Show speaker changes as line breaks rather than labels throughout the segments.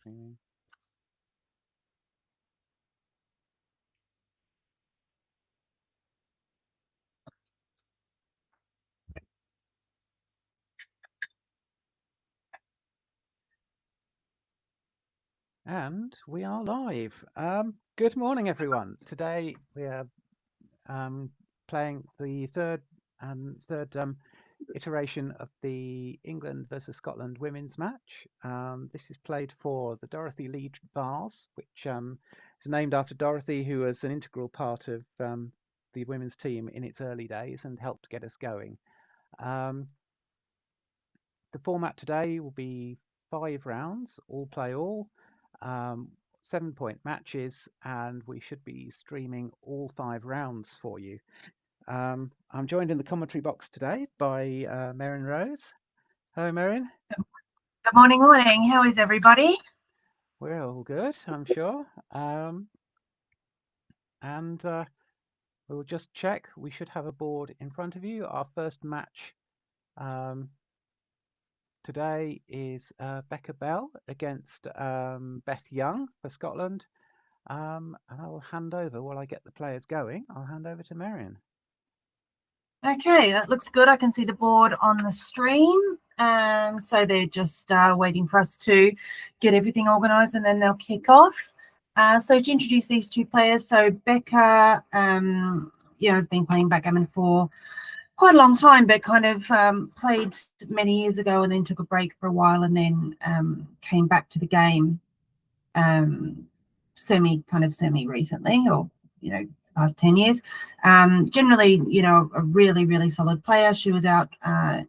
streaming. And we are live. Good morning, everyone. Today we are playing the third iteration of the England versus Scotland women's match. This is played for the Dorothy Lee Vase, which is named after Dorothy, who was an integral part of the women's team in its early days and helped get us going. The format today will be 5 rounds, all play all. 7-point matches, and we should be streaming all 5 rounds for you. I'm joined in the commentary box today by Merrin Rose. Hello, Merrin.
Good morning, morning. How is everybody?
We're all good, I'm sure. We'll just check. We should have a board in front of you. Our first match today is Becca Bell against Beth Young for Scotland. And I will hand over while I get the players going. I'll hand over to Merrin.
Okay, that looks good. I can see the board on the stream. So they're just waiting for us to get everything organised and then they'll kick off. So to introduce these two players, so Becca, has been playing backgammon for quite a long time, but kind of played many years ago and then took a break for a while and then came back to the game semi recently, or past 10 years. Generally, a really, really solid player. She was out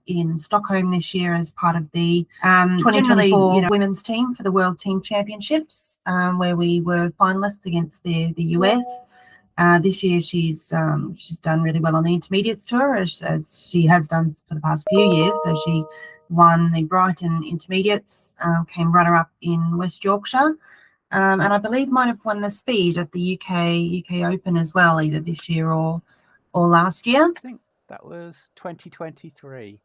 in Stockholm this year as part of the 2024 women's team for the World Team Championships, where we were finalists against the US. This year she's done really well on the intermediates tour, as she has done for the past few years. So she won the Brighton intermediates, came runner-up in West Yorkshire, and I believe might have won the speed at the UK Open as well, either this year or last year.
I think that was 2023.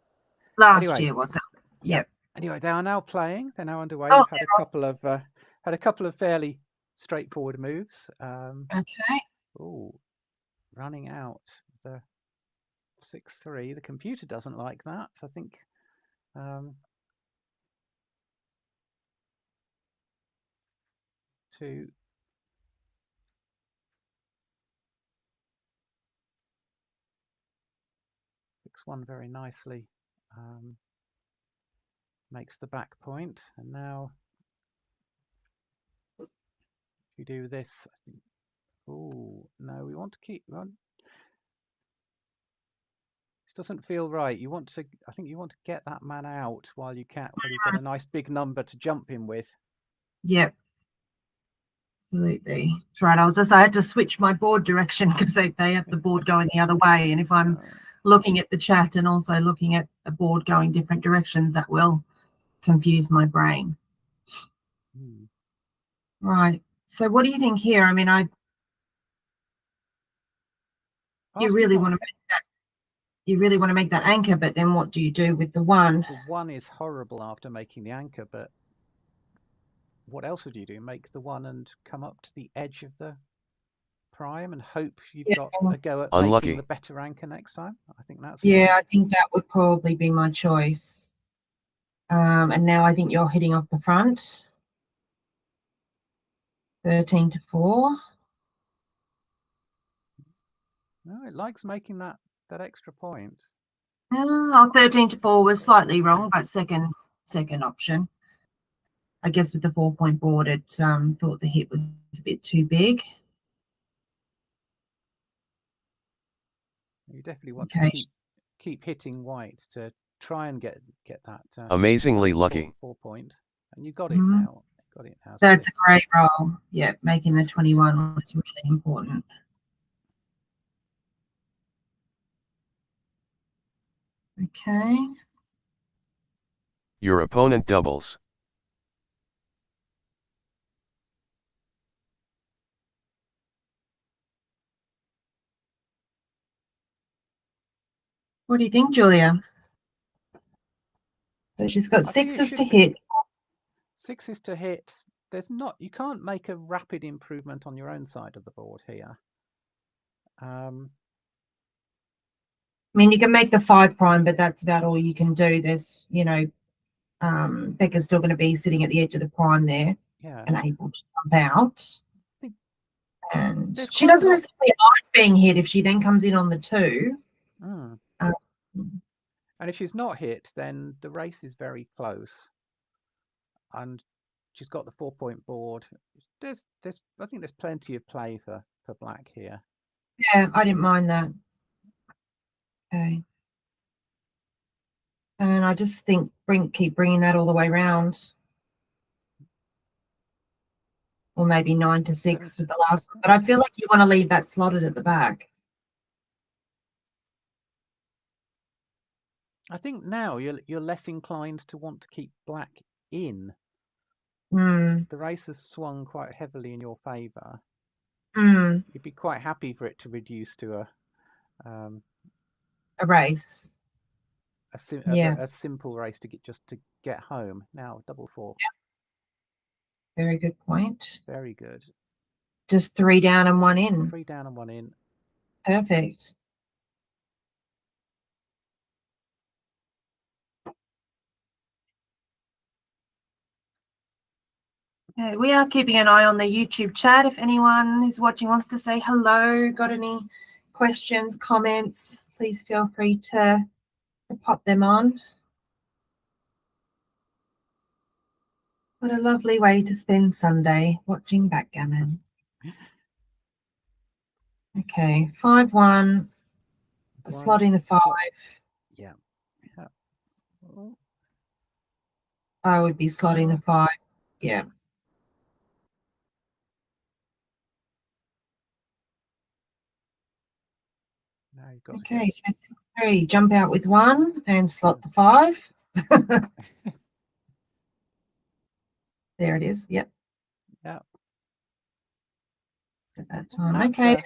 Last year was it?
Yep. Anyway, they are now playing. They're now underway. We've had a couple of fairly straightforward moves.
Okay.
Oh, running out the 6-3. The computer doesn't like that. I think. To 6-1 very nicely makes the back point, and now if you do this, oh no, we want to keep on. This doesn't feel right. You want to, I think you want to get that man out while you can, while you've got a nice big number to jump in with.
Yep. Absolutely. That's right. I had to switch my board direction because they have the board going the other way. And if I'm looking at the chat and also looking at the board going different directions, that will confuse my brain. Right. So what do you think here? I mean, you really want to make that anchor, but then what do you do with the one?
The one is horrible after making the anchor, but what else would you do? Make the one and come up to the edge of the prime and hope you've got a go at making the better anchor next time? I think that's
I think that would probably be my choice. And now I think you're hitting off the front. 13-4.
No, it likes making that extra point.
13-4 was slightly wrong, but second option. I guess with the 4-point board, it thought the hit was a bit too big.
You definitely want to keep hitting white to try and get that
amazingly lucky
4-point, and you got it now. Got it now.
That's a great roll. Yeah, making the 21 was really important. Okay.
Your opponent doubles.
What do you think, Julia? So she's got 6s to hit.
6s to hit. not, you can't make a rapid improvement on your own side of the board here.
I mean, you can make the 5 prime, but that's about all you can do. There's, you know, Becca's still going to be sitting at the edge of the prime there
Yeah.
and able to jump out.
think
And
there's
she
quite a
doesn't
lot-
necessarily mind being hit if she then comes in on the 2.
Mm.
Um,
And if she's not hit, then the race is very close. And she's got the 4-point board. I think there's plenty of play for black here.
Yeah, I didn't mind that. Okay. And I just think keep bringing that all the way round. Or maybe 9 to 6 with the last one. But I feel like you want to leave that slotted at the back.
I think now you're less inclined to want to keep black in.
Mm.
The race has swung quite heavily in your favour.
Mm.
You'd be quite happy for it to reduce to
A race.
a simple race to get home. Now double 4.
Very good point.
Very good.
Just 3 down and 1 in.
3 down and 1 in.
Perfect. Okay, we are keeping an eye on the YouTube chat. If anyone who's watching wants to say hello, got any questions, comments, please feel free to pop them on. What a lovely way to spend Sunday, watching backgammon. Okay, 5-1. Slotting the 5.
Yeah. Oh.
I would be slotting the 5. Yeah.
Now you've got
Okay, so 3. Jump out with 1 and slot the 5. There it is. Yep.
Yeah.
At that time. Okay.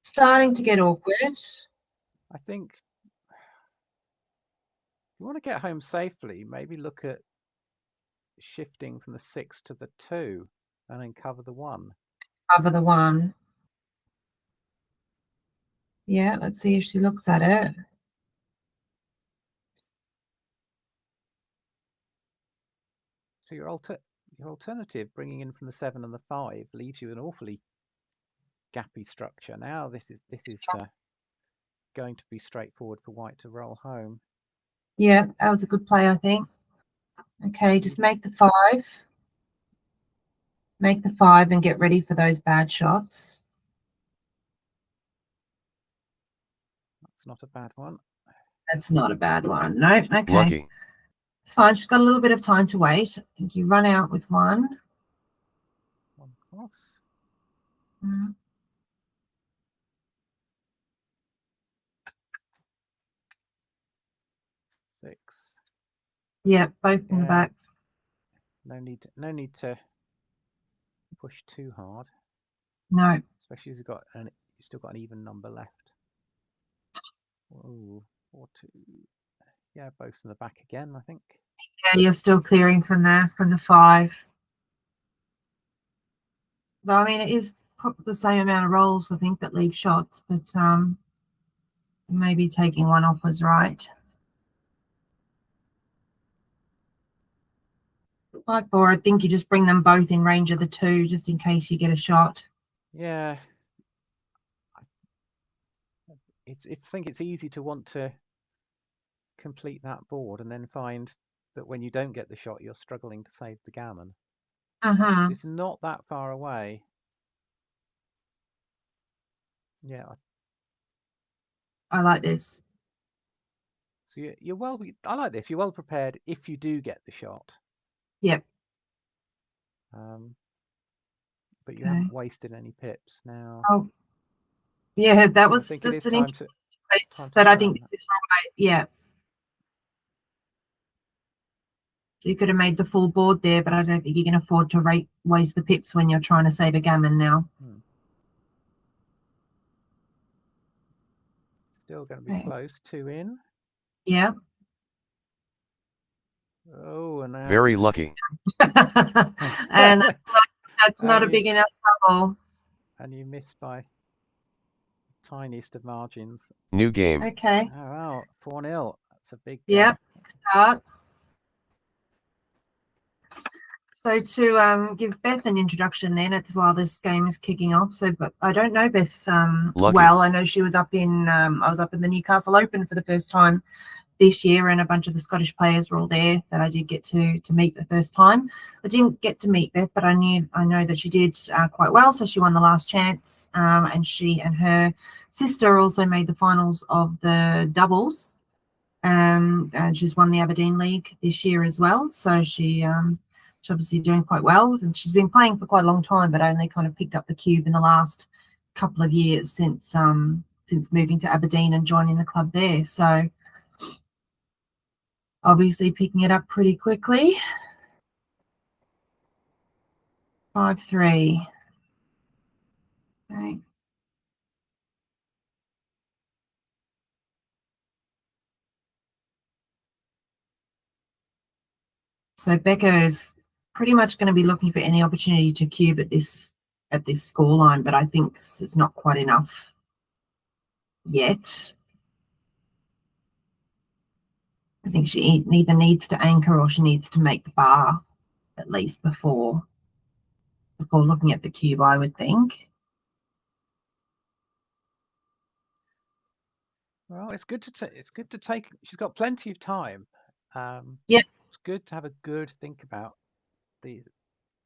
Starting to get awkward.
I think if you want to get home safely, maybe look at shifting from the 6 to the 2 and then cover the 1.
Cover the 1. Yeah, let's see if she looks at it.
So your alternative, bringing in from the 7 and the 5, leaves you an awfully gappy structure. Now this is going to be straightforward for white to roll home.
Yeah, that was a good play, I think. Okay, just make the 5. Make the 5 and get ready for those bad shots.
That's not a bad one.
That's not a bad one. No, okay.
Lucky.
It's fine. She's got a little bit of time to wait. I think you run out with 1.
1 cross.
Mm.
Six.
Yeah, both in the back.
No need to push too hard.
No.
Especially as you've still got an even number left. Oh, 4, 2. Yeah, both in the back again, I think.
Yeah, you're still clearing from there, from the 5. Though, I mean, it is the same amount of rolls, I think, that leave shots, but maybe taking 1 off was right. 5-4, I think you just bring them both in range of the 2, just in case you get a shot.
Yeah. I think it's easy to want to complete that board and then find that when you don't get the shot, you're struggling to save the gammon. It's not that far away. Yeah.
I like this.
So I like this. You're well prepared if you do get the shot.
Yep.
But you haven't wasted any pips now.
Oh, yeah, that's an
interesting
place, but I think this is right. Yeah. You could have made the full board there, but I don't think you can afford to waste the pips when you're trying to save a gammon now.
Still going to be close. 2 in.
Yeah.
Oh, and
Very lucky.
And that's not a big enough double.
And you miss by tiniest of margins.
New game.
Okay.
Oh, wow, 4-0. That's a big
Yep. Start. So to give Beth an introduction then, it's while this game is kicking off. So, but I don't know Beth
Lucky.
well. I know she was up in I was up in the Newcastle Open for the first time this year, and a bunch of the Scottish players were all there that I did get to meet the first time. I didn't get to meet Beth, but I know that she did quite well. So she won the last chance, and she and her sister also made the finals of the doubles. And she's won the Aberdeen League this year as well. So she's obviously doing quite well, and she's been playing for quite a long time, but only kind of picked up the cube in the last couple of years since moving to Aberdeen and joining the club there. So obviously picking it up pretty quickly. 5-3. Okay. So Becca is pretty much going to be looking for any opportunity to cube at this scoreline, but I think it's not quite enough yet. I think she either needs to anchor or she needs to make the bar at least before looking at the cube, I would think.
Well, it's good to take. She's got plenty of time.
Yep.
It's good to have a good think about these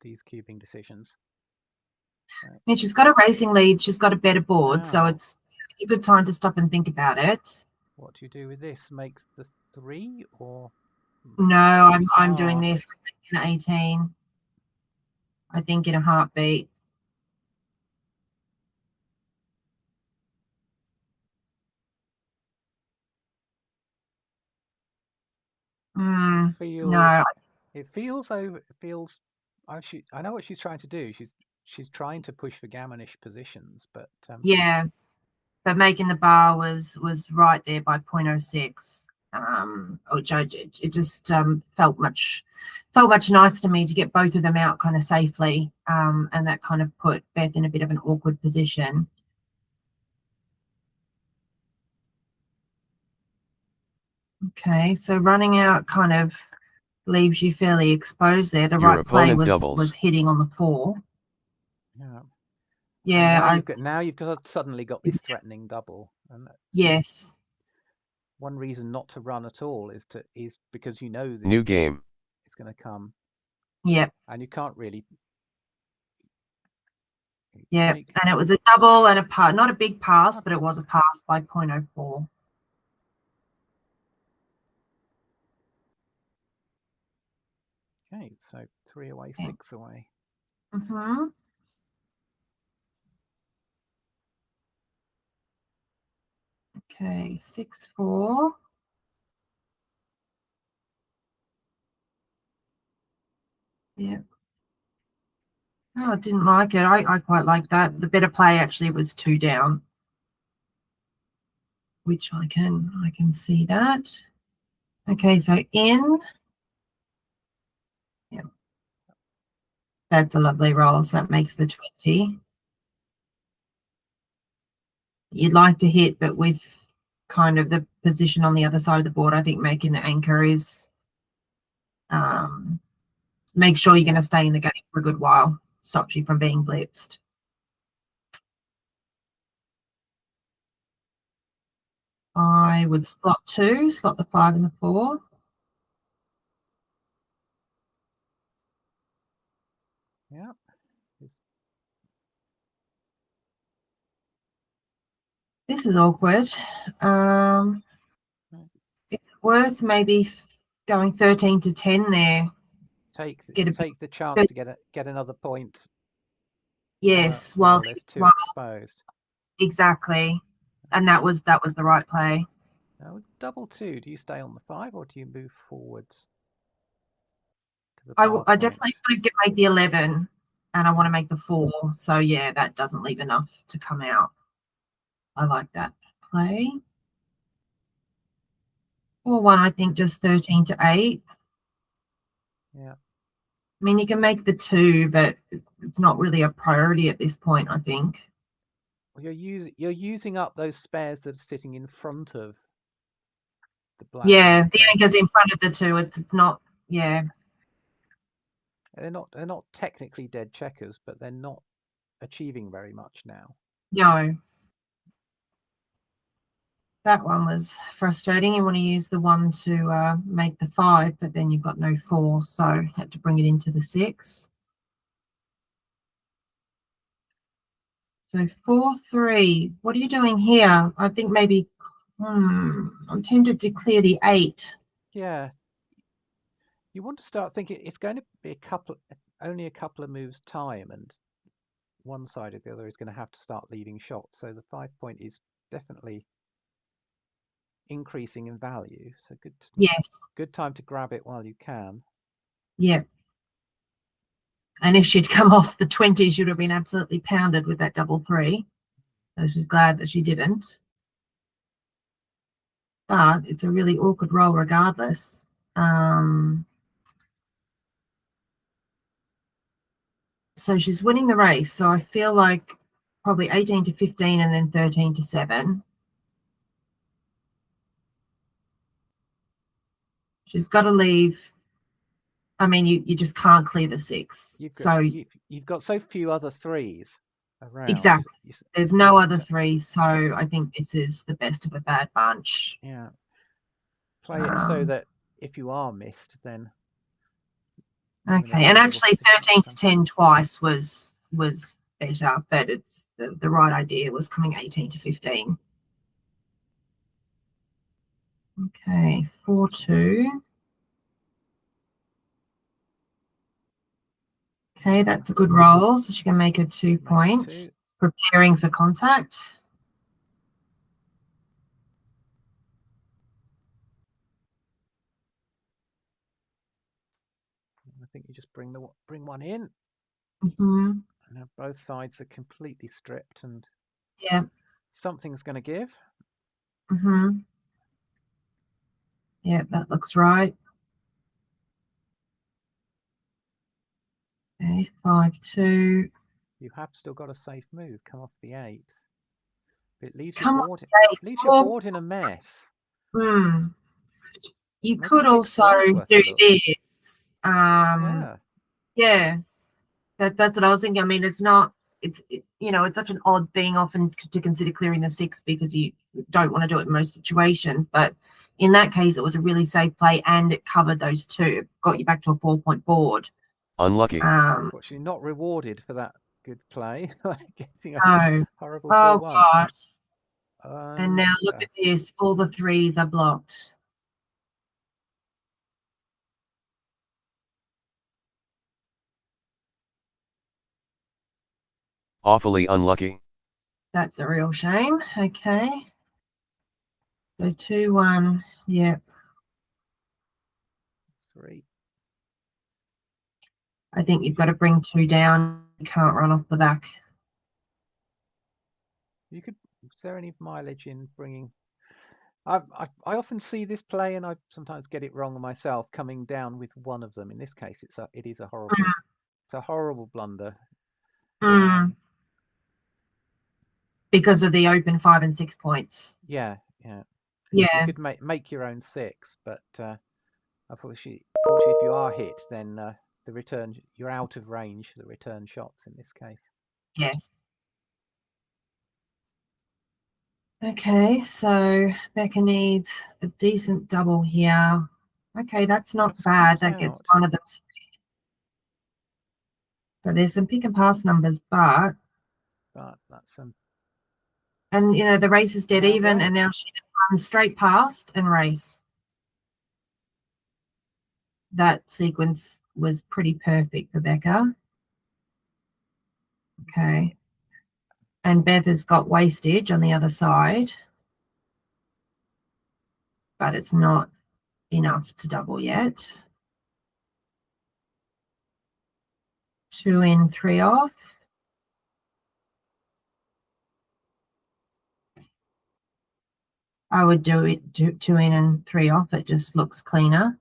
cubing decisions.
And she's got a racing lead. She's got a better board, so
Wow.
it's a good time to stop and think about it.
What do you do with this? Makes the 3 or?
No, I'm doing this in 18. I think in a heartbeat. No.
It feels over. It feels. I know what she's trying to do. She's trying to push for gammonish positions, but
Yeah, but making the bar was right there by 0.06. Which it just felt much nicer to me to get both of them out kind of safely, and that kind of put Beth in a bit of an awkward position. Okay, so running out kind of leaves you fairly exposed there. The
Your
right play
opponent
was hitting on the 4.
yeah.
Yeah,
Now you've suddenly got this threatening double, and that's,
yes.
one reason not to run at all is because you know this
New game.
it's going to come.
Yep.
And you can't really.
Yeah, and it was a double and a pass, not a big pass, but it was a pass by 0.04.
Okay, so 3 away,
Yeah.
6 away.
Mm-hmm. Okay, 6-4. Yeah. Oh, I didn't like it. I quite like that. The better play actually was 2 down, which I can see that. Okay, so in. Yeah. That's a lovely roll, so that makes the 20. You'd like to hit, but with kind of the position on the other side of the board, I think making the anchor is make sure you're going to stay in the game for a good while. Stops you from being blitzed. I would slot 2, slot the 5 and the 4.
Yeah.
This is awkward. It's worth maybe going 13 to 10 there.
Take the chance to get another point.
Yes,
while there's 2 exposed.
Exactly, and that was the right play.
Now it's double 2. Do you stay on the 5 or do you move forwards?
I definitely want to make the 11, and I want to make the 4. So yeah, that doesn't leave enough to come out. I like that play. 4-1, I think just 13 to 8.
Yeah.
I mean, you can make the 2, but it's not really a priority at this point, I think.
Well, you're using up those spares that are sitting in front of the black.
Yeah, the anchor's in front of the 2. It's not. Yeah.
They're not technically dead checkers, but they're not achieving very much now.
No. That one was frustrating. You want to use the 1 to make the 5, but then you've got no 4, so had to bring it into the 6. So 4-3. What are you doing here? I think maybe. I'm tempted to clear the 8.
Yeah. You want to start thinking it's going to be only a couple of moves time, and one side or the other is going to have to start leaving shots. So the 5 point is definitely increasing in value. So
Yes.
good time to grab it while you can.
Yeah. And if she'd come off the 20, she would have been absolutely pounded with that double 3. So she's glad that she didn't. But it's a really awkward roll regardless. So she's winning the race. So I feel like probably 18-15 and then 13-7. She's got to leave. I mean, you just can't clear the 6.
You've got so few other 3s around.
Exactly. There's no other 3s, so I think this is the best of a bad bunch.
Yeah. Play it so that if you are missed, then.
Okay, and actually 13-10 twice was better, but it's the right idea was coming 18-15. Okay, 4-2. Okay, that's a good roll, so she can make a 2 point. Preparing for contact.
I think you just bring one in.
Mm-hmm.
Now both sides are completely stripped, and
yeah,
something's going to give.
Mm-hmm. Yeah, that looks right. Okay, 5-2.
You have still got a safe move. Come off the 8. It leaves
Come
your
on,
board in a mess.
You
Maybe
could also
6-4's worth a
do
look.
this.
Yeah.
That's what I was thinking. I mean, it's not. It's such an odd thing often to consider clearing the 6 because you don't want to do it in most situations. But in that case, it was a really safe play and it covered those 2. It got you back to a 4-point board.
Unlucky.
Unfortunately, not rewarded for that good play. Getting a horrible 4-1.
Gosh. And now look at this. All the 3s are blocked.
Awfully unlucky.
That's a real shame. Okay. So 2-1. Yep.
3.
I think you've got to bring 2 down. You can't run off the back.
Is there any mileage in bringing? I often see this play, and I sometimes get it wrong myself. Coming down with one of them. In this case, it is a horrible. It's a horrible blunder.
Because of the open 5 and 6 points.
Yeah.
Yeah.
You could make your own 6, but unfortunately, if you are hit, then the return, you're out of range for the return shots in this case.
Yes. Okay, so Becca needs a decent double here. Okay, that's not bad. That gets one of them. So there's some pick and pass numbers, but
that's some.
And the race is dead even, and now she runs straight past and race. That sequence was pretty perfect for Becca. Okay. And Beth has got wastage on the other side, but it's not enough to double yet. 2 in, 3 off. I would do it 2 in and 3 off. It just looks cleaner.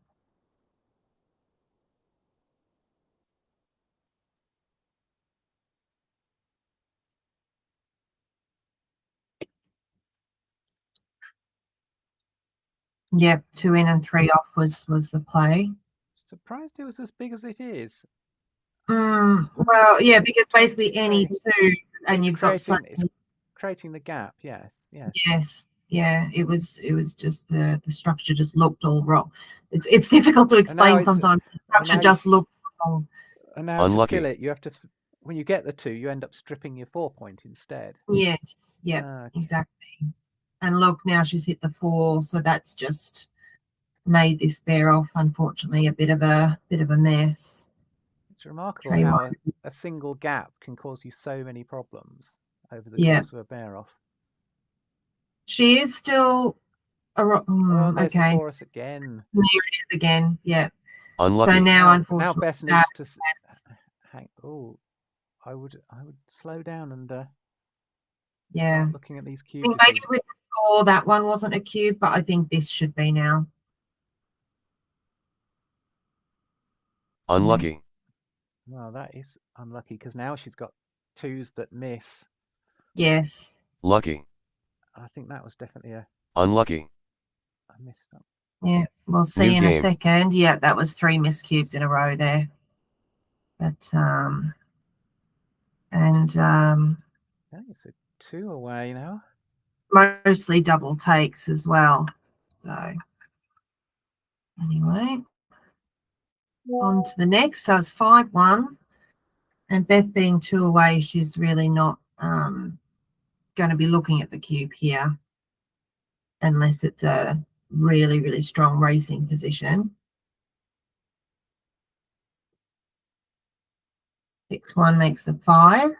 Yep, 2 in and 3 off was the play.
Surprised it was as big as it is.
Well, yeah, because basically any 2 and you've got
it's creating the gap. Yes.
Yes, yeah, it was just the structure just looked all wrong. It's difficult to explain sometimes. The structure just looked wrong.
And now
Unlucky.
to fill it, you have to. When you get the 2, you end up stripping your 4 point instead.
Yes, yeah, exactly. And look, now she's hit the 4, so that's just made this bear off, unfortunately, a bit of a mess.
It's remarkable how a single gap can cause you so many problems over the course of a bear off.
She is still
oh, there's
okay.
the 4th again.
There it is again. Yeah.
Unlucky.
So now, unfortunately,
now Beth needs to hang. Oh, I would slow down and start looking at these cubes.
I think maybe with the score, that one wasn't a cube, but I think this should be now.
Unlucky.
Well, that is unlucky because now she's got 2s that miss.
Yes.
Lucky.
I think that was definitely a
unlucky.
I missed up.
Yeah, we'll see in a second. Yeah, that was 3 missed cubes in a row there. But
okay, so 2 away now.
Mostly double takes as well. So anyway, on to the next. So it's 5-1, and Beth being 2 away, she's really not going to be looking at the cube here unless it's a really, really strong racing position. 6-1 makes the 5.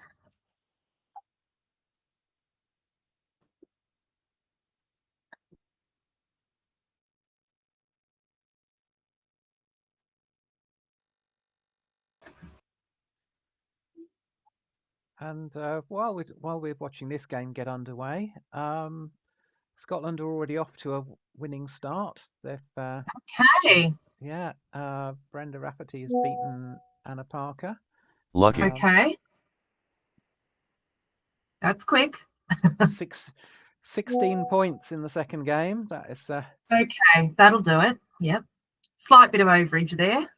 And while we're watching this game get underway, Scotland are already off to a winning start. They've
okay.
Yeah, Brenda Rafferty has beaten Anna Parker.
Lucky.
Okay. That's quick.
16 points in the second game. That is
okay, that'll do it. Yep. Slight bit of overage there.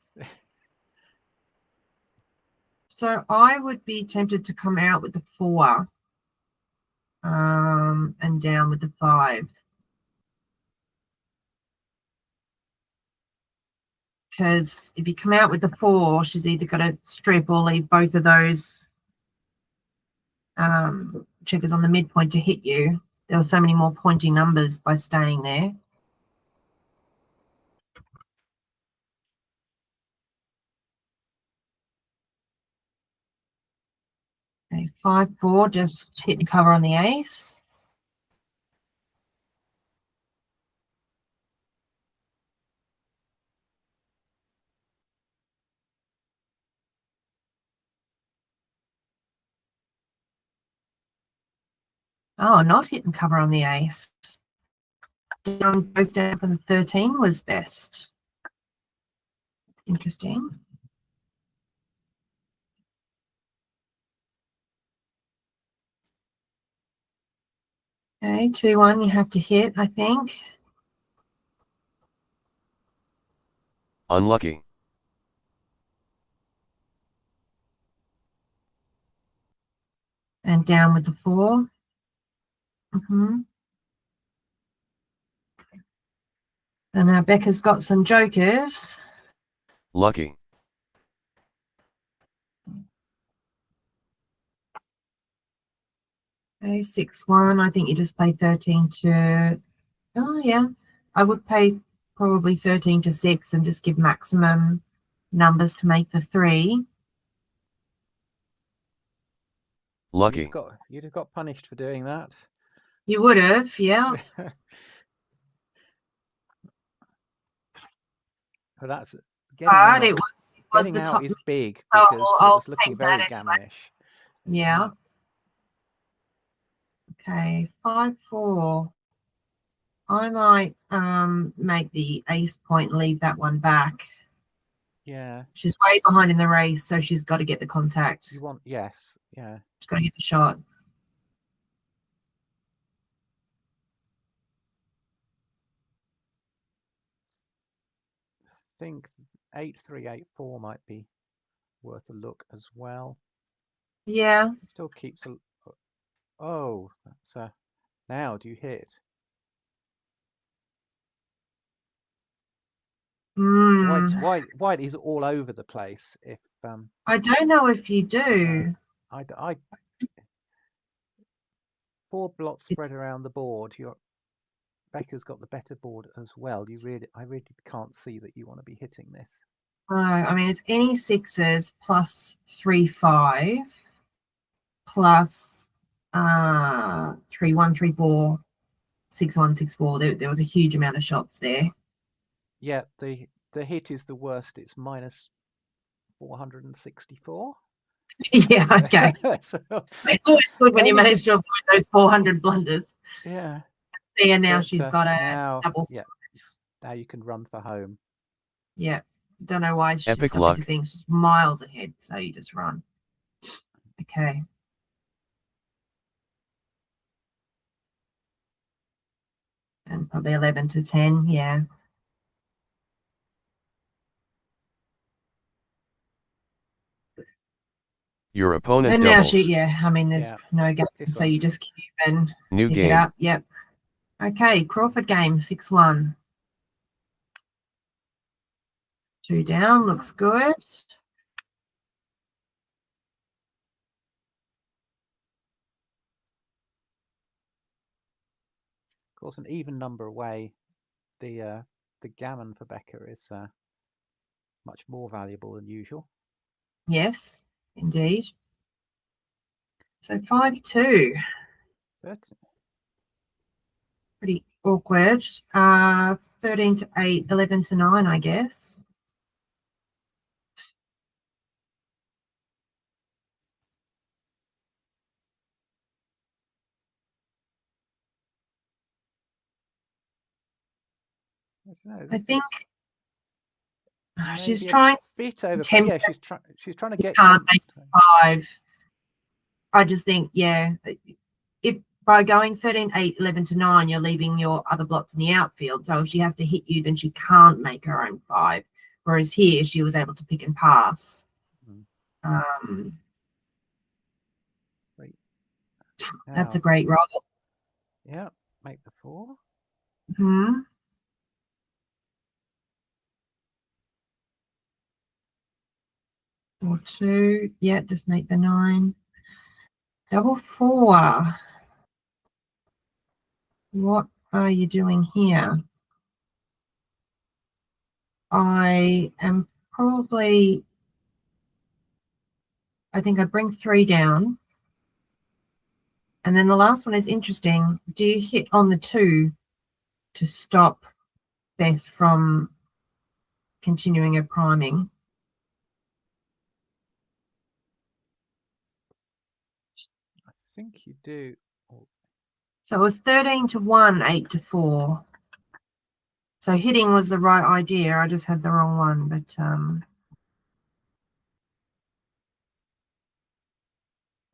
So I would be tempted to come out with the 4 and down with the 5. Because if you come out with the 4, she's either got to strip or leave both of those checkers on the midpoint to hit you. There were so many more pointy numbers by staying there. Okay, 5-4, just hit and cover on the ace. Oh, not hit and cover on the ace. Both down from the 13 was best. It's interesting. Okay, 2-1, you have to hit, I think.
Unlucky.
And down with the 4. And now Becca's got some jokers.
Lucky.
Okay, 6-1. I think you just play 13 to. Oh yeah, I would pay probably 13 to 6 and just give maximum numbers to make the 3.
Lucky.
You'd have got punished for doing that.
You would have, yeah.
But that's getting
It
was
the
out
top
is big because it was looking very gammonish.
Yeah. Okay, 5-4. I might make the ace point and leave that one back.
Yeah.
She's way behind in the race, so she's got to get the contact.
You want yes, yeah.
She's got to get the shot.
think 8-3-8-4 might be worth a look as well.
Yeah.
It still keeps a. Oh, that's now do you hit? White is all over the place. If
I don't know if you do.
I 4 blots spread around the board. Becca's got the better board as well. I really can't see that you want to be hitting this.
No, I mean it's any sixes plus 3-5 plus 3-1, 3-4, 6-1, 6-4. There was a huge amount of shots there.
Yeah, the hit is the worst. It's minus 464.
Yeah, okay.
So,
It's always good when you manage to avoid those 400 blunders.
yeah.
There now she's got a double.
Yeah. Now you can run for home.
Yeah. Don't know why she's
Epic
stopping
luck.
to think she's miles ahead, so you just run. Okay. And probably 11 to 10, yeah.
Your opponent
And now
doubles.
I mean, there's no game, so you just keep and
New
pick
game.
it up. Yep. Okay, Crawford game, 6-1. 2 down, looks good.
Of course, an even number away, the gammon for Becca is much more valuable than usual.
Yes, indeed. So 5-2.
That's
Pretty awkward. 13 to 8, 11 to 9, I guess. I think she's trying
bit over. Yeah, she's trying to get.
Can't make 5. I just think, yeah, if by going 13, 8, 11 to 9, you're leaving your other blocks in the outfield. So if she has to hit you, then she can't make her own 5. Whereas here, she was able to pick and pass. That's a great roll.
Yeah, make the 4.
Mm-hmm. Or 2. Yeah, just make the 9. Double 4. What are you doing here? I am probably, I think I'd bring 3 down. And then the last one is interesting. Do you hit on the 2 to stop Beth from continuing her priming?
I think you do.
So it was 13 to 1, 8 to 4. So hitting was the right idea. I just had the wrong one, but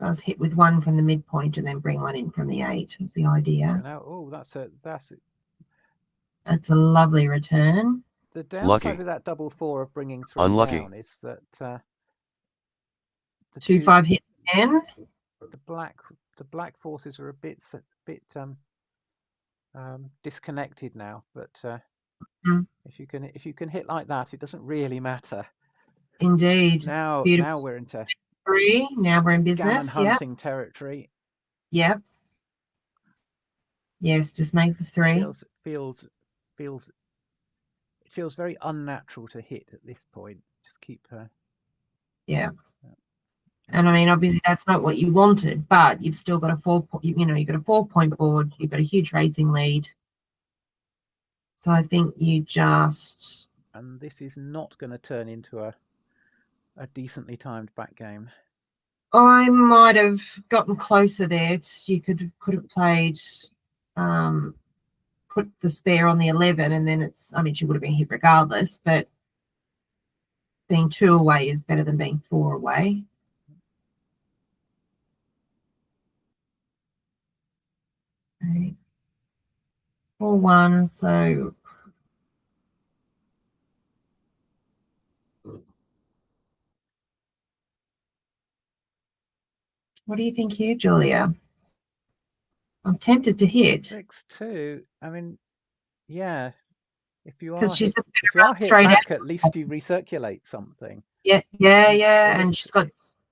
I was hit with 1 from the midpoint and then bring 1 in from the 8 was the idea.
Oh, that's
a lovely return.
The downside with that double 4 of bringing 3 down is that the
2-5 hit again.
The black forces are a bit disconnected now, but if you can hit like that, it doesn't really matter.
Indeed.
Now we're into
3. Now we're in business.
Gammon hunting territory.
Yep. Yes, just make the 3.
It feels very unnatural to hit at this point. Just keep her.
Yeah. And I mean, obviously that's not what you wanted, but you've still got a 4 point, you've got a 4-point board, you've got a huge racing lead. So I think you just.
And this is not going to turn into a decently timed back game.
I might have gotten closer there. You could have played, put the spare on the 11, and then she would have been hit regardless, but being 2 away is better than being 4 away. Okay. 4-1, so What do you think here, Julia? I'm tempted to hit
6-2. I mean, yeah. If you
because
are
she's
hit,
a
if you are hit
straight
back,
out.
at least you recirculate something.
Yeah,
Well,
and she's got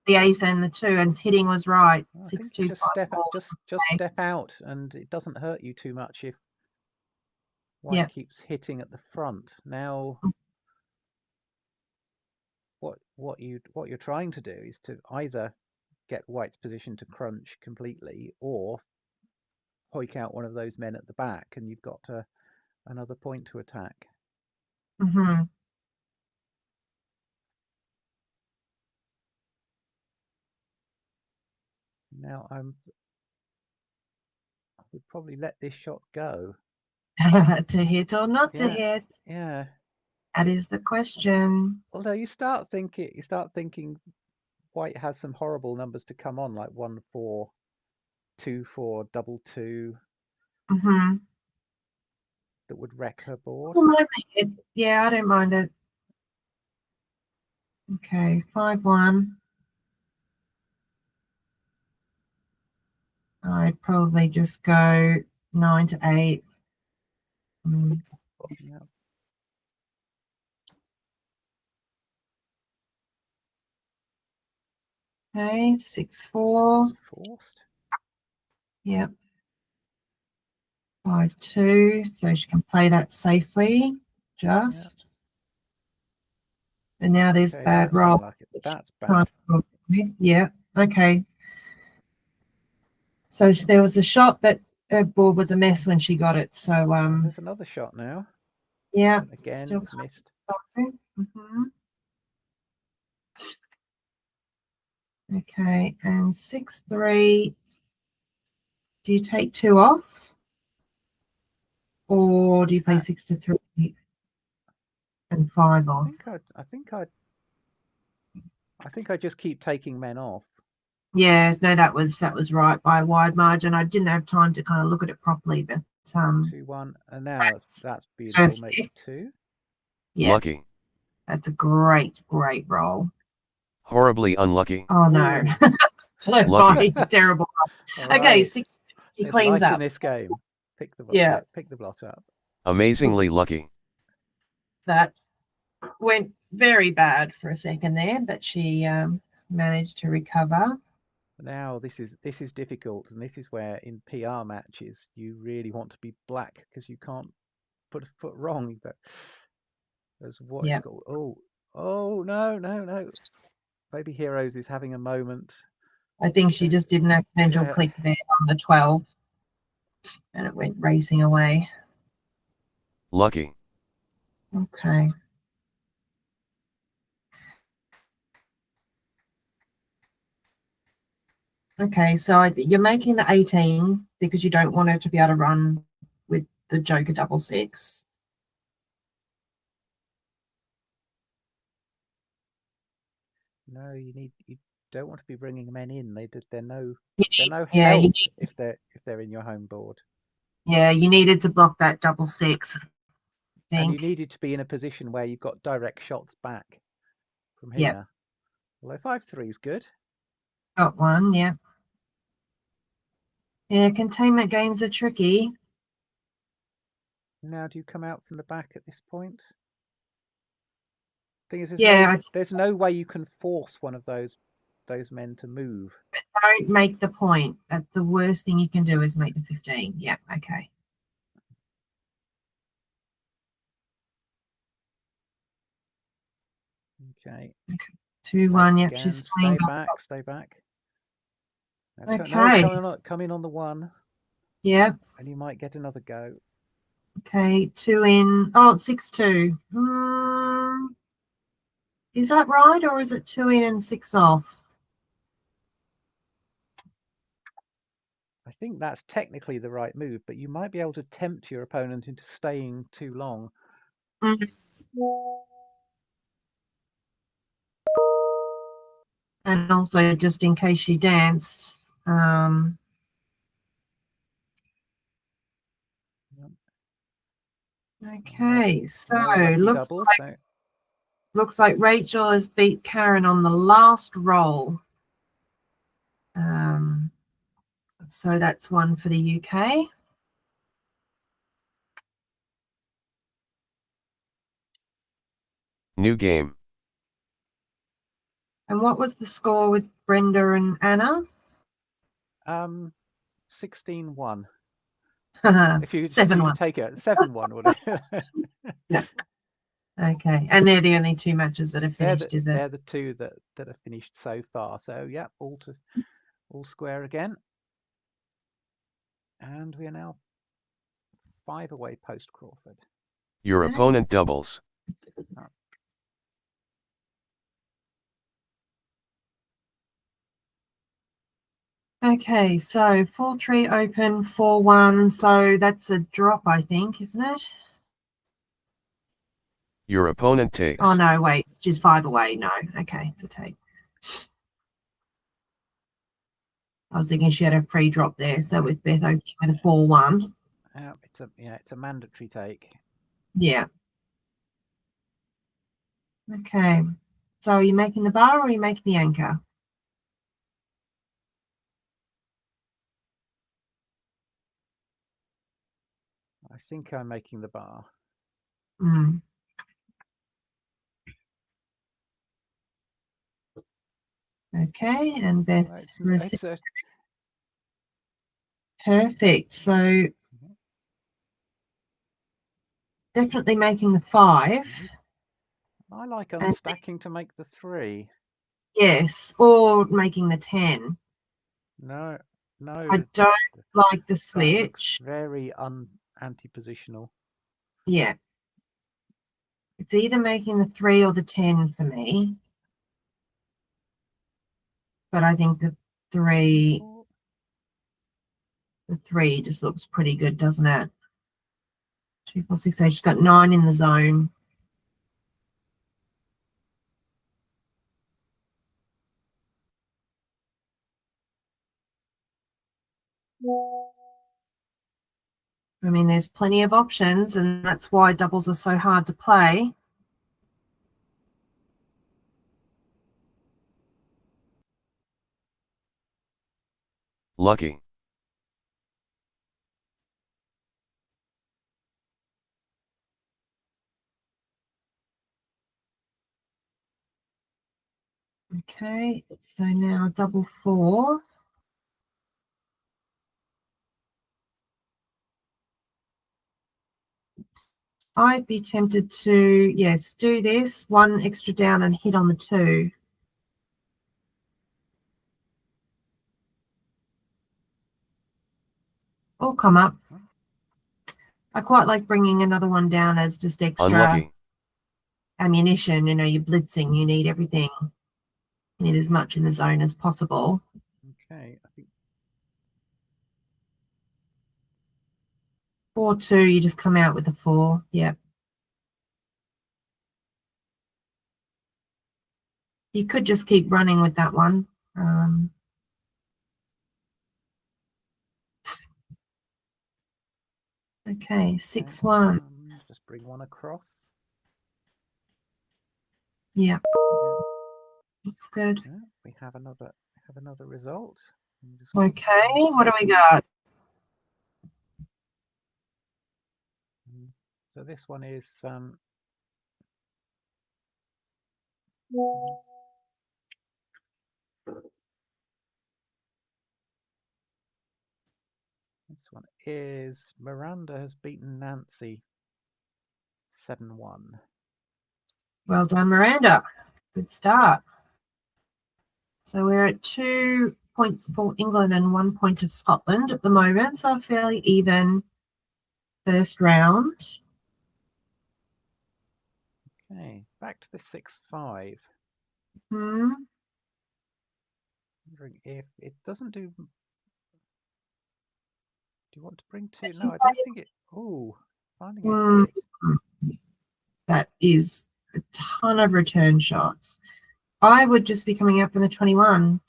the ace and the 2, and hitting was right.
I
6,
think
2, 5,
just step
4.
just
Okay.
step out, and it doesn't hurt you too much if white
Yeah.
keeps hitting at the front. Now, what you're trying to do is to either get white's position to crunch completely, or hoik out one of those men at the back, and you've got another point to attack.
Mm-hmm.
Now I would probably let this shot go.
To hit or not to
Yeah,
hit?
yeah.
That is the question.
Although you start thinking white has some horrible numbers to come on, like 1-4, 2-4, 2-2,
Mm-hmm.
that would wreck her board.
I might make it. Yeah, I don't mind it. Okay, 5-1. I'd probably just go 9-8.
Yeah.
Okay, 6-4.
Forced.
Yep. 5-2. So she can play that safely. Just. And now there's
Okay,
bad
that's
roll.
unlucky. That's bad.
Yeah. Okay. So there was a shot, but her board was a mess when she got it. So
There's another shot now.
yeah.
Again,
Still
it's missed.
Mm-hmm. Okay, and 6-3. Do you take 2 off, or do you play 6-3 and 5 off?
I think I just keep taking men off.
Yeah, no, that was right by a wide margin. I didn't have time to kind of look at it properly, but
2-1, and now that's beautiful.
perfect.
Make 2.
Yeah,
Lucky.
that's a great roll.
Horribly unlucky.
Oh no,
Lucky.
terrible.
Right.
Okay, 6. He
There's
cleans
life
up.
in this game. Pick the pick the blot up.
Amazingly lucky.
That went very bad for a second there, but she managed to recover.
Now this is difficult, and this is where in PR matches you really want to be black because you can't put a foot wrong. But as what it's got. Oh no. Baby Heroes is having a moment.
I think she just did an accidental click there on the 12, and it went racing away.
Lucky.
Okay. Okay, so you're making the 18 because you don't want her to be able to run with the Joker 6-6.
No, you don't want to be bringing men in. They're no help if they're in your home board.
Yeah, you needed to block that 6-6.
And you needed to be in a position where you've got direct shots back from here.
Yep.
Although 5-3 is good.
Got one, yeah. Yeah, containment games are tricky.
Now, do you come out from the back at this point? Thing is, there's no way you can force one of those men to move.
Don't make the point. That's the worst thing you can do is make the 15. Yeah, okay.
Okay.
2-1. Yep, she's
stay back.
Now, okay.
Come in on the 1.
Yep.
And you might get another go.
Okay, 2 in. Oh, 6-2. Is that right, or is it 2 in and 6 off?
I think that's technically the right move, but you might be able to tempt your opponent into staying too long.
And also, just in case she danced. Okay, so looks like Rachel has beat Karen on the last roll. So that's one for the UK.
New game.
And what was the score with Brenda and Anna?
16-1. If you
7-1.
take it 7-1, would it?
Yeah. Okay, and they're the only two matches that are finished, is it?
They're the two that are finished so far. So yeah, all square again. And we are now 5 away post Crawford.
Your opponent doubles.
Okay, so 4-3 open, 4-1. So that's a drop, I think, isn't it?
Your opponent takes.
Oh no, wait, she's 5 away. No, okay, it's a take. I was thinking she had a free drop there. So with Beth opening with a 4-1.
It's a mandatory take.
Yeah. Okay. So are you making the bar or are you making the anchor?
I think I'm making the bar.
Mm. Okay, and Beth perfect. So definitely making the 5.
I like unstacking to make the 3.
Yes, or making the 10.
No.
I don't like the switch.
Very anti-positional.
Yeah. It's either making the 3 or the 10 for me. But I think the 3 just looks pretty good, doesn't it? 2, 4, 6, 8. She's got 9 in the zone. I mean, there's plenty of options, and that's why doubles are so hard to play.
Lucky.
Okay, so now double 4. I'd be tempted to, yes, do this, 1 extra down and hit on the 2. Or come up. I quite like bringing another one down as just extra
Unlucky.
ammunition. You know, you're blitzing, you need everything. You need as much in the zone as possible.
Okay, I think
4-2, you just come out with a 4. Yep. You could just keep running with that one. Okay, 6-1.
Just bring one across.
Yeah. Looks good.
Yeah, we have another result.
Okay, what do we got?
So this one is this one is Miranda has beaten Nancy 7-1.
Well done, Miranda. Good start. So we're at 2 points for England and 1 point to Scotland at the moment. So a fairly even first round.
Okay, back to the 6-5.
Wondering
if it doesn't do. Do you want to bring 2? No, I don't think it. Oh, finding a hit.
That is a ton of return shots. I would just be coming out from the 21.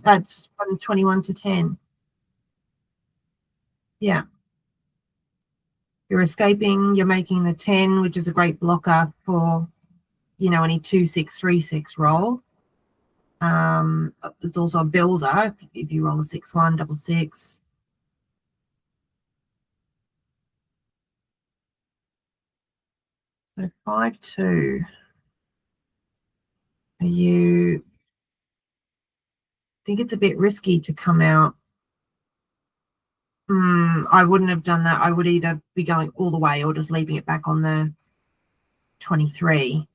That's from 21 to 10. Yeah. You're escaping, you're making the 10, which is a great blocker for, you know, any 2-6, 3-6 roll. It's also a builder if you roll a 6-1, double six. So 5-2. You think it's a bit risky to come out? I wouldn't have done that. I would either be going all the way or just leaving it back on the 23.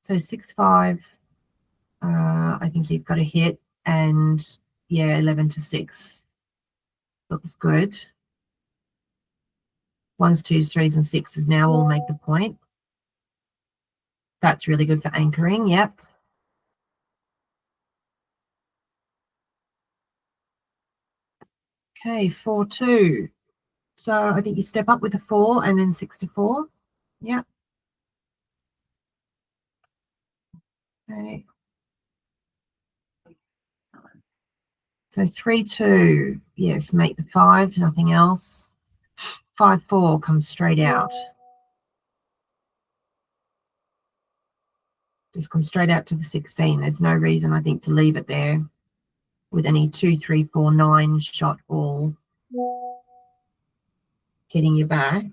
So 6-5. I think you've got a hit, and yeah, 11-6 looks good. 1s, 2s, 3s, and 6s now all make the point. That's really good for anchoring. Yep. Okay, 4-2. So I think you step up with a 4 and then 6-4. Yep. Okay. So 3-2. Yes, make the 5, nothing else. 5-4 comes straight out. Just come straight out to the 16. There's no reason, I think, to leave it there with any 2, 3, 4, 9 shot all hitting you back.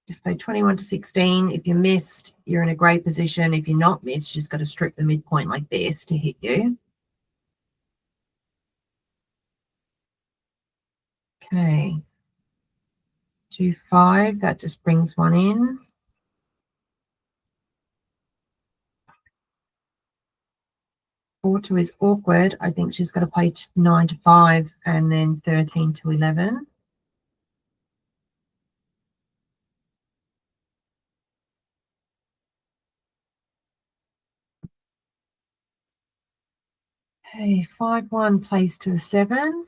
Just play 21-16. If you missed, you're in a great position. If you're not missed, you just got to strip the midpoint like this to hit you. Okay. 2-5. That just brings one in. 4-2 is awkward. I think she's got to play 9-5 and then 13-11. Okay, 5-1 plays to the 7.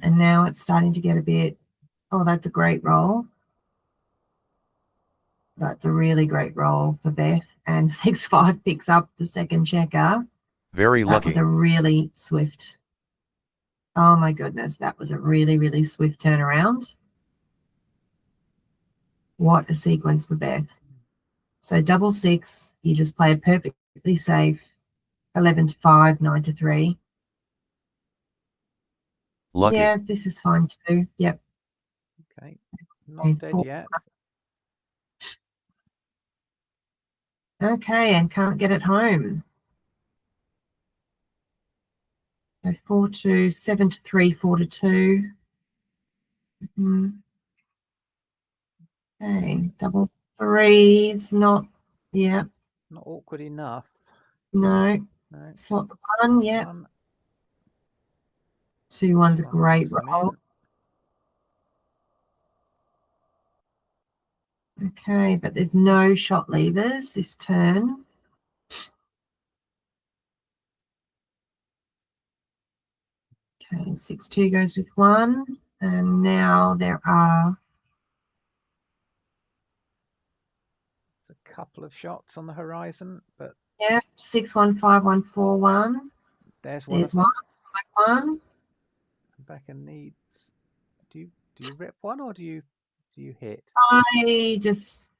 And now it's starting to get a bit, oh, that's a great roll. That's a really great roll for Beth. And 6-5 picks up the second checker.
Very
That
lucky.
was a really swift. Oh my goodness, that was a really, really swift turnaround. What a sequence for Beth. So double 6, you just play a perfectly safe 11-5, 9-3.
Lucky.
Yeah, this is fine too. Yep.
Okay, not dead yet.
Okay, and can't get it home. So 4-2, 7-3, 4-2. Okay, double 3s, not, yeah.
Not awkward enough.
No.
No.
Slot 1, yeah. 2-1's a great roll. Okay, but there's no shot levers this turn. Okay, 6-2 goes with 1. And now there are...
There's a couple of shots on the horizon, but...
Yeah, 6-1, 5-1, 4-1.
There's one.
There's one. 5-1.
Becca needs... Do you rip one or do you hit?
I just...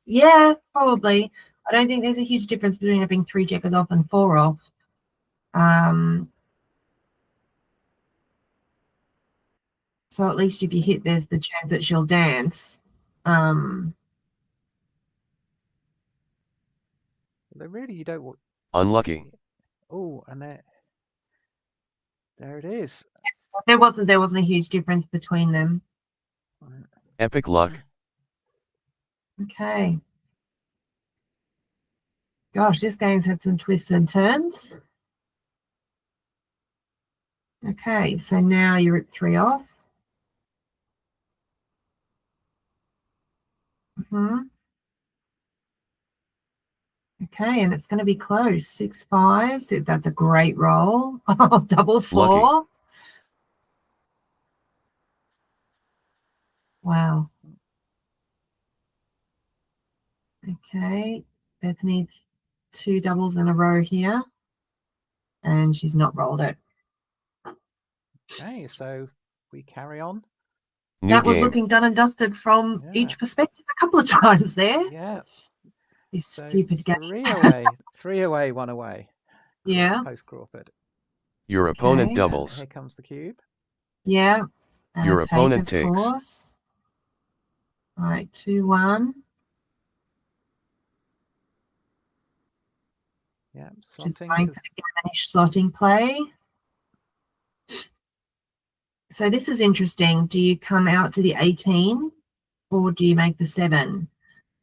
yeah, probably. I don't think there's a huge difference between having 3 checkers off and 4 off. So at least if you hit, there's the chance that she'll dance.
Really, you don't want...
Unlucky.
Oh, and there it is.
There wasn't a huge difference between them.
Epic luck.
Okay. Gosh, this game's had some twists and turns. Okay, so now you rip 3 off. Okay, and it's going to be close. 6-5. So that's a great roll. Oh, double 4.
Lucky.
Wow. Okay, Beth needs 2 doubles in a row here. and she's not rolled it.
Okay, so we carry on.
New
That was
game.
looking done and dusted from
Yeah.
each perspective a couple of times there.
Yeah.
This
So
stupid game.
3 away, 3 away, 1 away.
Yeah.
Post Crawford.
Your opponent
Okay.
doubles.
Here comes the cube.
Yeah. And
Your
a take,
opponent
of
takes.
course. All right, 2-1.
Yeah,
Just
slotting.
going for the Gamanish slotting play. So this is interesting. Do you come out to the 18 or do you make the 7?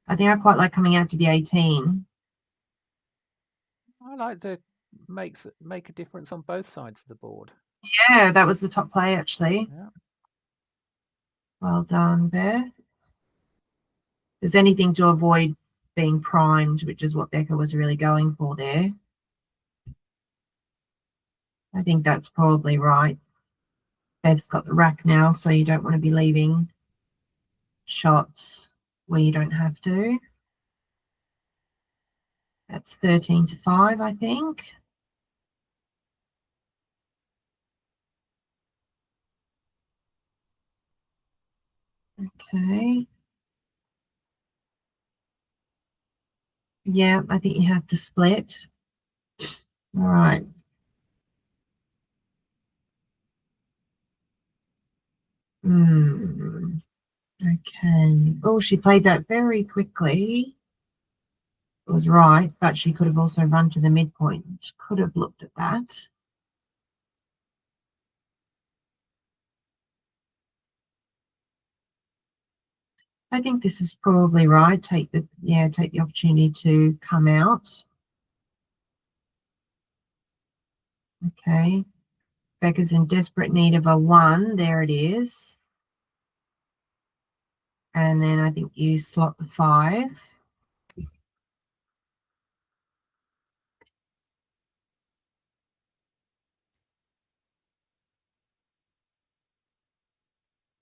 I think I quite like coming out to the 18.
I like to make a difference on both sides of the board.
Yeah, that was the top play actually.
Yeah.
Well done, Beth. There's anything to avoid being primed, which is what Becca was really going for there. I think that's probably right. Beth's got the rack now, so you don't want to be leaving shots where you don't have to. That's 13-5, I think. Okay. Yeah, I think you have to split. All right. Okay. Oh, she played that very quickly. It was right, but she could have also run to the midpoint. She could have looked at that. I think this is probably right. Take the opportunity to come out. Okay. Becca's in desperate need of a 1. There it is. And then I think you slot the 5.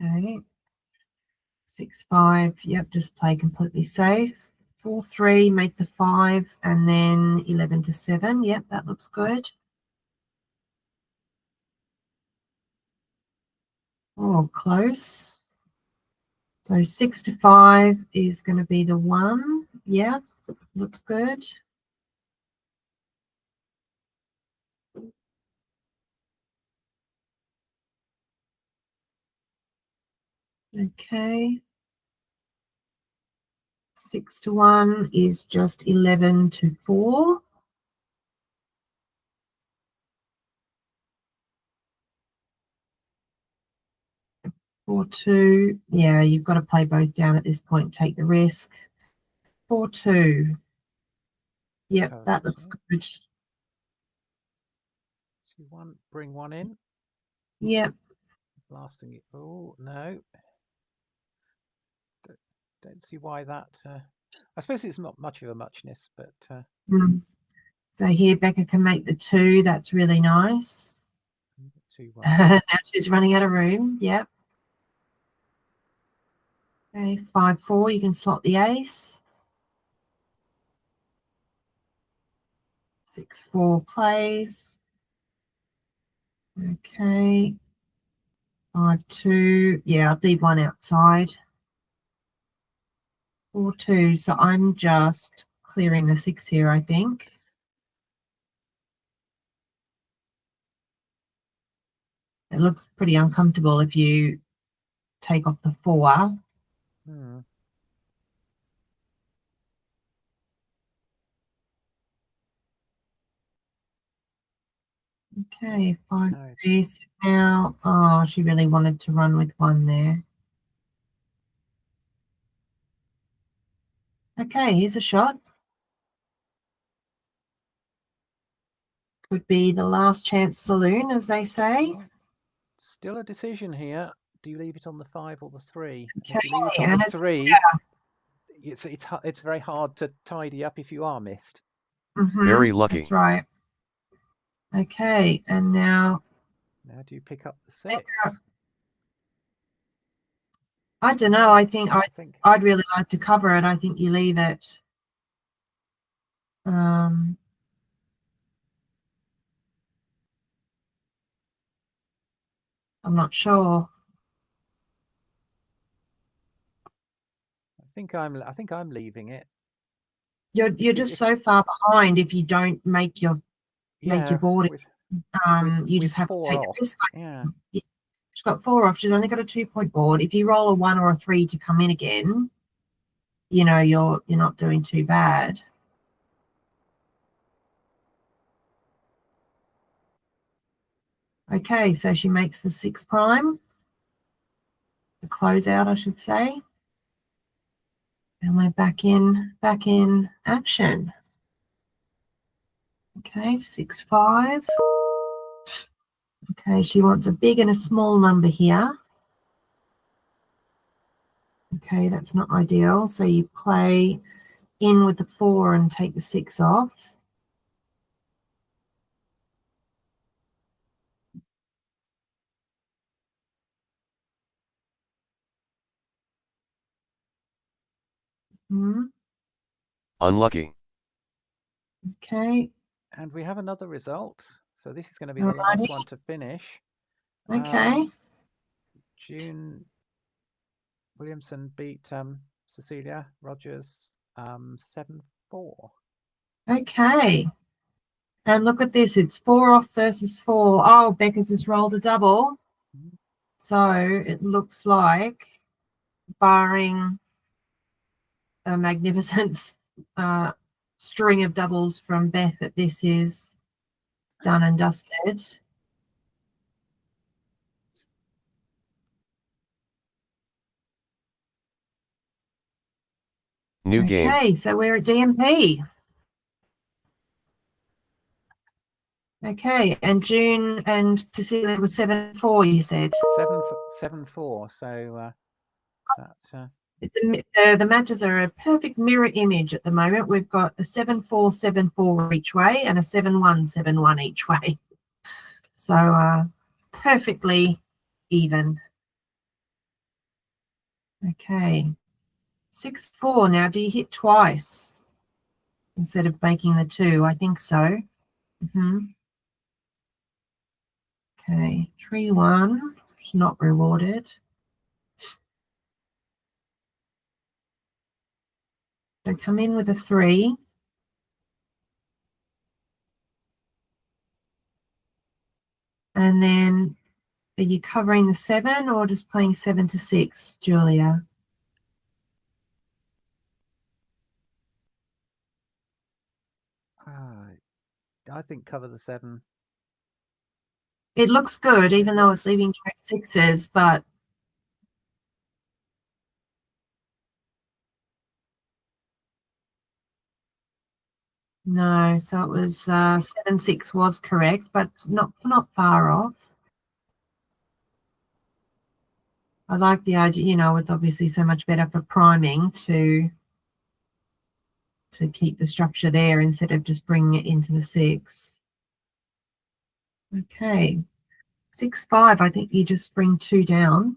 Okay. 6-5. Yep, just play completely safe. 4-3, make the 5, and then 11-7. Yep, that looks good. Oh, close. So 6-5 is going to be the 1. Yeah, looks good. Okay. 6-1 is just 11-4. Four, 2. Yeah, you've got to play both down at this point. Take the risk. 4-2. Yep, that looks good.
Bring 1 in.
Yep.
Blasting it. Oh, no. Don't see why that. I suppose it's not much of a muchness, but.
So here Becca can make the 2. That's really nice.
2-1.
Now she's running out of room. Yep. Okay, 5-4. You can slot the ace. 6-4 plays. Okay. 5-2. Yeah, I'll leave 1 outside. 4-2. So I'm just clearing the 6 here, I think. It looks pretty uncomfortable if you take off the 4. Okay, 5-3. Now, oh, she really wanted to run with 1 there. Okay, here's a shot. Could be the last chance saloon, as they say.
Still a decision here. Do you leave it on the 5 or the 3?
Okay,
if you leave it on the 3, it's very hard to tidy up if you are missed.
Very lucky.
That's right. Okay, and now.
Now do you pick up the 6?
I don't know. I think I'd really like to cover it. I think you leave it. I'm not sure.
I think I'm leaving it.
You're just so far behind if you don't make your board. You just have to take the risk.
Yeah.
She's got 4 off. She's only got a 2-point board. If you roll a 1 or a 3 to come in again, you know, you're not doing too bad. Okay, so she makes the 6 prime, the closeout, I should say, and we're back in action. Okay, 6-5. Okay, she wants a big and a small number here. Okay, that's not ideal. So you play in with the 4 and take the 6 off.
Unlucky.
Okay.
And we have another result. So this is going to be the last one to finish.
Okay.
June Williamson beat Cecilia Rogers 7-4.
Okay. And look at this. It's 4 off versus 4. Oh, Becca's just rolled a double. So it looks like, barring a magnificent string of doubles from Beth, that this is done and dusted.
New game.
Okay, so we're at DMP. Okay, and June and Cecilia was 7-4, you said?
7-4, so that's...
The matches are a perfect mirror image at the moment. We've got a 7-4, 7-4 each way and a 7-1, 7-1 each way. So perfectly even. Okay. 6-4. Now, do you hit twice instead of making the 2? I think so. Okay. 3-1. Not rewarded. So come in with a 3. And then, are you covering the 7 or just playing 7 to 6, Julia?
I think cover the 7.
It looks good, even though it's leaving 6s, but no. So it was 7-6 was correct, but not far off. I like the idea. You know, it's obviously so much better for priming to keep the structure there instead of just bringing it into the 6. Okay. 6-5. I think you just bring 2 down.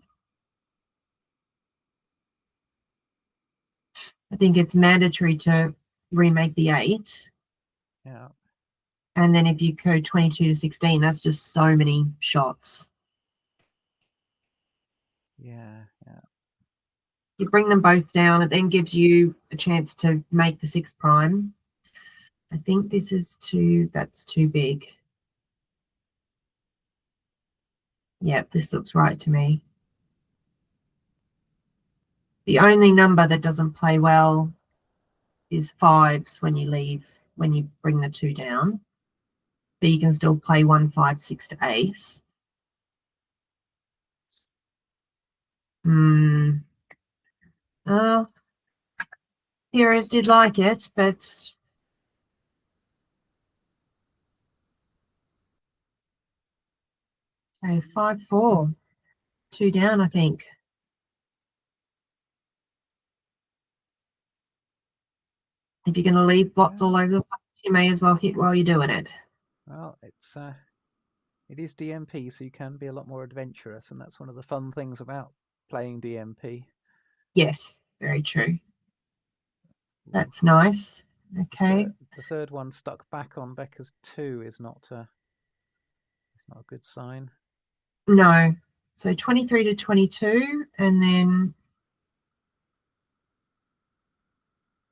I think it's mandatory to remake the 8.
Yeah.
And then if you go 22 to 16, that's just so many shots.
Yeah.
You bring them both down. It then gives you a chance to make the 6 prime. I think this is that's too big. Yep, this looks right to me. The only number that doesn't play well is 5s when you bring the 2 down. But you can still play 1, 5, 6 to ace. Heroes did like it, but okay, 5-4. 2 down, I think. If you're going to leave blots all over the place, you may as well hit while you're doing it.
Well, it is DMP, so you can be a lot more adventurous, and that's one of the fun things about playing DMP.
Yes, very true. That's nice. Okay.
The third one stuck back on Becca's 2 is not a good sign.
No, So 23 to 22, and then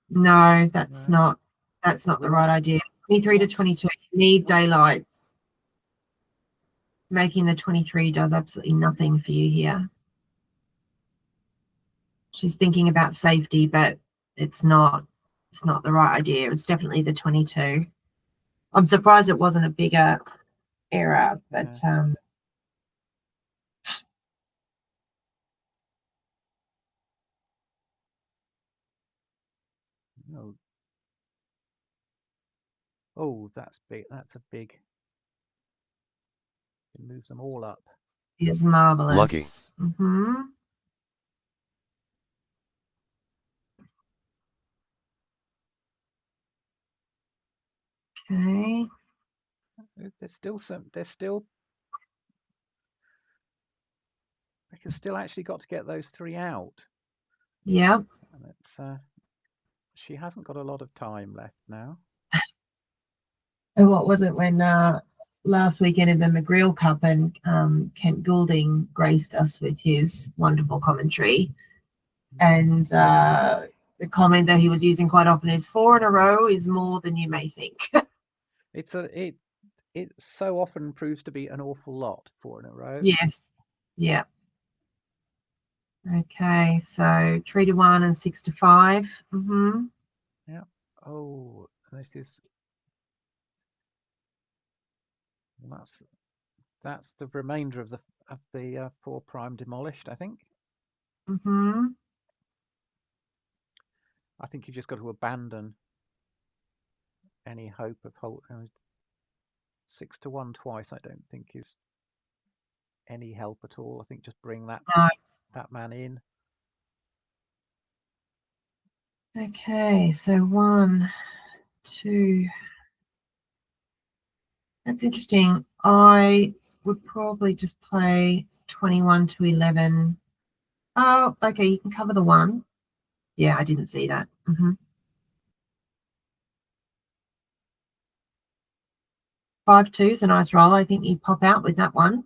no, that's
No.
not the right idea. 23 to 22, you need daylight. Making the 23 does absolutely nothing for you here. She's thinking about safety, but it's not the right idea. It's definitely the 22. I'm surprised it wasn't a bigger error, but
No. Oh, that's big. That's a big. It moves them all up.
is marvelous.
Lucky.
Okay.
There's still some. Becca's still actually got to get those 3 out.
Yep.
And it's she hasn't got a lot of time left now.
And what was it when last weekend in the McGreal Cup, and Kent Goulding graced us with his wonderful commentary, and the comment that he was using quite often is 4 in a row is more than you may think.
It so often proves to be an awful lot, 4 in a row.
Yes. Yeah. Okay, so 3 to 1 and 6 to 5.
Yeah. Oh, this is. That's the remainder of the 4 prime demolished, I think. I think you just got to abandon any hope of 6 to 1 twice. I don't think is any help at all. I think just bring that man in.
Okay, so 1, 2. That's interesting. I would probably just play 21 to 11. Oh, okay, you can cover the 1. Yeah, I didn't see that. 5-2 is a nice roll. I think you pop out with that one.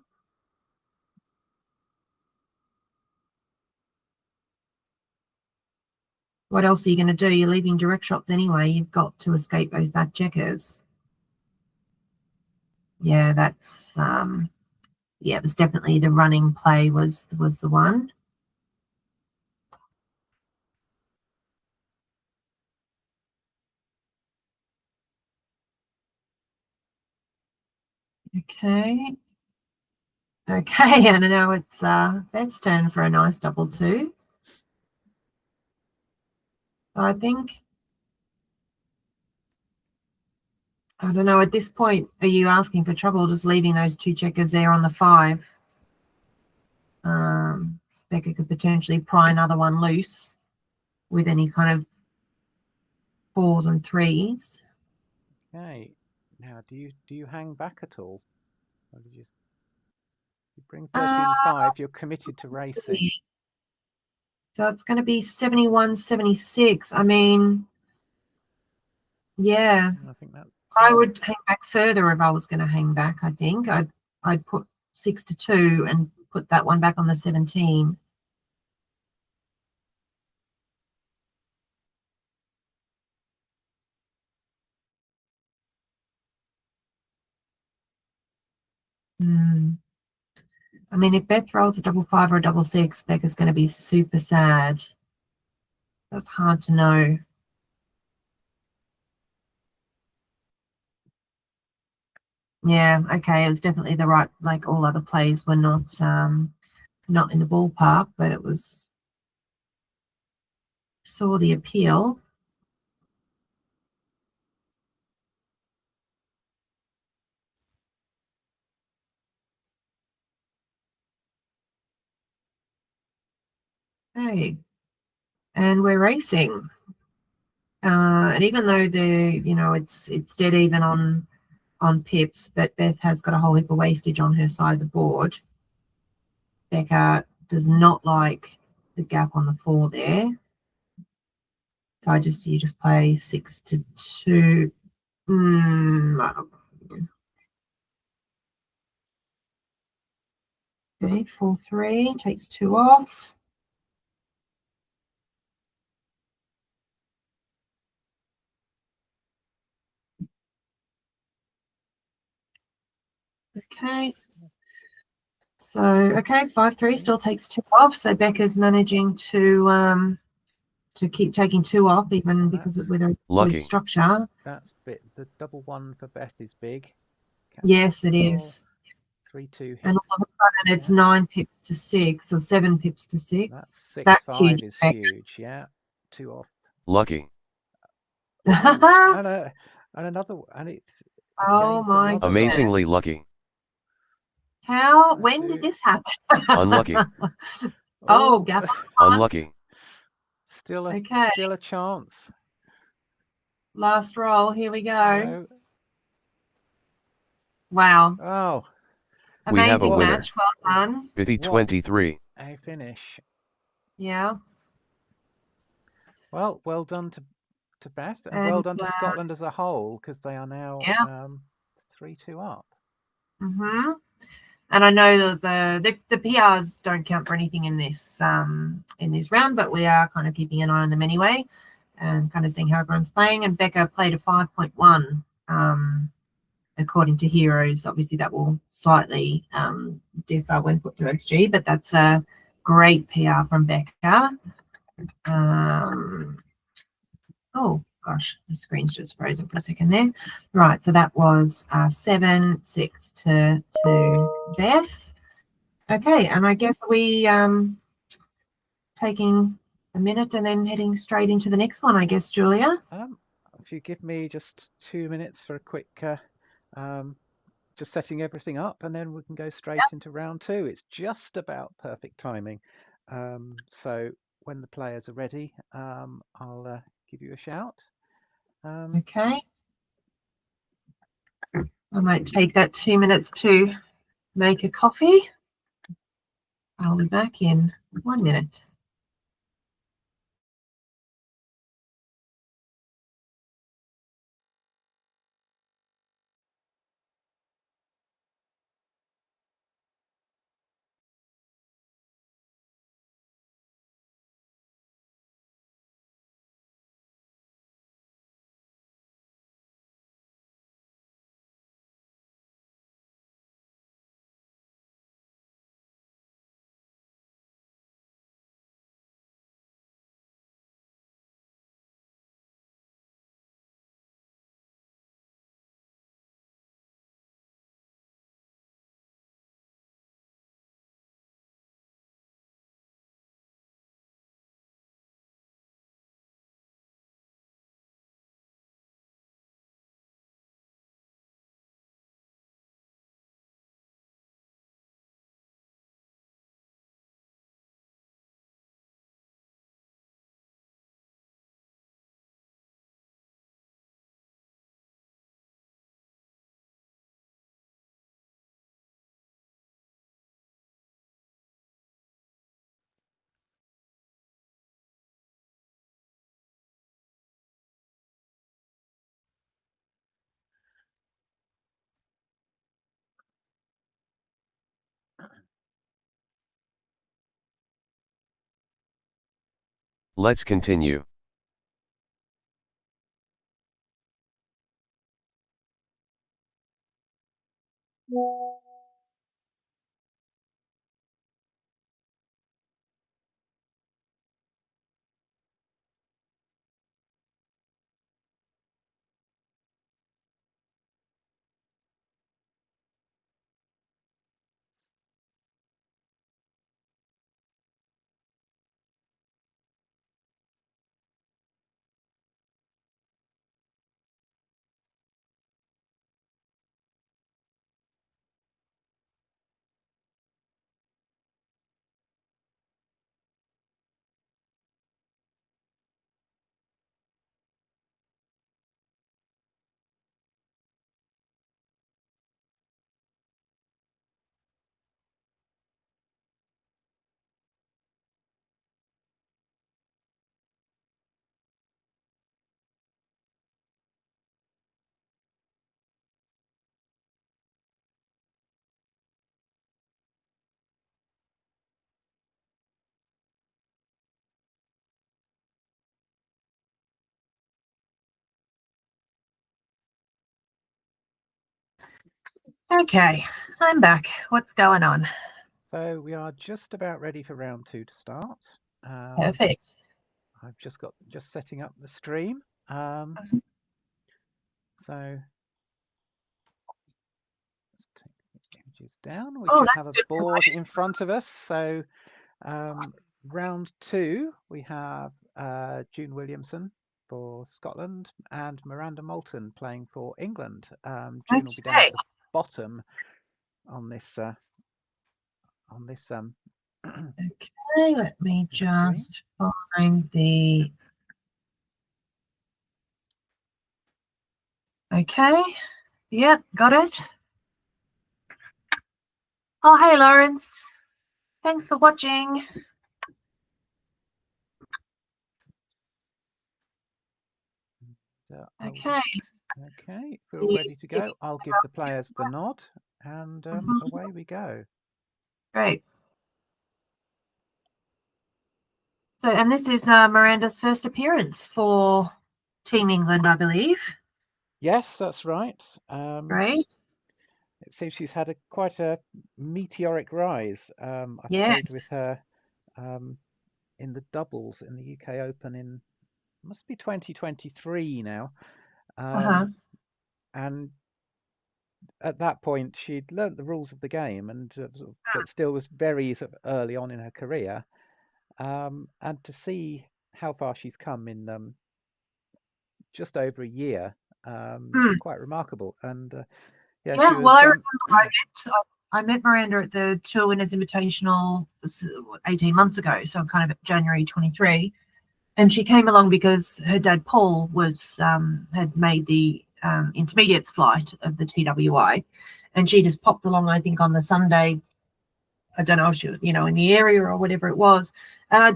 What else are you going to do? You're leaving direct shots anyway. You've got to escape those back checkers. Yeah, that's yeah, it was definitely the running play was the one. Okay. Okay, and now it's Beth's turn for a nice double 2. I think, I don't know, at this point, are you asking for trouble just leaving those 2 checkers there on the 5? Becca could potentially pry another one loose with any kind of 4s and 3s.
Okay. Now, do you hang back at all? Or did you bring 13-5? You're committed to racing.
So it's going to be 71-76. I mean, yeah.
I think that.
I would hang back further if I was going to hang back. I think I'd put 6 to 2 and put that one back on the 17. I mean, if Beth rolls a double 5 or a double 6, Becca's going to be super sad. That's hard to know. Yeah, okay, it was definitely the right, like all other plays were not in the ballpark, but it was, saw the appeal. Hey, and we're racing. And even though it's dead even on pips, but Beth has got a whole heap of wastage on her side of the board. Becca does not like the gap on the 4 there. So you just play 6 to 2. Okay, 4-3, takes 2 off. Okay. So, okay, 5-3 still takes 2 off. So Becca's managing to keep taking 2 off, even because with a
Lucky.
good structure.
That's the double one for Beth is big.
Yes, it is.
3-2 hits.
And all of a sudden it's 9 pips to 6 or 7 pips to 6.
That's 6-5
huge.
is huge. Yeah, 2 off.
Lucky.
and another, and it's
Oh my God.
Amazingly lucky.
How? When did this happen?
Unlucky.
Oh, Gaffer.
Unlucky.
Still
Okay.
still a chance.
Last roll. Here we go.
No.
Wow.
Oh,
We have a
Amazing
winner.
match. Well done.
Bithy 23.
a finish.
Yeah.
Well done to Beth, and well done to Scotland as a whole, because they are now 3-2 up.
Mm-hmm. And I know that the PRs don't count for anything in this round, but we are kind of keeping an eye on them anyway, and kind of seeing how everyone's playing. And Becca played a 5.1, according to Heroes. Obviously, that will slightly differ when put through XG, but that's a great PR from Becca. Oh gosh, the screen's just frozen for a second there. Right, so that was 7-6 to Beth. Okay, and I guess we taking a minute and then heading straight into the next one, I guess, Julia.
If you give me just 2 minutes for a quick just setting everything up, and then we can go straight into round 2. It's just about perfect timing. So when the players are ready, I'll give you a shout.
Okay. I might take that 2 minutes to make a coffee. I'll be back in 1 minute.
Let's continue.
Okay, I'm back. What's going on?
So we are just about ready for round 2 to start.
Perfect.
I've just setting up the stream. So let's take the images down. We
Oh,
should
that's
have a
good.
board in front of us. So round 2, we have June Williamson for Scotland and Miranda Moulton playing for England. June will be down
Okay.
at the bottom on this
Okay, let me
the screen.
just find the. Okay. Yep, got it. Oh, hey, Lawrence. Thanks for watching. Okay.
Okay, if we're all ready to go, I'll give the players the nod, and away we go.
Great. So, and this is Miranda's first appearance for Team England, I believe.
Yes, that's right.
Right?
It seems she's had quite a meteoric rise. I played
Yes.
with her in the doubles in the UK Open must be 2023 now. And at that point, she'd learnt the rules of the game, and but still was very sort of early on in her career. And to see how far she's come in just over a year is quite remarkable. And yeah, she was.
Well, I remember I met Miranda at the Tour Winners Invitational 18 months ago, so kind of January 23. And she came along because her dad Paul had made the intermediates flight of the TWI, and she just popped along, I think, on the Sunday. I don't know if she was, in the area or whatever it was.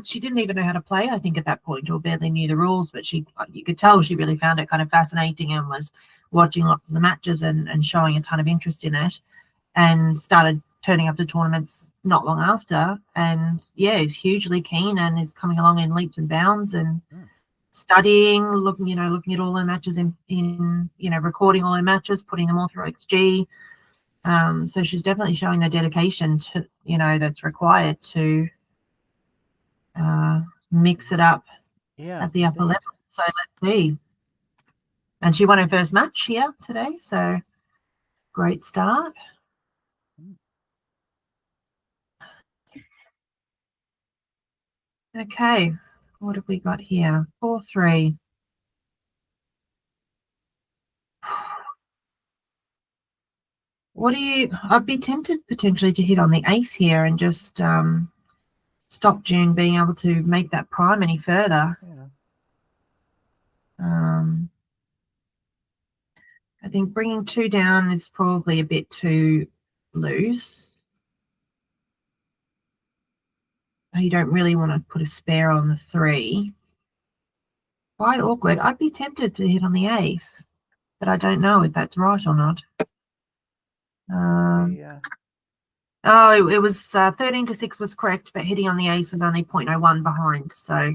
She didn't even know how to play, I think, at that point, or barely knew the rules, but you could tell she really found it kind of fascinating and was watching lots of the matches and showing a ton of interest in it, and started turning up to tournaments not long after. And yeah, is hugely keen and is coming along in leaps and bounds and studying, looking at all her matches in recording all her matches, putting them all through XG. So she's definitely showing the dedication to, that's required to mix it up at the upper level. So let's see. And she won her first match here today, so great start. Okay, what have we got here? 4-3. I'd be tempted potentially to hit on the ace here and just stop June being able to make that prime any further. I think bringing 2 down is probably a bit too loose. You don't really want to put a spare on the 3. Quite awkward. I'd be tempted to hit on the ace, but I don't know if that's right or not. Oh, it was 13-6 was correct, but hitting on the ace was only 0.01 behind. So,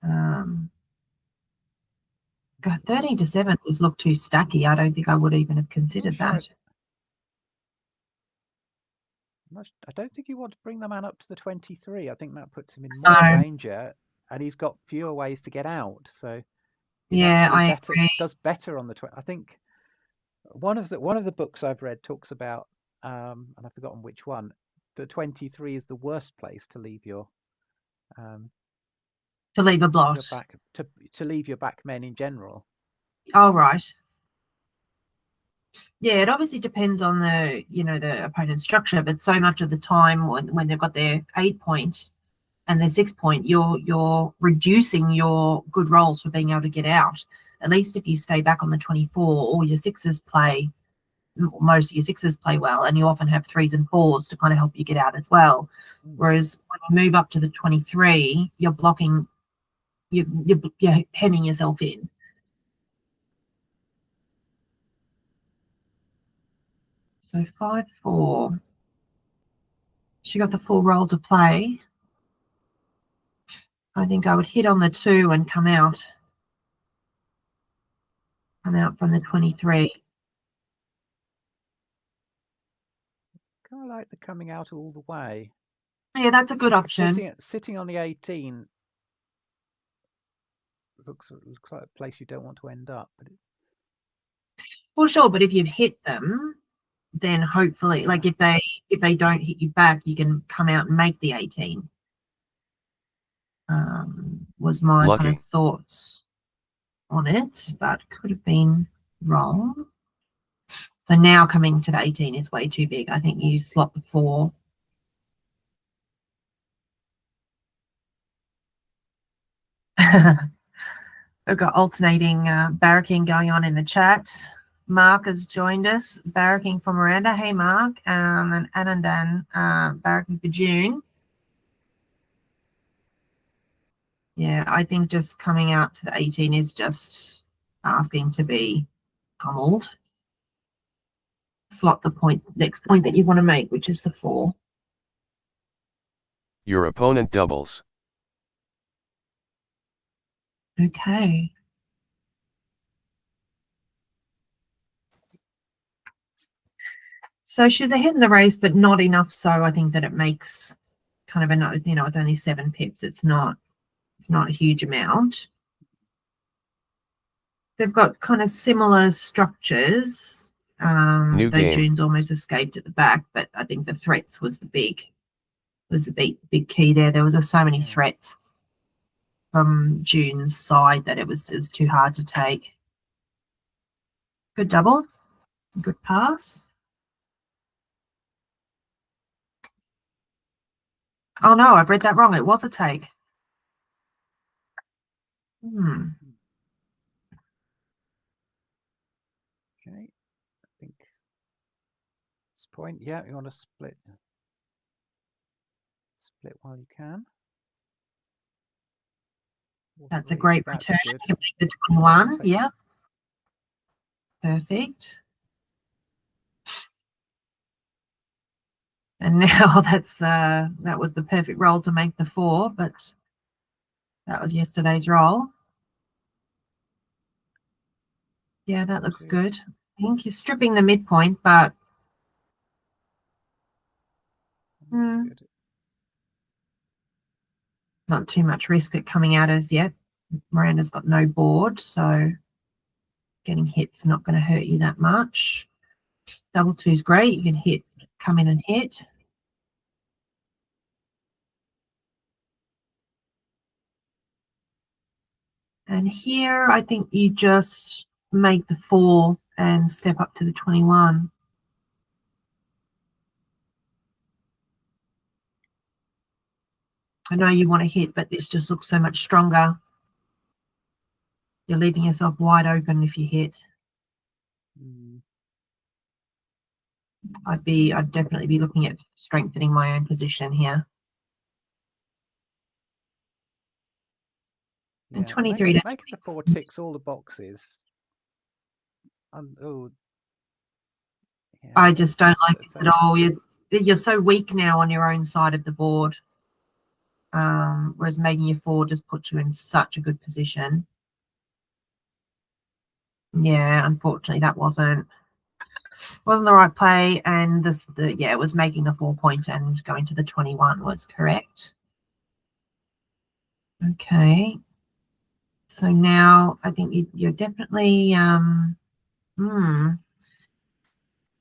13-7 was looked too stacky. I don't think I would even have considered that.
I don't think you want to bring the man up to the 23. I think that puts him in more danger, and he's got fewer ways to get out. So
I agree.
Does better on the 20. I think one of the books I've read talks about, and I've forgotten which one. The 23 is the worst place to leave your
to leave a blot.
To leave your back men in general.
Oh, right. Yeah, it obviously depends on the the opponent's structure, but so much of the time when they've got their 8 point and their 6 point, you're reducing your good rolls for being able to get out. At least if you stay back on the 24, all your 6s play, most of your 6s play well, and you often have 3s and 4s to kind of help you get out as well. Whereas when you move up to the 23, you're blocking, you're hemming yourself in. So 5-4. She got the full roll to play. I think I would hit on the 2 and come out from the 23.
like the coming out all the way.
Yeah, that's a good option.
Sitting on the 18 looks like a place you don't want to end up. But
Well, sure, but if you've hit them, then hopefully, like if they don't hit you back, you can come out and make the 18. Was my kind
Lucky.
of thoughts on it, but could have been wrong. So now coming to the 18 is way too big. I think you slot the 4. We've got alternating barracking going on in the chat. Mark has joined us, barracking for Miranda. Hey, Mark. And Anandan barracking for June. Yeah, I think just coming out to the 18 is just asking to be pummeled. Slot the next point that you want to make, which is the 4.
Your opponent doubles.
Okay. So she's ahead in the race, but not enough so I think that it makes kind of a, it's only 7 pips. It's not a huge amount. They've got kind of similar structures.
New
though
game.
June's almost escaped at the back, but I think the threats was the big key there. There was so many threats from June's side that it was too hard to take. Good double, good pass. Oh no, I've read that wrong. It was a take.
okay, I think this point. Yeah, you want to split while you can.
That's a great
That's
return.
good.
You make the 21. Yeah. Perfect. And now that was the perfect roll to make the 4, but that was yesterday's roll. Yeah, that looks good. I think you're stripping the midpoint, but not too much risk at coming out as yet. Miranda's got no board, so getting hit's not going to hurt you that much. Double 2 is great. You can come in and hit. And here, I think you just make the 4 and step up to the 21. I know you want to hit, but this just looks so much stronger. You're leaving yourself wide open if you hit. I'd definitely be looking at strengthening my own position here.
Yeah,
and 23.
Making the 4 ticks all the boxes. Yeah,
I just don't like it at all. You're so weak now on your own side of the board. Whereas making your 4 just puts you in such a good position. Yeah, unfortunately that wasn't the right play, and it was making the 4 point and going to the 21 was correct. Okay. So now I think you're definitely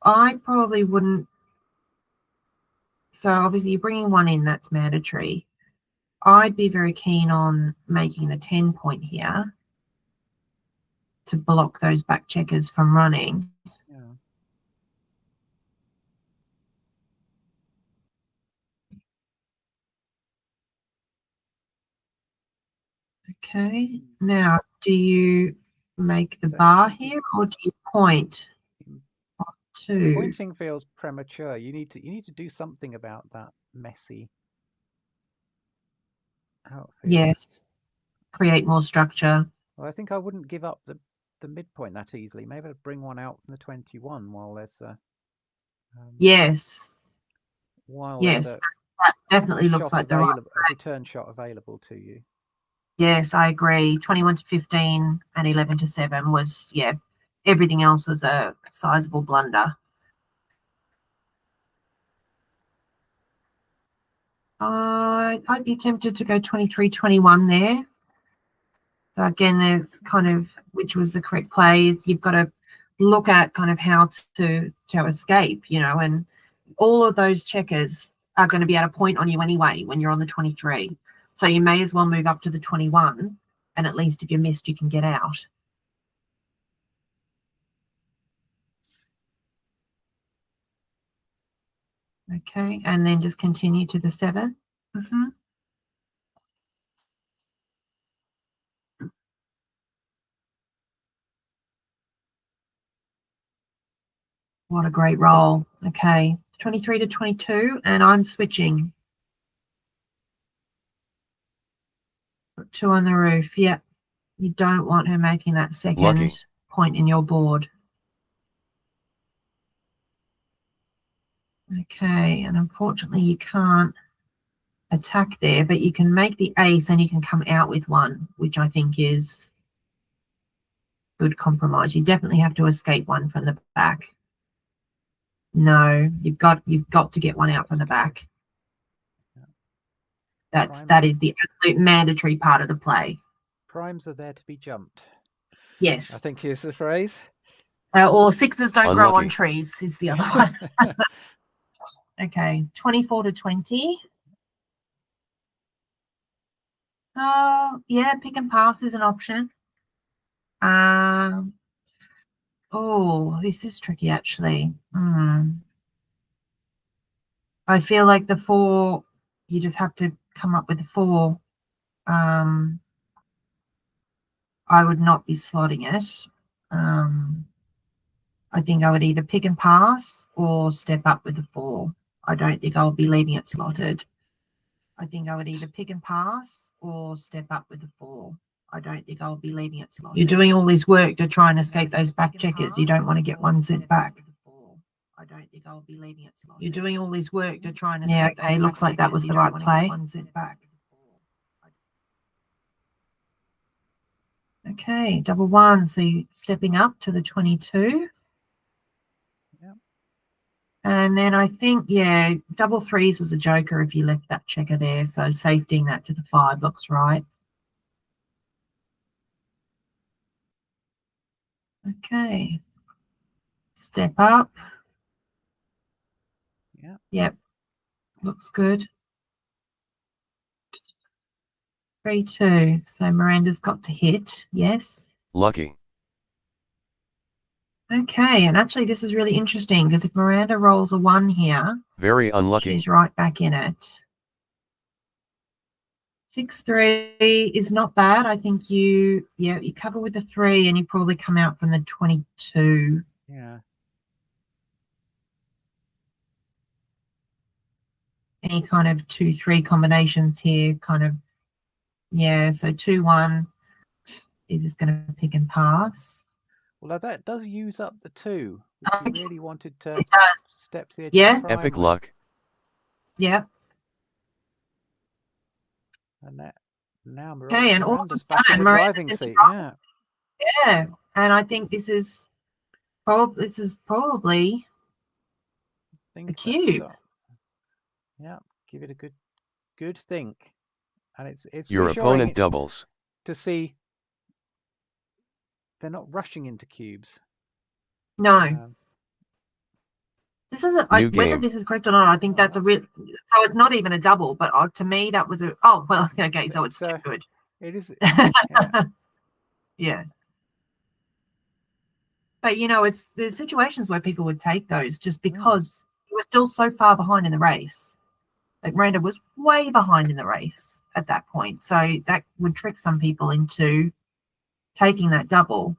I probably wouldn't. So obviously you're bringing 1 in, that's mandatory. I'd be very keen on making the 10 point here to block those back checkers from running.
Yeah.
Okay, now do you make the bar here or do you point?
Pointing feels premature. You need to do something about that messy outfit.
Yes, create more structure.
Well, I think I wouldn't give up the midpoint that easily. Maybe I'd bring 1 out from the 21 while there's a
yes.
there's
that definitely looks like
a return shot available to you.
Yes, I agree. 21 to 15 and 11 to 7 was, everything else was a sizable blunder. I'd be tempted to go 23-21 there. So again, there's kind of which was the correct play. You've got to look at kind of how to escape, and all of those checkers are going to be at a point on you anyway when you're on the 23. So you may as well move up to the 21, and at least if you're missed, you can get out. Okay, and then just continue to the 7. What a great roll. Okay, 23-22, and I'm switching. Put 2 on the roof. Yep. You don't want her making that second
Lucky.
point in your board. Okay, and unfortunately you can't attack there, but you can make the ace and you can come out with 1, which I think is good compromise. You definitely have to escape 1 from the back. No, you've got to get 1 out from the back. That is the absolute mandatory part of the play.
Primes are there to be jumped.
Yes.
I think is the phrase.
Or 6s don't grow on
Unlucky.
trees is the other one. Okay, 24-20. Oh, yeah, pick and pass is an option. Oh, this is tricky actually. I feel like the 4, you just have to come up with the 4. I would not be slotting it. I think I would either pick and pass or step up with the 4. I don't think I'll be leaving it slotted. I think I would either pick and pass or step up with the 4. I don't think I'll be leaving it slotted. You're doing all this work to try and escape those back checkers. You don't want to get 1 cent back. I don't think I'll be leaving it slotted. You're doing all this work to try and escape. Yeah, okay, looks like that was the right play. 1 cent back. Okay, double 1. So you're stepping up to the 22.
Yep.
And then I think, yeah, double 3s was a joker if you left that checker there. So safetying that to the 5 looks right. Okay. Step up.
Yeah.
Yep. Looks good. 3-2. So Miranda's got to hit. Yes.
Lucky.
Okay. And actually, this is really interesting because if Miranda rolls a 1 here,
Very unlucky.
she's right back in it. 6-3 is not bad. I think you cover with the 3 and you probably come out from the 22.
Yeah.
Any kind of 2-3 combinations here, kind of, yeah. So 2-1 is just going to pick and pass.
Well, that does use up the 2, which you really wanted to
It does.
step to the edge
Yeah.
of the prime
Epic
with.
luck.
Yeah.
And that now
Okay, and all of a
Miranda's back in
sudden,
the
Miranda's
driving
in the
seat.
driver's
Yeah.
Yeah, and I think this is probably
Think
a
let's
cube.
stop. Yeah. Give it a good think. And it's
Your
reassuring
opponent doubles.
to see they're not rushing into cubes.
No. This is whether
game.
this is correct or not. I think that's a real. So it's not even a double, but to me that was a. Oh well, okay. So it's still good.
It is.
Yeah. Yeah. But there's situations where people would take those just because you were still so far behind in the race. Like Miranda was way behind in the race at that point, so that would trick some people into taking that double.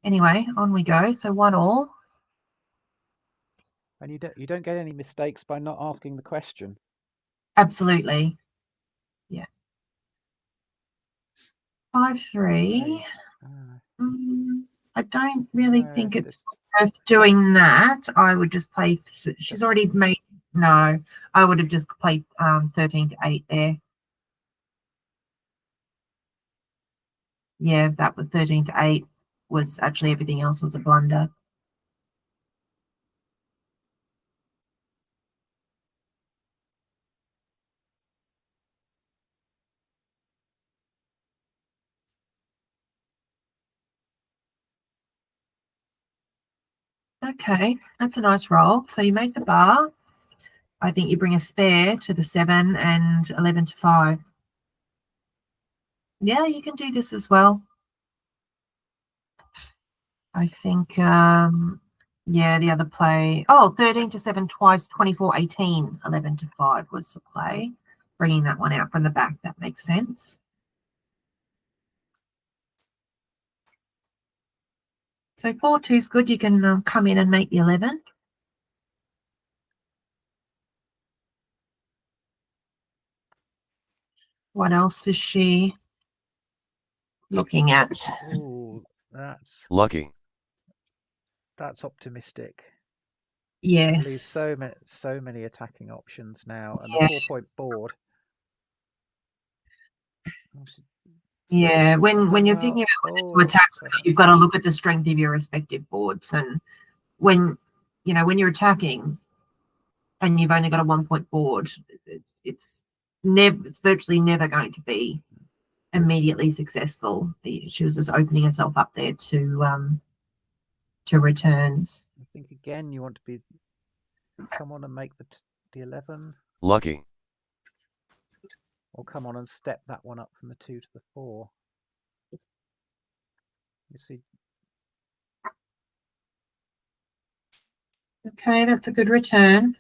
Anyway, on we go. So 1-1.
And you don't get any mistakes by not asking the question.
Absolutely. Yeah. 5-3. I don't really think it's worth doing that. I would just play. She's already made. No, I would have just played 13-8 there. Yeah, that was 13-8. Was actually everything else was a blunder. Okay, that's a nice roll. So you make the bar. I think you bring a spare to the 7 and 11 to 5. Yeah, you can do this as well. I think, yeah, the other play. Oh, 13 to 7 twice, 24, 18, 11 to 5 was the play. Bringing that one out from the back, that makes sense. So 4-2 is good. You can come in and make the 11. What else is she looking at?
Ooh, that's
Lucky.
optimistic.
Yes.
Leaves so many attacking options now, and
Yeah.
the 4-point board.
Yeah, when you're thinking about to attack, you've got to look at the strength of your respective boards, and when you're attacking and you've only got a 1-point board, it's virtually never going to be immediately successful. She was just opening herself up there to returns.
I think again you want to be come on and make the 11.
Lucky.
Or come on and step that one up from the 2 to the 4. You see.
Okay, that's a good return.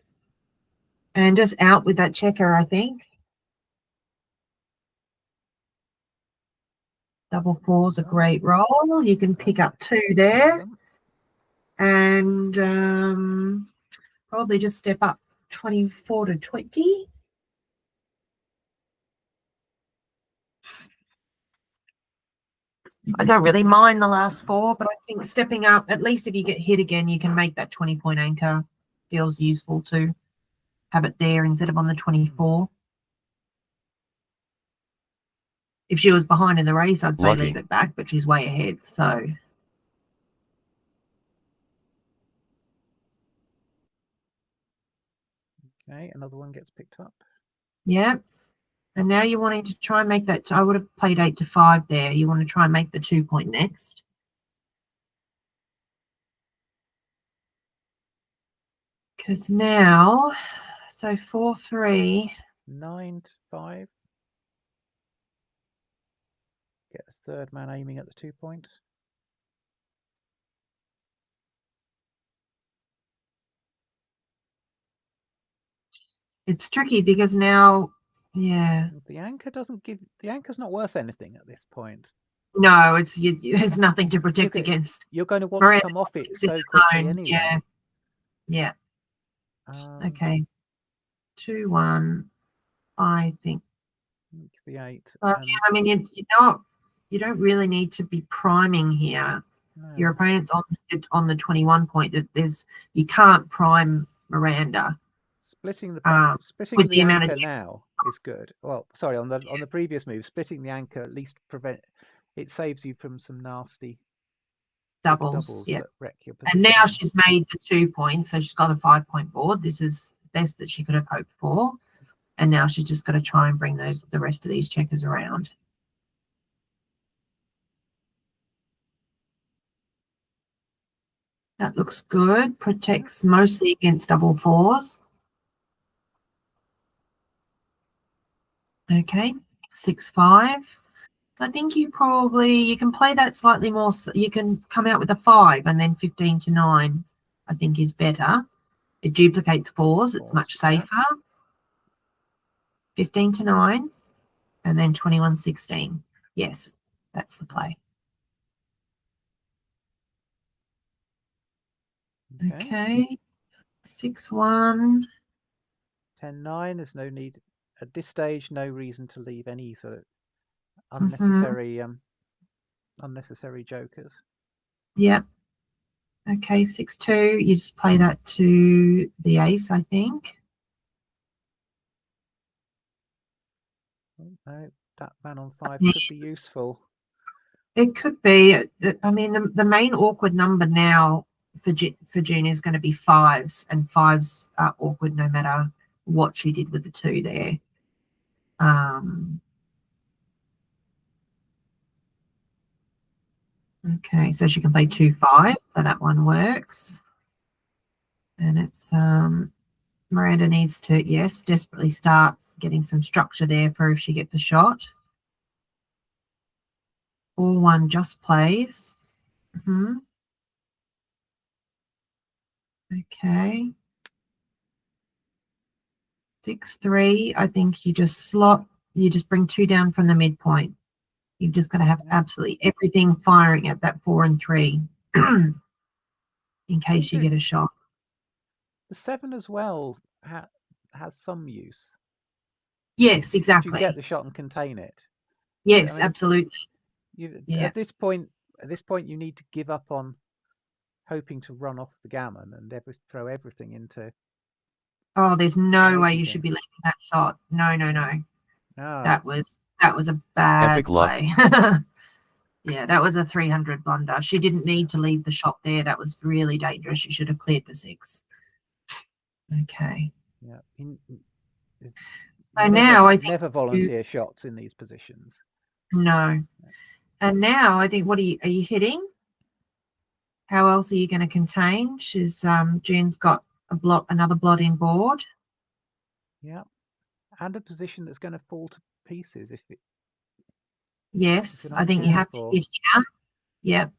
And just out with that checker, I think. Double 4's a great roll. You can pick up 2 there. And probably just step up 24 to 20. I don't really mind the last 4, but I think stepping up, at least if you get hit again, you can make that 20-point anchor. Feels useful to have it there instead of on the 24. If she was behind in the race, I'd say leave it back, but she's way ahead, so.
Okay, another one gets picked up.
Yeah. And now you're wanting to try and make that. I would have played 8 to 5 there. You want to try and make the 2-point next. Because now, so 4-3.
9 to 5. Get a third man aiming at the 2-point.
It's tricky because now, yeah.
The anchor doesn't give. The anchor's not worth anything at this point.
No, there's nothing to protect against.
You're going to want to come off it so quickly anyway.
Yeah. Yeah. Okay. 2-1. I think.
The 8.
Yeah, I mean, you don't really need to be priming here. No. Your opponent's on the 21 point. You can't prime Miranda.
Splitting the anchor now is good. Well, sorry, on the previous move, splitting the anchor at least it saves you from some nasty doubles
yeah.
that wreck your position.
And now she's made the 2 points, so she's got a 5-point board. This is the best that she could have hoped for. And now she's just got to try and bring the rest of these checkers around. That looks good. Protects mostly against double 4s. Okay, 6-5. I think you can play that slightly more. You can come out with a 5 and then 15 to 9, I think is better. It duplicates 4s. It's much safer. 15 to 9 and then 21-16. Yes, that's the play. Okay. 6-1.
10-9. There's no need at this stage. No reason to leave any sort of unnecessary unnecessary jokers.
Yep. Okay, 6-2. You just play that to the ace, I think.
Oh, no, that man on 5 could be useful.
It could be. I mean, the main awkward number now for June is going to be 5s, and 5s are awkward no matter what she did with the 2 there. Okay, so she can play 2-5, so that one works. And it's Miranda needs to, yes, desperately start getting some structure there for if she gets a shot. 4-1 just plays. Okay. 6-3. I think you just bring 2 down from the midpoint. You've just got to have absolutely everything firing at that 4 and 3 in case you get a shot.
The 7 as well has some use.
Yes,
If you
exactly.
get the shot and contain it.
Yes,
I mean,
absolutely.
Yeah. At this point, you need to give up on hoping to run off the gammon and throw everything into.
Oh, there's no way you
things.
should be leaving that shot. No.
No.
That was a bad
Epic luck.
play. Yeah, that was a 300 blunder. She didn't need to leave the shot there. That was really dangerous. She should have cleared for 6. Okay.
Yeah.
So now I think
never volunteer shots in these positions.
No. And now I think, are you hitting? How else are you going to contain? She's June's got another blot in board.
Yeah. And a position that's going to fall to pieces if it.
Yes, I think you have to hit here. Yep.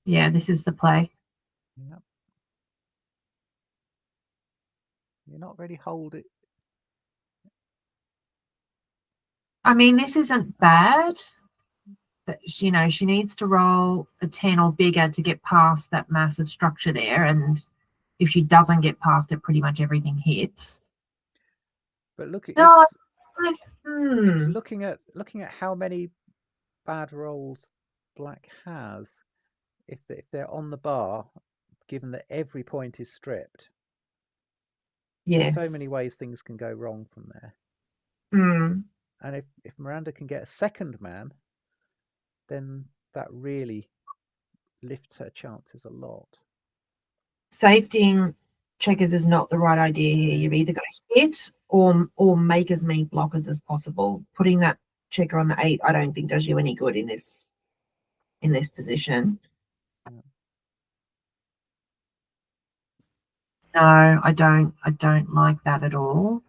Yeah, this is the play.
Yep. You're not really hold it.
I mean, this isn't bad. But, she needs to roll a 10 or bigger to get past that massive structure there. And if she doesn't get past it, pretty much everything hits.
But look, it's looking at how many bad rolls black has if they're on the bar, given that every point is stripped.
Yes.
There's so many ways things can go wrong from there. And if Miranda can get a second man, then that really lifts her chances a lot.
Safetying checkers is not the right idea here. You've either got to hit or make as many blockers as possible. Putting that checker on the 8, I don't think does you any good in this position. Yeah. No, I don't like that at all.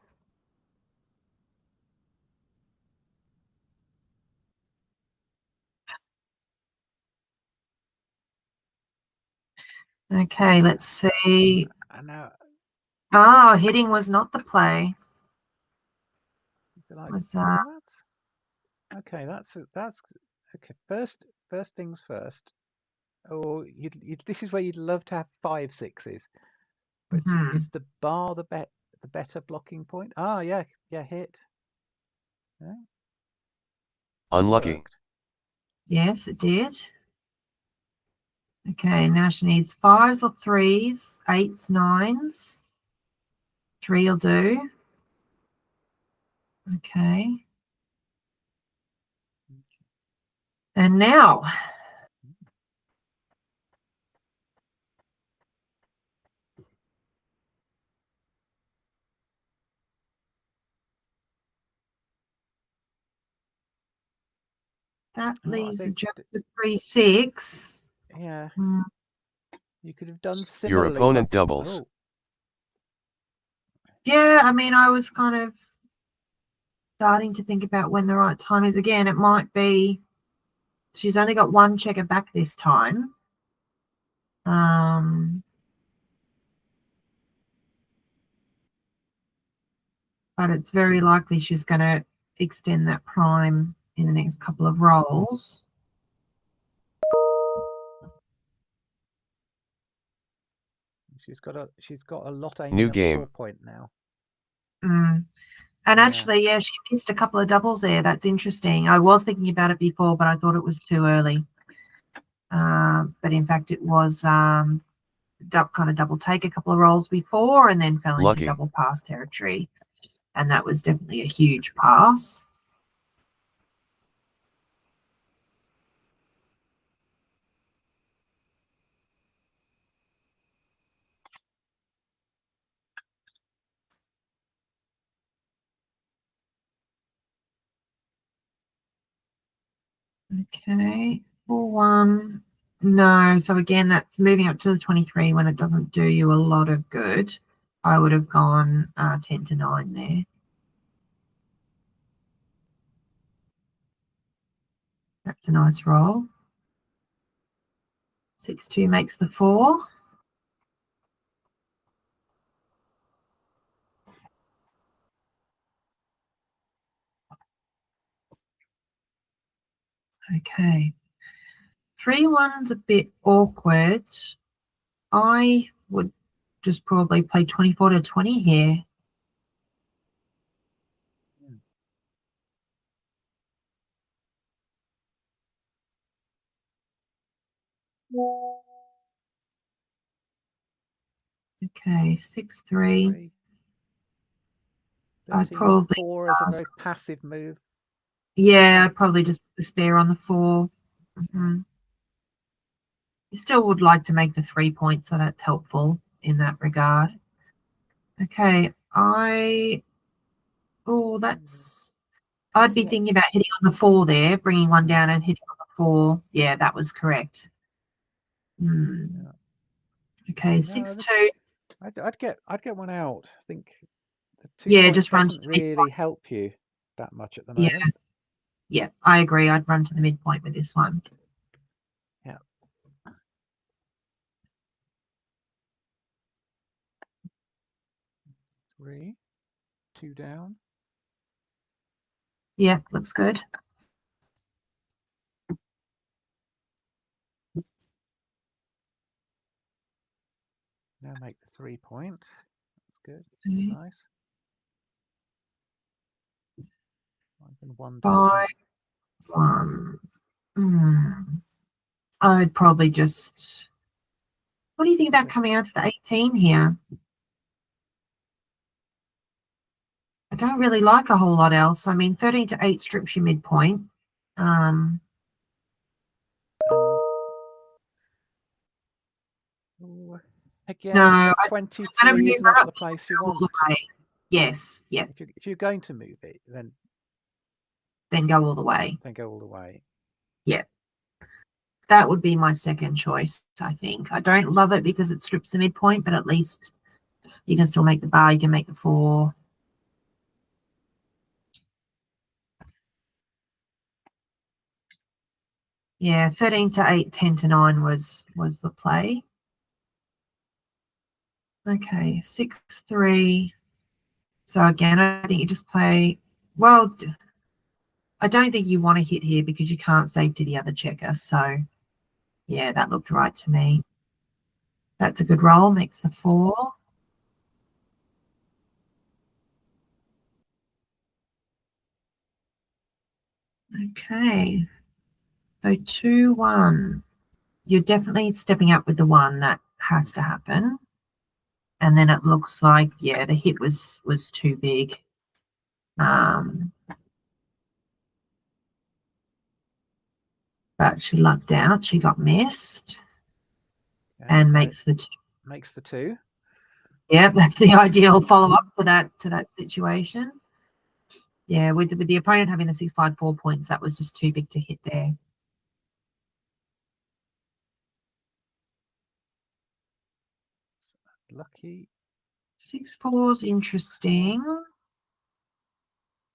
Okay, let's see. Hitting was not the play.
Okay, that's okay. First things first. Oh, this is where you'd love to have 5 6s, but is the bar the better blocking point? Yeah, hit. Yeah.
Unlucky.
Worked.
Yes, it did. Okay, now she needs 5s or 3s, 8s, 9s. 3 will do. Okay. And now. That leaves a jack with 3-6.
Yeah. You could have done similarly.
Your opponent doubles.
Oh.
Yeah, I mean, I was kind of starting to think about when the right time is. Again, it might be she's only got 1 checker back this time. But it's very likely she's going to extend that prime in the next couple of rolls.
She's got a lot aiming
New
at
game.
4 point now.
And actually, she missed a couple of doubles there. That's interesting. I was thinking about it before, but I thought it was too early. But in fact, it was kind of double take a couple of rolls before and then fell into double pass territory. And that was definitely a huge pass. Okay, 4-1. No, so again, that's moving up to the 23 when it doesn't do you a lot of good. I would have gone 10 to 9 there. That's a nice roll. 6-2 makes the 4. Okay. 3-1's a bit awkward. I would just probably play 24 to 20 here. Okay, 6-3. I'd probably
4 is a very passive move.
Yeah, I'd probably just put the spare on the 4. You still would like to make the 3 points, so that's helpful in that regard. Okay, I'd be thinking about hitting on the 4 there, bringing one down and hitting on the 4. Yeah, that was correct. Okay, 6-2.
I'd get one out. I think the 2
Yeah,
points
just run to
doesn't
the
really
midpoint.
help you that much at the
Yeah.
moment.
Yeah, I agree. I'd run to the midpoint with this one.
Yeah. Three, 2 down.
Yeah, looks good.
Now make the 3 point. That's good.
Okay.
That's nice. 1
5, 1. I'd probably just. What do you think about coming out to the 18 here? I don't really like a whole lot else. I mean, 13 to 8 strips your midpoint.
Again,
No,
23 is not the place you want to.
Yes, yeah.
If you're going to move it, then
go all the way.
Then go all the way.
Yeah. That would be my second choice, I think. I don't love it because it strips the midpoint, but at least you can still make the bar. You can make the 4. Yeah, 13 to 8, 10 to 9 was the play. Okay, 6-3. So again, I think you just play. Well, I don't think you want to hit here because you can't save to the other checker. So yeah, that looked right to me. That's a good roll. Makes the 4. Okay. So 2-1. You're definitely stepping up with the 1. That has to happen. And then it looks like, yeah, the hit was too big. But she lucked out. She got missed. Okay, and makes the 2.
Makes the 2.
Yeah, that's the ideal follow-up to that situation. Yeah, with the opponent having the 6-5 4 points, that was just too big to hit there.
Lucky.
6-4's interesting.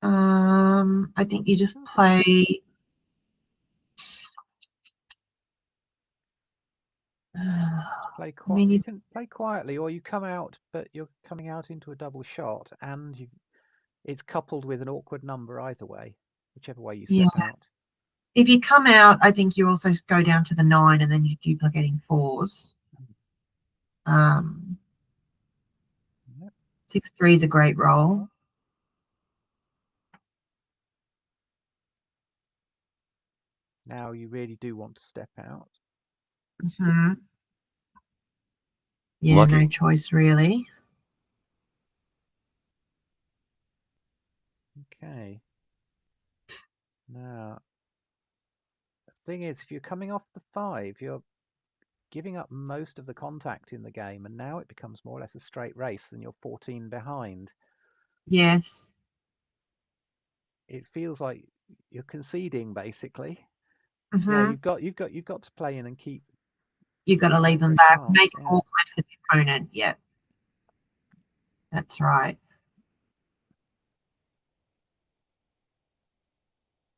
I think you just play.
You can play quietly, or you come out, but you're coming out into a double shot, and it's coupled with an awkward number either way, whichever way you step out.
If you come out, I think you also go down to the 9, and then you're duplicating 4s. 6-3 is a great roll.
Now you really do want to step out.
Yeah, lucky. No choice really.
Okay. Now, the thing is, if you're coming off the 5, you're giving up most of the contact in the game, and now it becomes more or less a straight race, and you're 14 behind.
Yes.
It feels like you're conceding, basically. Yeah, you've got to play in and keep
You've got to leave them
Very
back.
sharp,
Make it
yeah.
awkward for the opponent. Yeah. That's right.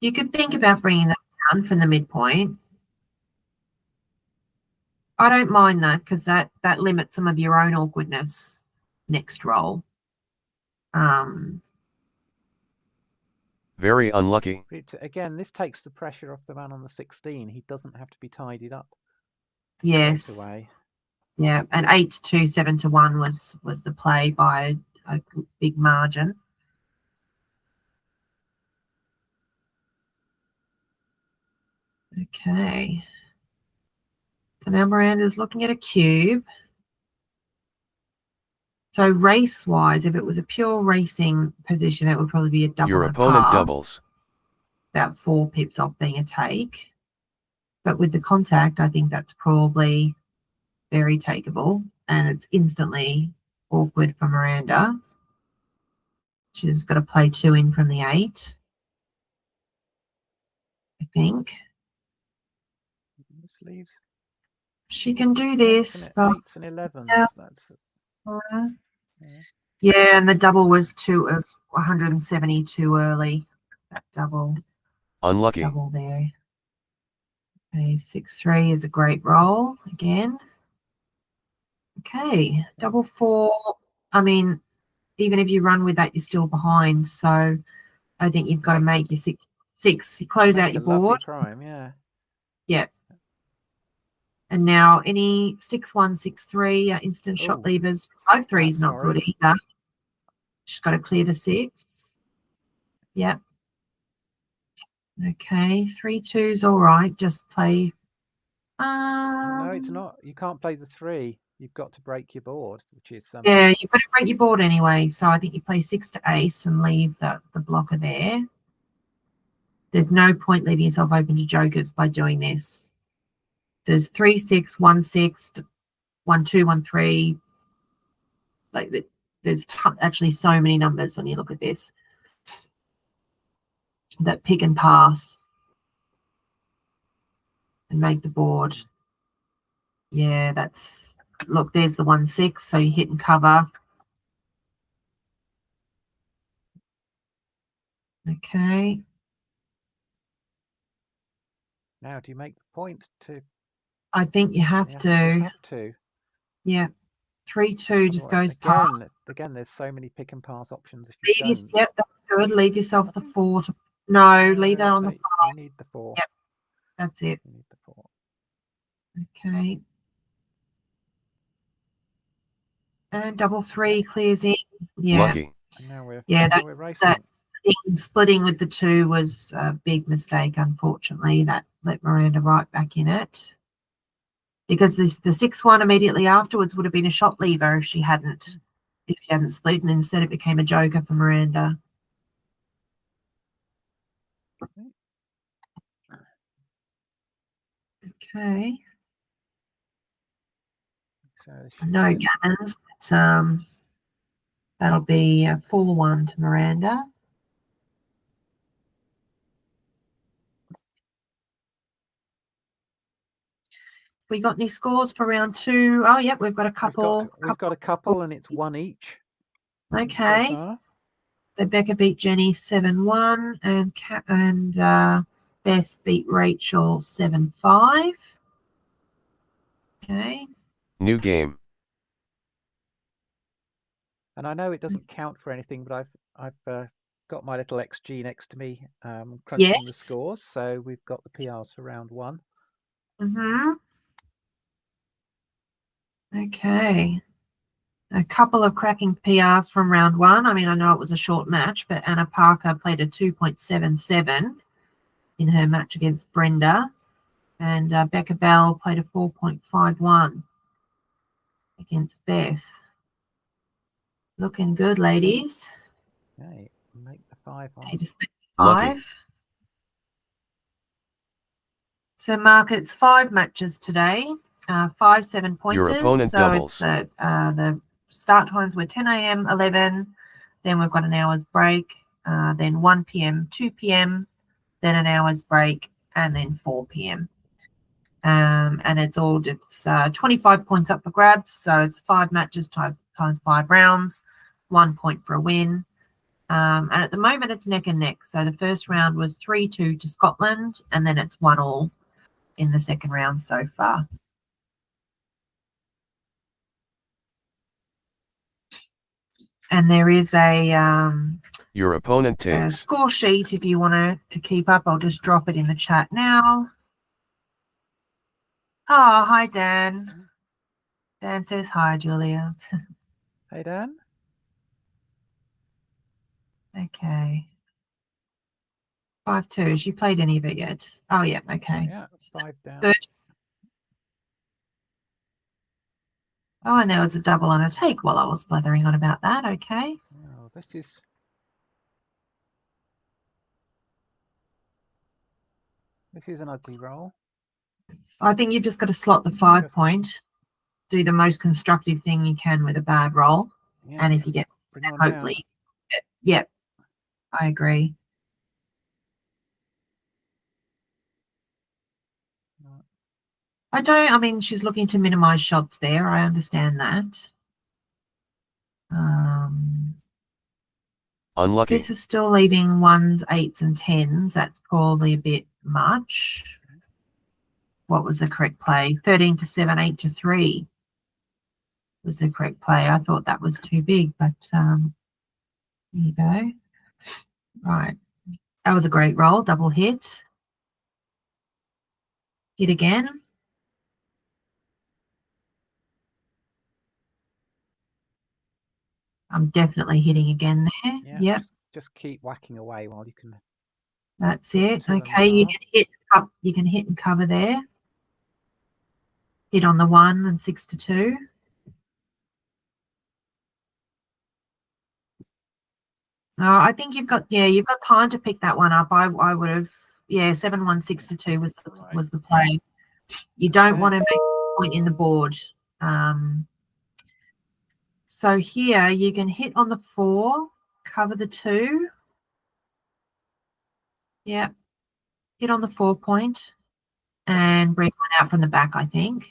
You could think about bringing them down from the midpoint. I don't mind that because that limits some of your own awkwardness next roll.
Very unlucky.
Again, this takes the pressure off the man on the 16. He doesn't have to be tidied up
Yes.
straight away.
Yeah, and 8-2, 7-1 was the play by a big margin. Okay. So now Miranda's looking at a cube. So race-wise, if it was a pure racing position, it would probably be a double.
Your
and
opponent
pass,
doubles.
about 4 pips off being a take. But with the contact, I think that's probably very takeable, and it's instantly awkward for Miranda. She's got to play 2 in from the 8, I think.
This leaves
She can do this, but
8s and 11s.
Yeah.
That's
yeah, and the double was 170 too early. That double
Unlucky.
there. Okay, 6-3 is a great roll again. Okay, double 4. I mean, even if you run with that, you're still behind. So I think you've got to make your 6. You close out your board.
Prime, yeah.
Yeah. And now any 6-1, 6-3 instant shot levers. 5-3 is not good either. She's got to clear the 6. Yep. Okay, 3-2 is all right. Just play.
No, it's not. You can't play the 3. You've got to break your board, which is
yeah. You've got to break your board anyway. So I think you play 6 to ace and leave the blocker there. There's no point leaving yourself open to jokers by doing this. There's 3-6, 1-6, 1-2, 1-3. Like there's actually so many numbers when you look at this that pick and pass and make the board. Yeah, that's, look, there's the 1-6, so you hit and cover. Okay.
Now, do you make the point to?
I think you have to.
You have to.
Yeah. 3-2 just goes
again,
past.
Again, there's so many pick and pass options. If you
Leave,
don't.
Yep, that's good. Leave yourself the 4. No, leave that on the 5.
You need the 4.
Yep, that's it.
You need the 4.
Okay. And double 3 clears in. Yeah.
Lucky.
And now we're racing.
That splitting with the 2 was a big mistake, unfortunately. That let Miranda right back in it. Because the 6-1 immediately afterwards would have been a shot lever if she hadn't split, and instead it became a joker for Miranda. Okay.
So
No gammons. That'll be a 4-1 to Miranda. We got any scores for round 2? Oh, yep, we've got a couple.
We've got a couple, and it's 1 each.
Okay.
So
Becca beat Jenny 7-1, and Beth beat Rachel 7-5. Okay.
New game.
And I know it doesn't count for anything, but I've got my little XG next to me, crunching the scores. So we've got the PRs for round 1.
Mm-hmm. Okay. A couple of cracking PRs from round 1. I mean, I know it was a short match, but Anna Parker played a 2.77 in her match against Brenda. And Becca Bell played a 4.51 against Beth. Looking good, ladies.
Okay, make the 5 on.
Okay, just make the 5.
Lucky.
So, Mark, it's 5 matches today. 5 7-pointers.
Your opponent doubles.
So the start times were 10 a.m., 11. Then we've got an hour's break. Then 1 p.m., 2 p.m. Then an hour's break, and then 4 p.m. And it's 25 points up for grabs. So it's 5 matches times 5 rounds, 1 point for a win. And at the moment it's neck and neck. So the first round was 3-2 to Scotland, and then it's 1-1 in the second round so far. And there is
Your opponent
a
takes.
score sheet if you want to keep up. I'll just drop it in the chat now. Oh, hi, Dan. Dan says hi, Julia.
Hey, Dan.
Okay. 5-2. Has you played any of it yet? Oh, yeah. Okay.
Yeah, 5 down.
Good. Oh, and there was a double on a take while I was blathering on about that. Okay.
Oh, this is an ugly roll.
I think you've just got to slot the 5 point, do the most constructive thing you can with a bad roll.
Yeah,
And if you get, hopefully, yeah, I agree. I mean, she's looking to minimize shots there. I understand that.
Unlucky.
This is still leaving 1s, 8s, and 10s. That's probably a bit much. What was the correct play? 13-7, 8-3 was the correct play. I thought that was too big, but here you go. Right. That was a great roll. Double hit. Hit again. I'm definitely hitting again there.
Yeah,
Yep.
just keep whacking away while you can.
That's it. Okay, you can hit up. You can hit and cover there. Hit on the 1 and 6-2. I think you've got time to pick that one up. I would have 7-1 6-2 was the play. You don't want to make a point in the board. So here you can hit on the 4, cover the 2. Yeah, hit on the 4 point and bring one out from the back, I think.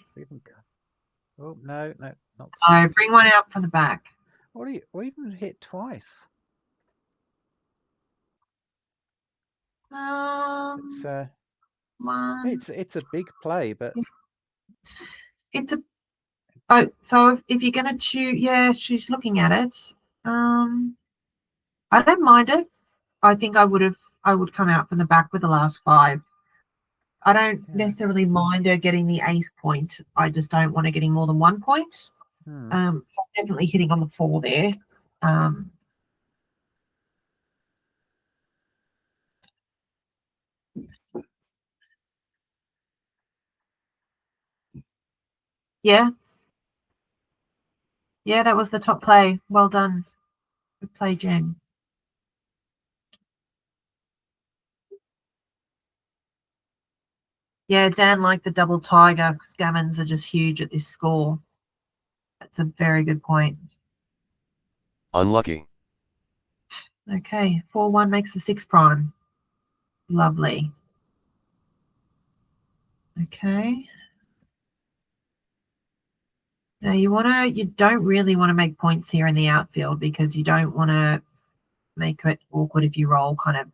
Oh, no, not.
So bring one out from the back.
Or even hit twice. It's a big play, but
it's a. So if you're going to choose, she's looking at it. I don't mind it. I think I would come out from the back with the last 5. I don't necessarily mind her getting the ace point. I just don't want her getting more than 1 point. So I'm definitely hitting on the 4 there. Yeah, that was the top play. Well done. Good play, Jen. Yeah, Dan liked the double tiger because gammons are just huge at this score. That's a very good point.
Unlucky.
Okay, 4-1 makes the 6 prime. Lovely. Okay. Now you don't really want to make points here in the outfield because you don't want to make it awkward if you roll kind of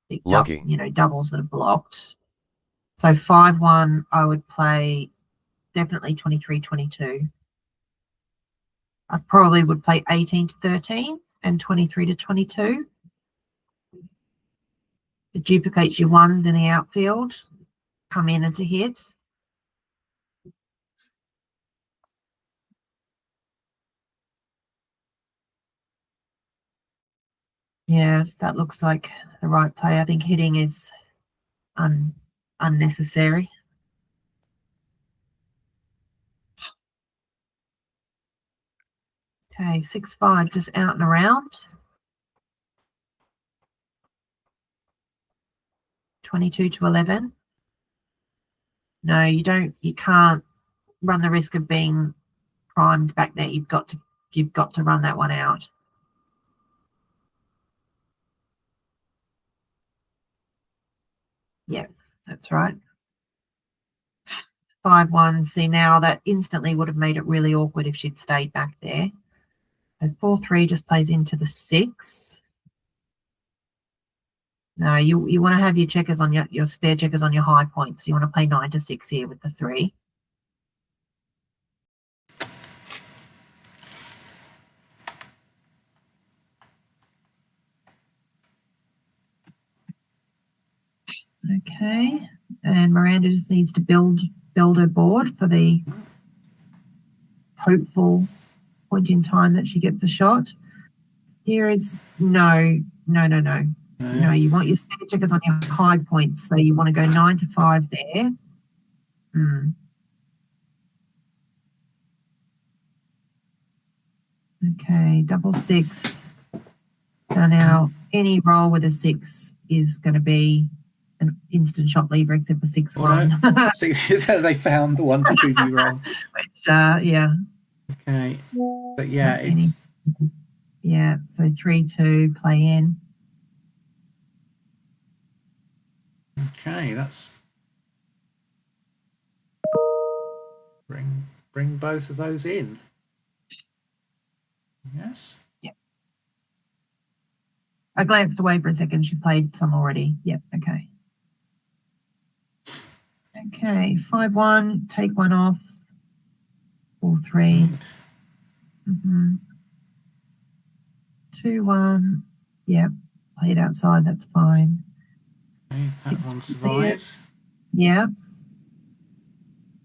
picked up, doubles that are blocked. So 5-1, I would play definitely 23-22. I probably would play 18-13 and 23-22. It duplicates your 1s in the outfield. Come in and to hit. Yeah, that looks like the right play. I think hitting is unnecessary. Okay, 6-5, just out and around. 22-11. No, you can't run the risk of being primed back there. You've got to run that one out. Yeah, that's right. 5-1. See, now that instantly would have made it really awkward if she'd stayed back there. So 4-3 just plays into the 6. No, you want to have your checkers on your spare checkers on your high points. You want to play 9 to 6 here with the 3. Okay, and Miranda just needs to build her board for the hopeful point in time that she gets a shot. Here is no. No, you want your spare checkers on your high points, so you want to go 9 to 5 there. Okay, double 6. So now any roll with a 6 is going to be an instant shot lever, except for 6-1.
No. They found the one to prove you wrong.
Which, yeah.
Okay, but yeah, it's
yeah. So 3-2 play in.
okay. That's bring both of those in. Yes.
Yep. I glanced away for a second. She played some already. Yep. Okay. Okay. 5-1. Take one off. 4-3. 2-1. Yep. Played outside. That's fine.
Okay, that one survives.
Yep.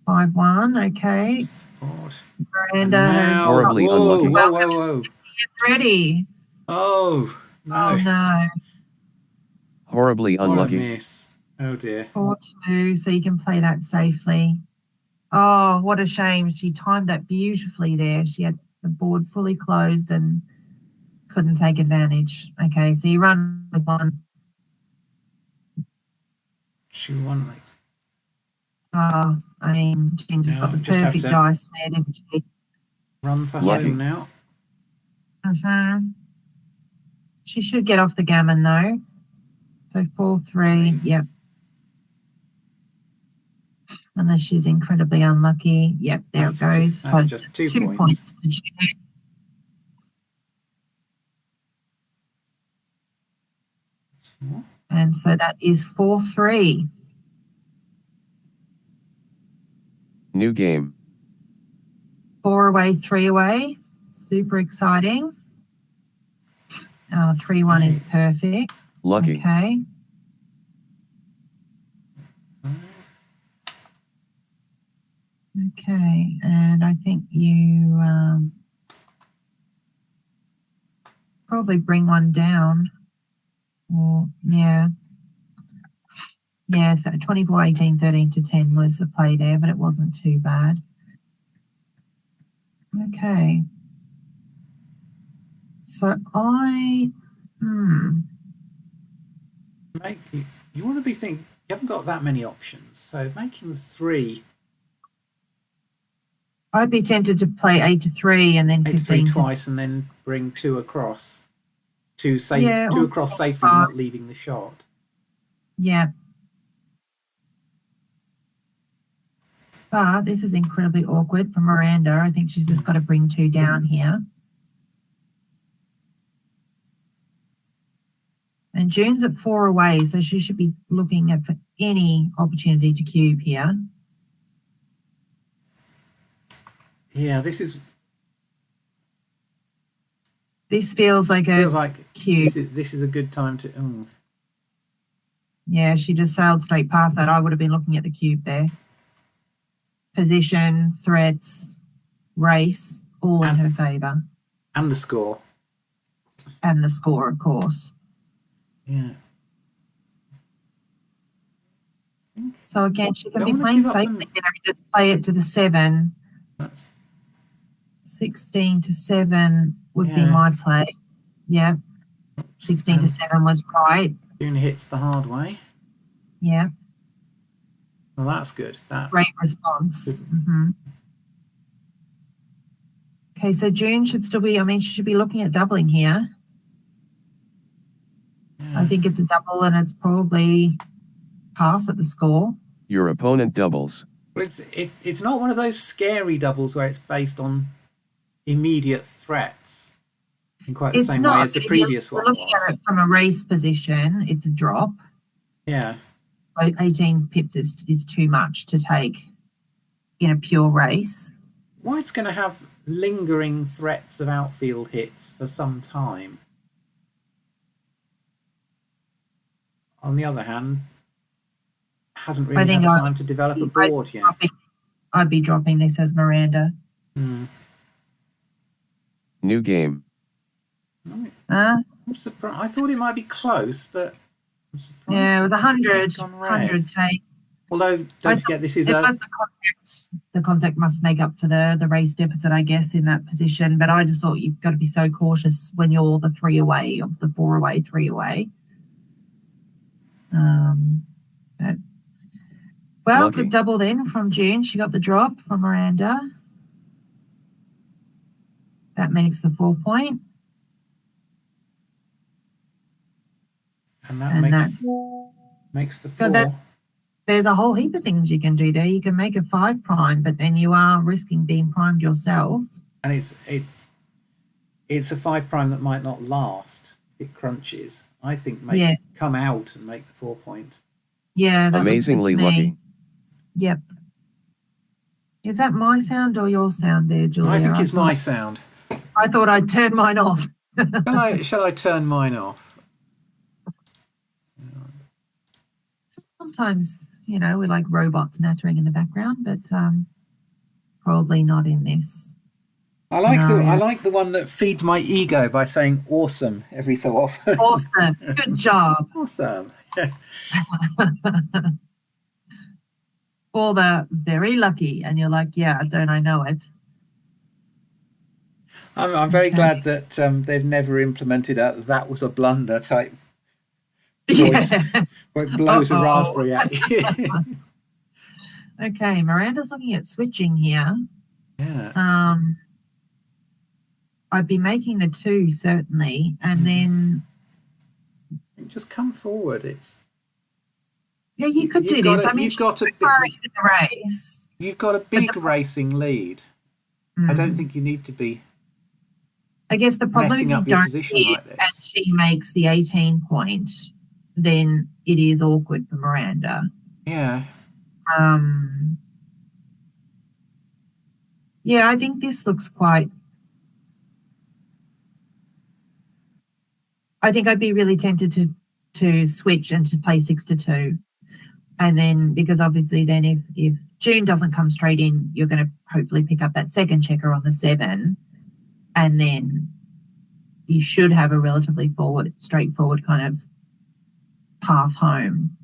5-1. Okay.
Board.
Miranda has
Horribly unlucky.
Whoa.
It's ready.
Oh no.
Oh no.
Horribly
What a
unlucky.
miss. Oh dear.
4-2, so you can play that safely. Oh, what a shame. She timed that beautifully there. She had the board fully closed and couldn't take advantage. Okay, so you run with 1.
She won.
Oh, I mean, Jen just
Yeah,
got the
just have
perfect
to-
dice there, didn't she?
Run for
Lucky.
home now.
She should get off the gammon though. So 4-3, yep. Unless she's incredibly unlucky. Yep, there it goes.
That's
So
just 2
2
points.
points to Jen.
That's 4.
And so that is 4-3.
New game.
4 away, 3 away. Super exciting. 3-1 is perfect.
Lucky.
Okay. Okay, and I think you probably bring one down. Or yeah, so 24, 18, 13 to 10 was the play there, but it wasn't too bad. Okay. So
You want to be thinking, you haven't got that many options, so making 3
I'd be tempted to play 8 to 3 and then
8 to 3
15 to
twice and then bring 2 across. 2
Yeah, or
across safely, not leaving the shot.
yeah. But this is incredibly awkward for Miranda. I think she's just got to bring 2 down here. And June's at 4 away, so she should be looking at for any opportunity to cube here.
Yeah,
This feels like a cube.
this is a good time to. Oh.
Yeah, she just sailed straight past that. I would have been looking at the cube there. Position, threats, race, all in her favour.
And the score.
And the score, of course.
Yeah.
So again, she can
Don't
be
wanna
playing
give up
safely here and just play it to the 7.
That's
16 to 7 would be
Yeah.
my play. Yeah. 16 to 7 was right.
June hits the hard way.
Yeah.
Well, that's good. That
Great response.
Good.
Okay, so June should still be, she should be looking at doubling here.
yeah.
I think it's a double and it's probably pass at the score.
Your opponent doubles.
But it's not one of those scary doubles where it's based on immediate threats in quite the
It's
same way
not.
as the
If you're
previous one
looking
was.
at it from a race position, it's a drop.
Yeah.
18 pips is too much to take in a pure race.
White's going to have lingering threats of outfield hits for some time. On the other hand, hasn't really had time to develop a board yet.
I'd be dropping this as Miranda.
New game.
Huh?
I'm surprised. I thought it might be close, but I'm surprised.
Yeah, it was 100 take.
Although, don't forget, this is
the contact must make up for the race deficit, I guess, in that position. But I just thought you've got to be so cautious when you're the 3 away, of the 4 away, 3 away. Well, good double then from June. She got the drop from Miranda. That makes the 4 point.
And that makes the 4.
So there's a whole heap of things you can do there. You can make a 5 prime, but then you are risking being primed yourself.
And it's a 5 prime that might not last. It crunches. I think come out and make the 4 point.
Yeah, that
amazingly lucky.
Yep. Is that my sound or your sound there, Julia?
I think it's my sound.
I thought I'd turn mine off.
Shall I turn mine off?
Sometimes, we like robots nattering in the background, but probably not in this.
I like the one that feeds my ego by saying awesome every so often.
Awesome. Good job.
Awesome.
Or the very lucky, and you're like, yeah, don't I know it?
I'm very glad that they've never implemented that was a blunder type voice where it blows a raspberry at you.
Okay, Miranda's looking at switching here.
Yeah.
I'd be making the 2 certainly, and then
just come forward.
You could do this.
You've got a big racing lead. I don't think you need to be.
I guess the problem if you don't hit and she makes the 18 point, then it is awkward for Miranda.
Yeah.
Yeah, I think this looks quite. I think I'd be really tempted to switch and to play 6-2, and then because obviously then if June doesn't come straight in, you're going to hopefully pick up that second checker on the 7, and then you should have a relatively straightforward kind of path home.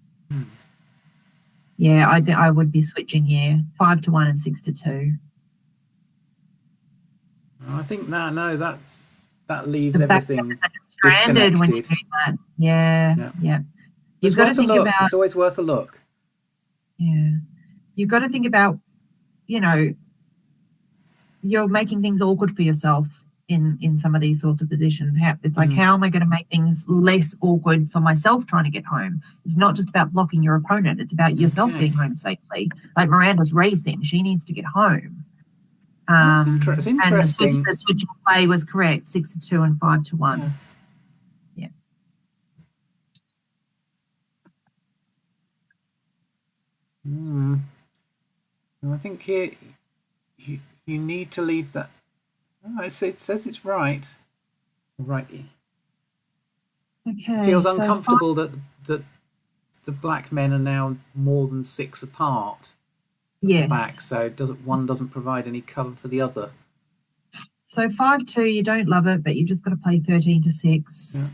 Yeah, I would be switching here 5-1 and 6-2.
I think that leaves everything
stranded when you do that. Yeah. You've got to think about.
It's always worth a look.
Yeah, you've got to think about. You're making things awkward for yourself in some of these sorts of positions. It's like, how am I going to make things less awkward for myself trying to get home? It's not just about blocking your opponent. It's about yourself getting home safely. Like Miranda's racing. She needs to get home.
That's interesting.
And the switch play was correct, 6-2 and 5-1. Yeah.
I think here you need to leave that. Oh, it says it's right. Righty.
Okay.
It feels uncomfortable that the black men are now more than 6 apart.
Yes.
Back, so one doesn't provide any cover for the other.
So 5-2, you don't love it, but you've just got to play 13-6.
Yeah.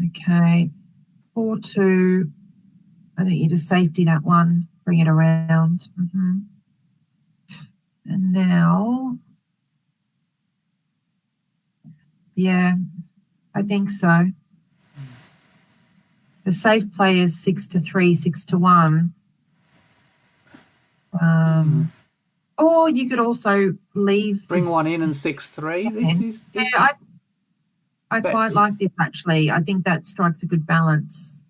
Okay, 4-2. I think you just safety that one, bring it around. And now, yeah, I think so. The safe play is 6-3, 6-1. Or you could also leave.
Bring one in and 6-3.
I quite like this actually. I think that strikes a good balance.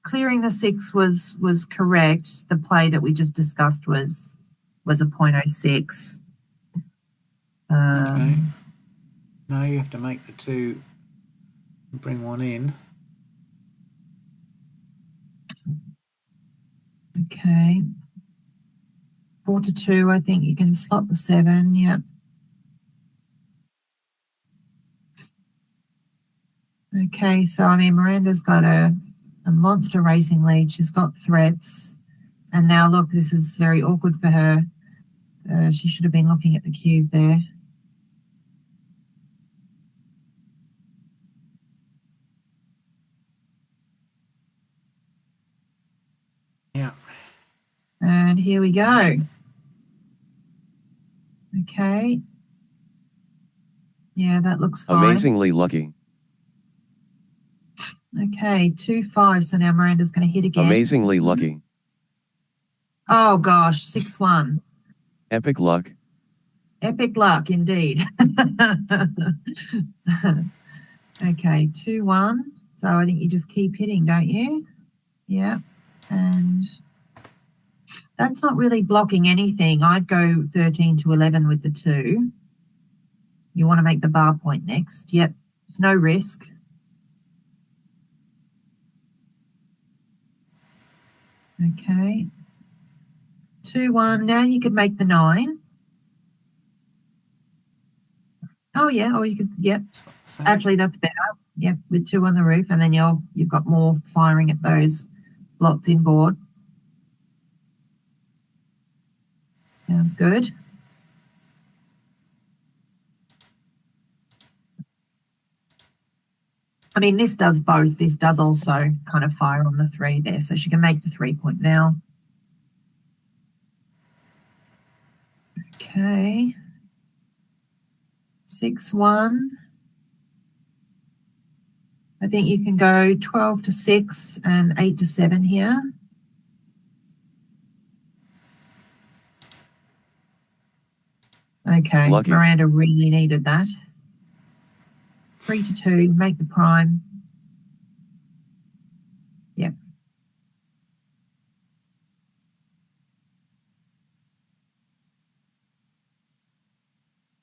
Clearing the 6 was correct. The play that we just discussed was a 0.06.
Okay. Now you have to make the 2 and bring 1 in.
Okay. 4 to 2, I think you can slot the 7, yeah. Okay, so I mean, Miranda's got a monster racing lead. She's got threats. And now look, this is very awkward for her. She should have been looking at the cube there.
Yeah.
And here we go. Okay. Yeah, that looks fine.
Amazingly lucky.
Okay, 2-5. So now Miranda's going to hit again.
Amazingly lucky.
Oh gosh, 6-1.
Epic luck.
Epic luck indeed. Okay, 2-1. So I think you just keep hitting, don't you? Yeah. And that's not really blocking anything. I'd go 13 to 11 with the 2. You want to make the bar point next. Yep. There's no risk. Okay. 2-1. Now you could make the 9. Oh yeah. Or you could. Yep. Actually, that's better. Yep. With 2 on the roof, and then you've got more firing at those blocks inboard. Sounds good. I mean, this does both. This does also kind of fire on the 3 there, so she can make the 3 point now. Okay. 6-1. I think you can go 12 to 6 and 8 to 7 here. Okay,
Lucky.
Miranda really needed that. 3 to 2, make the prime. Yep.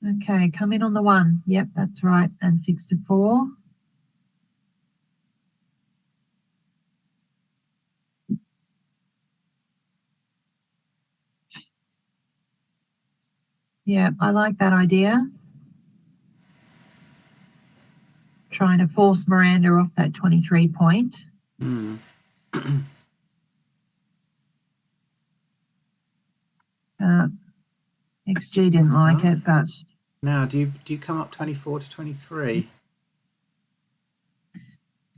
Okay, come in on the 1. Yep, that's right. And 6 to 4. Yeah, I like that idea. Trying to force Miranda off that 23 point.
Mm.
XG didn't like it, but
Now, do you come up 24 to 23?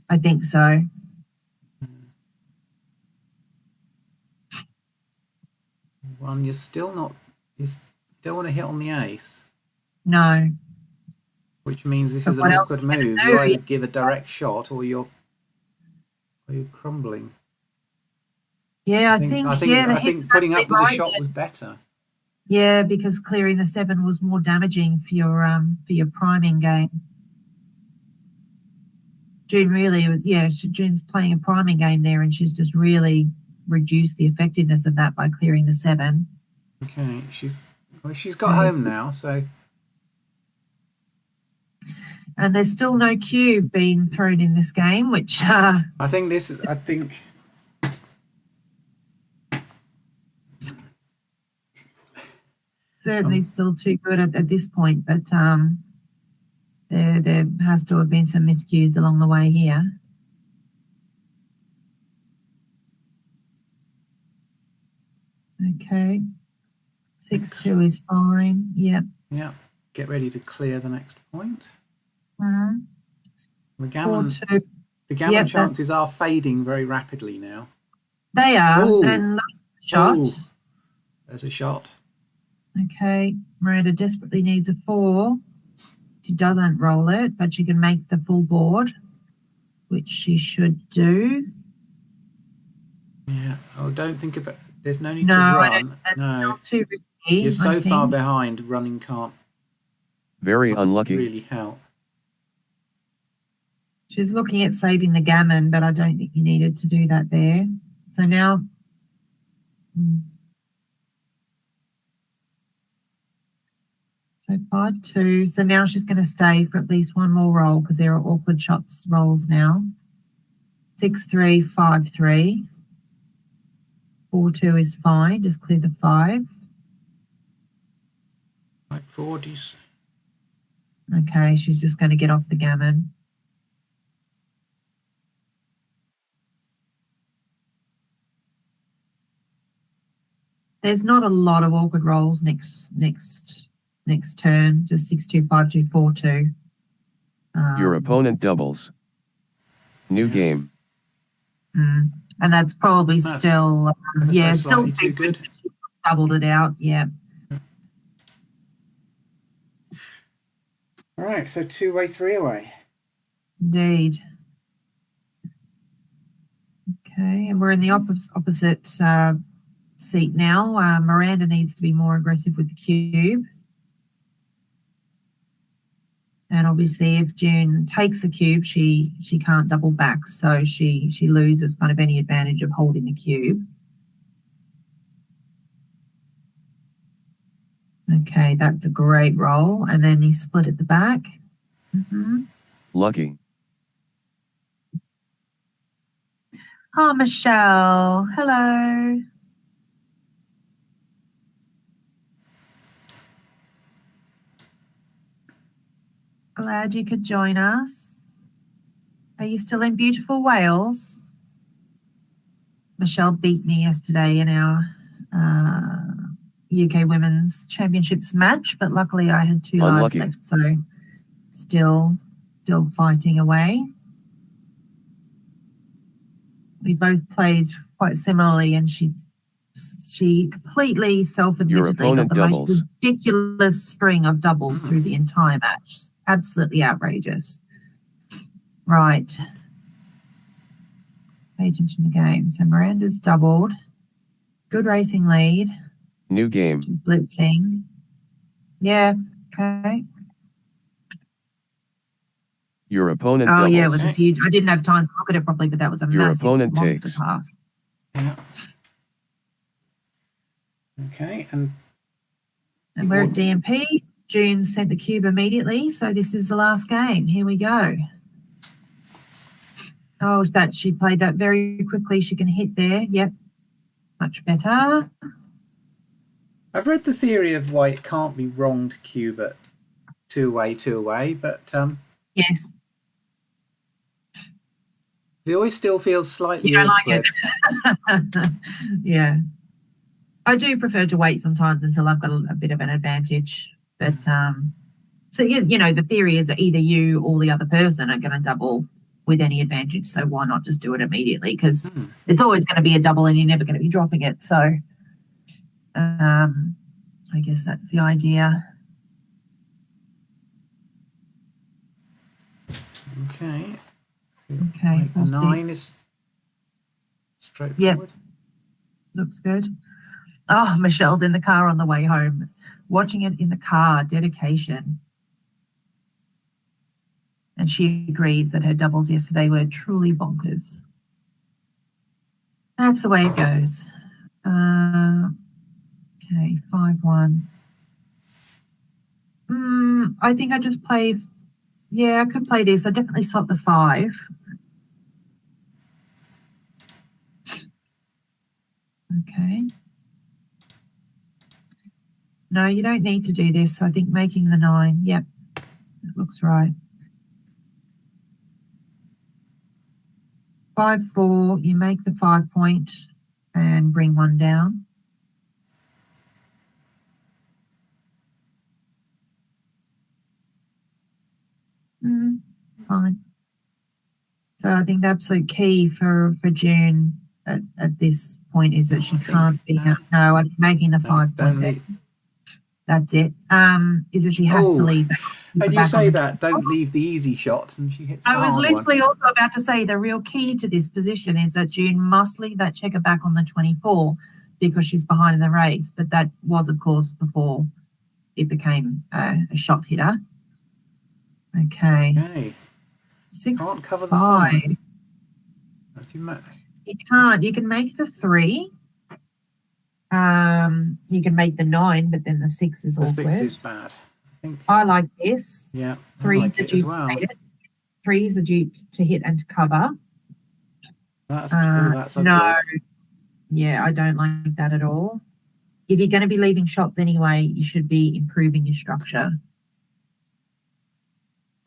I think so.
One, you're still not. You don't want to hit on the ace,
No.
which means this
But
is an
what else
awkward
are you
move.
gonna
You
do?
either give a direct shot or you're crumbling.
Yeah,
I think putting up with the shot was better.
Yeah, because clearing the 7 was more damaging for your priming game. June really, June's playing a priming game there, and she's just really reduced the effectiveness of that by clearing the 7.
Okay, she's got home now, so.
And there's still no cube being thrown in this game, which
I think
certainly still too good at this point, but there has to have been some miscues along the way here. Okay. 6-2 is fine. Yep.
Yeah. Get ready to clear the next point.
Mm-hmm.
The gammon
4-2.
chances are fading very rapidly now.
They are.
Ooh.
And shot.
Ooh. There's a shot.
Okay. Miranda desperately needs a 4. She doesn't roll it, but she can make the full board, which she should do.
Yeah. Oh, don't think about. There's no need
No,
to
I
run.
don't. That's
No,
not too risky.
you're so
I
far
think.
behind. Running can't.
Very unlucky.
Really help.
She's looking at saving the gammon, but I don't think you needed to do that there. So now, so 5-2. So now she's going to stay for at least one more roll because there are awkward shots rolls now. 6-3, 5-3. 4-2 is fine. Just clear the 5.
540s.
Okay, she's just going to get off the gammon. There's not a lot of awkward rolls next turn. Just 6-2, 5-2, 4-2.
Your opponent doubles. New game.
And that's probably still, yeah, still
too good.
Doubled it out. Yeah.
All right, so 2-way, 3-away.
Indeed. Okay, and we're in the opposite seat now. Miranda needs to be more aggressive with the cube. And obviously if June takes the cube, she can't double back, so she loses kind of any advantage of holding the cube. Okay, that's a great roll. And then he split at the back.
Lucky.
Oh, Michelle. Hello. Glad you could join us. Are you still in beautiful Wales? Michelle beat me yesterday in our UK Women's Championships match, but luckily I had 2 lives left, so still fighting away. We both played quite similarly, and she completely self-admittedly got the most ridiculous string of doubles through the entire match. Absolutely outrageous. Right. Pay attention to the game. So Miranda's doubled. Good racing lead.
New game.
She's blitzing. Yeah. Okay.
Your opponent doubles.
Oh, yeah, it was a huge. I didn't have time to look at it properly, but that was a massive monster
takes.
pass.
Yeah. Okay, and
we're at DMP. June sent the cube immediately, so this is the last game. Here we go. Oh, that she played that very quickly. She can hit there. Yep, much better.
I've read the theory of why it can't be wrong to cube at 2-away, but
yes,
it always still feels slightly
you don't
awkward.
like it. Yeah, I do prefer to wait sometimes until I've got a bit of an advantage. But so you know, the theory is that either you or the other person are going to double with any advantage. So why not just do it immediately? Because it's always going to be a double, and you're never going to be dropping it. So I guess that's the idea.
Okay.
Okay.
The 9 is straightforward.
Yep. Looks good. Oh, Michelle's in the car on the way home. Watching it in the car, dedication. And she agrees that her doubles yesterday were truly bonkers. That's the way it goes. Okay, 5-1. I think I just play. Yeah, I could play this. I definitely slot the 5. Okay. No, you don't need to do this. I think making the 9. Yep, that looks right. 5-4. You make the 5 point and bring 1 down. Fine. So I think the absolute key for June at this point is that she can't be. No, I'm making the 5 point. That's it. Is that she has to leave.
And you say that, don't leave the easy shot, and she hits the hard
I was literally
one.
also about to say the real key to this position is that June must leave that checker back on the 24 because she's behind in the race. But that was, of course, before it became a shot hitter. Okay.
Okay.
Six,
Can't cover the
5.
fun. What do you ma-
You can't. You can make the 3. You can make the 9, but then the 6 is
The
awkward.
6 is bad. I think.
I like this.
Yeah, I
3s
like
are
it as well.
duplicated. 3s are due to hit and to cover.
That's
No.
ugly.
Yeah, I don't like that at all. If you're going to be leaving shots anyway, you should be improving your structure.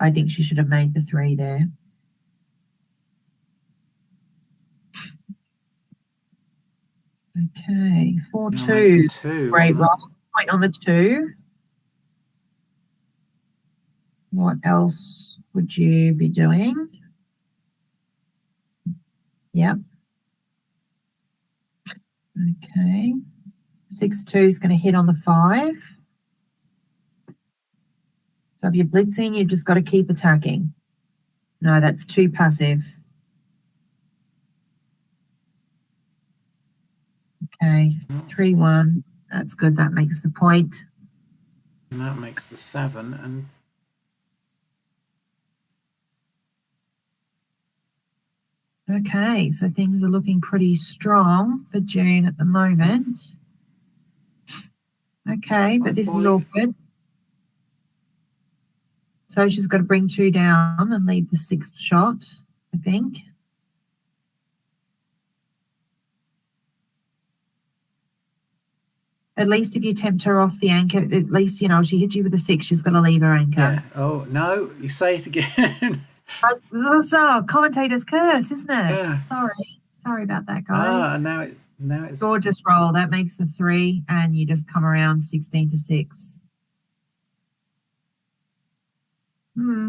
I think she should have made the 3 there. Okay, 4-2.
2.
Great roll. Point on the 2. What else would you be doing? Yep. Okay. 6-2 is going to hit on the 5. So if you're blitzing, you've just got to keep attacking. No, that's too passive. Okay, 3-1. That's good. That makes the point.
And that makes the 7. And
okay, so things are looking pretty strong for June at the moment. Okay, but this is awkward. So she's got to bring 2 down and leave the 6th shot, I think. At least if you tempt her off the anchor, at least, you know, she hits you with a 6, she's got to leave her anchor.
yeah. Oh, no, you say it again.
So, commentator's curse, isn't it?
Yeah.
Sorry about that, guys.
Now it's
Gorgeous roll. That makes the 3, and you just come around 16-6.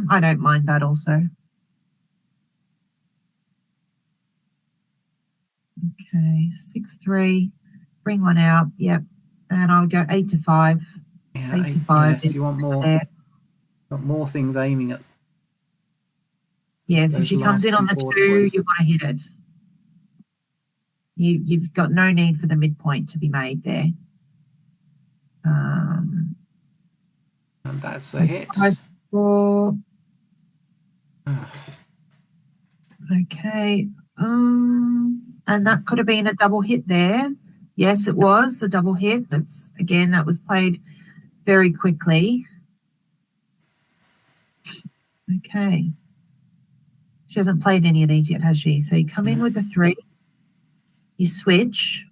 I don't mind that also. Okay, 6-3. Bring one out. Yep. And I'll go 8-5.
yeah,
8-5.
Yes, you want more.
There.
Got more things aiming at.
Yes, if
Those
she comes
last
in on
two
the
board
2,
points.
you want to hit it. You've got no need for the midpoint to be made there.
And that's a hit.
5-4. Okay. And that could have been a double hit there. Yes, it was a double hit. That's again, that was played very quickly. Okay. She hasn't played any of these yet, has she? So you come in with a 3. You switch.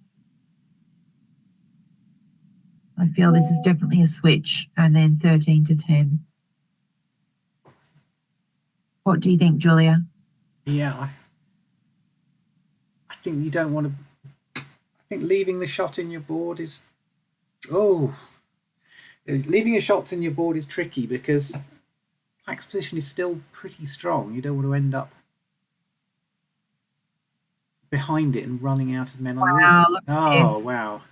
I feel this is definitely a switch. And then 13-10. What do you think, Julia?
Yeah, I think you don't want to. I think leaving the shot in your board is. Leaving your shots in your board is tricky because Black's position is still pretty strong. You don't want to end up behind it and running out of men on yours.
Wow, look at
Oh,
this.
wow.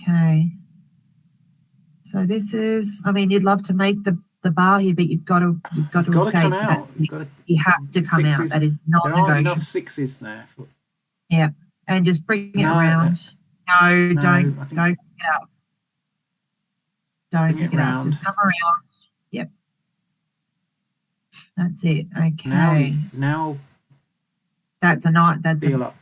Okay. So this is, I mean, you'd love to make the bar here, but you've got to
Got to
escape.
come out.
You have to come out.
Sixes.
That is not
There aren't
negotiable.
enough 6s there.
Yeah, and just bring it
No,
around. No,
no,
don't
I think-
pick it up. Don't
Bring
pick
it
it up.
round.
Just come around. Yep. That's it. Okay.
Now
That's a night. That's
seal
a
up.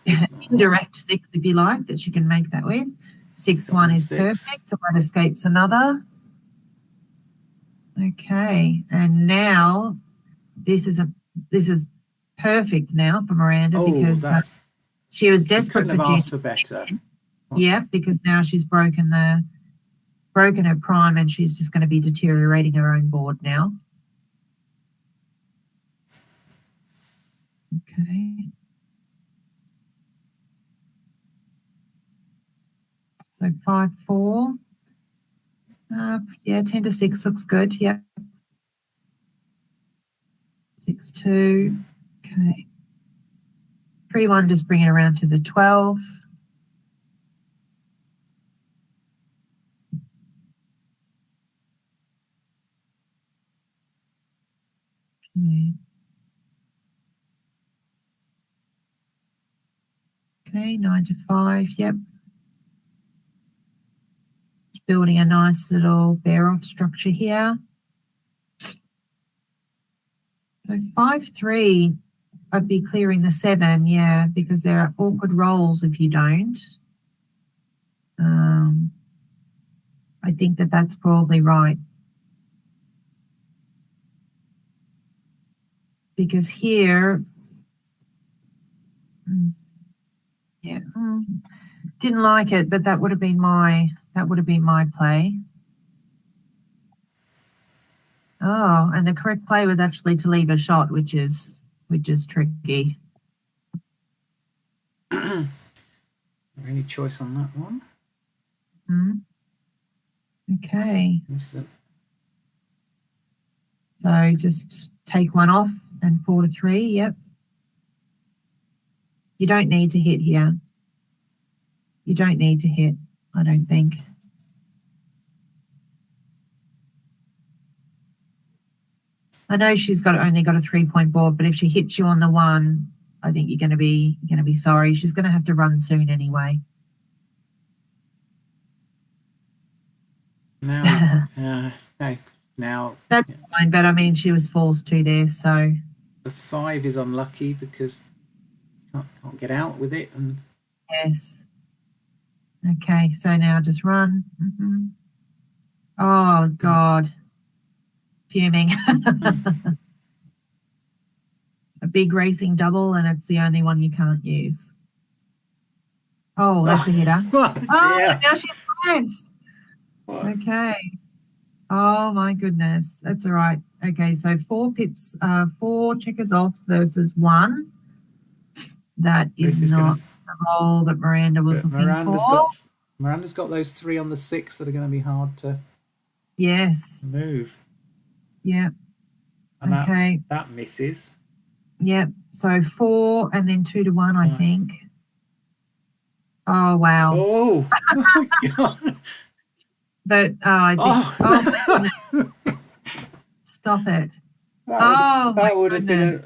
indirect 6, if you like, that you can make that with. 6-1 is
6.
perfect. So that escapes another. Okay, and now this is perfect now for Miranda because
that's,
she was
you
desperate
couldn't
for
have asked
June.
for better.
Yeah, because now she's broken her prime and she's just going to be deteriorating her own board now. Okay. So 5-4. Yeah, 10-6 looks good. Yeah. 6-2. Okay. 3-1, just bring it around to the 12. Okay, 9-5. Yep. Building a nice little bear-off structure here. So 5-3, I'd be clearing the 7, yeah, because there are awkward rolls if you don't. I think that that's probably right. Because here, yeah, didn't like it, but that would have been my play. Oh, and the correct play was actually to leave a shot, which is tricky.
Any choice on that one?
Okay.
This is
So just take one off and 4-3. Yep. You don't need to hit here. You don't need to hit, I don't think. I know she's only got a 3-point board, but if she hits you on the 1, I think you're going to be sorry. She's going to have to run soon anyway.
now, now
That's fine, but I mean, she was forced to there, so.
the 5 is unlucky because you can't get out with it. And
Yes. Okay, so now just run. Oh, God. Fuming. A big racing double, and it's the only one you can't use. Oh, that's a hitter.
Oh, dear.
Now she's bounced. Okay. Oh, my goodness. That's all right. Okay, so 4 pips, 4 checkers off versus 1. That is not the roll that Miranda was looking for.
Miranda's got those 3 on the 6 that are going to be hard to move.
Yep.
And
okay.
That misses.
Yep. So 4 and then 2-1, I think. Oh, wow.
Oh, my God.
But I think, stop it.
That would have been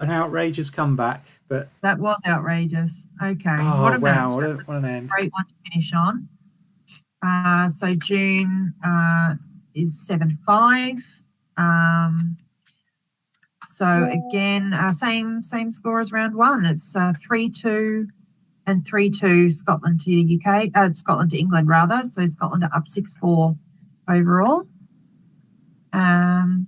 an outrageous comeback, but
that was outrageous. Okay.
Oh,
what a
wow,
match.
what an end.
Great one to finish on. So June is 7-5. So again, same score as round 1. It's 3-2 and 3-2 Scotland to UK, Scotland to England rather. So Scotland are up 6-4 overall. And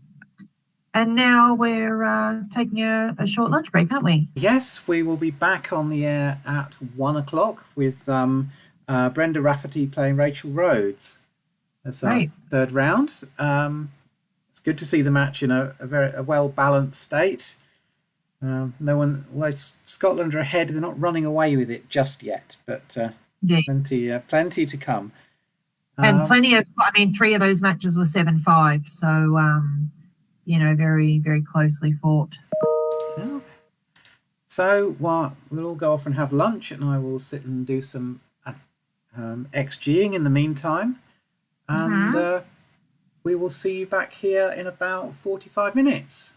now we're taking a short lunch break, aren't we?
Yes, we will be back on the air at 1 o'clock with Brenda Rafferty playing Rachel Rhodes as our third round. It's good to see the match in a well balanced state. Although Scotland are ahead, they're not running away with it just yet, but plenty to come.
And plenty of, 3 of those matches were 7-5, so very, very closely fought.
Yeah. So we'll all go off and have lunch, and I will sit and do some XGing in the meantime. And we will see you back here in about 45 minutes.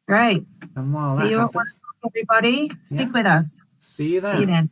Great.
And while
see you at 1 o'clock, everybody. Stick with us.
See you then.
See you then.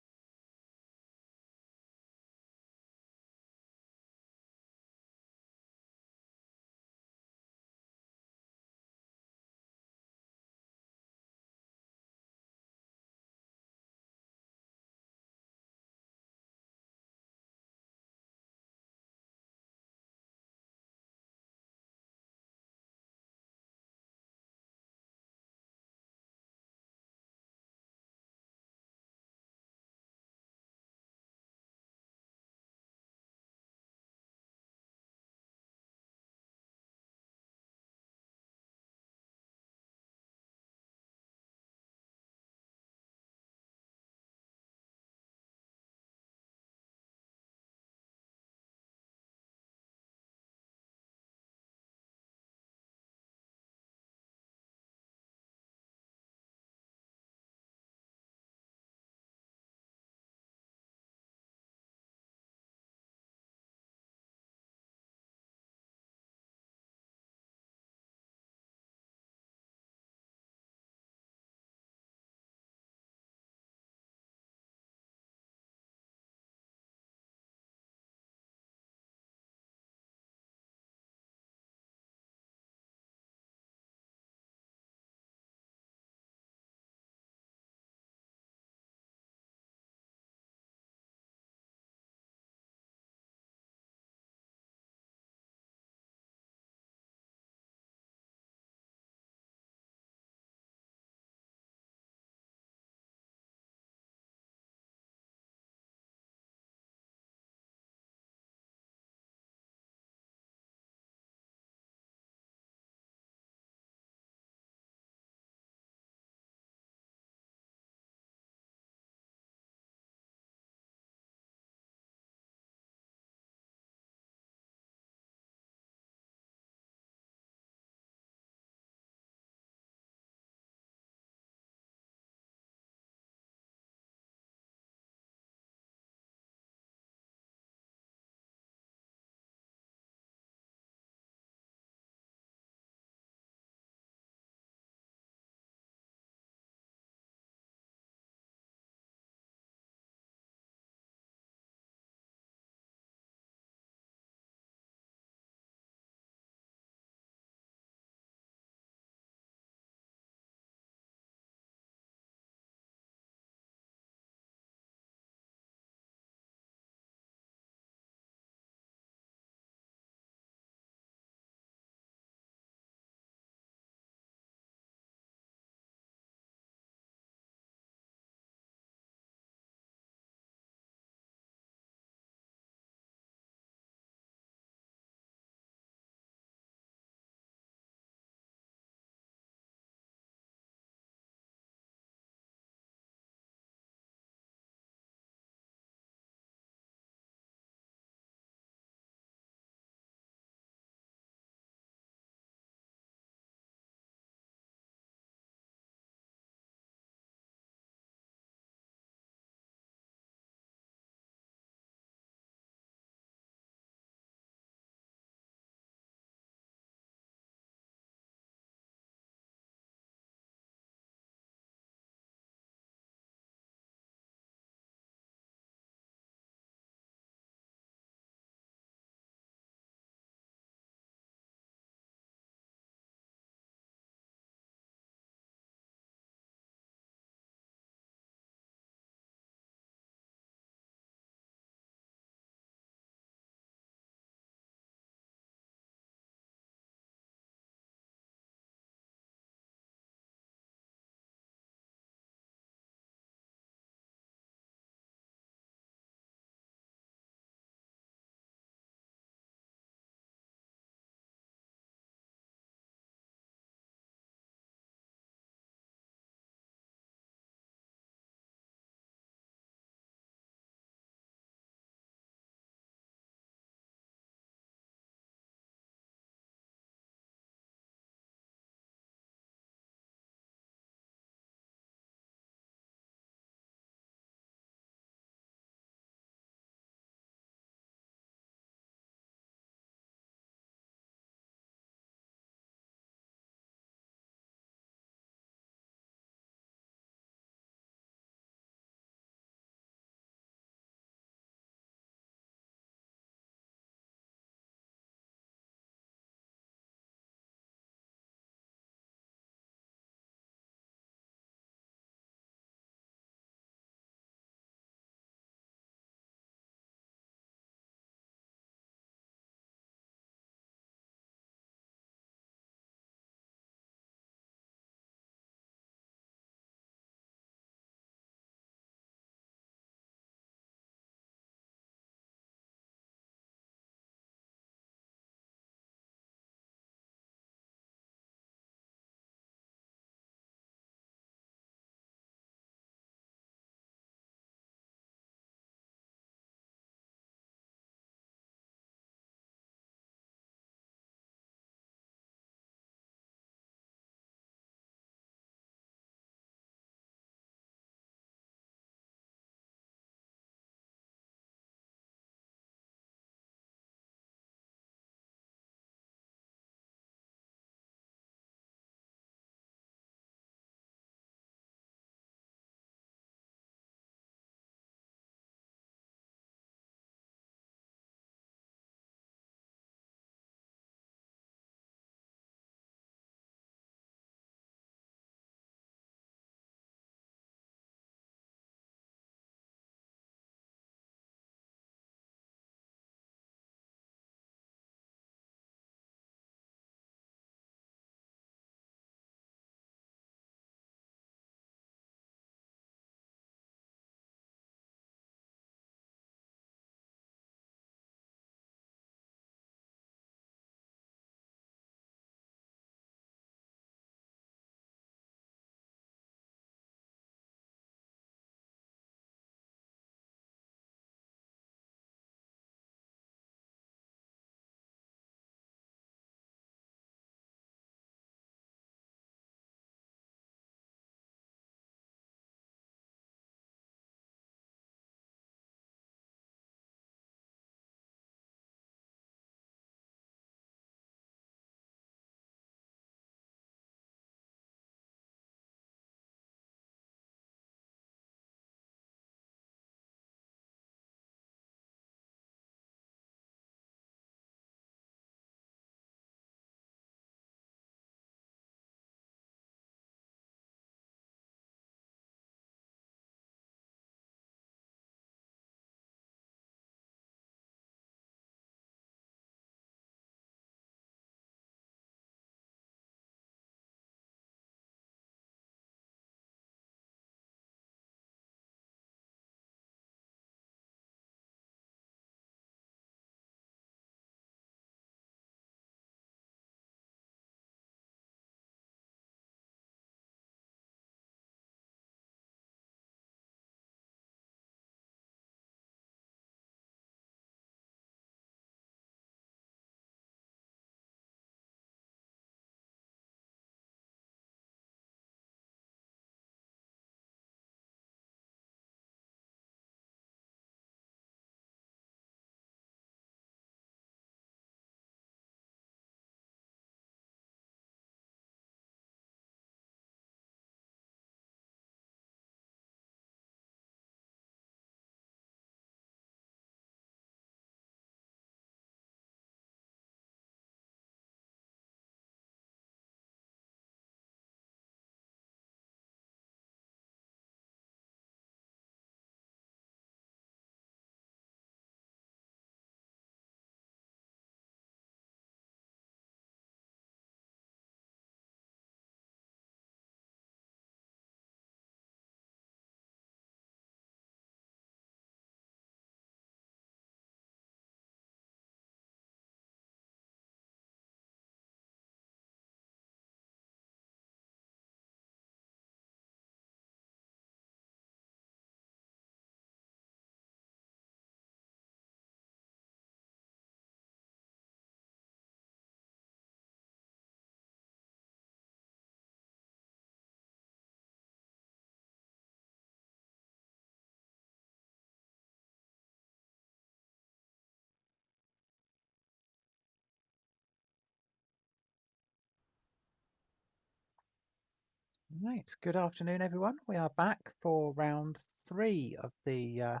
Right, good afternoon, everyone. We are back for round 3 of the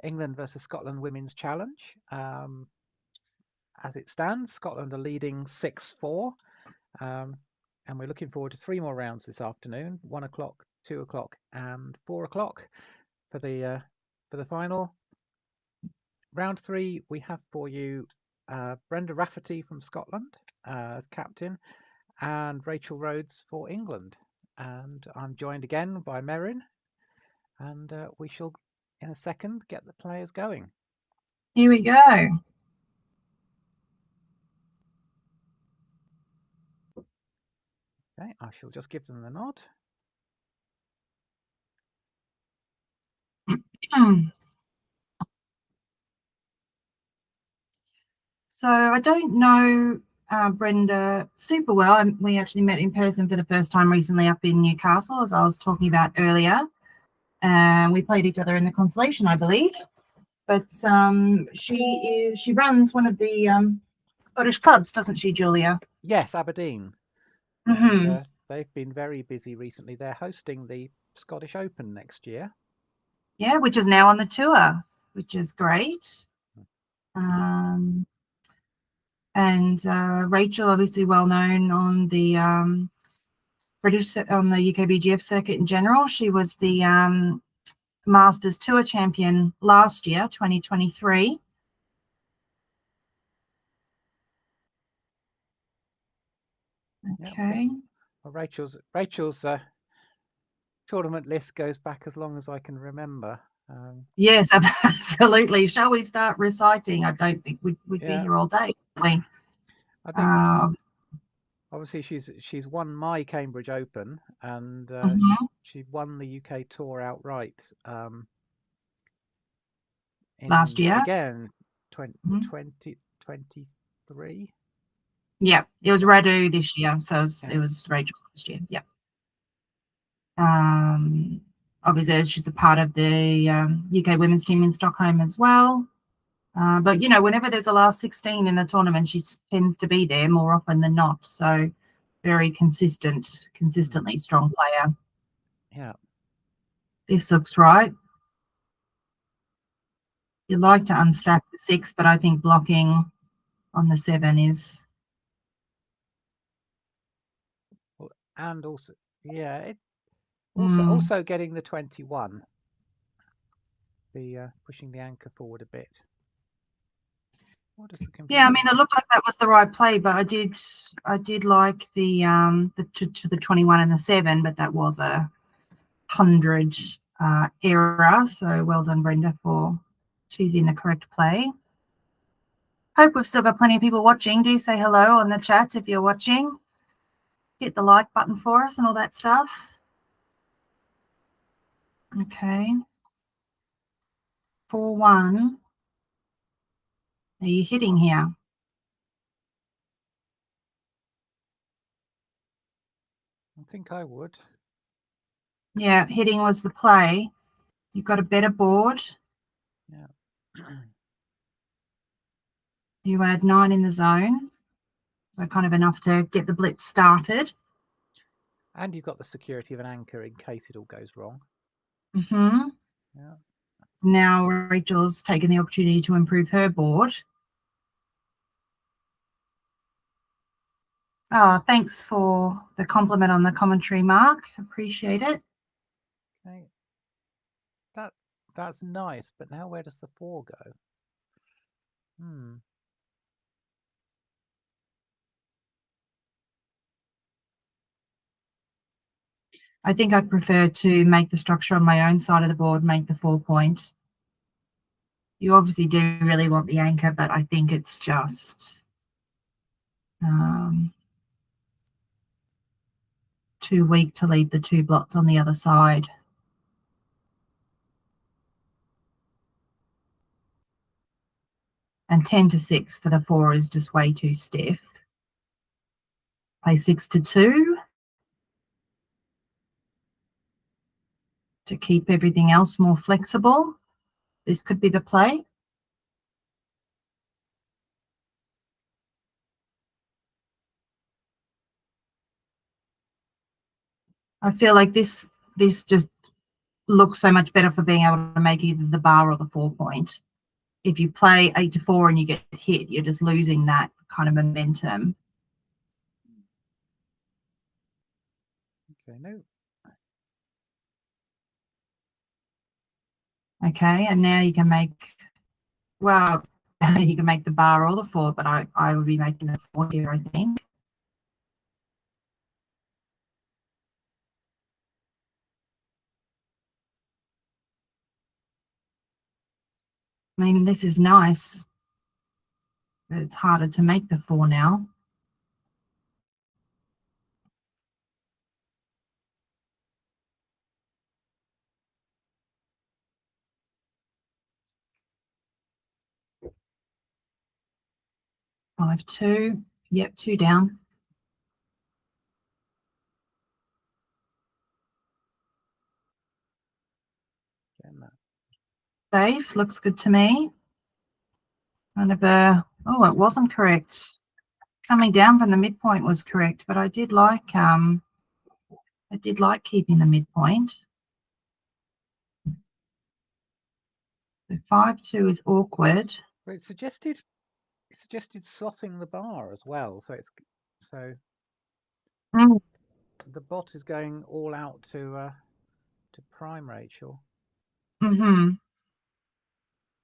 England versus Scotland Women's Challenge. As it stands, Scotland are leading 6-4, and we're looking forward to 3 more rounds this afternoon: 1 o'clock, 2 o'clock, and 4 o'clock for the final. Round 3, we have for you Brenda Rafferty from Scotland as captain, and Rachel Rhodes for England. And I'm joined again by Merrin, and we shall, in a second, get the players going.
Here we go.
Okay, I shall just give them the nod.
So I don't know Brenda super well. We actually met in person for the first time recently up in Newcastle, as I was talking about earlier. We played each other in the consolation, I believe. But she runs one of the Scottish clubs, doesn't she, Julia?
Yes, Aberdeen.
Mm-hmm.
And they've been very busy recently. They're hosting the Scottish Open next year.
Yeah, which is now on the tour, which is great. And Rachel, obviously well known on the UKBGF circuit in general. She was the Masters Tour champion last year, 2023. Okay.
Yep. Well, Rachel's tournament list goes back as long as I can remember.
Yes, absolutely. Shall we start reciting? I don't think we'd be here all day.
I think obviously she's won my Cambridge Open, and she won the UK Tour outright
last year.
Again, 2023.
Yeah, it was Radu this year, so it was Rachel last year. Yeah. Obviously, she's a part of the UK women's team in Stockholm as well. But, whenever there's a last 16 in a tournament, she tends to be there more often than not. So very consistently strong player.
Yeah.
This looks right. You'd like to unstack the 6, but I think blocking on the 7 is...
And also, yeah, also getting the 21. The pushing the anchor forward a bit. What does the computer?
Yeah, I mean, it looked like that was the right play, but I did like the to the 21 and the 7, but that was a 100 error. So well done, Brenda, for choosing the correct play. Hope we've still got plenty of people watching. Do say hello on the chat if you're watching. Hit the like button for us and all that stuff. Okay. 4-1. Are you hitting here?
I think I would.
Yeah, hitting was the play. You've got a better board.
Yeah.
You had 9 in the zone. So kind of enough to get the blitz started.
And you've got the security of an anchor in case it all goes wrong.
Yeah. Now Rachel's taken the opportunity to improve her board. Oh, thanks for the compliment on the commentary, Mark. Appreciate it.
Okay. That's nice, but now where does the 4 go?
I think I prefer to make the structure on my own side of the board, make the 4 point. You obviously do really want the anchor, but I think it's just too weak to leave the 2 blots on the other side. And 10-6 for the 4 is just way too stiff. Play 6-2 to keep everything else more flexible. This could be the play. I feel like this just looks so much better for being able to make either the bar or the 4 point. If you play 8-4 and you get hit, you're just losing that kind of momentum.
Okay, no.
Okay, and now you can make, well, you can make the bar or the 4, but I would be making the 4 here, I think. I mean, this is nice, but it's harder to make the 4 now. Five, 2. Yep, 2 down. Safe, looks good to me. Kind of a, oh, it wasn't correct. Coming down from the midpoint was correct, but I did like keeping the midpoint. The 5-2 is awkward.
But it suggested slotting the bar as well, so it's the bot is going all out to prime Rachel.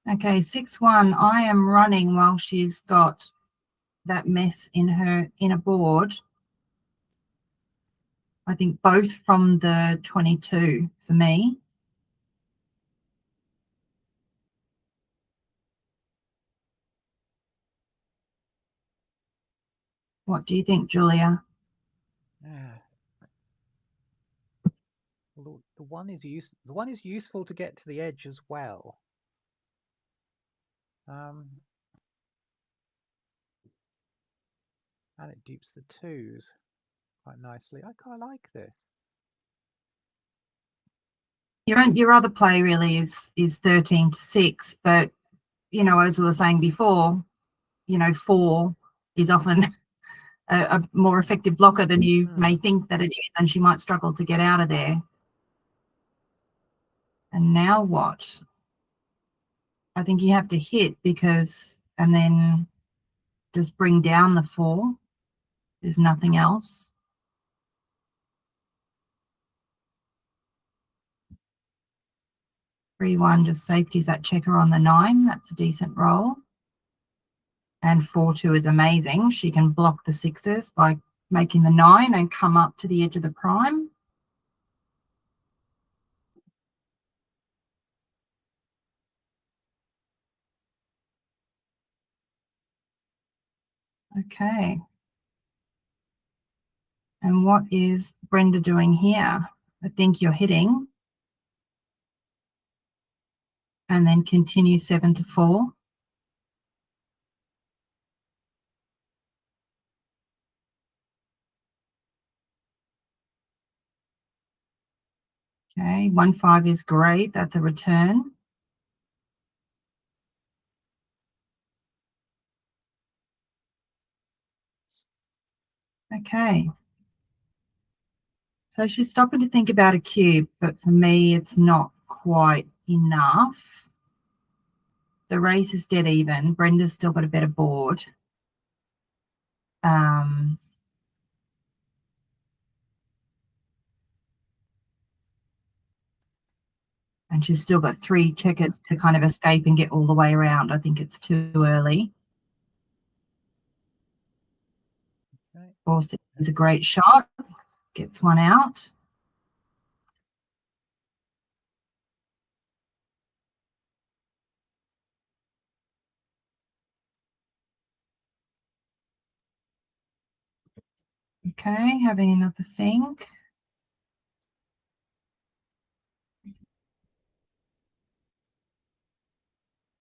Okay, 6-1. I am running while she's got that mess in her inner board. I think both from the 22 for me. What do you think, Julia?
Yeah. Well, the one is useful to get to the edge as well. And it dupes the 2s quite nicely. I quite like this.
Your other play really is 13-6, but you know, as we were saying before, you know, 4 is often a more effective blocker than you may think that it is, and she might struggle to get out of there. And now what? I think you have to hit and then just bring down the 4. There's nothing else. 3-1 just safeties that checker on the 9. That's a decent roll. And 4-2 is amazing. She can block the 6s by making the 9 and come up to the edge of the prime. Okay. And what is Brenda doing here? I think you're hitting. And then continue 7-4. Okay, 1-5 is great. That's a return. Okay. So she's stopping to think about a cube, but for me, it's not quite enough. The race is dead even. Brenda's still got a better board. And she's still got 3 checkers to kind of escape and get all the way around. I think it's too early.
Okay.
4-6 is a great shot. Gets one out. Okay, having another think.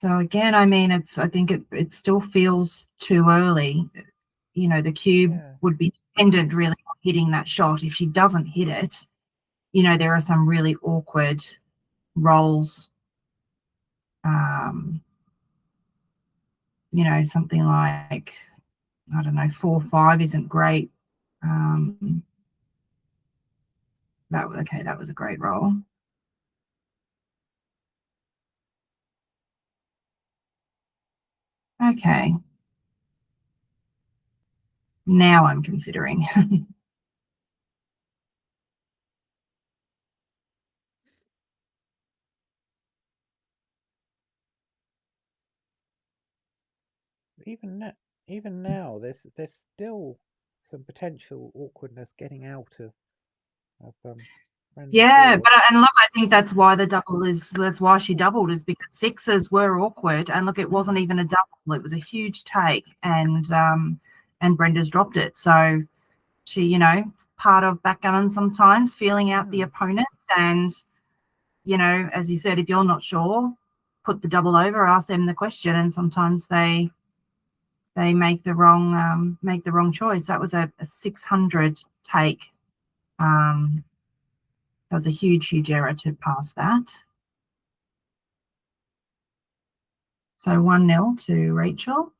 So again, I mean, I think it still feels too early. You know, the cube would be dependent really on hitting that shot. If she doesn't hit it, you know, there are some really awkward rolls. You know, something like, I don't know, 4-5 isn't great. That was a great roll. Okay. Now I'm considering.
Even now, there's still some potential awkwardness getting out of Brenda's
Yeah,
board.
and look, I think that's why that's why she doubled, is because sixes were awkward, and look, it wasn't even a double, it was a huge take, and Brenda's dropped it. So she, you know, it's part of backgammon sometimes, feeling out the opponent, and you know, as you said, if you're not sure, put the double over, ask them the question, and sometimes they make the wrong choice. That was a 600 take. That was a huge error to pass that. So 1-0 to Rachel.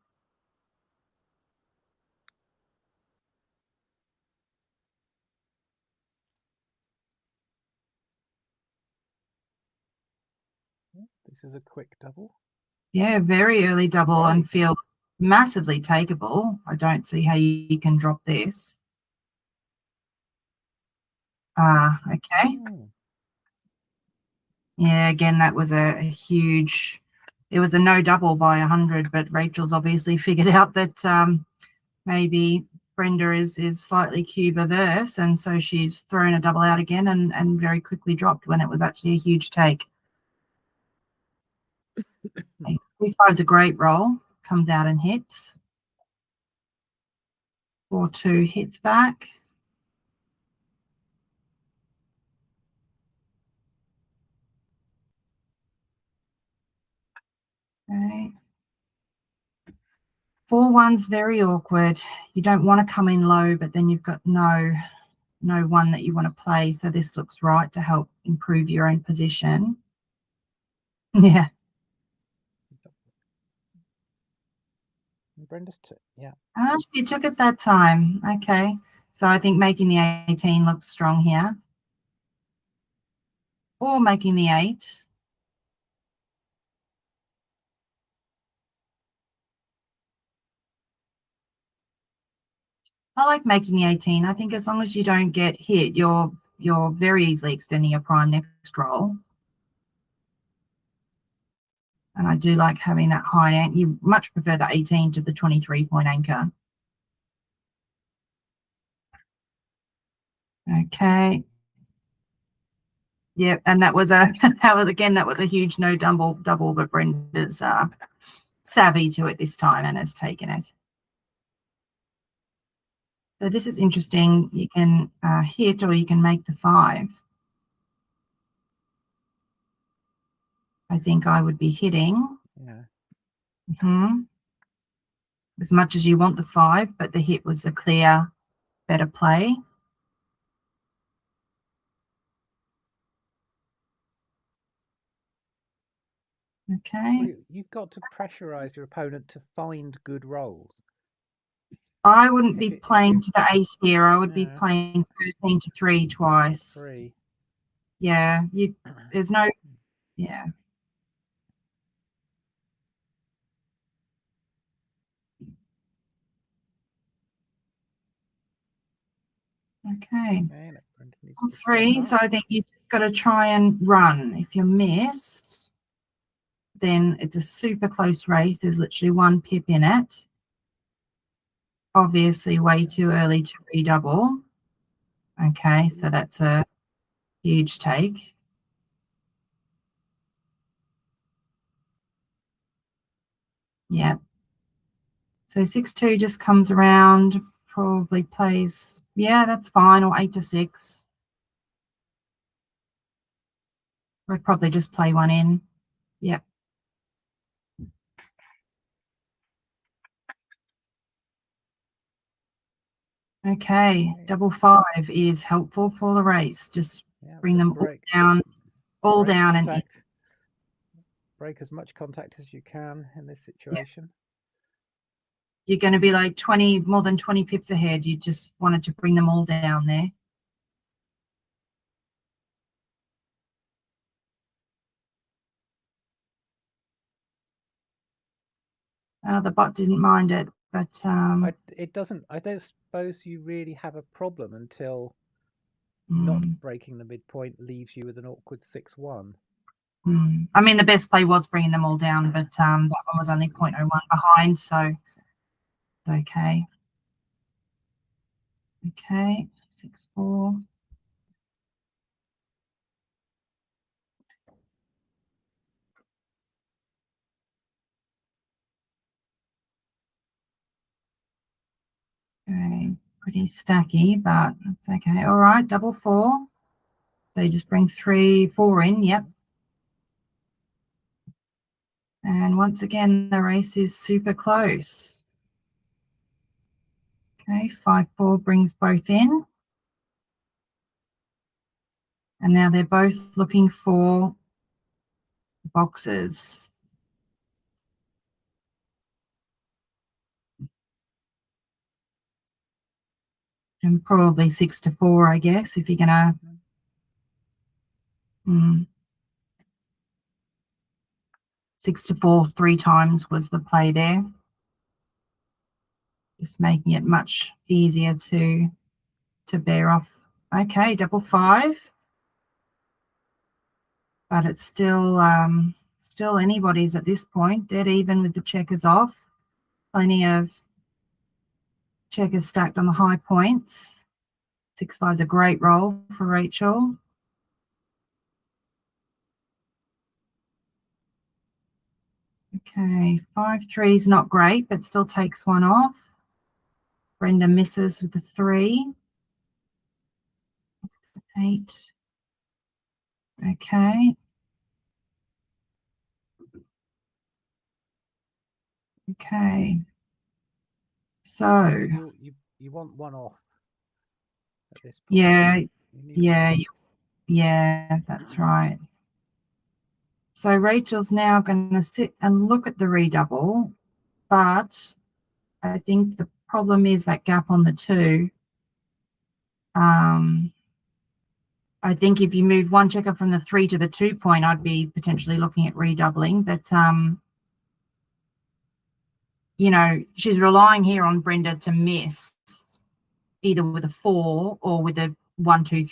This is a quick double.
Yeah, very early double and feel massively takeable. I don't see how you can drop this. Okay. Yeah, again, that was a huge, it was a no double by 100, but Rachel's obviously figured out that maybe Brenda is slightly cube averse, and so she's thrown a double out again and very quickly dropped when it was actually a huge take. 3-5 is a great roll, comes out and hits. 4-2 hits back. Okay. 4-1's very awkward. You don't want to come in low, but then you've got no one that you want to play. So this looks right to help improve your own position. Yeah.
Brenda's yeah.
Oh, she took it that time. Okay. So I think making the 18 looks strong here. Or making the 8. I like making the 18. I think as long as you don't get hit, you're very easily extending your prime next roll. And I do like having that high anchor. You much prefer the 18 to the 23-point anchor. Okay. Yep, and that was a huge no double, but Brenda's savvy to it this time and has taken it. So this is interesting. You can hit or you can make the 5. I think I would be hitting.
Yeah.
As much as you want the 5, but the hit was the clear, better play. Okay.
Well, you've got to pressurize your opponent to find good rolls.
I wouldn't be playing to the ace here. I would be playing 13 to 3 twice.
3.
Yeah, there's no, yeah. Okay. 3, so I think you've just got to try and run. If you're missed, then it's a super close race. There's literally 1 pip in it. Obviously way too early to redouble. Okay, so that's a huge take. Yeah. So 6-2 just comes around, probably plays, yeah, that's fine, or 8 to 6. I'd probably just play 1 in. Yep. Okay, double 5 is helpful for the race. Just bring them all down and
break as much contact as you can in this situation.
You're going to be like more than 20 pips ahead. You just wanted to bring them all down there. The bot didn't mind it, but
it doesn't. I don't suppose you really have a problem until
mm,
not breaking the midpoint leaves you with an awkward 6-1.
I mean, the best play was bringing them all down, but that one was only 0.01 behind, so okay. Okay, 6-4. Okay, pretty stacky, but that's okay. All right, double 4. So you just bring 3, 4 in, yep. And once again, the race is super close. Okay, 5-4 brings both in. And now they're both looking for boxes. And probably 6-4, I guess, if you're gonna 6-4 3 times was the play there. Just making it much easier to bear off. Okay, double 5. But it's still still anybody's at this point. Dead even with the checkers off. Plenty of checkers stacked on the high points. 6-5 is a great roll for Rachel. Okay, 5-3 is not great, but still takes one off. Brenda misses with the 3. 8. Okay. Okay. So
you want one off at this point.
yeah, yeah, that's right. So Rachel's now going to sit and look at the redouble, but I think the problem is that gap on the 2. I think if you move one checker from the 3 to the 2 point, I'd be potentially looking at redoubling. But you know, she's relying here on Brenda to miss either with a 4 or with a 1, 2,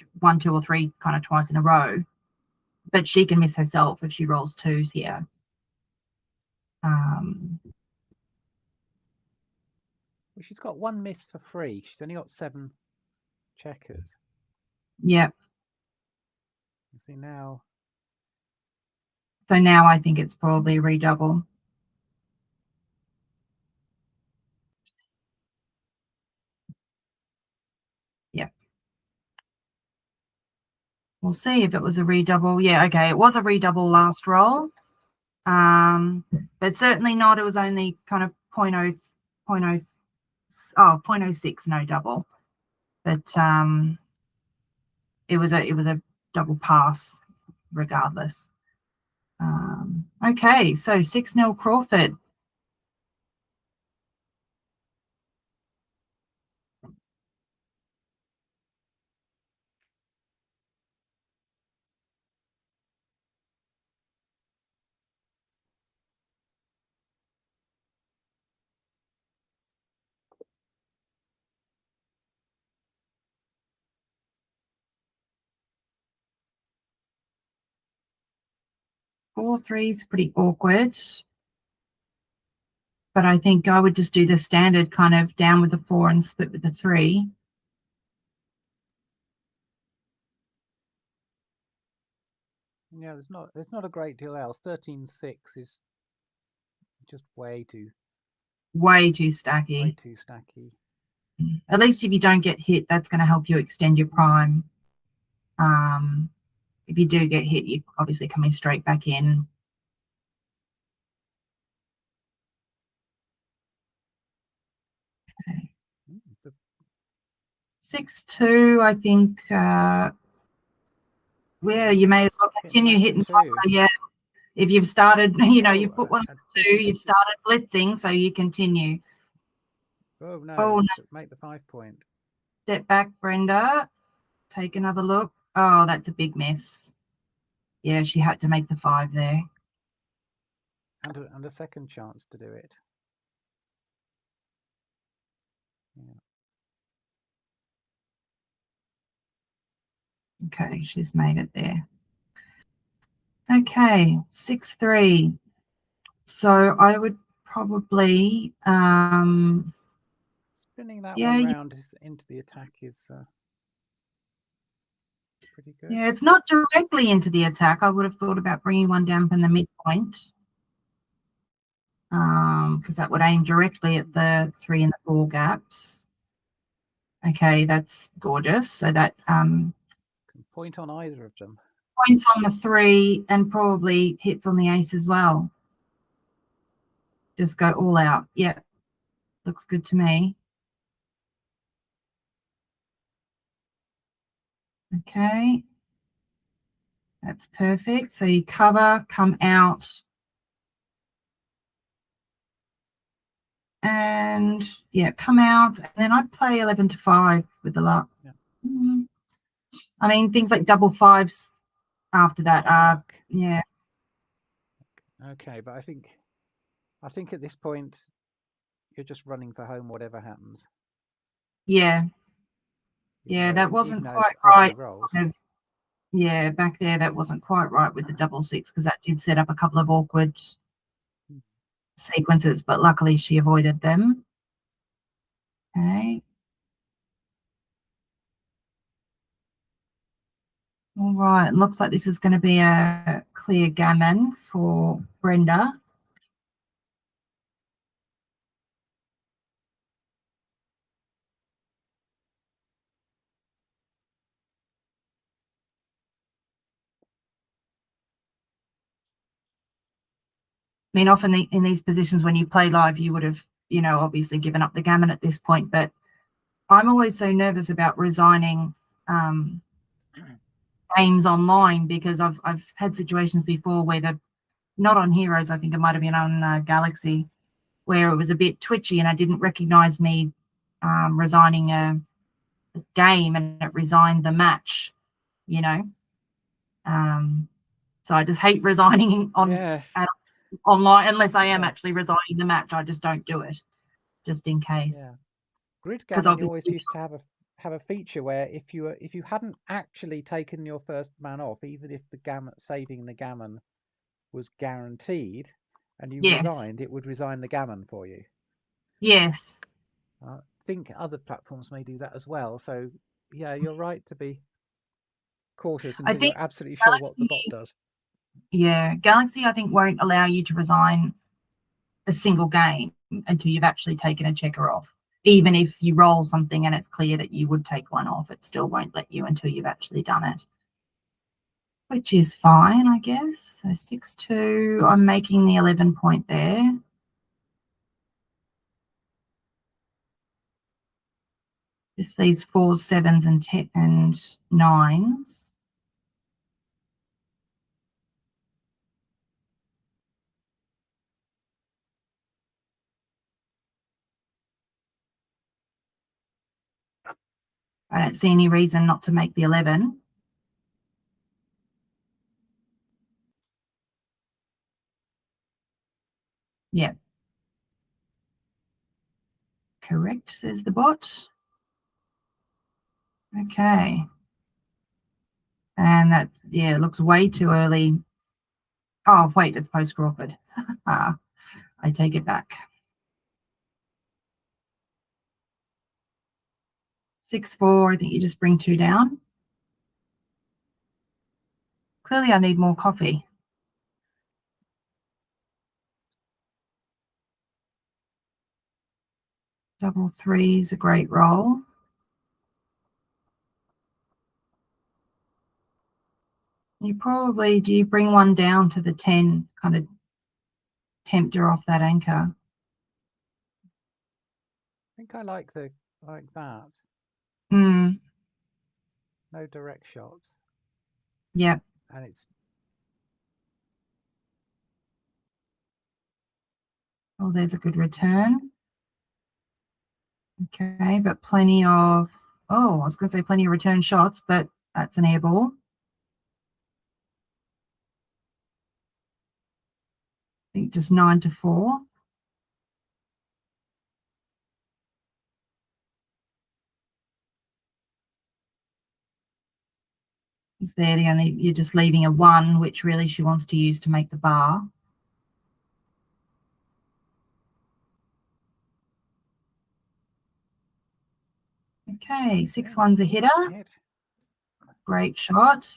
or 3 kind of twice in a row. But she can miss herself if she rolls 2s here.
Well, she's got 1 miss for free. She's only got 7 checkers.
Yep.
See now.
So now I think it's probably a redouble. Yep. We'll see if it was a redouble. Yeah, okay, it was a redouble last roll. But certainly not. It was only kind of 0.06, no double. But it was a double pass regardless. Okay, so 6-0 Crawford. Four threes, pretty awkward. But I think I would just do the standard kind of down with the 4 and split with the 3.
Yeah, there's not a great deal else. 13-6 is just way too stacky. Way too stacky.
At least if you don't get hit, that's going to help you extend your prime. If you do get hit, you're obviously coming straight back in. Okay. 6-2, I think. Yeah, you may as well continue hitting. Yeah, if you've started, you know, you put 1 on 2, you've started blitzing, so you continue.
Oh no! Make the 5 point.
Step back, Brenda. Take another look. Oh, that's a big miss. Yeah, she had to make the 5 there.
And a second chance to do it. Yeah.
Okay, she's made it there. Okay, 6-3. So I would probably
Spinning that
yeah,
one round into the attack is pretty good.
yeah, it's not directly into the attack. I would have thought about bringing one down from the midpoint, because that would aim directly at the 3 and the 4 gaps. Okay, that's gorgeous. So that
Can point on either of them.
points on the 3 and probably hits on the ace as well. Just go all out. Yeah, looks good to me. Okay, that's perfect. So you cover, come out, and yeah, come out, and then I'd play 11-5 with the luck.
Yeah.
I mean, things like double fives after that are, yeah.
Okay, but I think at this point you're just running for home, whatever happens.
Yeah.
Even
Yeah,
though,
that wasn't
even
quite
ugly
right.
rolls.
Kind of, yeah, back there that wasn't quite right with the double six, because that did set up a couple of awkward sequences, but luckily she avoided them. Okay. All right, looks like this is going to be a clear gammon for Brenda. I mean, often in these positions when you play live, you would have, obviously given up the gammon at this point, but I'm always so nervous about resigning games online, because I've had situations before where not on Heroes, I think it might have been on Galaxy, where it was a bit twitchy and I didn't recognize me resigning a game, and it resigned the match, so I just hate resigning online unless I am actually resigning the match. I just don't do it, just in case.
Yeah. Grid gammon always used to have a feature where if you hadn't actually taken your first man off, even if the gammon saving the gammon was guaranteed, and you resigned, it would resign the gammon for you.
Yes.
I think other platforms may do that as well. So yeah, you're right to be cautious until you're absolutely sure what the bot does.
Yeah, Galaxy I think won't allow you to resign a single game until you've actually taken a checker off. Even if you roll something and it's clear that you would take one off, it still won't let you until you've actually done it, which is fine, I guess. So 6-2, I'm making the 11 point there. Just these 4s, 7s, and 9s. I don't see any reason not to make the 11. Yeah. Correct, says the bot. Okay. And that, yeah, looks way too early. Oh, wait, it's post Crawford. I take it back. 6-4, I think you just bring 2 down. Clearly I need more coffee. Double 3 is a great roll. Do you bring one down to the 10, kind of tempt her off that anchor?
I think I like that.
Mm.
No direct shots.
Yep.
And it's
there's a good return. Okay, but plenty of, I was going to say plenty of return shots, but that's an air ball. I think just 9-4. Is there the only, you're just leaving a 1, which really she wants to use to make the bar. Okay, 6-1's a hitter.
Hit.
Great shot.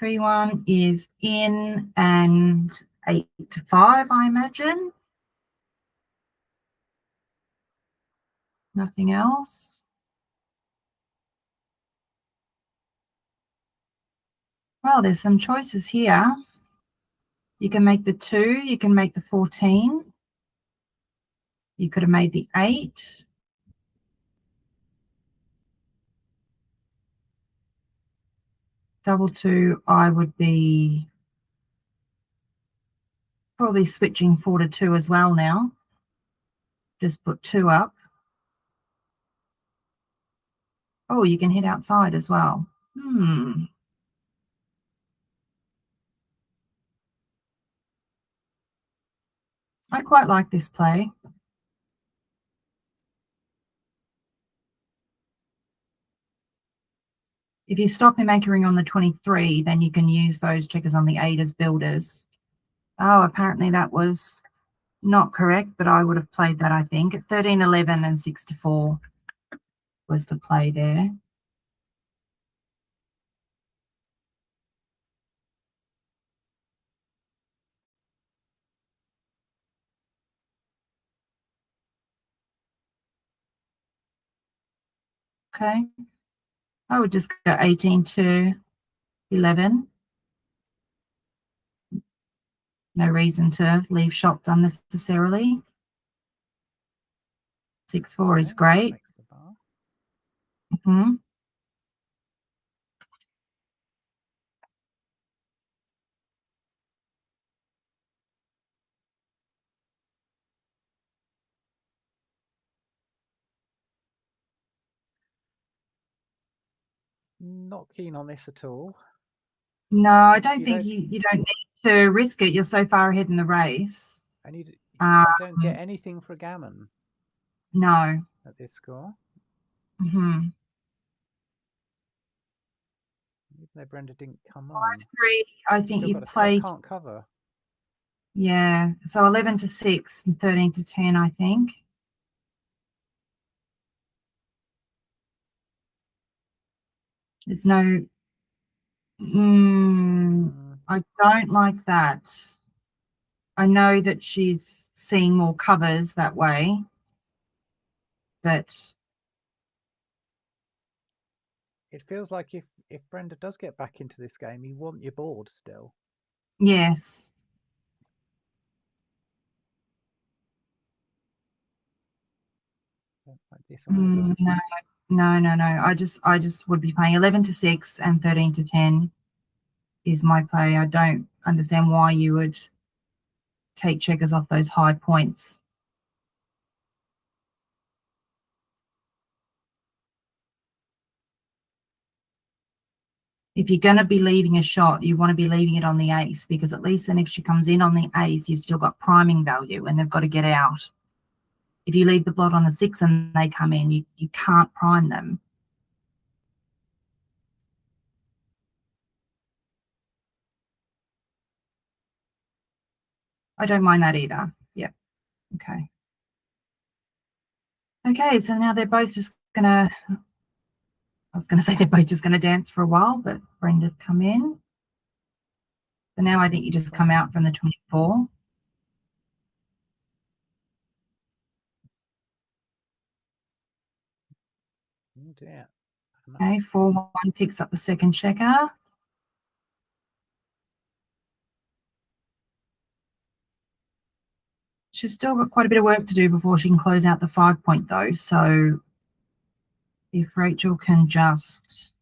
3-1 is in, and 8-5, I imagine. Nothing else. Well, there's some choices here. You can make the 2, you can make the 14. You could have made the 8. Double 2, I would be probably switching 4 to 2 as well now. Just put 2 up. Oh, you can hit outside as well. I quite like this play. If you stop him anchoring on the 23, then you can use those checkers on the 8 as builders. Oh, apparently that was not correct, but I would have played that, I think. At 13-11 and 6-4 was the play there. Okay. I would just go 18-11. No reason to leave shots unnecessarily. 6-4 is great.
Not keen on this at all.
No, I don't think you don't need to risk it. You're so far ahead in the race.
And you don't get anything for a gammon.
No.
At this score.
Even
though Brenda didn't come on.
5-3, I think you played.
Can't cover.
Yeah, so 11-6 and 13-10, I think. There's no. I don't like that. I know that she's seeing more covers that way, but
it feels like if Brenda does get back into this game, you want your board still.
Yes.
Like this either.
No. I just would be playing 11-6 and 13-10 is my play. I don't understand why you would take checkers off those high points. If you're going to be leaving a shot, you want to be leaving it on the ace, because at least then if she comes in on the ace, you've still got priming value and they've got to get out. If you leave the blot on the 6 and they come in, you can't prime them. I don't mind that either. Yep. Okay. Okay, so now they're both just going to, I was going to say they're both just going to dance for a while, but Brenda's come in. So now I think you just come out from the 24.
Oh dear.
Okay, 4-1 picks up the second checker. She's still got quite a bit of work to do before she can close out the 5-point though. So if Rachel can just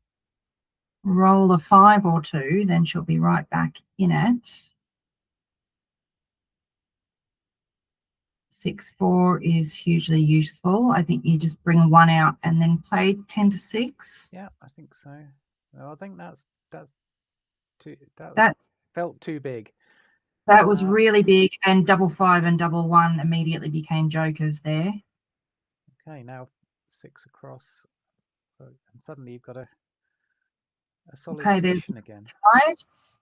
roll a 5 or 2, then she'll be right back in it. 6-4 is hugely useful. I think you just bring 1 out and then play 10-6.
Yeah, I think so. No, I think that's too.
That
felt too big.
That was really big, and 5-5 and 1-1 immediately became jokers there.
Okay, now 6 across And suddenly you've got a solid
Okay, there's
position again.
5s.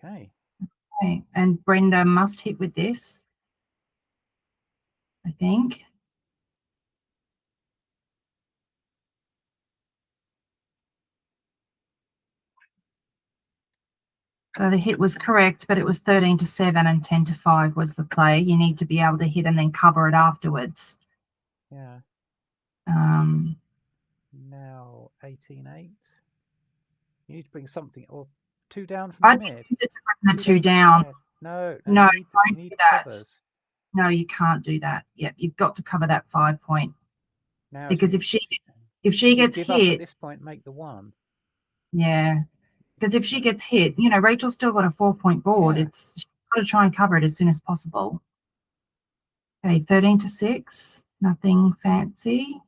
Okay.
Okay, and Brenda must hit with this, I think. So the hit was correct, but it was 13-7 and 10-5 was the play. You need to be able to hit and then cover it afterwards.
Yeah. Now 18-8. You need to bring something or 2 down from the mid.
I think it's bring the 2 down.
No,
No,
you
don't
need
do that.
covers.
No, you can't do that. Yep, you've got to cover that 5 point.
Now
Because if she
you
gets
give up at
hit,
this point, make the 1.
yeah. Because if she gets hit, you know, Rachel's still got a 4-point board.
Yeah.
She's got to try and cover it as soon as possible. Okay, 13-6. Nothing fancy.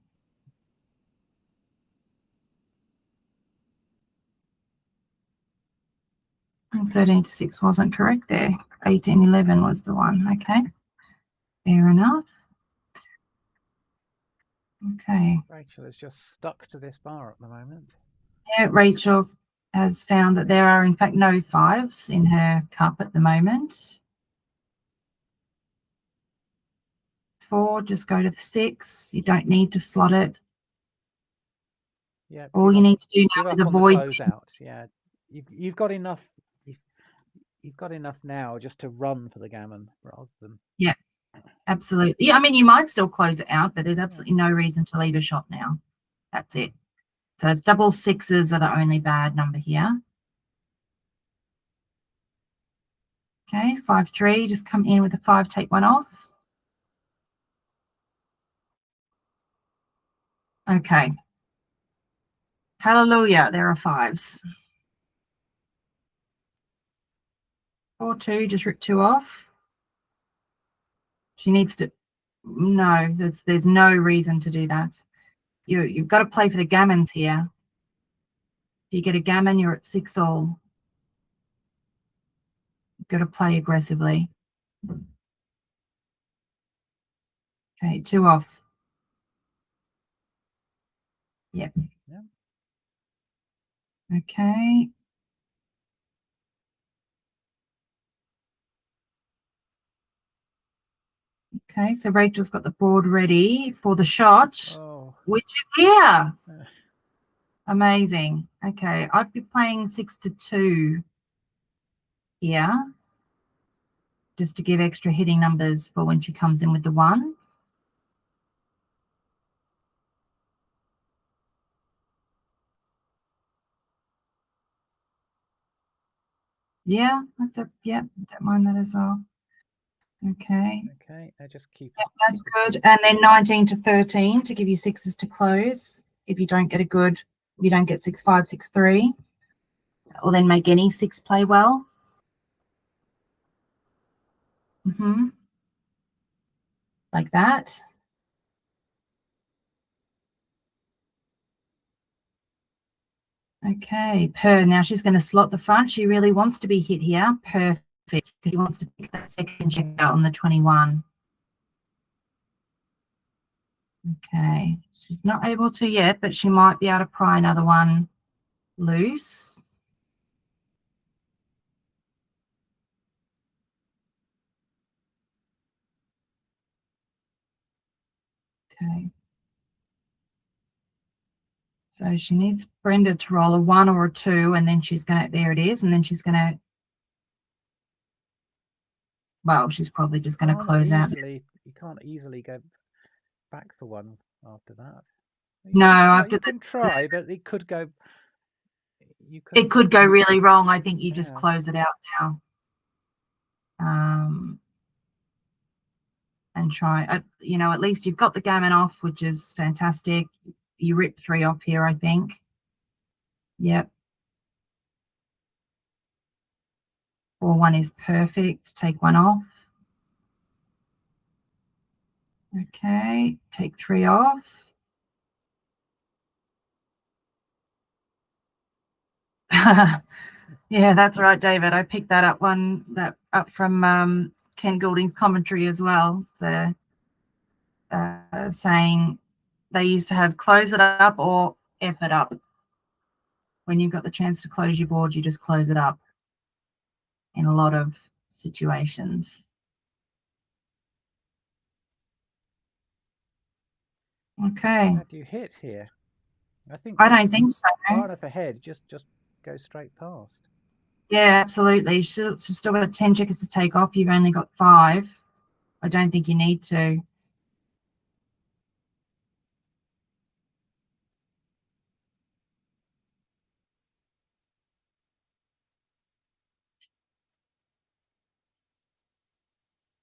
And 13-6 wasn't correct there. 18-11 was the one. Okay, fair enough. Okay.
Rachel is just stuck to this bar at the moment.
Yeah, Rachel has found that there are in fact no 5s in her cup at the moment. 4, just go to the 6. You don't need to slot it.
Yeah.
All you need to do
Give
now
up
is
on the
avoid.
closeout. Yeah. You've got enough. You've got enough now just to run for the gammon rather than.
Yeah, absolutely. Yeah, I mean, you might still close it out, but there's absolutely no reason to leave a shot now. That's it. So it's double 6s are the only bad number here. Okay, 5-3. Just come in with a 5, take 1 off. Okay. Hallelujah, there are 5s. 4-2, just rip 2 off. She needs to. No, there's no reason to do that. You've got to play for the gammons here. If you get a gammon, you're at 6 all. You've got to play aggressively. Okay, 2 off. Yep.
Yeah.
Okay. Okay, so Rachel's got the board ready for the shot, which is here. Amazing. Okay, I'd be playing 6-2 here, just to give extra hitting numbers for when she comes in with the 1. Yeah, yeah, don't mind that as well. Okay.
Okay, I just keep.
Yeah, that's good. And then 19-13 to give you 6s to close. If you don't get you don't get 6-5, 6-3, or then make any 6 play well. Like that. Okay, now she's going to slot the front. She really wants to be hit here. Perfect. She wants to pick that second check out on the 21. Okay, she's not able to yet, but she might be able to pry another one loose. Okay. So she needs Brenda to roll a 1 or a 2, and then she's going to, there it is, and then she's going to, well, she's probably just going to close out.
You can't easily go back for 1 after that.
You
can try, but it could go.
It could go really wrong. I think you just close it out now. And try, at least you've got the gammon off, which is fantastic. You rip 3 off here, I think. Yep. 4-1 is perfect. Take 1 off. Okay, take 3 off. Yeah, that's right, David. I picked that up up from Ken Goulding's commentary as well. Saying they used to have close it up or F it up. When you've got the chance to close your board, you just close it up in a lot of situations. Okay.
How do you hit here?
I don't think so.
Far enough ahead, just go straight past.
Yeah, absolutely. She's still got 10 checkers to take off. You've only got 5. I don't think you need to.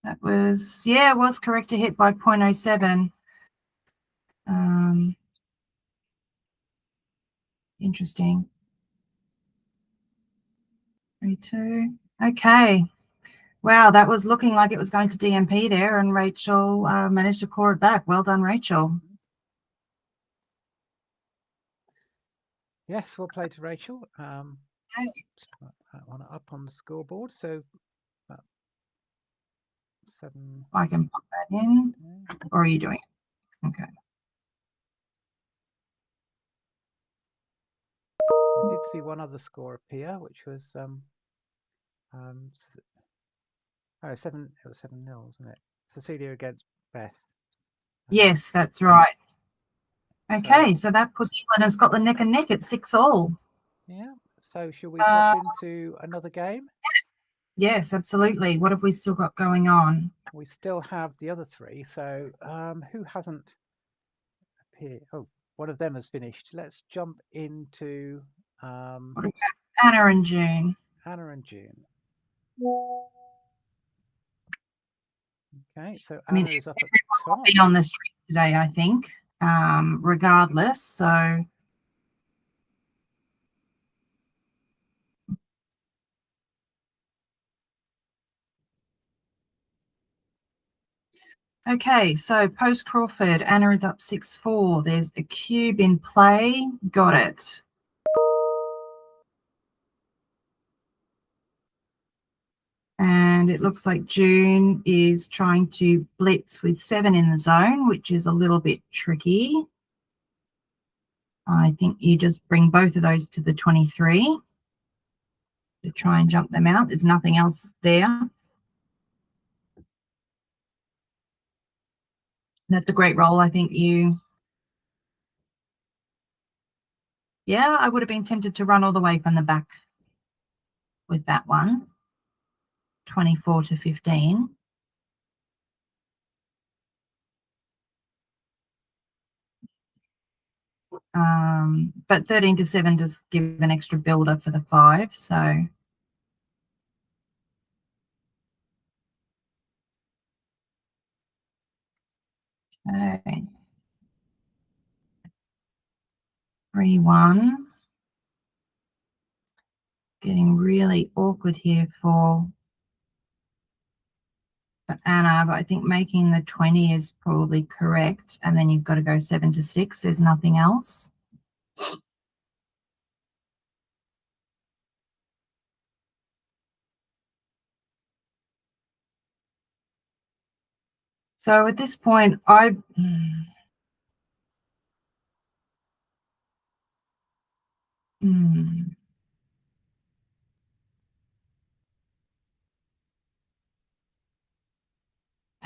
That was, yeah, it was correct to hit by 0.07. Interesting. 3-2. Okay. Wow, that was looking like it was going to DMP there, and Rachel managed to claw it back. Well done, Rachel.
Yes, we'll play to Rachel.
Okay.
Start that one up on the scoreboard. So 7.
I can pop that in. Or are you doing it? Okay.
I did see one other score appear, which was 7. It was 7-0, wasn't it? Cecilia against Beth.
Yes, that's right. Okay, so that puts England and Scotland neck and neck at 6-all.
Yeah. So shall we drop into another game?
Yes, absolutely. What have we still got going on?
We still have the other 3. So who hasn't appeared? Oh, one of them has finished. Let's jump into
What about Anna and June?
Anna and June. Okay, so
I mean,
Anna is up at the top.
Be on the street today, I think, regardless. So okay, so post Crawford, Anna is up 6-4. There's a cube in play. Got it. And it looks like June is trying to blitz with 7 in the zone, which is a little bit tricky. I think you just bring both of those to the 23 to try and jump them out. There's nothing else there. That's a great roll. I think yeah, I would have been tempted to run all the way from the back with that one. 24-15. But 13-7 does give an extra builder for the 5. So okay. 3-1. Getting really awkward here for Anna, but I think making the 20 is probably correct. And then you've got to go 7-6. There's nothing else. So at this point,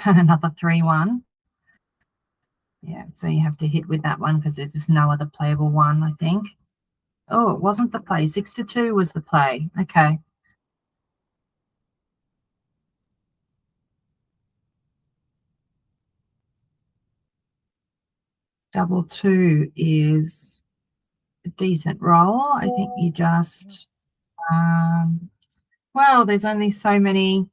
another 3-1. Yeah, so you have to hit with that one because there's just no other playable one, I think. Oh, it wasn't the play. 6-2 was the play. Okay. Double 2 is a decent roll. I think you just, well, there's only so many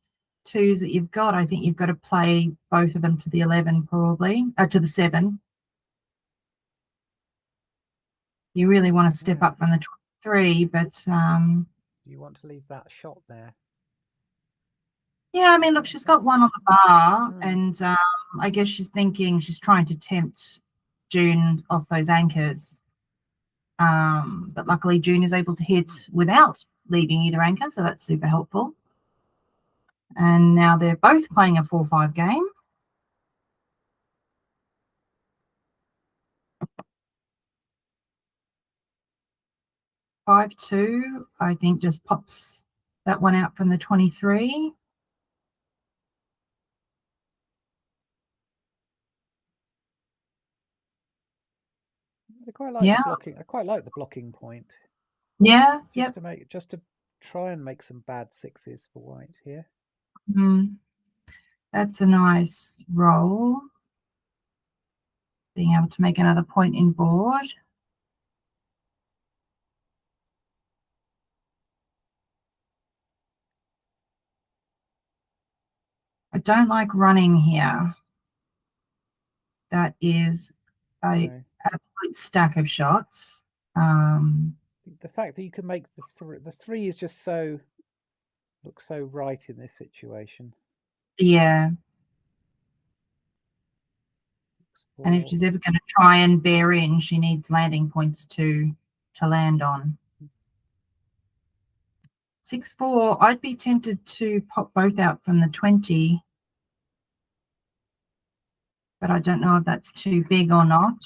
2s that you've got. I think you've got to play both of them to the 11 probably, to the 7. You really want to step up from the 23, but
do you want to leave that shot there?
Yeah, I mean, look, she's got 1 on the bar, and I guess she's thinking she's trying to tempt June off those anchors. But luckily June is able to hit without leaving either anchor, so that's super helpful. And now they're both playing a 4-5 game. 5-2, I think, just pops that one out from the 23.
I quite like
Yeah.
the blocking. I quite like the blocking point.
Yeah.
Just to try and make some bad sixes for white here.
That's a nice roll. Being able to make another point in board. I don't like running here. That is a absolute stack of shots.
The fact that you can make the three is just looks so right in this situation.
Yeah. And if she's ever going to try and bear in, she needs landing points to land on. 6-4, I'd be tempted to pop both out from the 20. But I don't know if that's too big or not.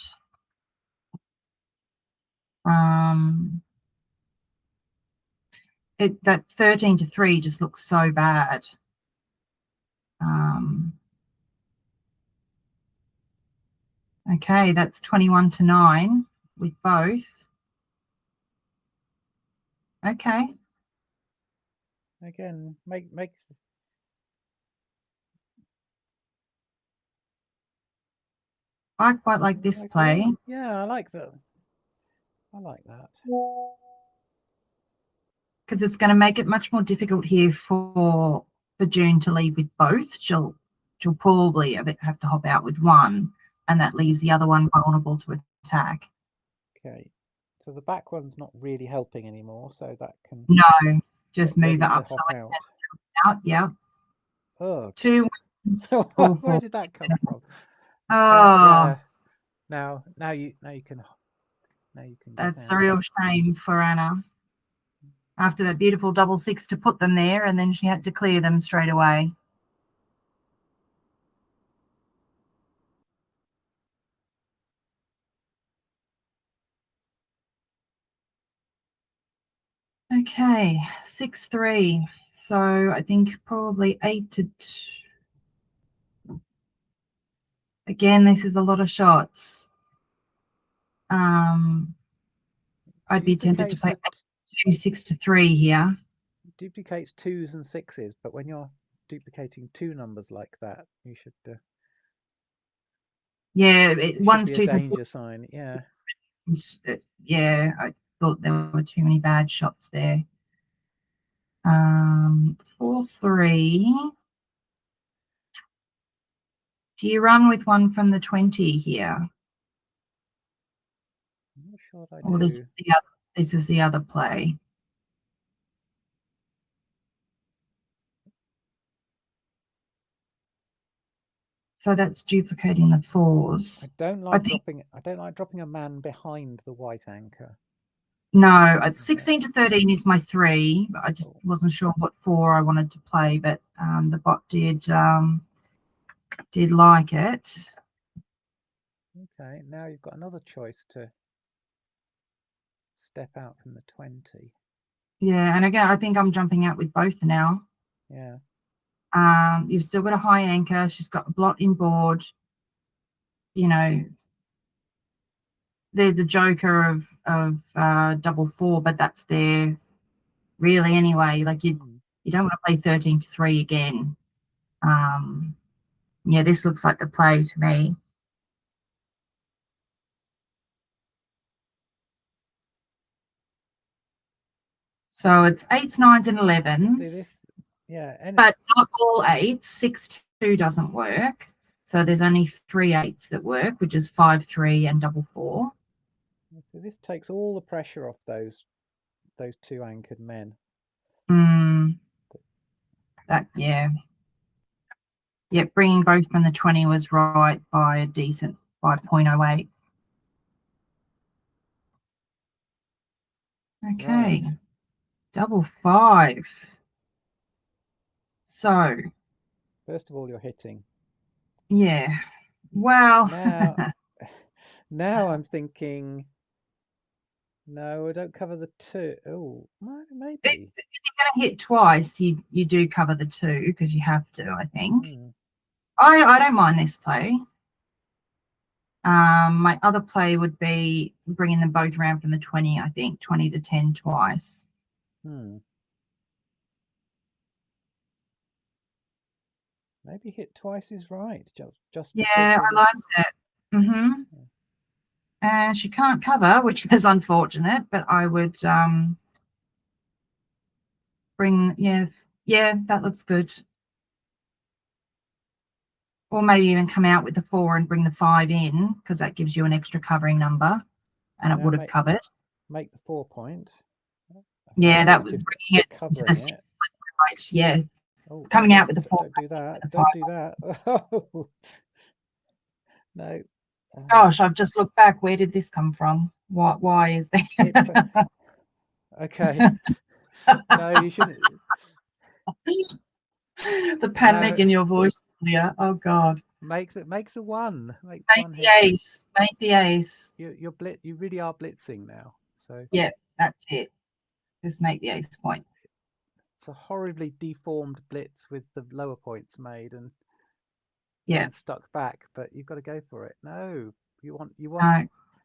That 13-3 just looks so bad. Okay, that's 21-9 with both. Okay.
Again,
I quite like this play.
Yeah, I like that. I like that.
Because it's going to make it much more difficult here for June to leave with both. She'll probably have to hop out with one, and that leaves the other one vulnerable to attack.
Okay, so the back one's not really helping anymore, so that can
just move it up.
So
out. Yeah.
Oh,
2 wins.
Where did that come from?
Oh,
yeah. Now you can.
That's a real shame for Anna. After that beautiful double six to put them there, and then she had to clear them straight away. Okay, 6-3. So I think probably 8-2. Again, this is a lot of shots. I'd be tempted to play 6-3 here.
Duplicates twos and sixes, but when you're duplicating two numbers like that, you should.
Yeah, one's
should be
twos
a danger
and
sign. Yeah.
Yeah, I thought there were too many bad shots there. 4-3. Do you run with one from the 20 here?
I'm not sure I
or
do.
This is the other play. So that's duplicating the fours.
I don't like dropping a man behind the white anchor.
No, 16-13 is my 3. But I just wasn't sure what 4 I wanted to play, but the bot did like it.
Okay, now you've got another choice to step out from the 20.
Yeah, and again, I think I'm jumping out with both now.
Yeah.
You've still got a high anchor. She's got a blot in board. You know, there's a joker of double 4, but that's there really anyway. Like you don't want to play 13-3 again. Yeah, this looks like the play to me. So it's 8s, 9s, and 11s.
See this? Yeah.
But not all 8s. 6-2 doesn't work. So there's only 3 8s that work, which is 5-3 and double 4.
So this takes all the pressure off those two anchored men.
Yeah, bringing both from the 20 was right by a decent 5.08. Okay, right. Double 5. So,
first of all, you're hitting.
Yeah. Well,
now I'm thinking No, I don't cover the 2. Oh, maybe.
If you're going to hit twice, you do cover the 2 because you have to, I think. I don't mind this play. My other play would be bringing them both around from the 20, I think, 20 to 10 twice.
Maybe hit twice is right. Just
Yeah, I liked it. And she can't cover, which is unfortunate, but I would bring, yeah, that looks good. Or maybe even come out with the 4 and bring the 5 in, because that gives you an extra covering number, and it would have covered.
Make the 4 point.
Yeah, that was bringing it to the 6 point, right? Yeah.
Oh,
coming out with the 4.
Don't do that. Don't do that. No.
Gosh, I've just looked back. Where did this come from? Why is there?
Okay. No, you shouldn't.
The panic in your voice, Leah. Oh God.
Makes a 1.
Make the ace. Make the ace.
You really are blitzing now. So
yeah, that's it. Just make the ace point.
It's a horribly deformed blitz with the lower points made and stuck back, but you've got to go for it. No, you want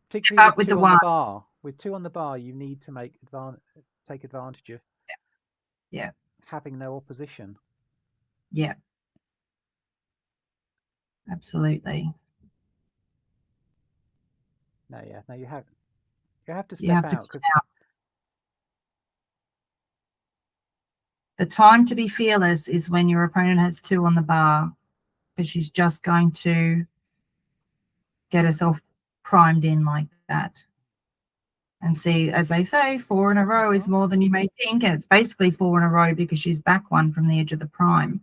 particularly with 2 on the bar. With 2 on the bar, you need to take advantage of having no opposition.
Yeah, absolutely.
No, you have to step out because
the time to be fearless is when your opponent has 2 on the bar, because she's just going to get herself primed in like that. And see, as they say, 4 in a row is more than you may think. And it's basically 4 in a row because she's back 1 from the edge of the prime.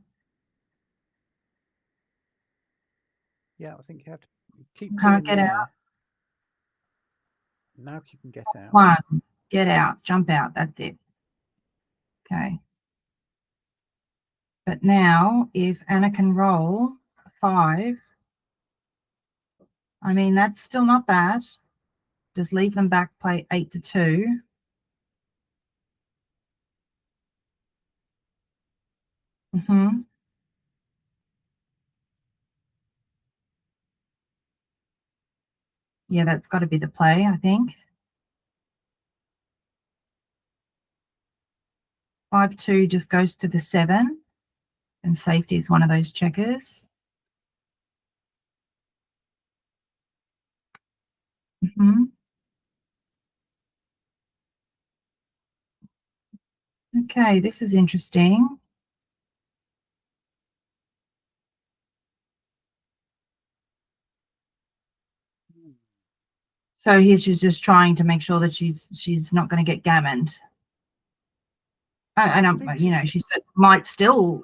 Yeah, I think you have to keep
Can't get out.
Now you can get out.
1, get out, jump out. That's it. Okay. But now, if Anna can roll 5, I mean, that's still not bad. Just leave them back, play 8 to 2. Yeah, that's got to be the play, I think. 5-2 just goes to the 7, and safety is one of those checkers. Okay, this is interesting. So here she's just trying to make sure that she's not going to get gammoned. And she might still,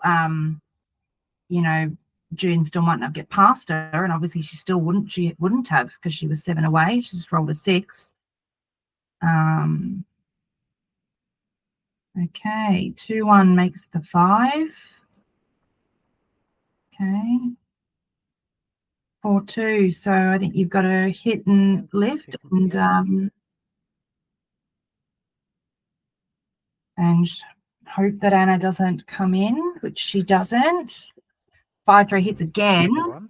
June still might not get past her, and obviously she wouldn't have because she was 7 away. She just rolled a 6. Okay, 2-1 makes the 5. Okay. 4-2. So I think you've got to hit and lift and hope that Anna doesn't come in, which she doesn't. 5-3 hits again.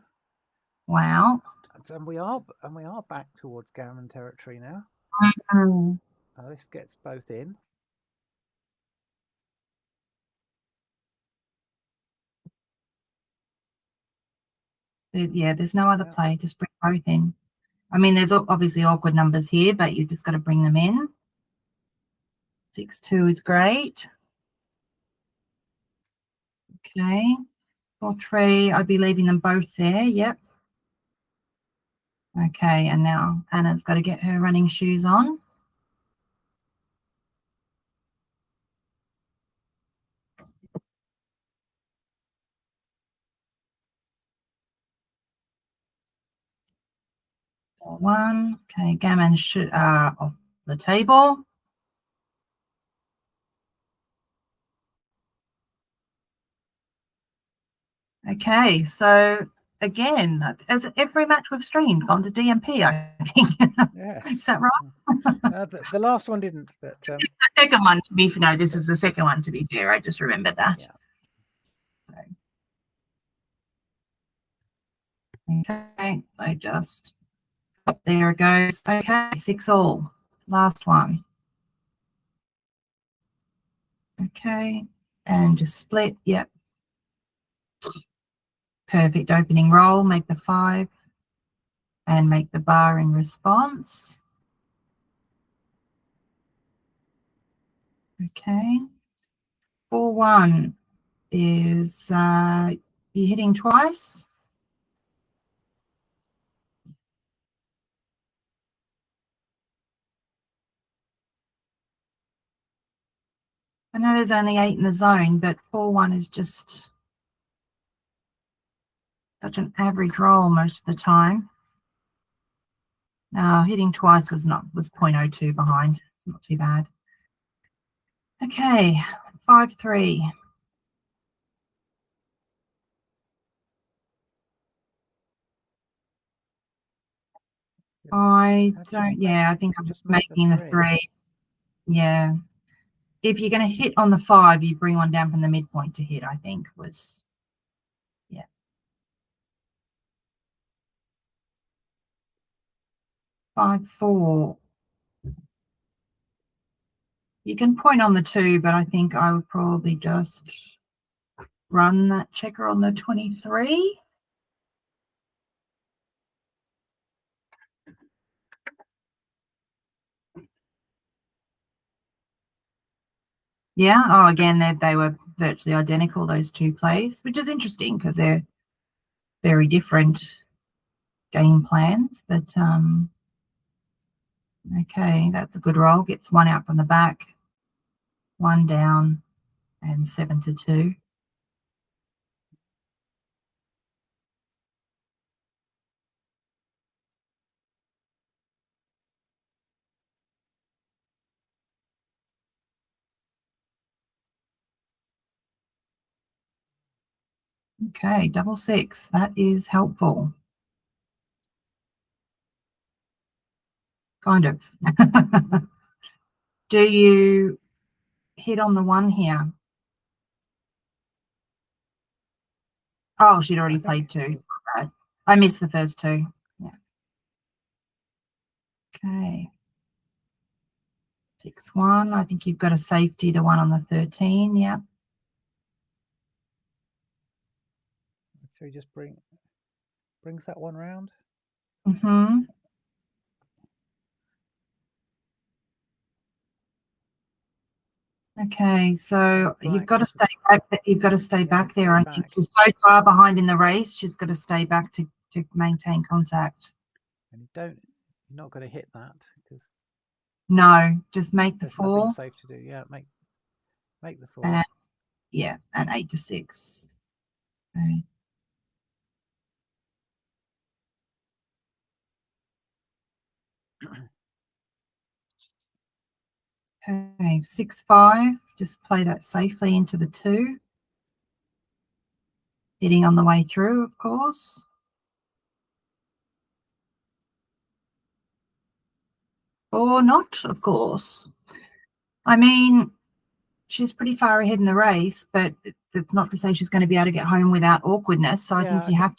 Wow.
And we are back towards gammon territory now. This gets both in.
Yeah, there's no other play. Just bring both in. I mean, there's obviously awkward numbers here, but you've just got to bring them in. 6-2 is great. Okay. 4-3, I'd be leaving them both there. Yep. Okay, and now Anna's got to get her running shoes on. One. Okay, gammon off the table. Okay, so again, as every match we've streamed, gone to DMP, I think.
Yes.
Is that right?
The last one didn't, but
The second one, to be no, this is the second one, to be fair. I just remembered that.
yeah.
Okay, so just there it goes. Okay, 6-all. Last one. Okay, and just split. Yep. Perfect opening roll. Make the 5 and make the bar in response. Okay. 4-1 is you're hitting twice. I know there's only 8 in the zone, but 4-1 is just such an average roll most of the time. Hitting twice was 0.02 behind. It's not too bad. Okay, 5-3. I don't. Yeah, I think I'm just making the 3. Yeah. If you're going to hit on the 5, you bring one down from the midpoint to hit, I think was, yeah. 5-4. You can point on the 2, but I think I would probably just run that checker on the 23. Yeah. Oh, again, they were virtually identical, those 2 plays, which is interesting because they're very different game plans. But okay, that's a good roll. Gets 1 out from the back, 1 down, and 7-2. Okay, 6-6. That is helpful. Kind of. Do you hit on the 1 here? Oh, she'd already played 2. Right. I missed the first 2. Yeah. Okay. 6-1. I think you've got a safety, the 1 on the 13. Yeah.
So he just brings that one round.
Mm-hmm. Okay, so you've got to stay back. You've got to stay back there. I think she's so far behind in the race. She's got to stay back to maintain contact.
And you're not going to hit that because
no, just make the 4.
Nothing safe to do. Yeah, make the 4.
Yeah, and 8-6. Okay. Okay, 6-5. Just play that safely into the 2. Hitting on the way through, of course. Or not, of course. I mean, she's pretty far ahead in the race, but it's not to say she's going to be able to get home without awkwardness. So yeah, I think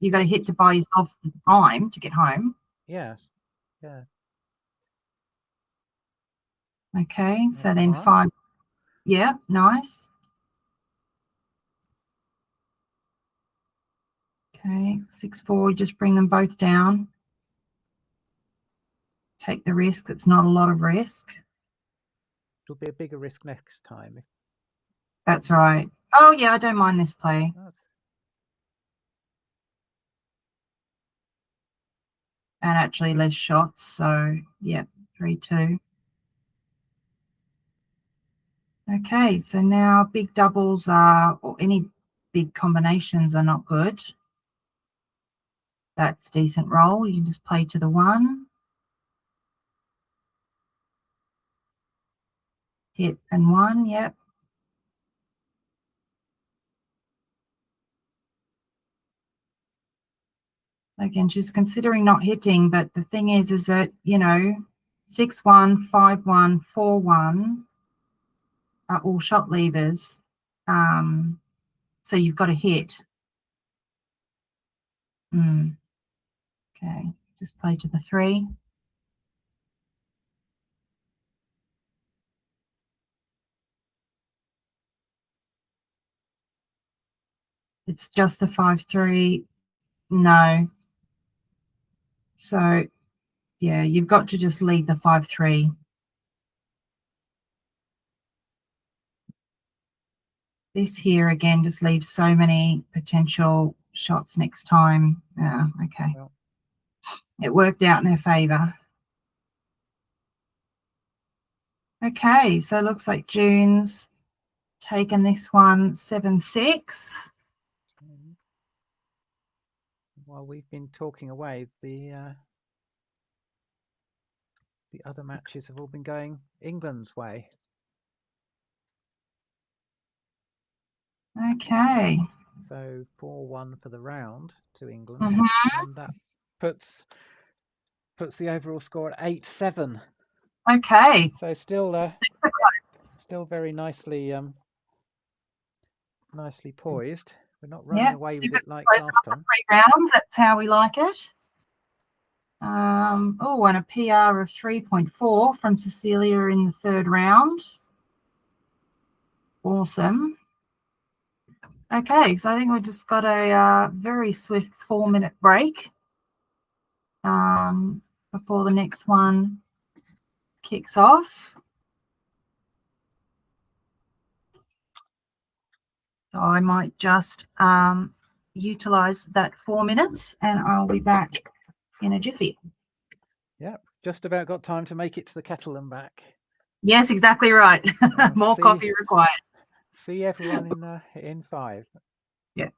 you've got to hit to buy yourself the time to get home.
Yeah. Yeah.
Okay, so then 5. Yeah, nice. Okay, 6-4, just bring them both down. Take the risk. It's not a lot of risk.
It'll be a bigger risk next time.
That's right. Oh, yeah, I don't mind this play. And actually less shots, so, yeah, 3-2. Okay, so now big doubles are, or any big combinations are not good. That's decent roll. You just play to the 1. Hit and 1, yep. Again, she's considering not hitting, but the thing is that, you know, 6-1, 5-1, 4-1 are all shot levers. So you've got to hit. Okay, just play to the 3. It's just the 5-3. No. So, yeah, you've got to just lead the 5-3. This here, again, just leaves so many potential shots next time. Yeah, okay.
Well,
it worked out in her favour. Okay, so it looks like June's taken this one 7-6.
while we've been talking away, the other matches have all been going England's way.
Okay.
So 4-1 for the round to England,
Mhm.
and that puts the overall score at 8-7.
Okay.
So still very nicely poised. We're not running away with it like last time.
3 rounds. That's how we like it. Oh, and a PR of 3.4 from Cecilia in the 3rd round. Awesome. Okay, so I think we've just got a very swift 4-minute break before the next one kicks off. So I might just utilize that 4 minutes and I'll be back in a jiffy.
Yeah, just about got time to make it to the kettle and back.
Yes, exactly right. More coffee required.
See everyone in 5.
Yeah.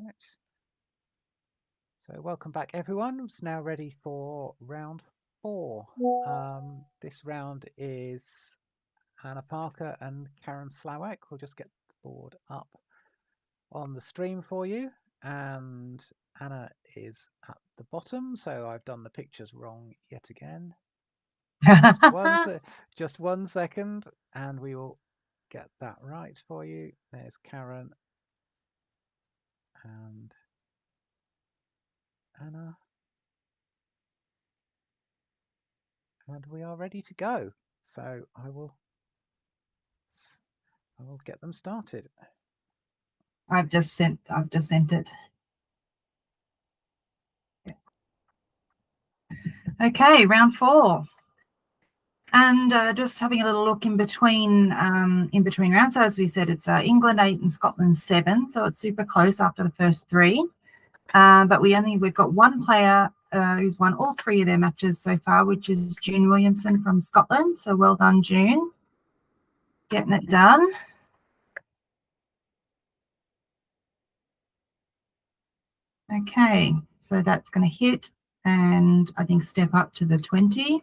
Right. So welcome back, everyone. It's now ready for round 4. This round is Anna Parker and Karen Slawak. We'll just get the board up on the stream for you. And Anna is at the bottom, so I've done the pictures wrong yet again. Just 1 second, and we will get that right for you. There's Karen and Anna. And we are ready to go. So I will get them started.
I've just sent it. Okay, round 4. And just having a little look in between rounds. As we said, it's England 8 and Scotland 7, so it's super close after the first 3. But we've got one player who's won all 3 of their matches so far, which is June Williamson from Scotland. So well done, June. Getting it done. Okay, so that's going to hit and I think step up to the 20.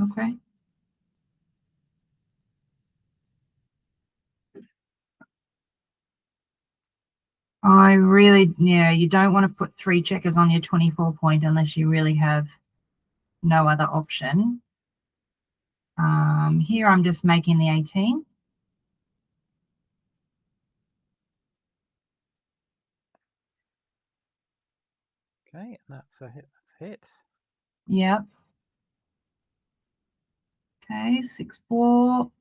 Okay. You don't want to put 3 checkers on your 24 point unless you really have no other option. Here I'm just making the 18.
Okay, and that's a hit. That's a hit.
Yep. Okay, 6-4.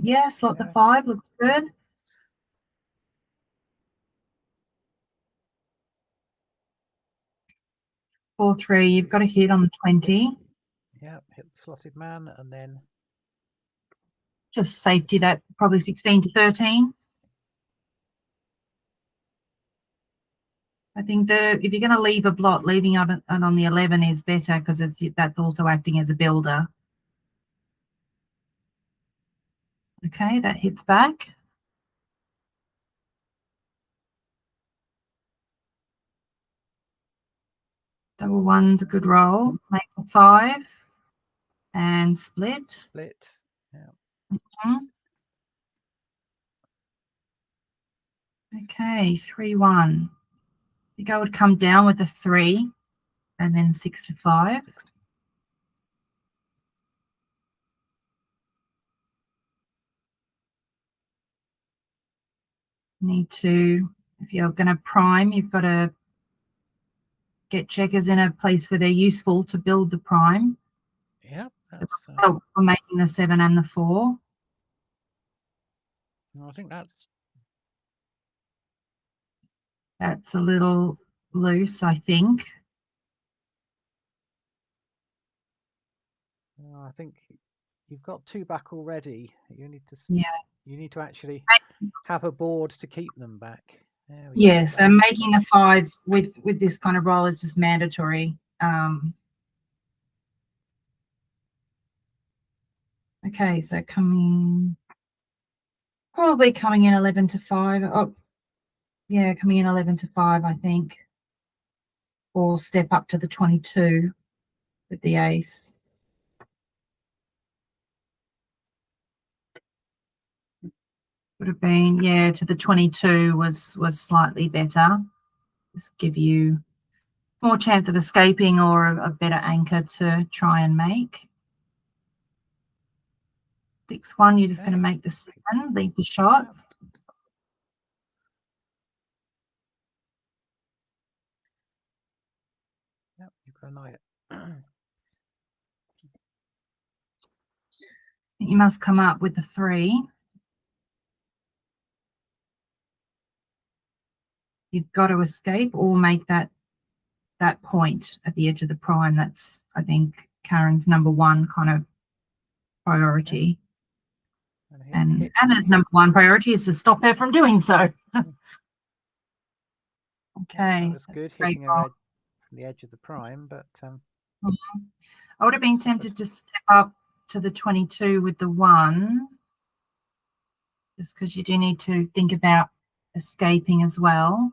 Yeah, slot the 5 looks good. 4-3. You've got a hit on the 20.
Yeah, hit the slotted man, and then
just safety that probably 16 to 13. I think if you're going to leave a blot, leaving it on the 11 is better because that's also acting as a builder. Okay, that hits back. Double 1's a good roll. Make a 5 and split.
Split. Yeah.
Okay, 3-1. I think I would come down with a 3 and then 6 to 5. Need to, if you're going to prime, you've got to get checkers in a place where they're useful to build the prime.
Yeah, that's.
Oh, we're making the 7 and the 4.
I think that's
a little loose, I think.
I think you've got 2 back already. You need to.
Yeah.
You need to actually have a board to keep them back.
Yes, and making a 5 with this kind of roll is just mandatory. Okay, so probably coming in 11 to 5. Oh, yeah, coming in 11 to 5, I think. Or step up to the 22 with the ace. Would have been, yeah, to the 22 was slightly better. Just give you more chance of escaping or a better anchor to try and make. 6-1, you're just going to make the 7, leave the shot.
Yep, you've got a knight.
You must come up with the 3. You've got to escape or make that point at the edge of the prime. That's, I think, Karen's number 1 kind of priority. Okay. And Anna's number 1 priority is to stop her from doing so. Okay.
That was good, hitting her from the edge of the prime, but
I would have been tempted to step up to the 22 with the 1. just because you do need to think about escaping as well.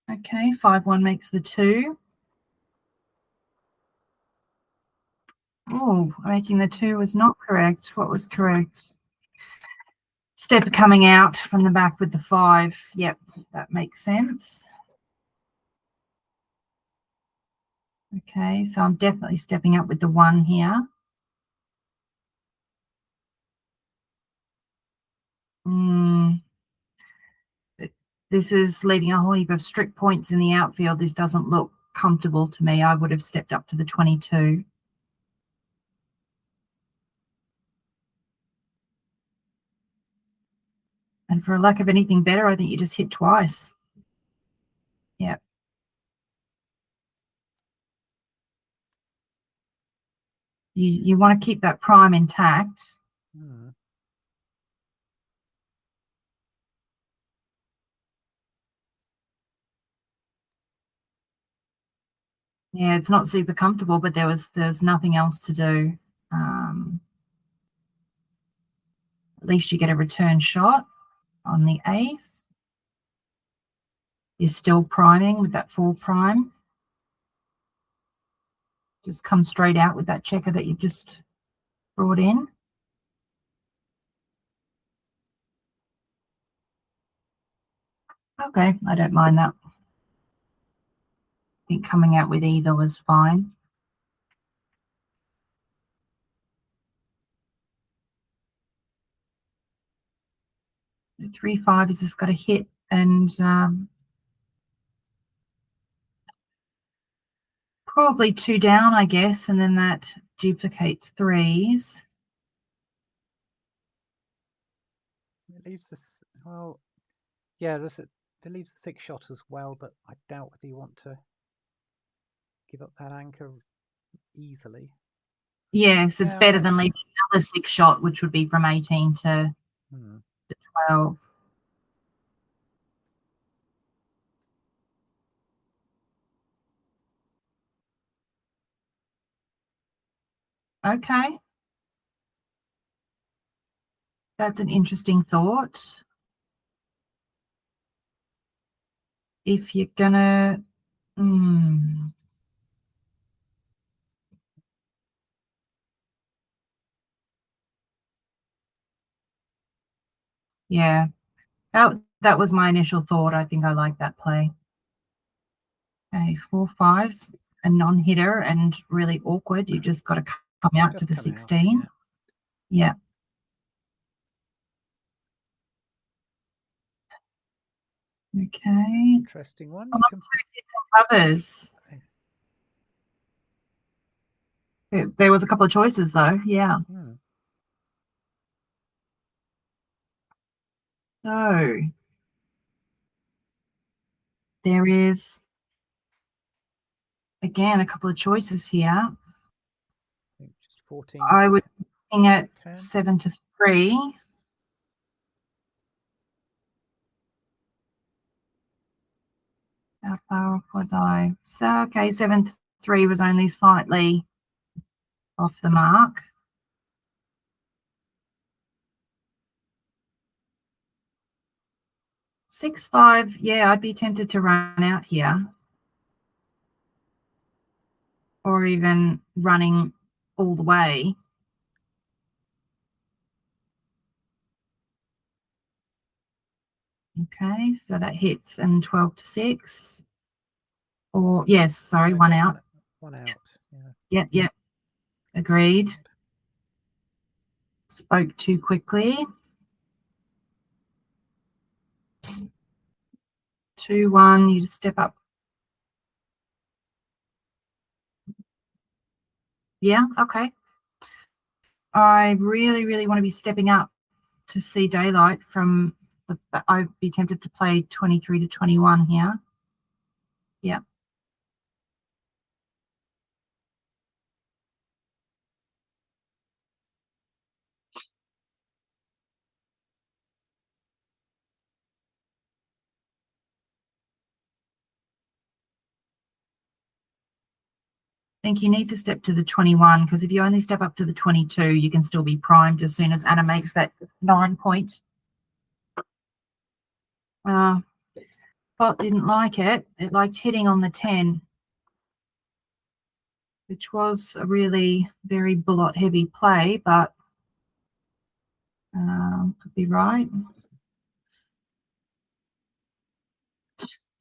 Okay, 5-1 makes the 2. Oh, making the 2 was not correct. What was correct? Step coming out from the back with the 5. Yep, that makes sense. Okay, so I'm definitely stepping up with the 1 here. This is leaving a whole heap of strict points in the outfield. This doesn't look comfortable to me. I would have stepped up to the 22. And for a lack of anything better, I think you just hit twice. Yep. You want to keep that prime intact. Yeah, it's not super comfortable, but there's nothing else to do. At least you get a return shot on the ace. You're still priming with that 4 prime. Just come straight out with that checker that you just brought in. Okay, I don't mind that. I think coming out with either was fine. The 3-5 has just got a hit and probably 2 down, I guess, and then that duplicates 3s.
It leaves this. Well, yeah, it leaves the 6 shot as well, but I doubt whether you want to give up that anchor easily.
Yes, it's better than leaving another 6 shot, which would be from 18 to 12. Okay. That's an interesting thought. If you're gonna, yeah, that was my initial thought. I think I like that play. Okay, 4 5s, a non-hitter and really awkward. You just got to come out to the 16.
Out,
yeah. Okay.
Interesting one.
Covers. There was a couple of choices though. Yeah. So there is again a couple of choices here.
Just 14.
I would be looking at 7 to 3. How far off was I? So okay, 7 to 3 was only slightly off the mark. 6 5, yeah, I'd be tempted to run out here, or even running all the way. Okay, so that hits, and 12 to 6. Or yes, sorry, 1 out.
1 out. Yeah.
Yep. Agreed. Spoke too quickly. 2 1. You just step up. Yeah. Okay. I really want to be stepping up to see daylight from. I'd be tempted to play 23 to 21 here. Yeah. think you need to step to the 21, because if you only step up to the 22, you can still be primed as soon as Anna makes that 9 point. Pot didn't like it. It liked hitting on the 10, which was a really very bullet heavy play, but could be right.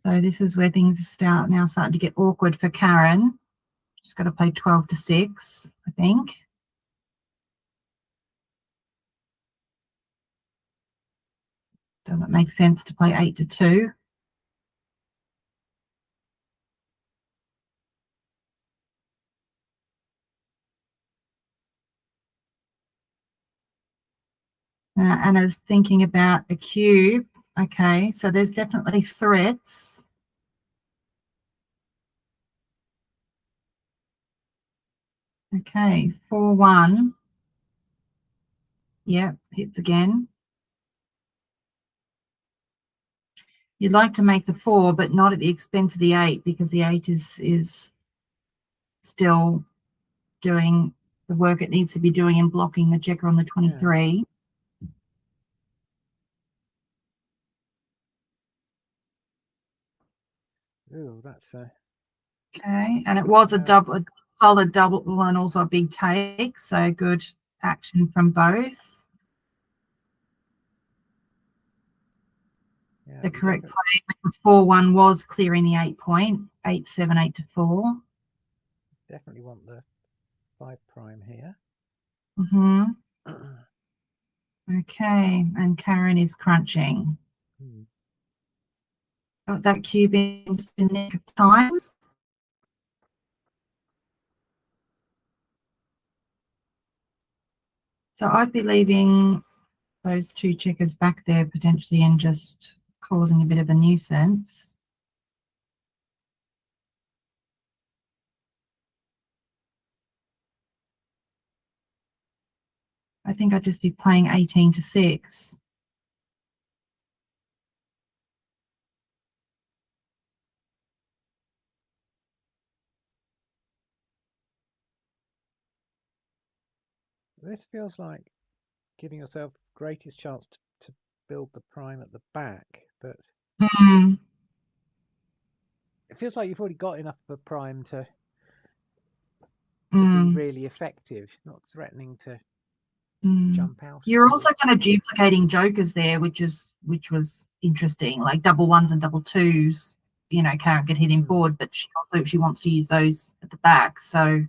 So this is where things starting to get awkward for Karen. She's got to play 12 to 6, I think. Doesn't make sense to play 8 to 2. Anna's thinking about a cube. Okay, so there's definitely threats. Okay, 4-1. Yep, hits again. You'd like to make the 4, but not at the expense of the 8, because the 8 is still doing the work it needs to be doing in blocking the checker on the 23.
Ooh, that's
Okay, and it was a solid double and also a big take, so good action from both.
yeah,
The correct play with the 4-1 was clearing the 8 point, 8-7, 8 to 4.
Definitely want the 5 prime here.
Okay, and Karen is crunching. Got that cube in the nick of time. So I'd be leaving those 2 checkers back there potentially and just causing a bit of a nuisance. I think I'd just be playing 18 to 6.
This feels like giving yourself greatest chance to build the prime at the back, but it feels like you've already got enough of a prime to be really effective. She's not threatening to jump out.
You're also kind of duplicating jokers there, which was interesting, like double 1s and double 2s. You know, Karen could hit in board, but she wants to use those at the back. So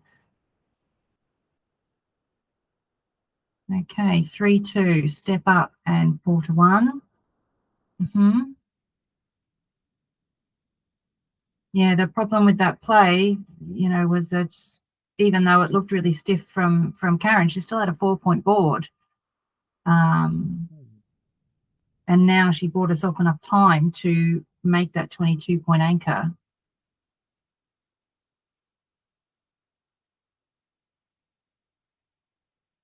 okay, 3-2, step up and 4-1. Yeah, the problem with that play, you know, was that even though it looked really stiff from Karen, she still had a 4-point board. And now she bought herself enough time to make that 22-point anchor.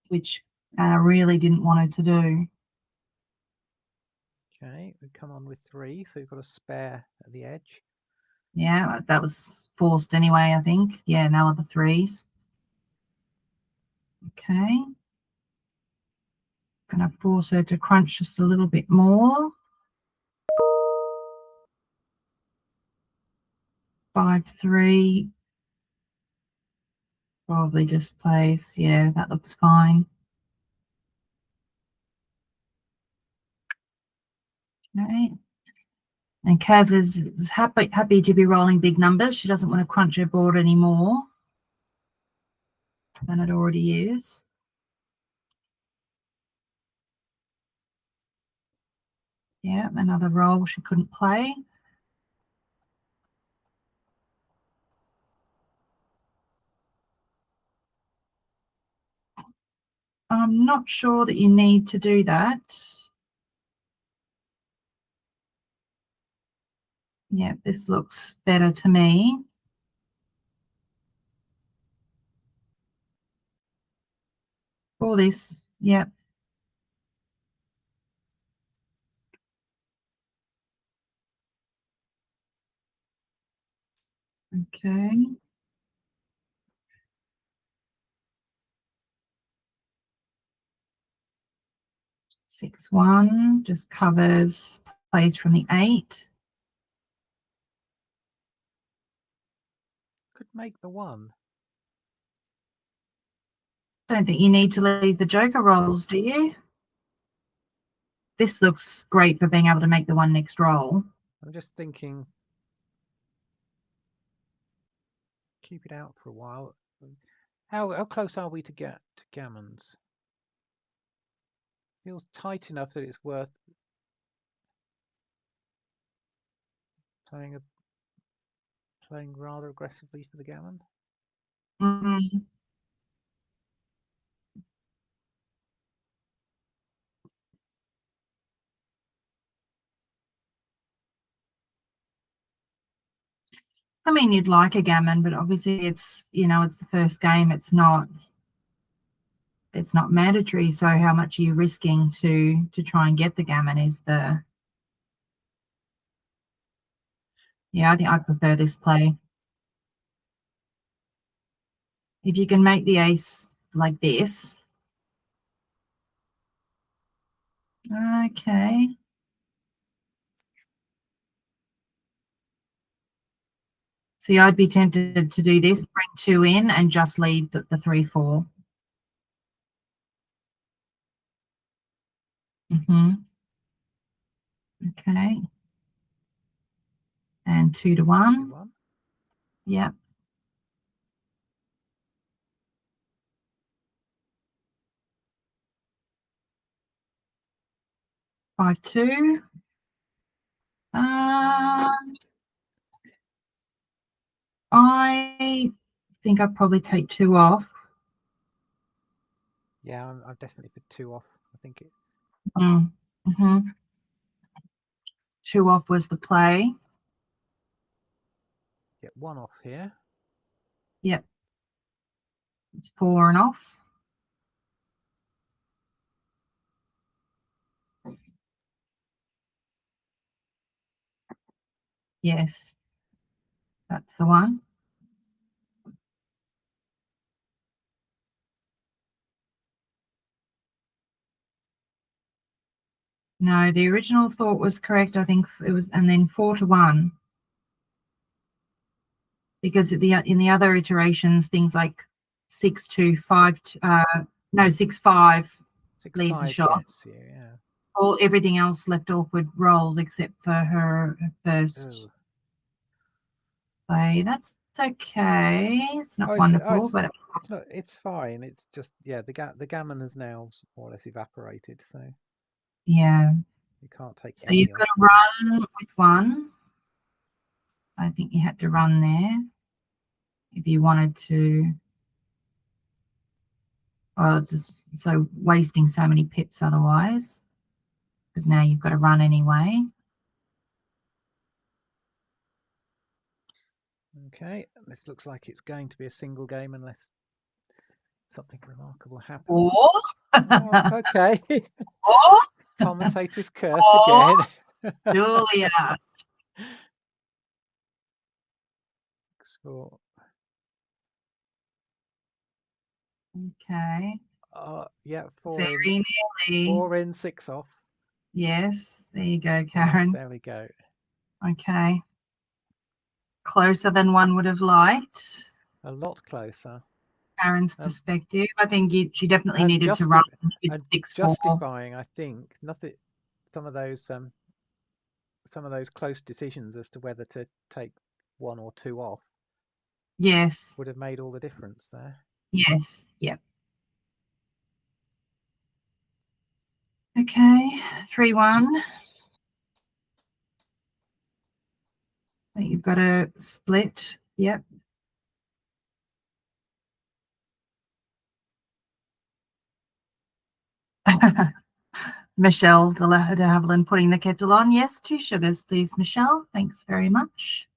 Which Anna really didn't want her to do.
Okay, we come on with 3, so we've got a spare at the edge.
Yeah, that was forced anyway, I think. Yeah, no other 3s. Okay. Gonna force her to crunch just a little bit more. 5-3. Probably just plays. Yeah, that looks fine. Okay. And Kaz is happy to be rolling big numbers. She doesn't want to crunch her board anymore than it already is. Yeah, another roll she couldn't play. I'm not sure that you need to do that. Yeah, this looks better to me. For this, yep. Okay. 6-1 just covers plays from the 8.
Could make the 1.
Don't think you need to leave the joker rolls, do you? This looks great for being able to make the 1 next roll.
I'm just thinking, keep it out for a while. How close are we to get to gammons? Feels tight enough that it's worth playing rather aggressively for the gammon.
Mm-hmm. I mean, you'd like a gammon, but obviously it's, it's the first game. It's not mandatory. So how much are you risking to try and get the gammon is the, I think I prefer this play. If you can make the ace like this. Okay. See, I'd be tempted to do this, bring 2 in and just leave the 3-4. Okay. And 2-1.
2-1.
Yep. 5-2. I think I'd probably take 2 off.
Yeah, I'm definitely for 2 off. I think it.
2 off was the play.
Get 1 off here.
Yep. It's 4 and off. Yes. That's the one. No, the original thought was correct. I think it was, and then 4-1. Because in the other iterations, things like 6-2, 5, 6-5 leaves the shot.
Gets you, yeah.
Everything else left off with rolls except for her first play. That's okay. It's not wonderful, but
it's not. It's fine. It's just the gammon has now more or less evaporated, so
yeah,
you can't take.
So you've got to run with 1. I think you had to run there if you wanted to. Just so wasting so many pips otherwise, because now you've got to run anyway.
Okay, this looks like it's going to be a single game unless something remarkable happens.
Oh,
okay. Commentator's curse again.
Julia.
So,
okay.
Yeah, 4
Very
in.
nearly.
4 in, 6 off.
Yes, there you go, Karen.
Yes, there we go.
Okay. Closer than one would have liked.
A lot closer.
Karen's perspective. I think she definitely needed to run with 6-4.
Justifying, I think, nothing. Some of those close decisions as to whether to take 1 or 2 off.
Yes.
Would have made all the difference there.
Yes. Yep. Okay. 3-1. You've got to split. Yep. Michelle de Havilland putting the kettle on. Yes, 2 sugars, please, Michelle. Thanks very much.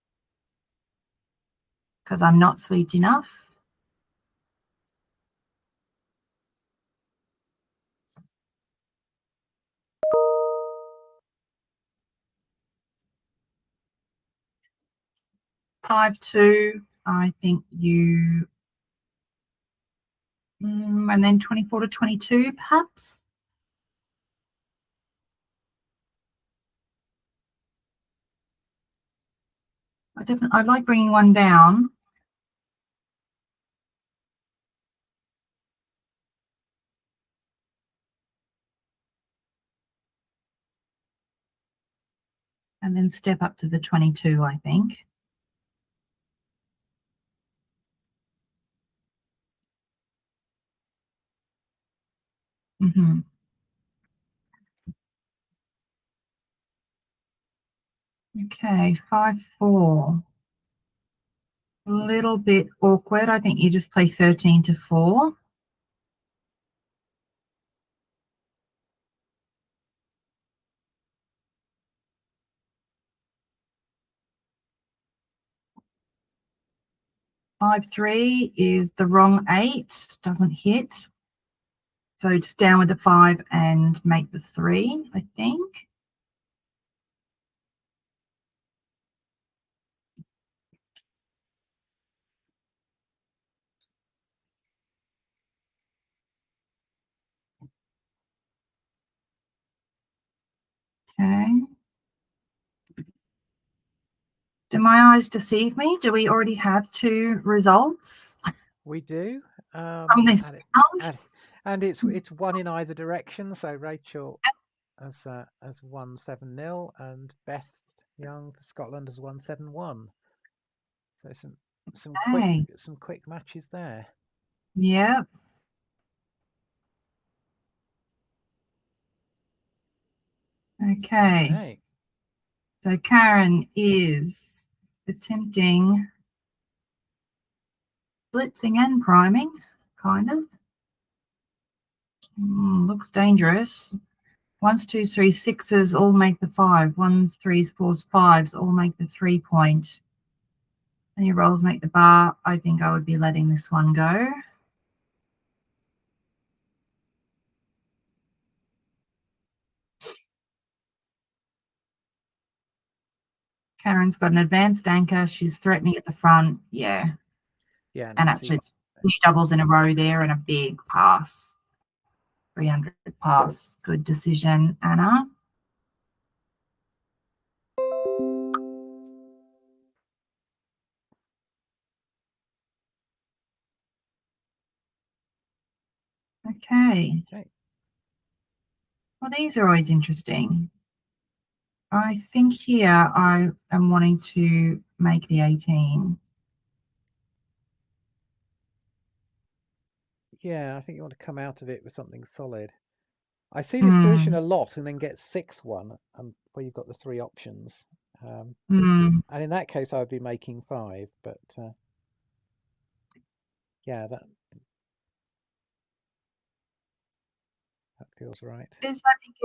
Because I'm not sweet enough. Five, 2. I think you. And then 24-22, perhaps. I like bringing one down. And then step up to the 22, I think. Mm-hmm. Okay, 5-4. A little bit awkward. I think you just play 13 to 4. Five, 3 is the wrong 8, doesn't hit. So just down with the 5 and make the 3, I think. Okay. Do my eyes deceive me? Do we already have 2 results
We do.
from this round?
And it's one in either direction. So Rachel has won 7-0, and Beth Young for Scotland has won 7-1. So some quick matches there.
Yeah. Okay. So Karen is attempting blitzing and priming, kind of. Looks dangerous. 1s, 2s, 3s, 6s all make the 5. 1s, 3s, 4s, 5s all make the 3 point. Any rolls make the bar. I think I would be letting this one go. Karen's got an advanced anchor. She's threatening at the front. Yeah.
Yeah.
And actually, 2 doubles in a row there and a big pass. 300 pass. Good decision, Anna. Okay. Well, these are always interesting. I think here I am wanting to make the 18.
Yeah, I think you want to come out of it with something solid. I see this position a lot, and then get 6-1, where you've got the 3 options. And in that case, I would be making 5. But yeah, that feels right.
This, I think,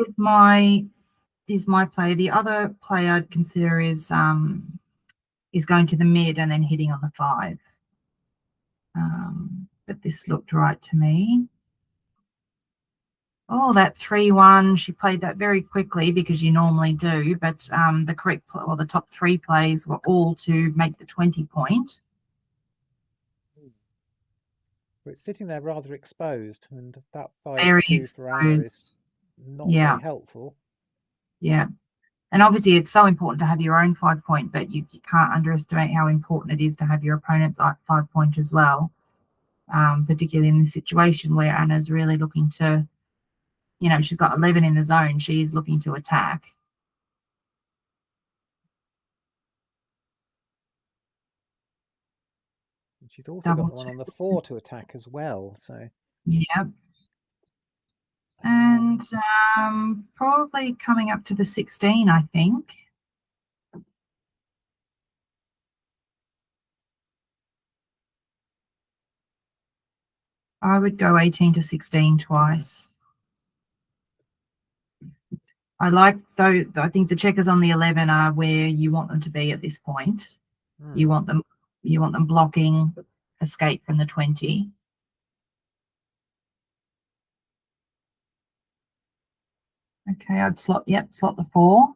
is my play. The other play I'd consider is going to the mid and then hitting on the 5. But this looked right to me. Oh, that 3-1. She played that very quickly because you normally do. But the correct or the top 3 plays were all to make the 20 point.
But it's sitting there rather exposed, and that 5-2 for Anna is not very helpful. Yeah.
And obviously it's so important to have your own 5 point, but you can't underestimate how important it is to have your opponent's 5 point as well, particularly in this situation where Anna's really looking to, she's got 11 in the zone. She's looking to attack.
And she's also got the one on the 4 to attack as well. So
yeah. And probably coming up to the 16, I think. I would go 18 to 16 twice. I like, though, I think the checkers on the 11 are where you want them to be at this point. You want them blocking escape from the 20. Okay, I'd slot the 4.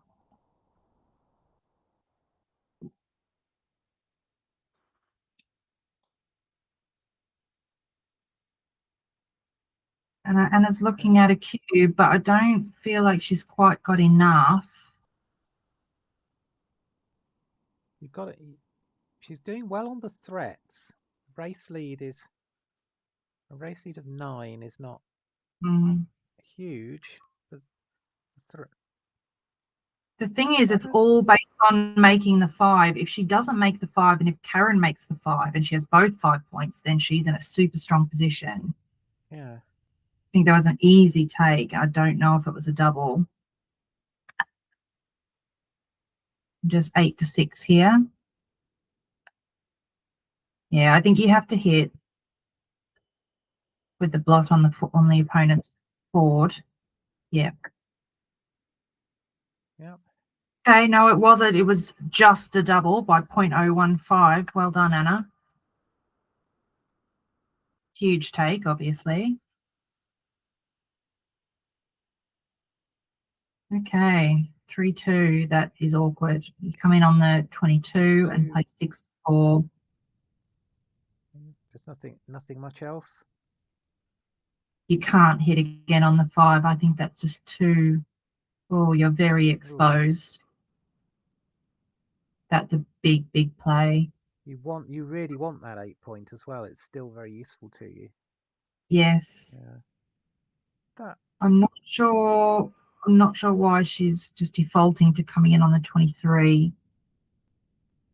And Anna's looking at a cube, but I don't feel like she's quite got enough.
she's doing well on the threats. Race lead is a race lead of 9 is not huge, but
the thing is, it's all based on making the 5. If she doesn't make the 5, and if Karen makes the 5, and she has both 5 points, then she's in a super strong position.
Yeah.
I think there was an easy take. I don't know if it was a double. Just 8 to 6 here. Yeah, I think you have to hit with the blot on the opponent's board. Yeah.
Yep.
Okay, no, it wasn't. It was just a double by 0.015. Well done, Anna. Huge take, obviously. Okay, 3-2. That is awkward. You come in on the 22 and play 6-4.
There's nothing much else.
You can't hit again on the 5. I think that's just too. Oh, you're very exposed. Ooh. That's a big, big play.
You really want that 8 point as well. It's still very useful to you.
Yes.
Yeah.
I'm not sure why she's just defaulting to coming in on the 23.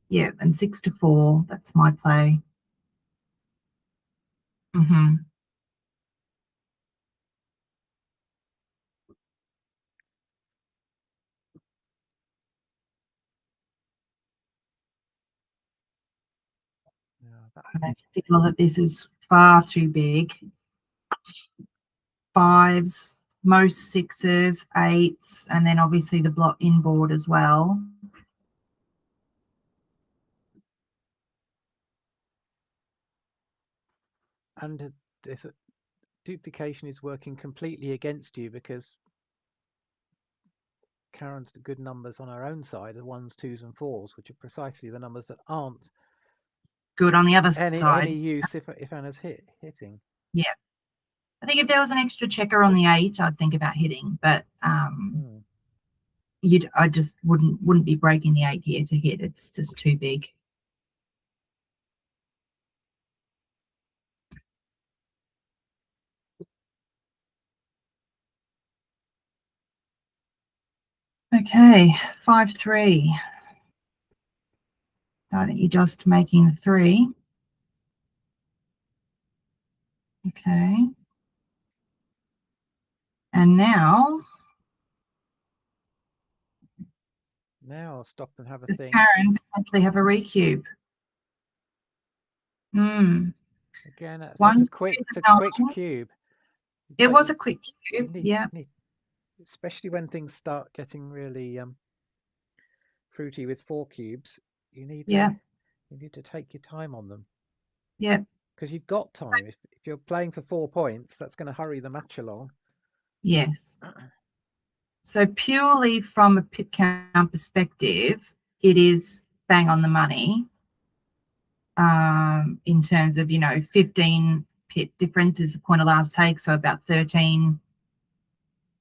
Yeah, and 6-4. That's my play. Mm-hmm. I feel that this is far too big. 5s, most 6s, 8s, and then obviously the blot inboard as well.
And this duplication is working completely against you because Karen's good numbers on her own side are 1s, 2s, and 4s, which are precisely the numbers that aren't
good on the other side.
Any use if Anna's hitting.
Yeah. I think if there was an extra checker on the 8, I'd think about hitting, but I just wouldn't be breaking the 8 here to hit. It's just too big. Okay, 5-3. I think you're just making the 3. Okay. And now
I'll stop and have a
does
think.
Karen potentially have a recube?
Again, that's a quick cube.
It was a quick cube. Yeah.
Especially when things start getting really fruity with 4 cubes, you need to take your time on them.
Yeah.
Because you've got time. If you're playing for 4 points, that's going to hurry the match along.
Yes. So purely from a pip count perspective, it is bang on the money. In terms of 15 pip difference is the point of last take, so about 13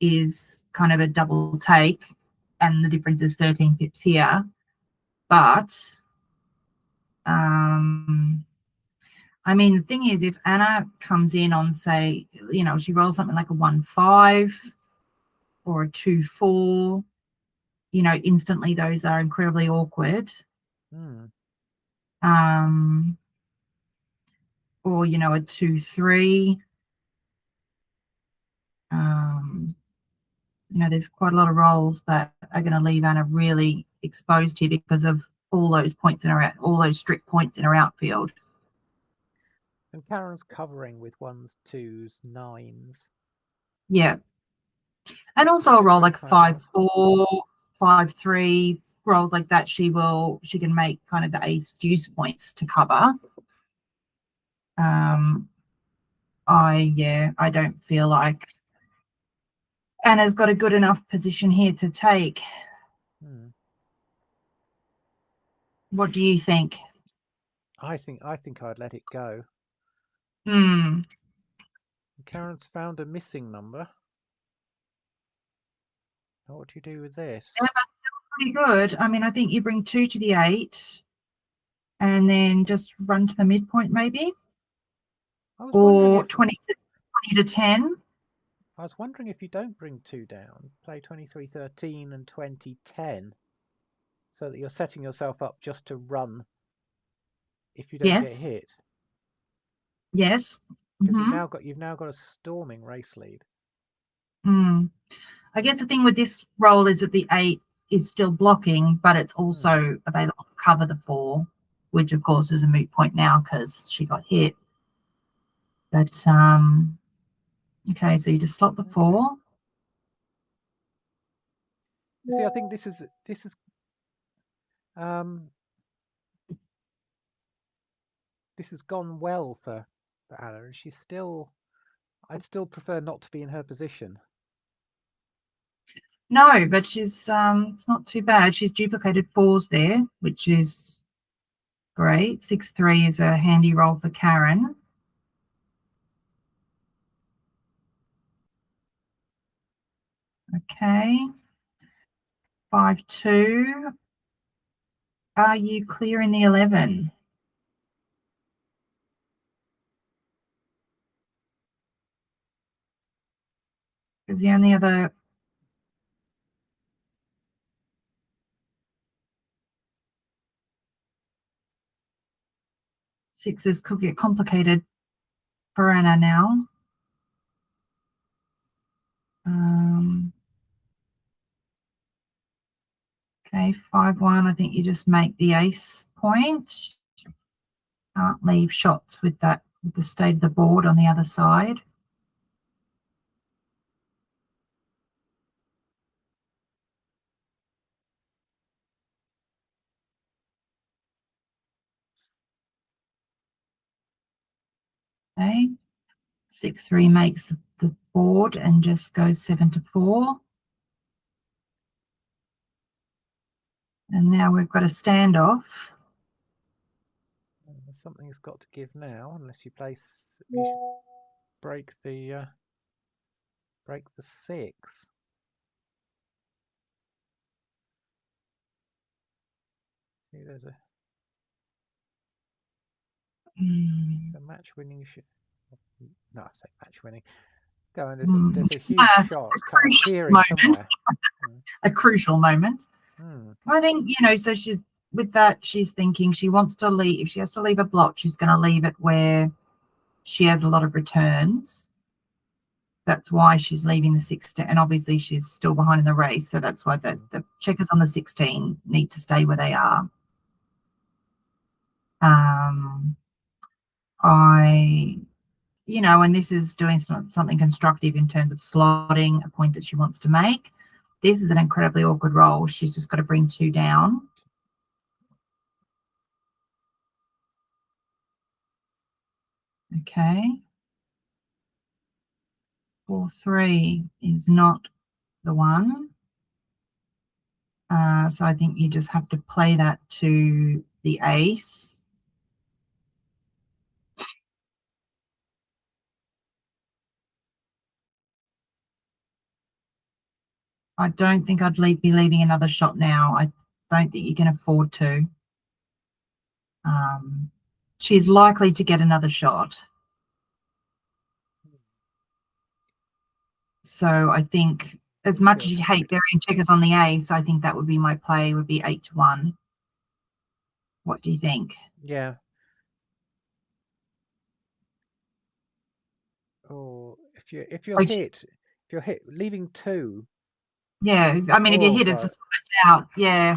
is kind of a double take, and the difference is 13 pips here. But I mean, the thing is, if Anna comes in on, say, she rolls something like a 1-5 or a 2-4, instantly those are incredibly awkward. Or a 2-3. There's quite a lot of rolls that are going to leave Anna really exposed here because of all those points in her all those strict points in her outfield.
And Karen's covering with 1s, 2s, 9s.
Yeah. And also a roll like 5-4, 5-3, rolls like that, she can make kind of the ace deuce points to cover. I don't feel like Anna's got a good enough position here to take. What do you think?
I think I'd let it go. Karen's found a missing number. What do you do with this?
Yeah, but pretty good. I mean, I think you bring 2 to the 8, and then just run to the midpoint maybe,
I was wondering
or
if
20 to 10.
I was wondering if you don't bring 2 down, play 23-13 and 20-10, so that you're setting yourself up just to run if you don't get
Yes.
hit.
Yes.
Because
Mm-hmm.
you've now got a storming race lead.
I guess the thing with this roll is that the 8 is still blocking, but it's also available to cover the 4, which of course is a moot point now because she got hit. But okay, so you just slot the 4.
You see, I think this is this has gone well for Anna, and she's still. I'd still prefer not to be in her position.
No, but she's it's not too bad. She's duplicated 4s there, which is great. 6-3 is a handy roll for Karen. Okay. 5-2. Are you clear in the 11? Because the only other sixes could get complicated for Anna now. Okay, 5-1. I think you just make the ace point. Can't leave shots with that, with the state of the board on the other side. Okay, 6-3 makes the board and just goes 7-4. And now we've got a standoff.
Something's got to give now, unless you place. You should break the 6. See, there's a match winning. No, I say match winning. Go on. There's a huge shot appearing somewhere.
A crucial moment. I think, you know, so she's with that, she's thinking she wants to leave. If she has to leave a block, she's going to leave it where she has a lot of returns. That's why she's leaving the 16, and obviously she's still behind in the race, so that's why the checkers on the 16 need to stay where they are. You know, and this is doing something constructive in terms of slotting a point that she wants to make. This is an incredibly awkward roll. She's just got to bring 2 down. Okay. 4-3 is not the one. So I think you just have to play that to the ace. I don't think I'd be leaving another shot now. I don't think you can afford to. She's likely to get another shot. So I think, as much as you hate burying checkers on the ace, I think that would be my play, would be 8-1. What do you think?
Yeah. Or if you're hit, leaving 2.
Yeah, I mean, if you hit, it's out. Yeah.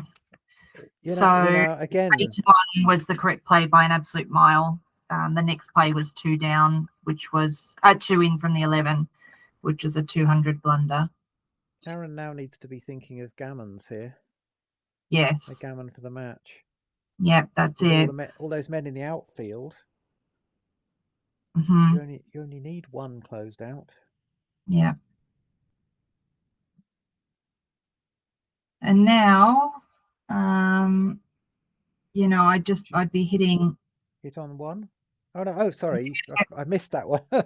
So
again,
8-1 was the correct play by an absolute mile. The next play was 2 down, which was 2 in from the 11, which is a 200 blunder.
Karen now needs to be thinking of gammons here.
Yes.
A gammon for the match.
Yep, that's it.
All those men in the outfield.
Mm-hmm.
You only need 1 closed out.
Yeah. And now, you know, I'd be hitting.
Hit on 1. Oh no! Oh, sorry, I missed that one.
No.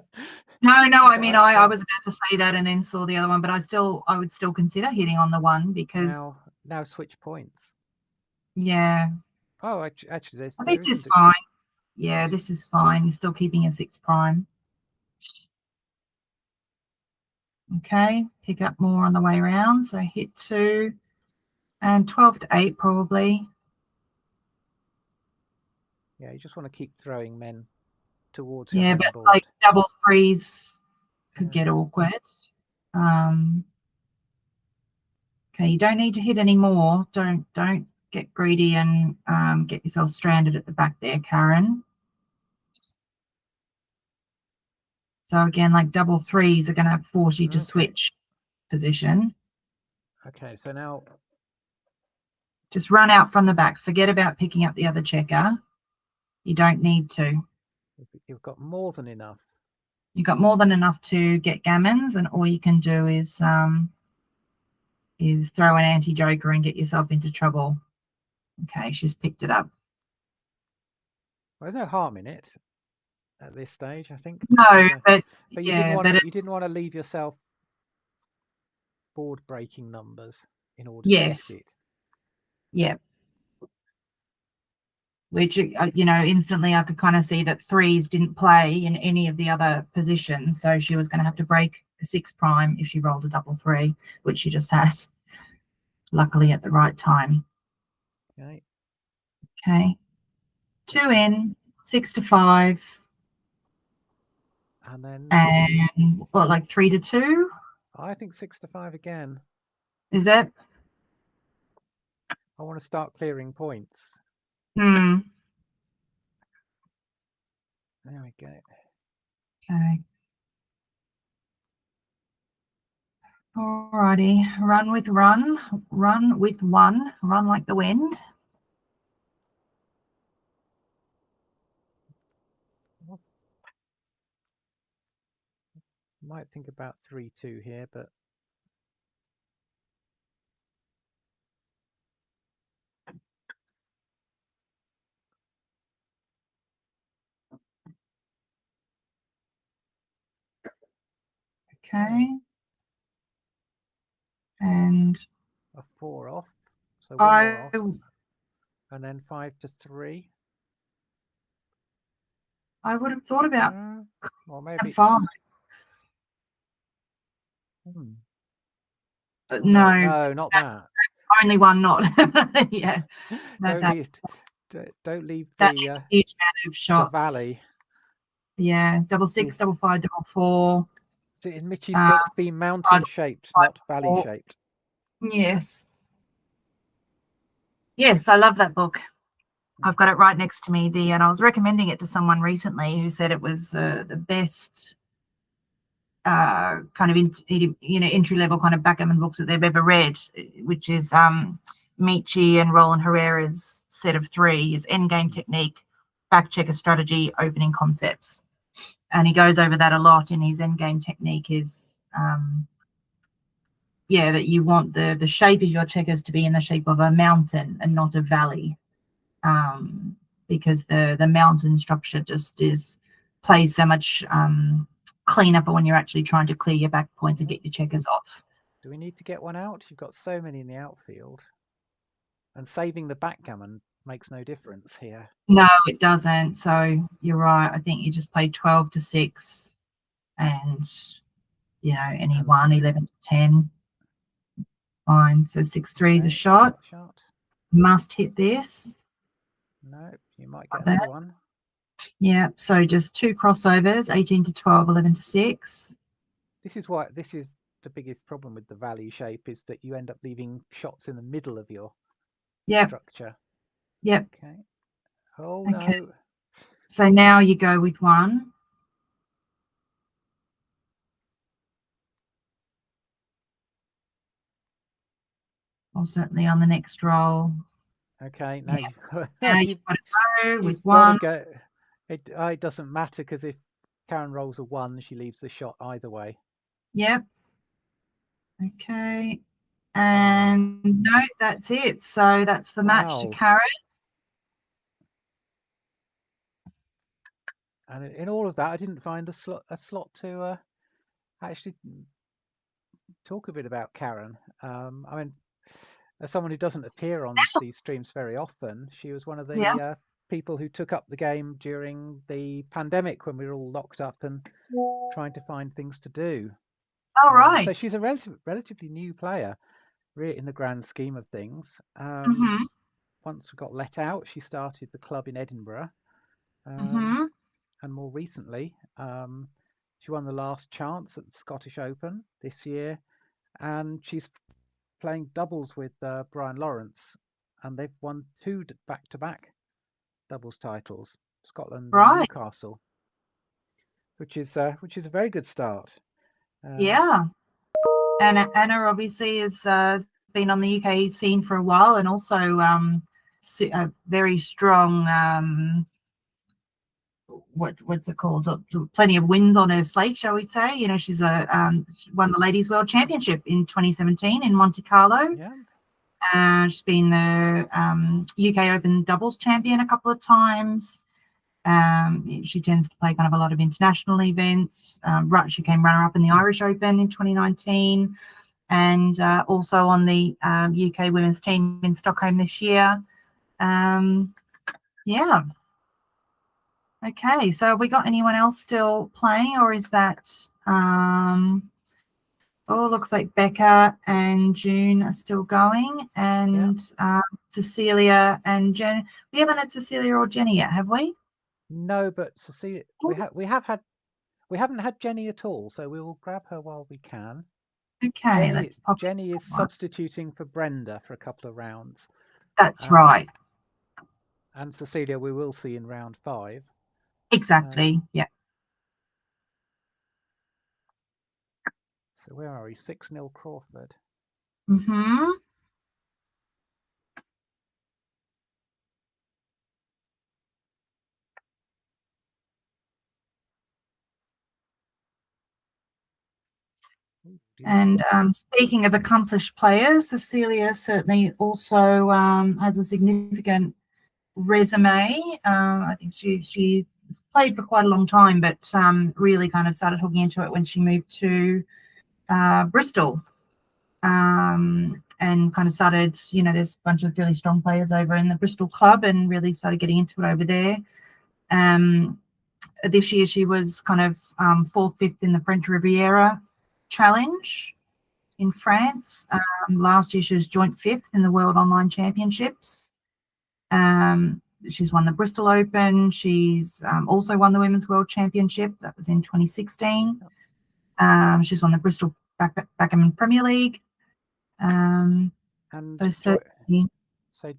I mean, I was about to say that and then saw the other one, but I would still consider hitting on the 1 because
now switch points.
Yeah.
Oh, actually,
Oh,
there
this is
isn't.
fine. Yeah, this is fine. You're still keeping a 6 prime. Okay, pick up more on the way around. So hit 2 and 12 to 8 probably.
Yeah, you just want to keep throwing men towards your
Yeah,
home
but
board.
like double 3s could
Yeah.
get awkward. Okay, you don't need to hit any more. Don't get greedy and get yourself stranded at the back there, Karen. So again, like double 3s are going to force you to switch position.
Okay, so now
just run out from the back. Forget about picking up the other checker. You don't need to.
you've got more than enough.
You've got more than enough to get gammons, and all you can do is throw an anti-joker and get yourself into trouble. Okay, she's picked it up.
Well, there's no harm in it at this stage, I think.
No, but
you
yeah,
didn't want to leave yourself board breaking numbers in order
yes,
to get it.
yeah. Which instantly I could kind of see that 3s didn't play in any of the other positions, so she was going to have to break a 6 prime if she rolled a double 3, which she just has, luckily at the right time. Okay, 2 in, 6 to 5,
and then
what, like 3 to 2?
I think 6 to 5 again.
Is it?
I want to start clearing points.
There
we go.
Okay. Alrighty, run with one, run like the wind.
Might think about 3-2 here, but
okay. And
a 4 off, so one more off, and then 5 to 3.
I would have thought about
or maybe
5. But
no, not that.
Only one not. Yeah.
Don't leave
that
the
huge amount of shots.
the valley.
Yeah, double 6, double 5, double 4.
So in Mitchie's book, be mountain shaped, not valley shaped.
Yes. Yes, I love that book. I've got it right next to me. And I was recommending it to someone recently who said it was the best kind of entry level kind of backgammon books that they've ever read, which is Michi and Roland Herrera's set of 3 is Endgame Technique, Back Checker Strategy, Opening Concepts. And he goes over that a lot in his Endgame Technique is that you want the shape of your checkers to be in the shape of a mountain and not a valley, because the mountain structure just plays so much cleanup when you're actually trying to clear your back points and get your checkers off.
Do we need to get one out? You've got so many in the outfield, and saving the backgammon makes no difference here.
No, it doesn't. So you're right. I think you just play 12 to 6 and any 1, 11 to 10. Fine. So 6-3 is a shot. Must hit this.
No, you might get another one.
Yeah, so just 2 crossovers, 18 to 12, 11 to 6.
This is the biggest problem with the valley shape, is that you end up leaving shots in the middle of your structure.
Yep.
Okay. Oh, no.
So now you go with 1. Or certainly on the next roll.
Okay, now
you've got to go with 1.
It doesn't matter, because if Karen rolls a 1, she leaves the shot either way.
Yep. Okay. And no, that's it. So that's the match to Karen.
And in all of that, I didn't find a slot to actually talk a bit about Karen. I mean, as someone who doesn't appear on these streams very often, she was one of the
Yeah.
people who took up the game during the pandemic when we were all locked up and trying to find things to do.
All right.
So she's a relatively new player, really, in the grand scheme of things.
Mm-hmm.
Once we got let out, she started the club in Edinburgh.
Mm-hmm.
And more recently, she won the last chance at the Scottish Open this year, and she's playing doubles with Brian Lawrence, and they've won 2 back-to-back doubles titles, Scotland and
Right.
Newcastle, which is a very good start.
Yeah. Anna obviously has been on the UK scene for a while, and also a very strong. What's it called? Plenty of wins on her slate, shall we say? You know, she's she won the Ladies World Championship in 2017 in Monte Carlo.
Yeah.
She's been the UK Open doubles champion a couple of times. She tends to play kind of a lot of international events. She came runner-up in the Irish Open in 2019, and also on the UK women's team in Stockholm this year. Yeah. Okay, so have we got anyone else still playing, or is that looks like Becca and June are still going, and Cecilia and Jen. We haven't had Cecilia or Jenny yet, have we?
No, but Cecilia, we haven't had Jenny at all, so we will grab her while we can.
Okay,
Jenny is substituting for Brenda for a couple of rounds.
That's right.
And Cecilia we will see in round 5.
Exactly, yeah.
So where are we? 6-0 Crawford.
Mm-hmm. And speaking of accomplished players, Cecilia certainly also has a significant resume. I think she played for quite a long time, but really kind of started hooking into it when she moved to Bristol, and kind of started, you know, there's a bunch of really strong players over in the Bristol club, and really started getting into it over there. This year she was kind of 4th, 5th in the French Riviera Challenge in France. Last year she was joint 5th in the World Online Championships. She's won the Bristol Open. She's also won the Women's World Championship. That was in 2016. She's won the Bristol Backgammon Premier League.
So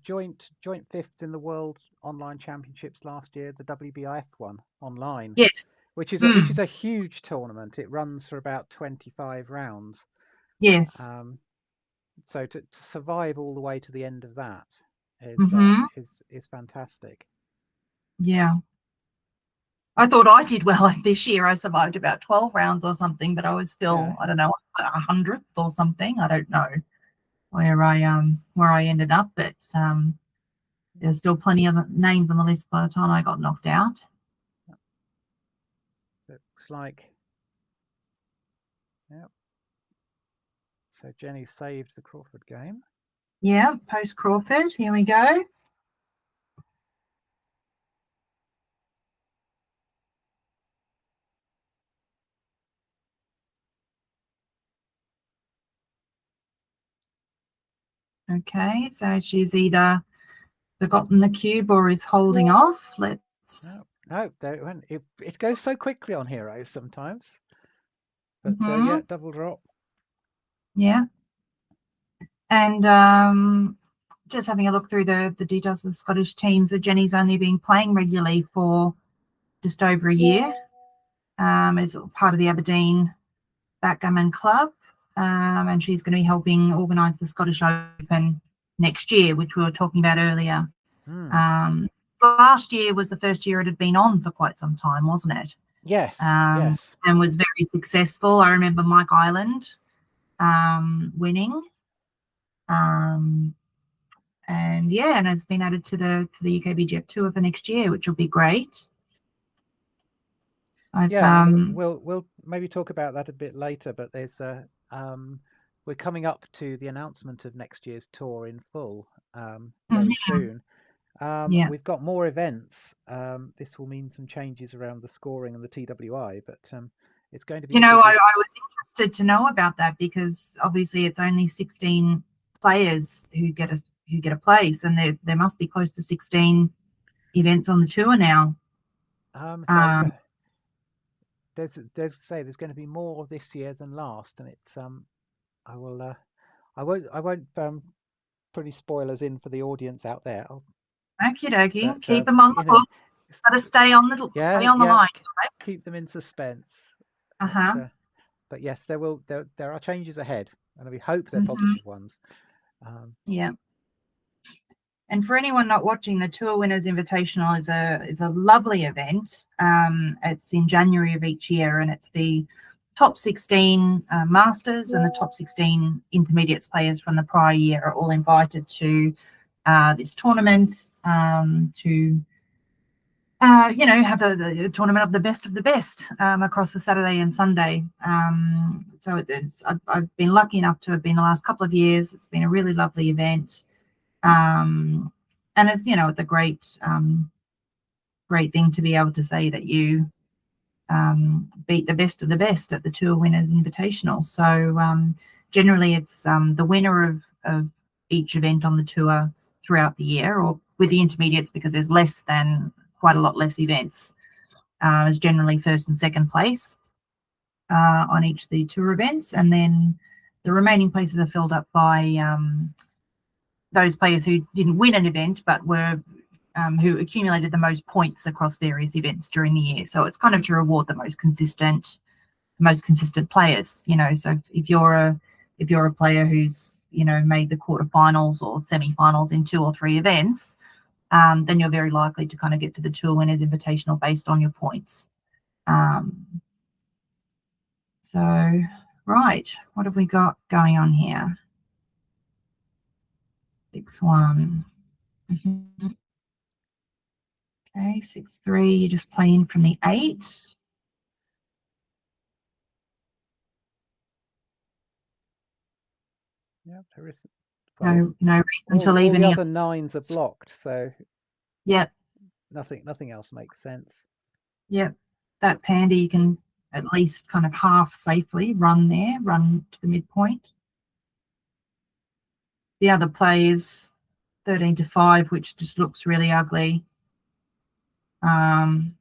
joint 5th in the World Online Championships last year, the WBIF one online.
Yes.
Which is a huge tournament. It runs for about 25 rounds.
Yes.
So to survive all the way to the end of that is fantastic.
Yeah. I thought I did well this year. I survived about 12 rounds or something, but I was still, I don't know, 100th or something. I don't know where I ended up, but there's still plenty of names on the list by the time I got knocked out.
Looks like, so Jenny saved the Crawford game.
Yeah, post Crawford. Here we go. Okay, so she's either forgotten the cube or is holding off. Let's.
No, there it went. It goes so quickly on Heroes sometimes. But double drop.
Yeah. And just having a look through the details of the Scottish teams, that Jenny's only been playing regularly for just over a year. As part of the Aberdeen Backgammon Club. And she's going to be helping organise the Scottish Open next year, which we were talking about earlier. Last year was the first year it had been on for quite some time, wasn't it?
Yes, yes.
And was very successful. I remember Mike Island winning. And has been added to the UKBGF Tour for next year, which will be great.
We'll maybe talk about that a bit later, but there's we're coming up to the announcement of next year's tour in full very soon.
Yeah.
We've got more events. This will mean some changes around the scoring and the TWI, but it's going to be.
You know, I was interested to know about that, because obviously it's only 16 players who get a place, and there must be close to 16 events on the tour now.
There's going to be more this year than last, and it's I won't put any spoilers in for the audience out there.
Okie dokie, keep them on the hook. Got to stay on the line. Right?
Keep them in suspense. But yes, there are changes ahead, and we hope they're positive ones.
Yeah. And for anyone not watching, the Tour Winners Invitational is a lovely event. It's in January of each year, and it's the top 16 Masters and the top 16 Intermediates players from the prior year are all invited to this tournament to have a tournament of the best across the Saturday and Sunday. So I've been lucky enough to have been the last couple of years. It's been a really lovely event. And it's it's a great thing to be able to say that you beat the best of the best at the Tour Winners Invitational. So generally it's the winner of each event on the tour throughout the year, or with the intermediates, because there's quite a lot less events, is generally first and second place on each of the tour events, and then the remaining places are filled up by those players who didn't win an event but were who accumulated the most points across various events during the year. So it's kind of to reward the most consistent players. So if you're a player who's made the quarterfinals or semi-finals in 2 or 3 events, then you're very likely to kind of get to the Tour Winners Invitational based on your points. So right, what have we got going on here? 6-1. Okay, 6-3. You just play in from the 8.
Yeah, there is.
No reason to leave
all
any
the other 9s are blocked, so
yep.
Nothing else makes sense.
Yep, that's handy. You can at least kind of half safely run to the midpoint. The other play is 13-5, which just looks really ugly. And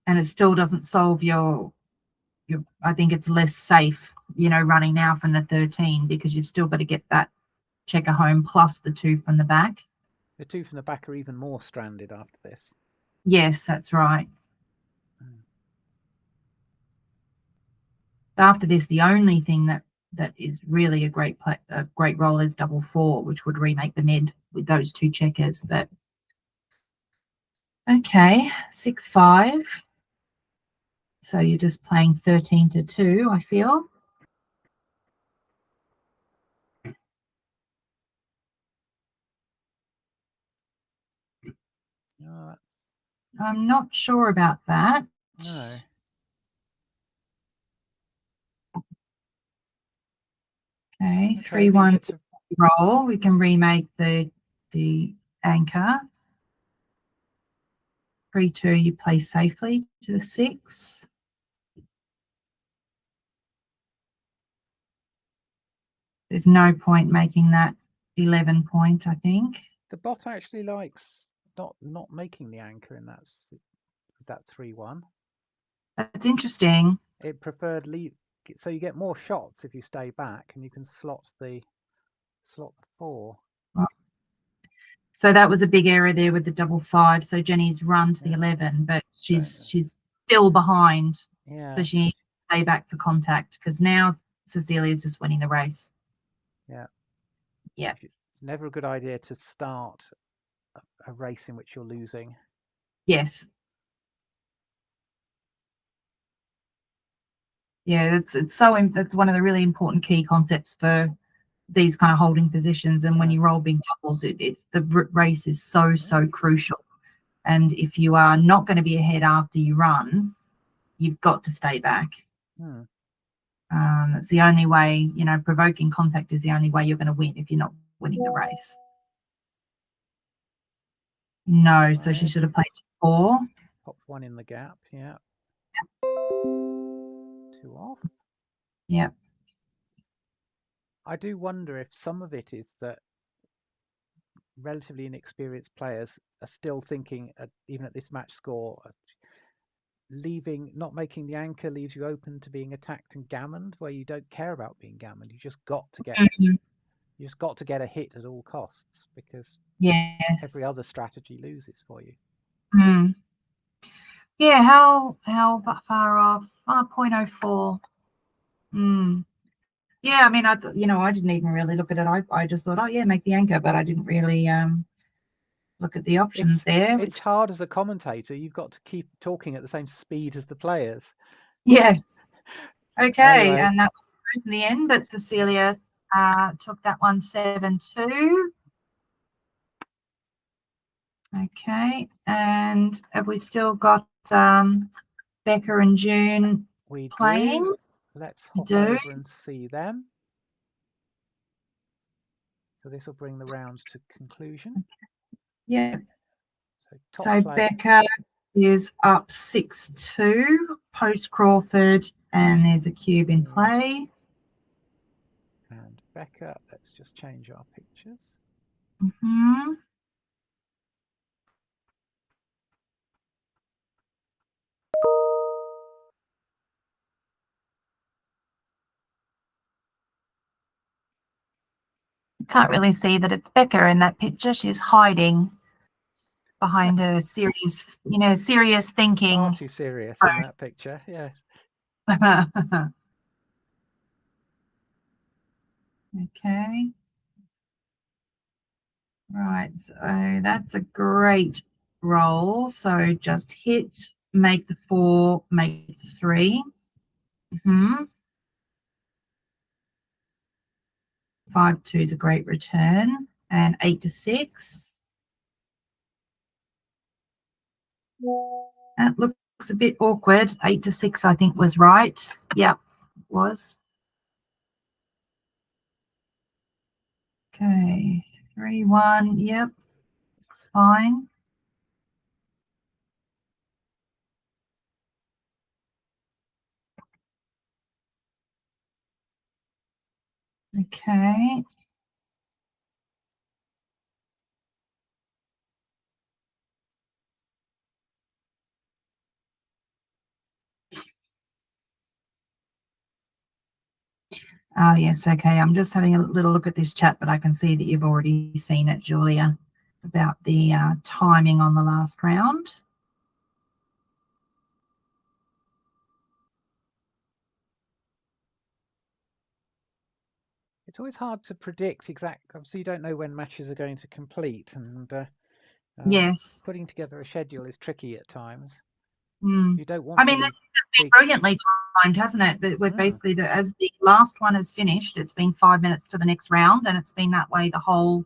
it still doesn't solve your I think it's less safe, running now from the 13, because you've still got to get that checker home plus the 2 from the back.
The 2 from the back are even more stranded after this.
Yes, that's right. After this, the only thing that is really a great roll is 4-4, which would remake the mid with those 2 checkers. But okay, 6-5. So you're just playing 13-2, I feel.
No,
I'm not sure about that.
No.
Okay, 3-1 roll. We can remake the anchor. 3-2, you play safely to the 6. There's no point making that 11 point, I think.
The bot actually likes not making the anchor in that 3-1.
That's interesting.
It preferred so you get more shots if you stay back, and you can slot the 4.
So that was a big error there with the 5-5. So Jenny's run to the 11, but she's still behind.
Yeah.
So she needs to stay back for contact, because now Cecilia's just winning the race.
Yeah.
Yeah.
It's never a good idea to start a race in which you're losing.
Yes. Yeah, that's one of the really important key concepts for these kind of holding positions. And when you roll big doubles, it's the race is so crucial. And if you are not going to be ahead after you run, you've got to stay back.
Hmm.
It's the only way, you know, provoking contact is the only way you're going to win if you're not winning the race. No, so she
Right.
should have played 4.
Pop 1 in the gap. Yeah. 2 off.
Yep.
I do wonder if some of it is that relatively inexperienced players are still thinking, even at this match score, not making the anchor leaves you open to being attacked and gammoned, where you don't care about being gammoned. You just got to get a hit at all costs, because
Yes.
every other strategy loses for you.
Mm. Yeah, how far off? 0.04. Yeah, I mean, I didn't even really look at it. I just thought, oh yeah, make the anchor, but I didn't really look at the options there.
It's hard as a commentator. You've got to keep talking at the same speed as the players.
Yeah. Okay,
anyway.
And that was close in the end, but Cecilia took that one 7-2. Okay, and have we still got Becca and June playing?
Do. Let's hop over and see them. So this will bring the round to conclusion.
Yeah.
So
Becca is up 6-2 post Crawford, and there's a cube in play.
And Becca, let's just change our pictures.
Mm-hmm. Can't really see that it's Becca in that picture. She's hiding behind her serious thinking.
Far too serious in that picture, yes.
Okay. Right, so that's a great roll. So just hit, make the 4, make the 3. 5-2 is a great return, and 8-6. That looks a bit awkward. 8-6, I think, was right. Yep, it was. Okay, 3-1. Yep, it's fine. Okay. Oh, yes, okay. I'm just having a little look at this chat, but I can see that you've already seen it, Julia, about the timing on the last round.
It's always hard to predict obviously you don't know when matches are going to complete, and
yes,
putting together a schedule is tricky at times.
Mm.
You don't want
I mean, this has been brilliantly timed, hasn't it? But we're basically, as the last one has finished, it's been 5 minutes to the next round, and it's been that way the whole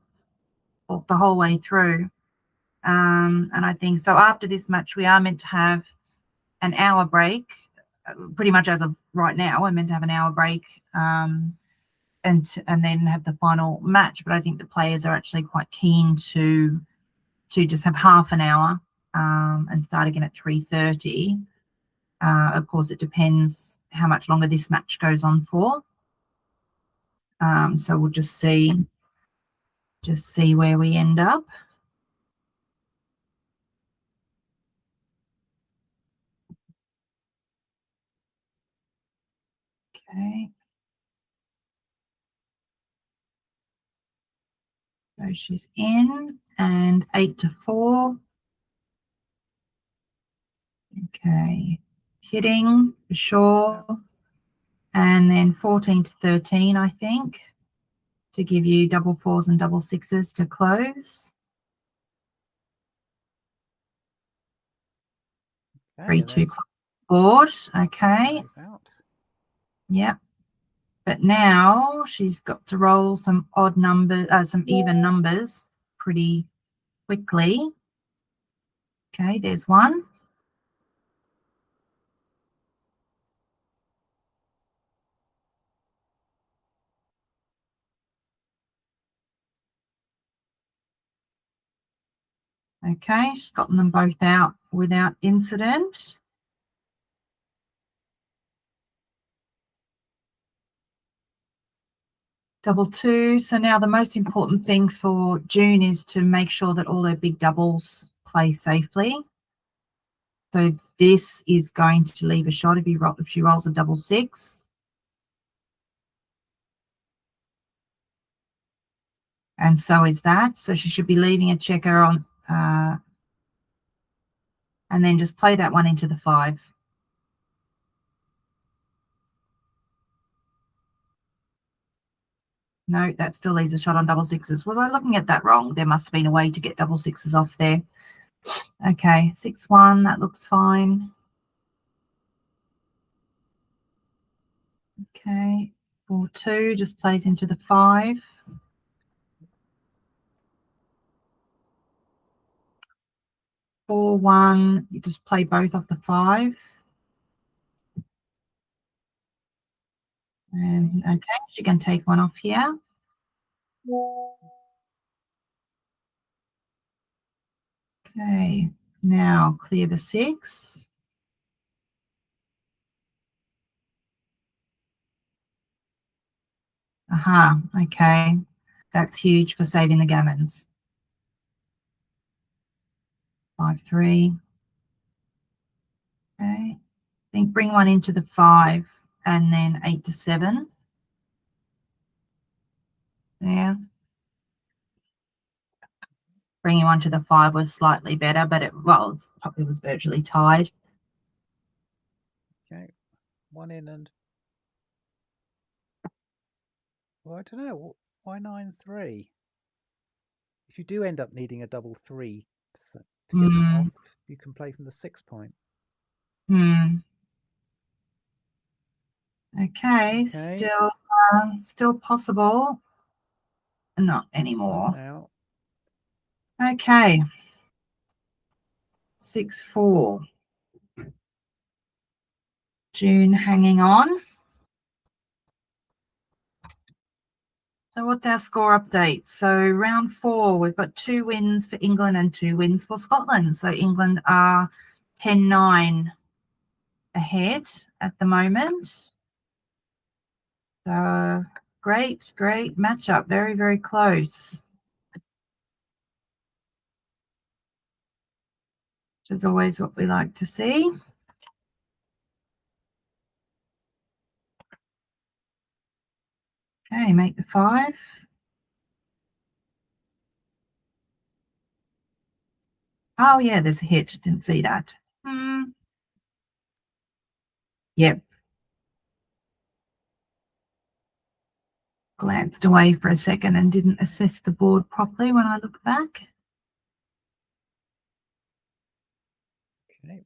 way through. And I think so. After this match, we are meant to have an hour break. Pretty much as of right now, we're meant to have an hour break, and then have the final match. But I think the players are actually quite keen to just have half an hour and start again at 3:30. Of course, it depends how much longer this match goes on for. So we'll just see where we end up. Okay. So she's in, and 8-4. Okay. Hitting for sure. And then 14-13, I think, to give you double 4s and double 6s to close. 3-2 board. Okay. Yep. But now she's got to roll some odd numbers, some even numbers pretty quickly. Okay, there's one. Okay, she's gotten them both out without incident. Double two. So now the most important thing for June is to make sure that all her big doubles play safely. So this is going to leave a shot if she rolls a double six. And so is that. So she should be leaving a checker on, and then just play that one into the 5. No, that still leaves a shot on double sixes. Was I looking at that wrong? There must have been a way to get double sixes off there. Okay, 6-1, that looks fine. Okay, 4-2 just plays into the 5. 4-1, you just play both off the 5. And okay, she can take one off here. Okay, now clear the 6. Aha, okay. That's huge for saving the gammons. 5-3. Okay. I think bring one into the 5 and then 8-7. There. Bringing one to the 5 was slightly better, but it probably was virtually tied.
Okay, one in and well, I don't know why 9-3. If you do end up needing a double 3 to get them off, you can play from the 6 point.
Okay, still possible. Not anymore.
Not now.
Okay. 6-4. June hanging on. So what's our score update? So round 4, we've got 2 wins for England and 2 wins for Scotland. So England are 10-9 ahead at the moment. So great matchup. Very, very close. Which is always what we like to see. Okay, make the 5. Oh yeah, there's a hit. Didn't see that. Yep. Glanced away for a second and didn't assess the board properly when I look back.
Okay,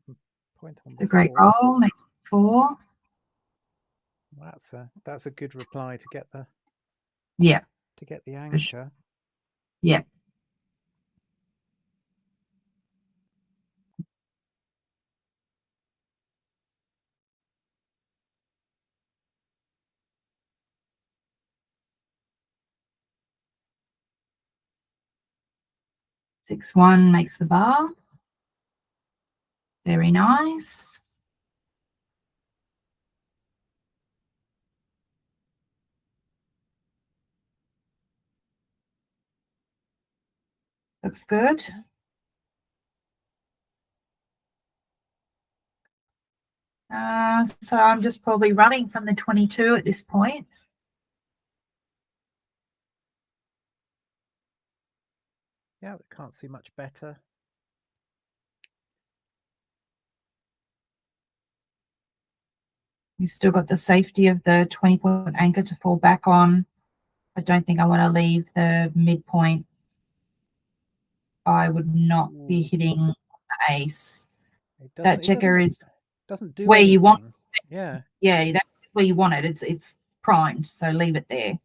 point on
The great
4.
roll makes 4.
That's a good reply to get the anchor.
Sure. Yeah. Six one makes the bar. Very nice. Looks good. So I'm just probably running from the 22 at this point.
Yeah, we can't see much better.
You've still got the safety of the 20-point anchor to fall back on. I don't think I want to leave the midpoint. I would not be hitting the ace. That checker
doesn't do
where
anything.
You want.
Yeah.
Yeah, that's where you want it. It's primed, so leave it there.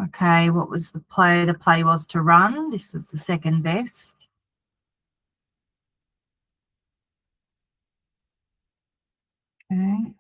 Okay, what was the play? The play was to run. This was the second best. Okay.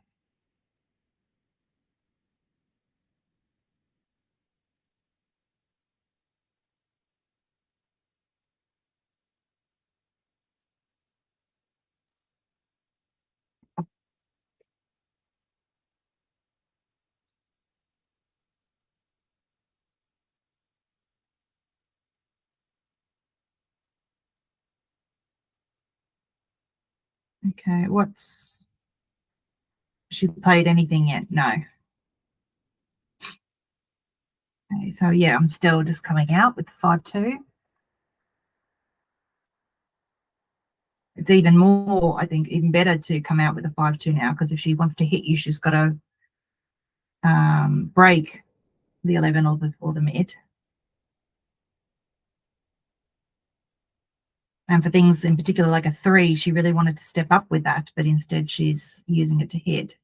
Okay, what's she played anything yet? No. Okay, so yeah, I'm still just coming out with the 5-2. It's even more, I think, even better to come out with a 5-2 now, because if she wants to hit you, she's got to break the 11 or the mid. And for things in particular like a 3, she really wanted to step up with that, but instead she's using it to hit.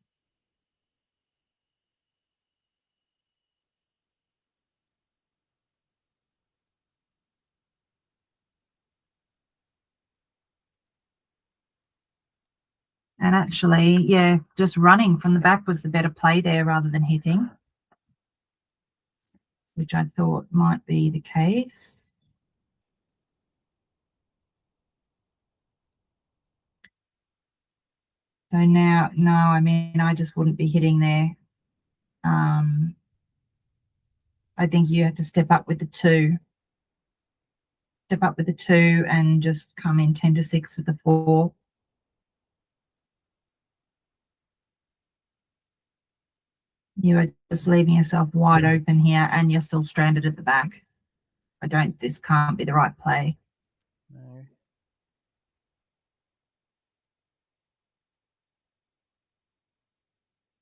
And actually, yeah, just running from the back was the better play there rather than hitting, which I thought might be the case. So now, no, I mean, I just wouldn't be hitting there. I think you have to step up with the 2. Step up with the 2 and just come in 10-6 with the 4. You are just leaving yourself wide open here, and you're still stranded at the back. This can't be the right play.
No.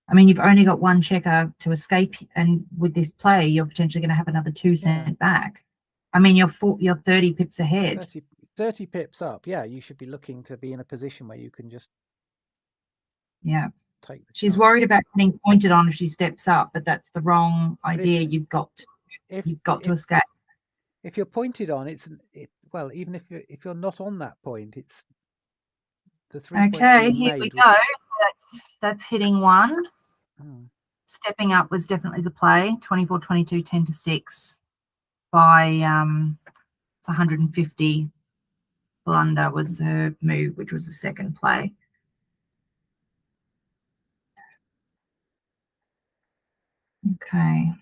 I mean, you've only got 1 checker to escape, and with this play, you're potentially going to have another 2 sent back. I mean, you're 30 pips ahead.
30 pips up. Yeah, you should be looking to be in a position where you can just take the
She's
chance.
worried about getting pointed on if she steps up, but that's the wrong idea. You've got to escape.
If you're pointed on, well, even if you're not on that point, it's the 3 points
Okay,
being
here
made
we go. That's hitting 1.
Oh.
Stepping up was definitely the play. 24-22, 10-6 by it's 150. Blunder was her move, which was the second play. Okay.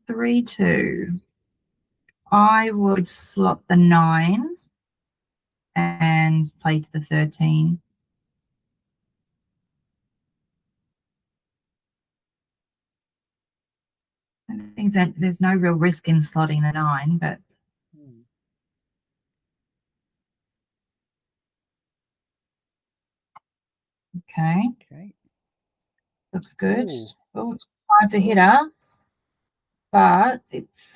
3-2. I would slot the 9 and play to the 13. I think that there's no real risk in slotting the 9, but okay. Looks good. Oh, it's a hitter, but it's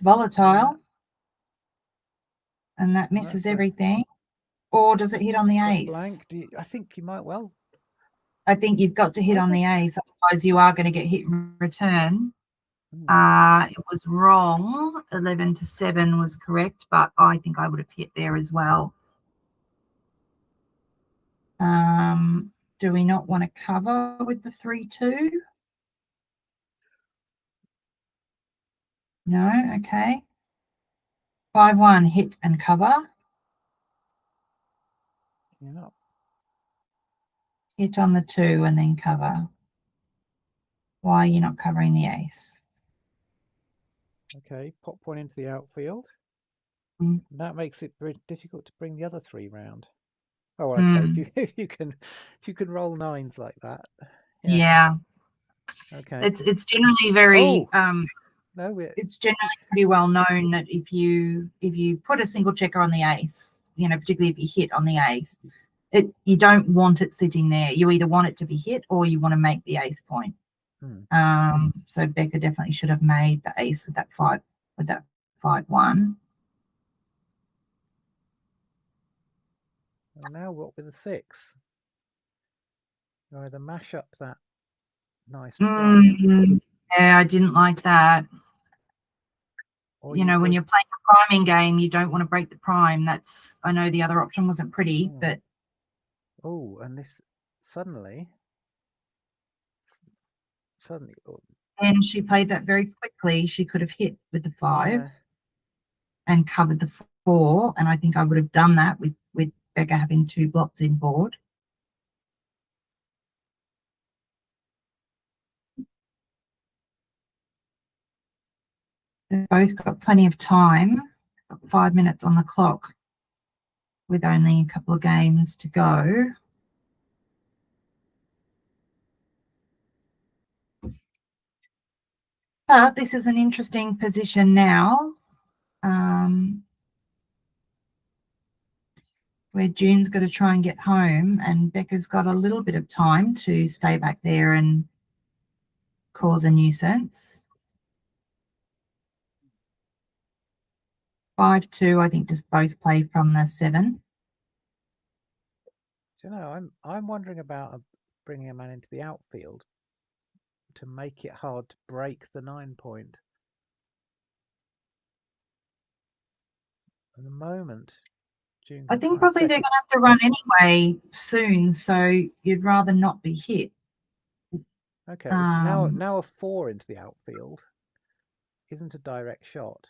volatile, and that misses everything. Or does it hit on the ace?
Blank. I think you might well.
I think you've got to hit on the ace, otherwise you are going to get hit in return. It was wrong. 11-7 was correct, but I think I would have hit there as well. Do we not want to cover with the 3-2? No, okay. 5-1, hit and cover.
Yeah.
Hit on the 2 and then cover. Why are you not covering the ace?
Okay, pop one into the outfield. That makes it very difficult to bring the other 3 round. Oh, okay. If you can roll 9s like that.
Yeah.
Okay.
It's generally very
no,
it's generally pretty well known that if you put a single checker on the ace, particularly if you hit on the ace, you don't want it sitting there. You either want it to be hit or you want to make the ace point. So Becca definitely should have made the ace with that 5-1.
And now what with the 6? You either mash up that nice prime.
Yeah, I didn't like that. When you're playing a priming game, you don't want to break the prime. I know the other option wasn't pretty, but
and this suddenly.
And she played that very quickly. She could have hit with the 5 and covered the 4, and I think I would have done that with Becca having 2 blocks in board. They've both got plenty of time. Got 5 minutes on the clock with only a couple of games to go. But this is an interesting position now, where June's got to try and get home, and Becca's got a little bit of time to stay back there and cause a nuisance. 5-2, I think, just both play from the 7.
Do you know, I'm wondering about bringing a man into the outfield to make it hard to break the 9 point. At the moment, June's
I think probably they're going to have to run anyway soon, so you'd rather not be hit.
Okay, now a 4 into the outfield isn't a direct shot.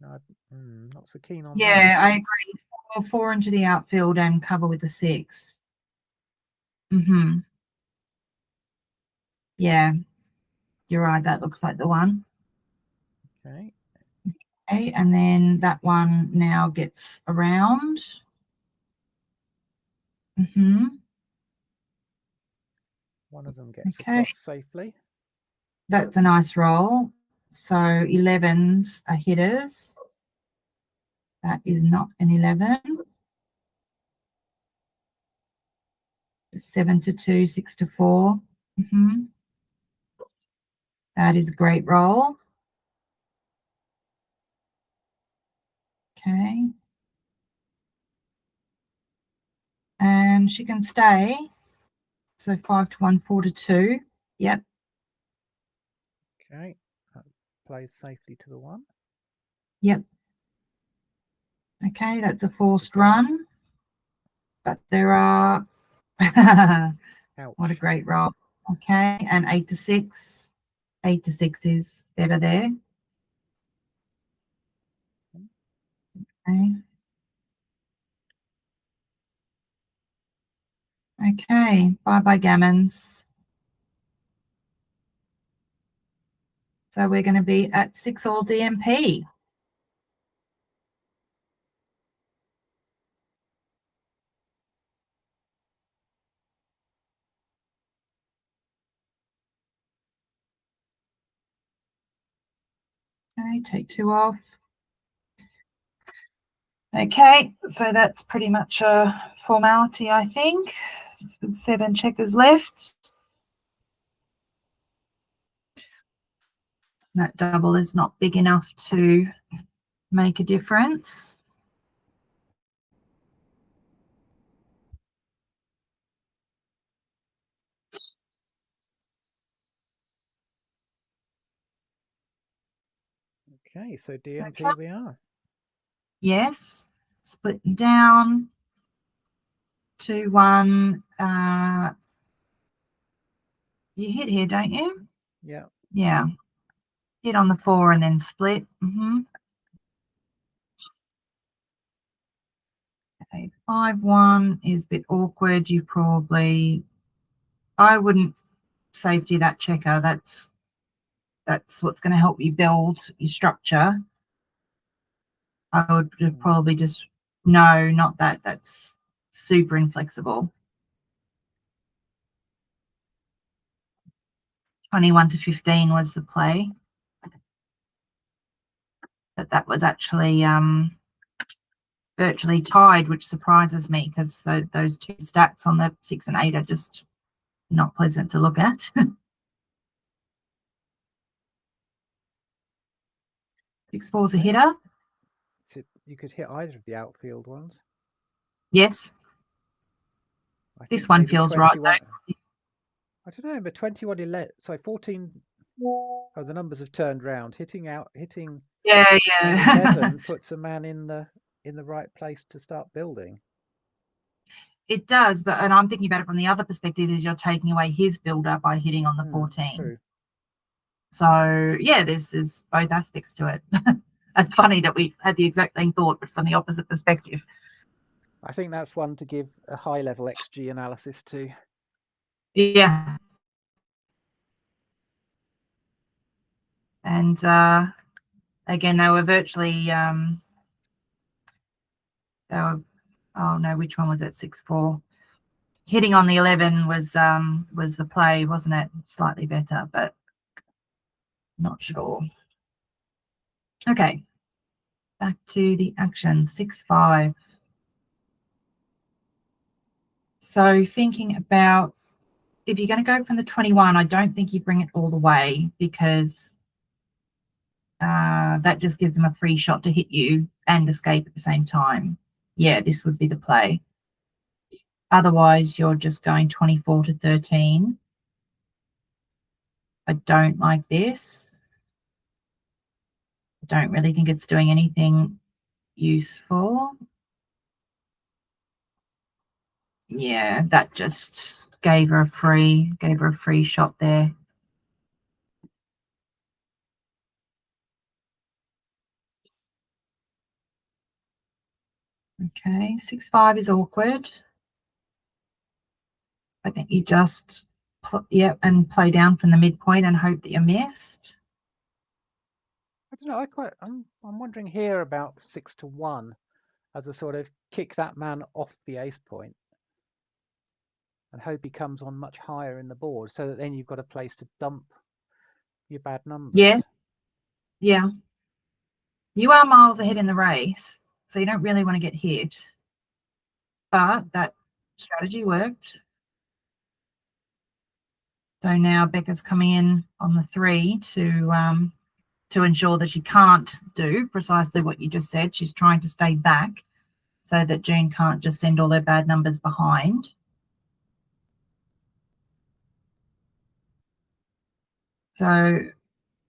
No, not so keen on that.
Yeah, I agree. 4 into the outfield and cover with the 6. Yeah, you're right. That looks like the one.
Okay.
Okay, and then that one now gets around.
One of them gets across safely.
That's a nice roll. So 11s are hitters. That is not an 11. 7-2, 6-4. That is a great roll. Okay. And she can stay. So 5-1, 4-2. Yep.
Okay. That plays safely to the 1.
Yep. Okay, that's a forced run. But there are what a great roll. Okay, and 8-6. 8-6 is better there. Okay. Okay, bye-bye gammons. So we're going to be at 6-all DMP. Okay, take 2 off. Okay, so that's pretty much a formality, I think. Just with 7 checkers left. That double is not big enough to make a difference.
Okay, so DMP we are.
Yes, splitting down. 2-1. You hit here, don't you?
Yeah.
Yeah. Hit on the 4 and then split. Okay, 5-1 is a bit awkward. You probably, I wouldn't safety that checker. That's what's going to help you build your structure. I would probably just, no, not that. That's super inflexible. 21-15 was the play. But that was actually virtually tied, which surprises me because those 2 stats on the 6 and 8 are just not pleasant to look at. 6-4's a hitter.
So you could hit either of the outfield ones.
Yes. This one feels right.
I don't know, but 21, sorry, 14. Oh, the numbers have turned round. Hitting.
Yeah.
11 puts a man in the right place to start building.
It does, and I'm thinking about it from the other perspective is you're taking away his builder by hitting on the 14.
True.
So yeah, there's both aspects to it. It's funny that we had the exact same thought, but from the opposite perspective.
I think that's one to give a high level XG analysis to.
Yeah. And again, they were virtually, they were, oh no, which one was it? 6-4. Hitting on the 11 was the play, wasn't it? Slightly better, but not sure. Okay, back to the action. 6-5. So thinking about, if you're going to go from the 21, I don't think you bring it all the way, because that just gives them a free shot to hit you and escape at the same time. Yeah, this would be the play. Otherwise, you're just going 24 to 13. I don't like this. I don't really think it's doing anything useful. Yeah, that just gave her a free shot there. Okay, 6-5 is awkward. I think you just and play down from the midpoint and hope that you missed.
I don't know. I'm wondering here about 6-1 as a sort of kick that man off the ace point and hope he comes on much higher in the board, so that then you've got a place to dump your bad numbers.
Yeah. You are miles ahead in the race, so you don't really want to get hit. But that strategy worked. So now Becca's coming in on the 3 to ensure that she can't do precisely what you just said. She's trying to stay back so that June can't just send all her bad numbers behind. So,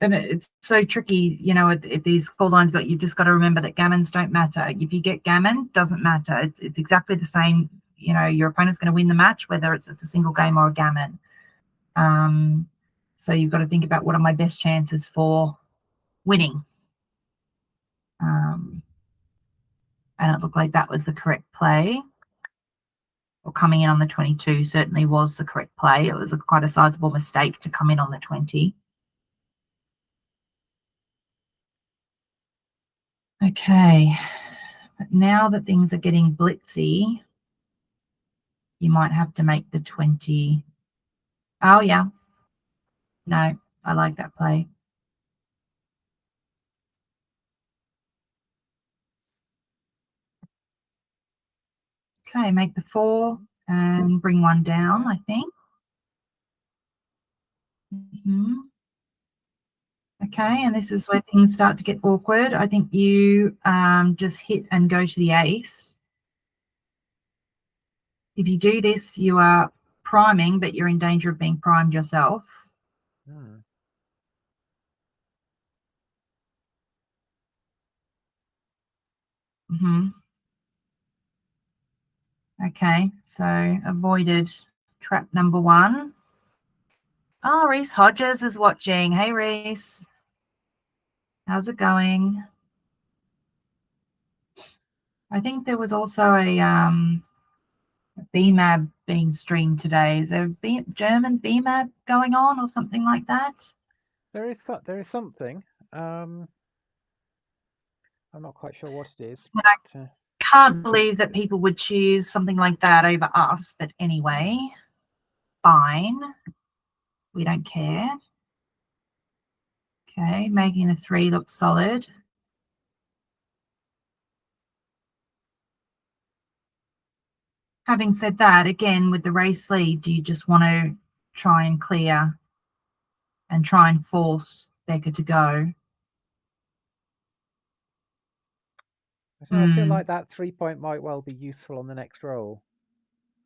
and it's so tricky, you know, at these call lines, but you've just got to remember that gammons don't matter. If you get gammon, doesn't matter. It's exactly the same. You know, your opponent's going to win the match, whether it's just a single game or a gammon. So you've got to think about, what are my best chances for winning? And it looked like that was the correct play. Or coming in on the 22 certainly was the correct play. It was quite a sizable mistake to come in on the 20. Okay, but now that things are getting blitzy, you might have to make the 20. Oh, yeah. No, I like that play. Okay, make the 4 and bring 1 down, I think. Okay, and this is where things start to get awkward. I think you just hit and go to the ace. If you do this, you are priming, but you're in danger of being primed yourself. Okay, so avoided trap number 1. Oh, Reese Hodges is watching. Hey, Reese. How's it going? I think there was also a BMAB being streamed today. Is there a German BMAB going on or something like that?
There is something. I'm not quite sure what it is.
But I can't believe that people would choose something like that over us. But anyway, fine. We don't care. Okay, making a 3 look solid. Having said that, again, with the race lead, do you just want to try and clear and try and force Becca to go?
I feel like that 3 point might well be useful on the next roll.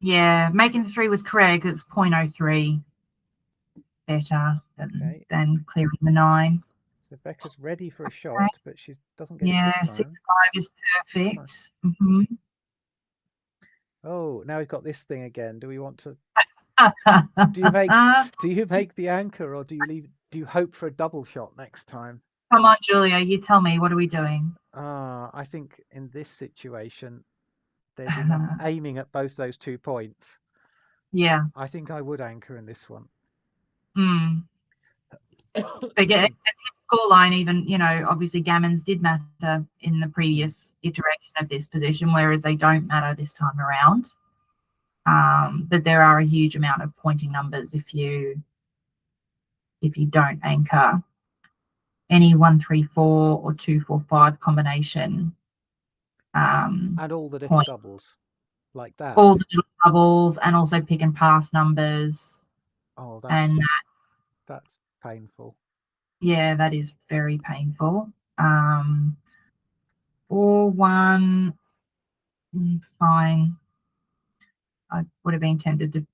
Yeah, making the 3 was correct. It's 0.03 better than clearing the 9.
So Becca's ready for a shot, but she doesn't get it this time.
6-5 is perfect.
Oh, now we've got this thing again. Do we want to? do you make the anchor, or do you hope for a double shot next time?
Come on, Julia, you tell me. What are we doing?
I think in this situation, there's enough aiming at both those 2 points.
Yeah.
I think I would anchor in this one.
But yeah, at this scoreline, even, obviously gammons did matter in the previous iteration of this position, whereas they don't matter this time around. But there are a huge amount of pointing numbers if you don't anchor any 1, 3, 4 or 2, 4, 5 combination.
And all the little
point.
doubles like that.
All the little doubles, and also pick and pass numbers.
Oh, that's painful.
Yeah, that is very painful. 4, 1, fine. I would have been tempted to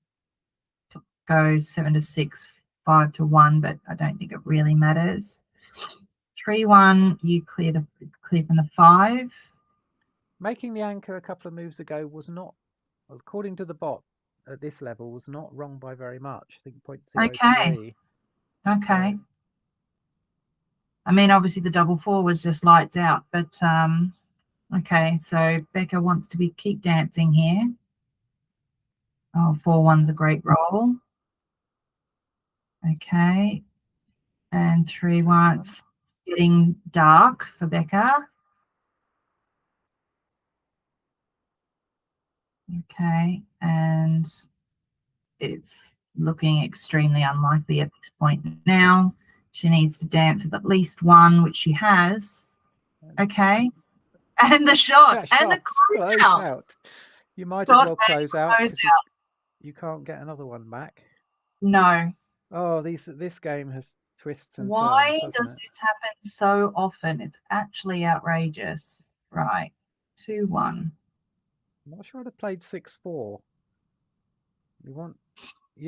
go 7 to 6, 5 to 1, but I don't think it really matters. 3, 1, you clear from the 5.
Making the anchor a couple of moves ago was not, according to the bot at this level, was not wrong by very much. I think 0.03.
Okay.
So,
I mean, obviously the double 4 was just lights out, but okay. So Becca wants to keep dancing here. Oh, 4, 1's a great roll. Okay, and 3, 1. It's getting dark for Becca. Okay, and it's looking extremely unlikely at this point now. She needs to dance with at least 1, which she has. Okay, and the shot and the close out.
You might as well close out. You can't get another one back.
No.
Oh, this game has twists and turns.
Why does this happen so often? It's actually outrageous. Right, 2, 1.
I'm not sure I'd have played 6-4. You're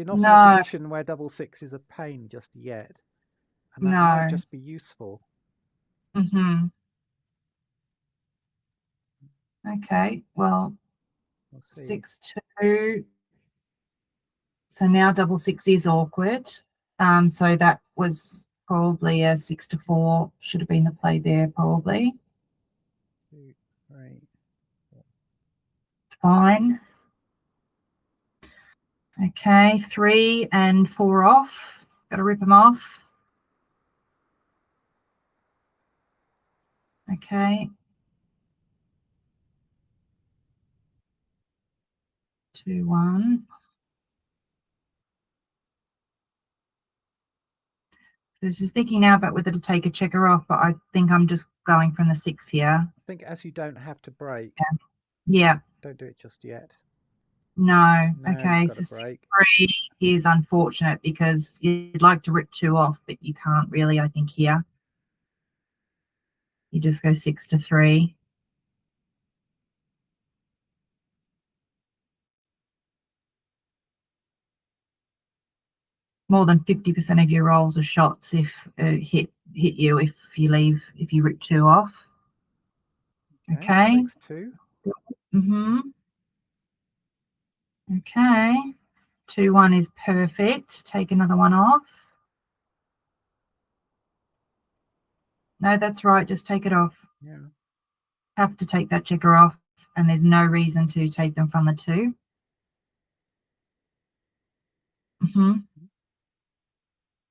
not in a position where double 6 is a pain just yet, and that might just be useful.
Okay, well,
We'll see.
6, 2. So now double 6 is awkward. So that was probably a 6 to 4. Should have been the play there, probably.
2, 3.
It's fine. Okay, 3 and 4 off. Got to rip them off. Okay. 2, 1. So just thinking now about whether to take a checker off, but I think I'm just going from the 6 here.
I think as you don't have to break.
Yeah.
Don't do it just yet.
No. Okay, so 6-3 is unfortunate because you'd like to rip 2 off, but you can't really, I think, here. You just go 6 to 3. More than 50% of your rolls are shots if hit you if you rip 2 off. Okay.
6-2.
Okay. 2, 1 is perfect. Take another one off. No, that's right. Just take it off.
Yeah.
Have to take that checker off, and there's no reason to take them from the 2.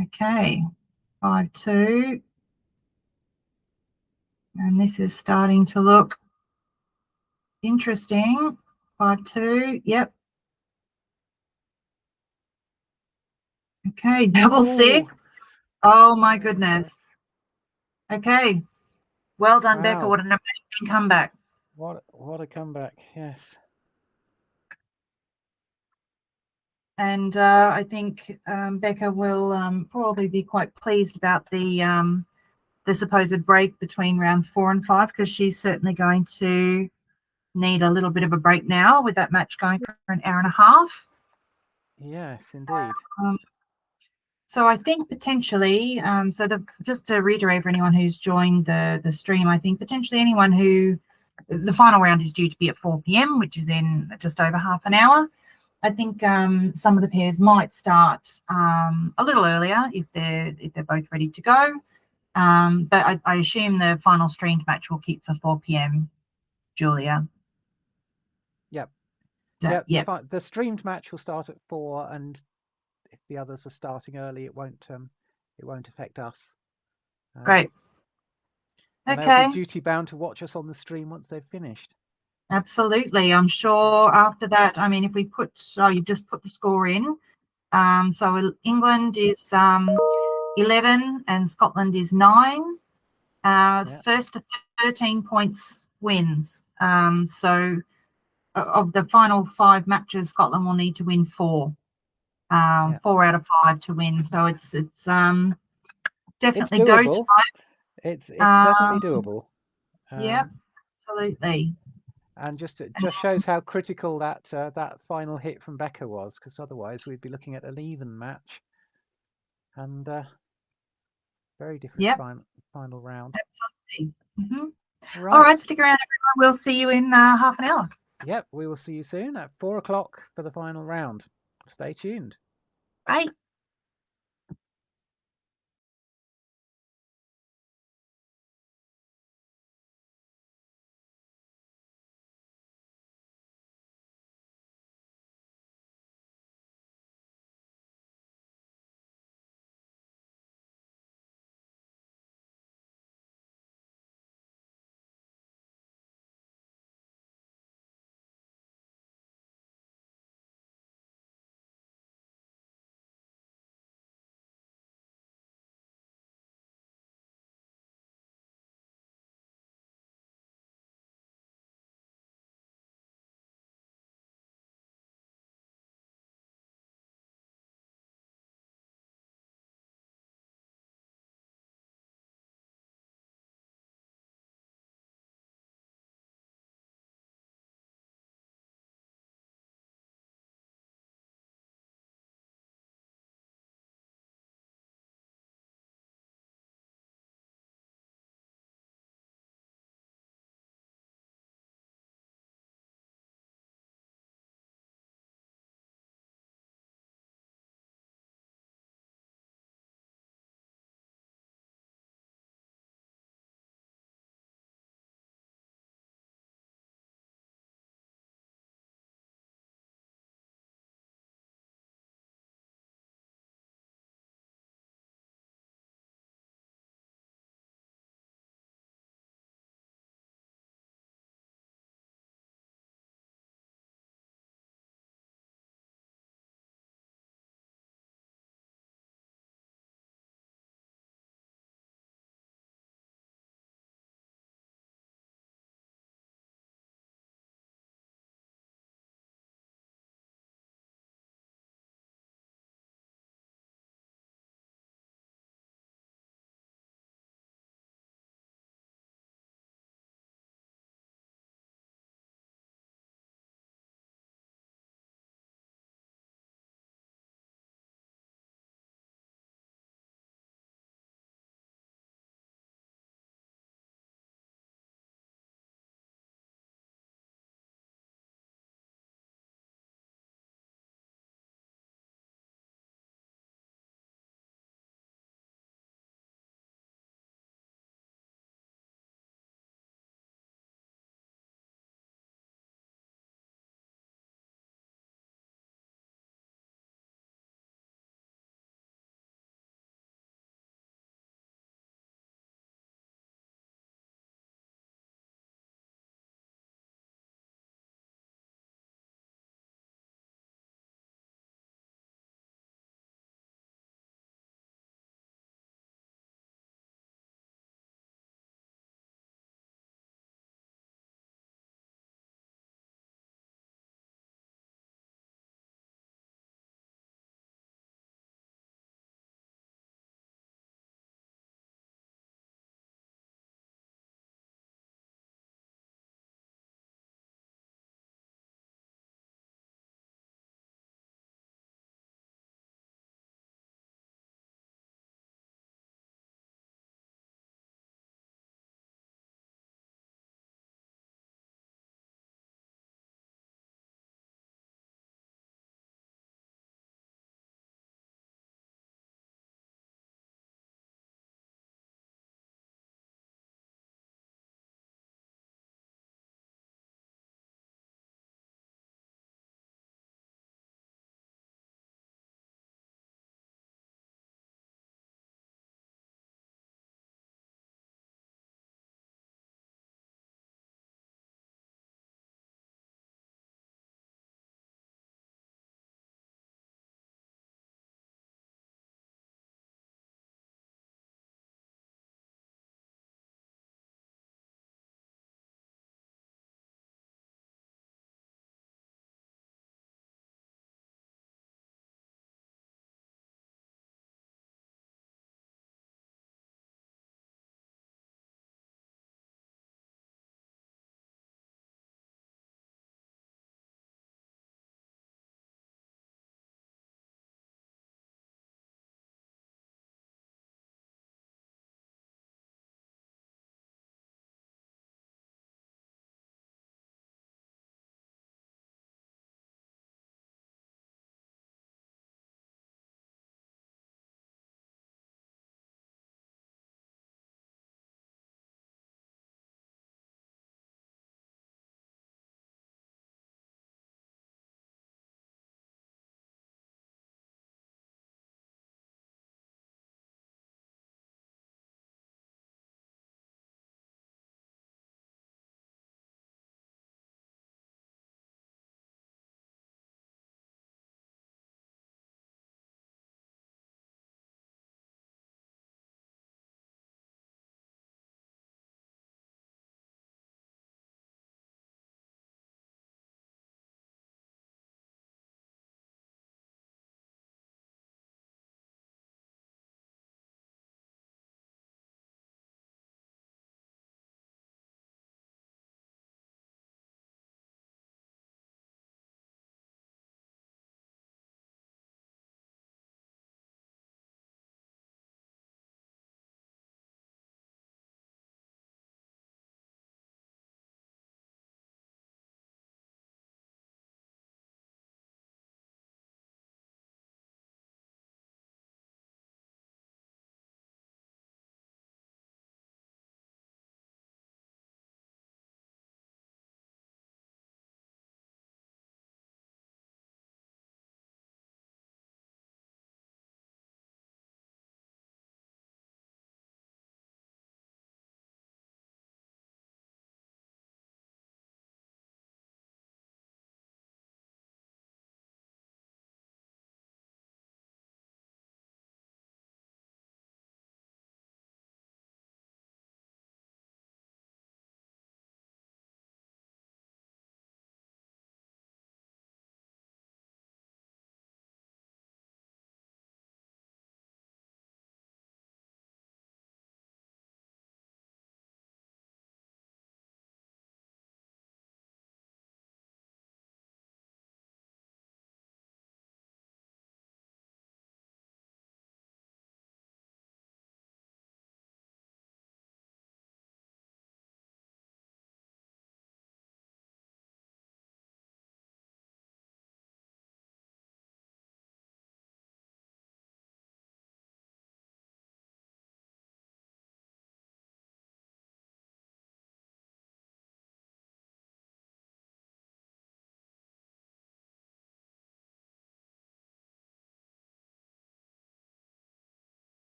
Okay. 5, 2. And this is starting to look interesting. 5, 2. Yep. Okay. Double 6. Oh my goodness. Okay. Well done, Becca. What an amazing comeback.
What a comeback. Yes.
And I think Becca will probably be quite pleased about the supposed break between rounds 4 and 5, because she's certainly going to need a little bit of a break now with that match going for an hour and a half.
Yes, indeed.
So I think potentially, just to reiterate for anyone who's joined the stream, I think potentially anyone who, the final round is due to be at 4 p.m, which is in just over half an hour. I think some of the pairs might start a little earlier if they're both ready to go. But I assume the final streamed match will keep for 4 p.m, Julia.
Yep.
Yep.
The streamed match will start at 4, and if the others are starting early, it won't affect us.
Great.
And they'll
Okay.
be duty bound to watch us on the stream once they've finished.
Absolutely. I'm sure after that, I mean, if we put, you've just put the score in. So England is 11 and Scotland is 9. First to 13 points wins. So of the final 5 matches, Scotland will need to win 4. 4 out of 5 to win. So it's definitely go time.
It's definitely doable.
Yeah, absolutely.
And just shows how critical that that final hit from Becca was, because otherwise we'd be looking at an even match and very different final round.
Absolutely.
Right.
All right, stick around, everyone. We'll see you in half an hour.
Yep, we will see you soon at 4 o'clock for the final round. Stay tuned.
Bye.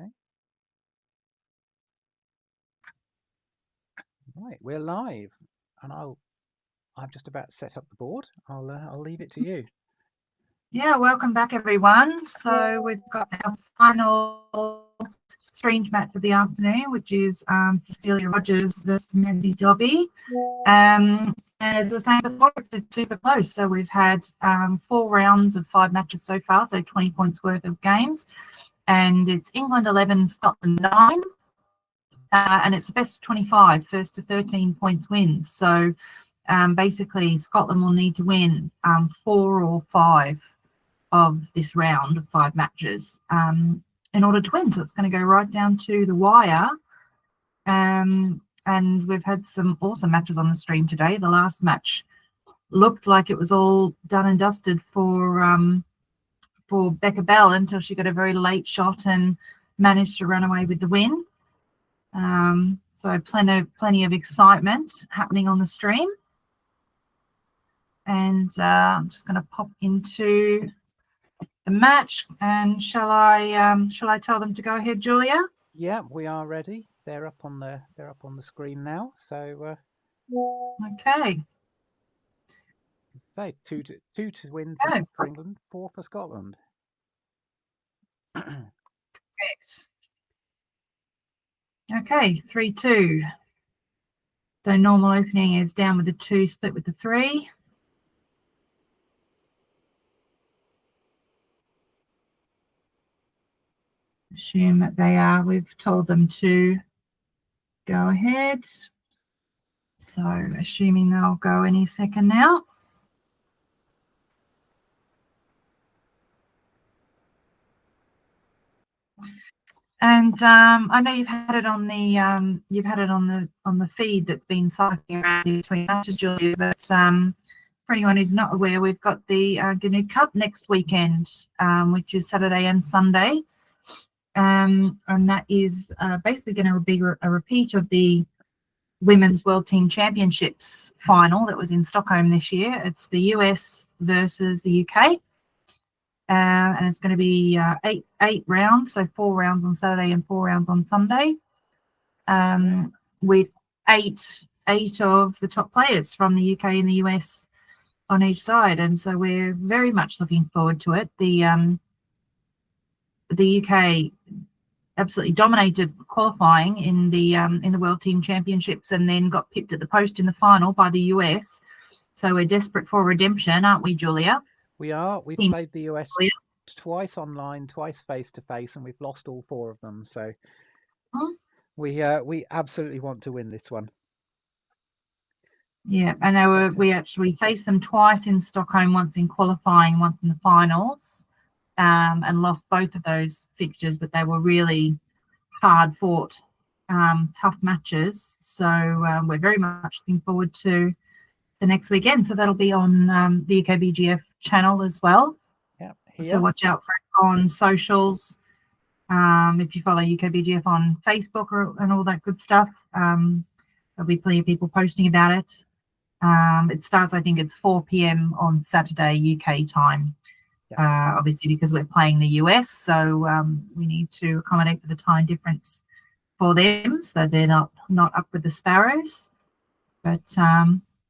Okay. Right, we're live, and I'm just about to set up the board. I'll leave it to you.
Yeah, welcome back, everyone. So we've got our final strange match of the afternoon, which is Cecilia Rogers versus Mandy Dobby. And as I was saying before, it's super close. So we've had 4 rounds of 5 matches so far, so 20 points worth of games. And it's England 11, Scotland 9. And it's the best of 25, first to 13 points wins. So basically, Scotland will need to win 4 or 5 of this round of 5 matches in order to win. So it's going to go right down to the wire. And we've had some awesome matches on the stream today. The last match looked like it was all done and dusted for Becca Bell until she got a very late shot and managed to run away with the win. So plenty of excitement happening on the stream. And I'm just going to pop into the match, and shall I tell them to go ahead, Julia?
Yeah, we are ready. They're up on the screen now. So
Okay.
say 2 to win for England, 4 for Scotland.
Correct. Okay, 3-2. The normal opening is down with the 2, split with the 3. Assume that they are. We've told them to go ahead. So assuming they'll go any second now. And I know you've had it on the feed that's been cycling around between matches, Julia. But for anyone who's not aware, we've got the GNU Cup next weekend, which is Saturday and Sunday, and that is basically going to be a repeat of the Women's World Team Championships final that was in Stockholm this year. It's the US versus the UK. And it's going to be eight rounds, so 4 rounds on Saturday and 4 rounds on Sunday, with eight of the top players from the UK and the US on each side. And so we're very much looking forward to it. The UK absolutely dominated qualifying in the World Team Championships, and then got pipped at the post in the final by the US. So we're desperate for redemption, aren't we, Julia?
We are. We've played the US twice online, twice face to face, and we've lost all 4 of them. So we absolutely want to win this one.
Yeah, and we actually faced them twice in Stockholm, once in qualifying, once in the finals, and lost both of those fixtures. But they were really hard fought, tough matches. So we're very much looking forward to the next weekend. So that'll be on the UKBGF channel as well.
Yeah,
so watch out for it on socials. If you follow UKBGF on Facebook and all that good stuff, there'll be plenty of people posting about it. It starts, I think it's 4 p.m. on Saturday UK time. Obviously because we're playing the US, so we need to accommodate for the time difference for them, so they're not up with the Sparrows. But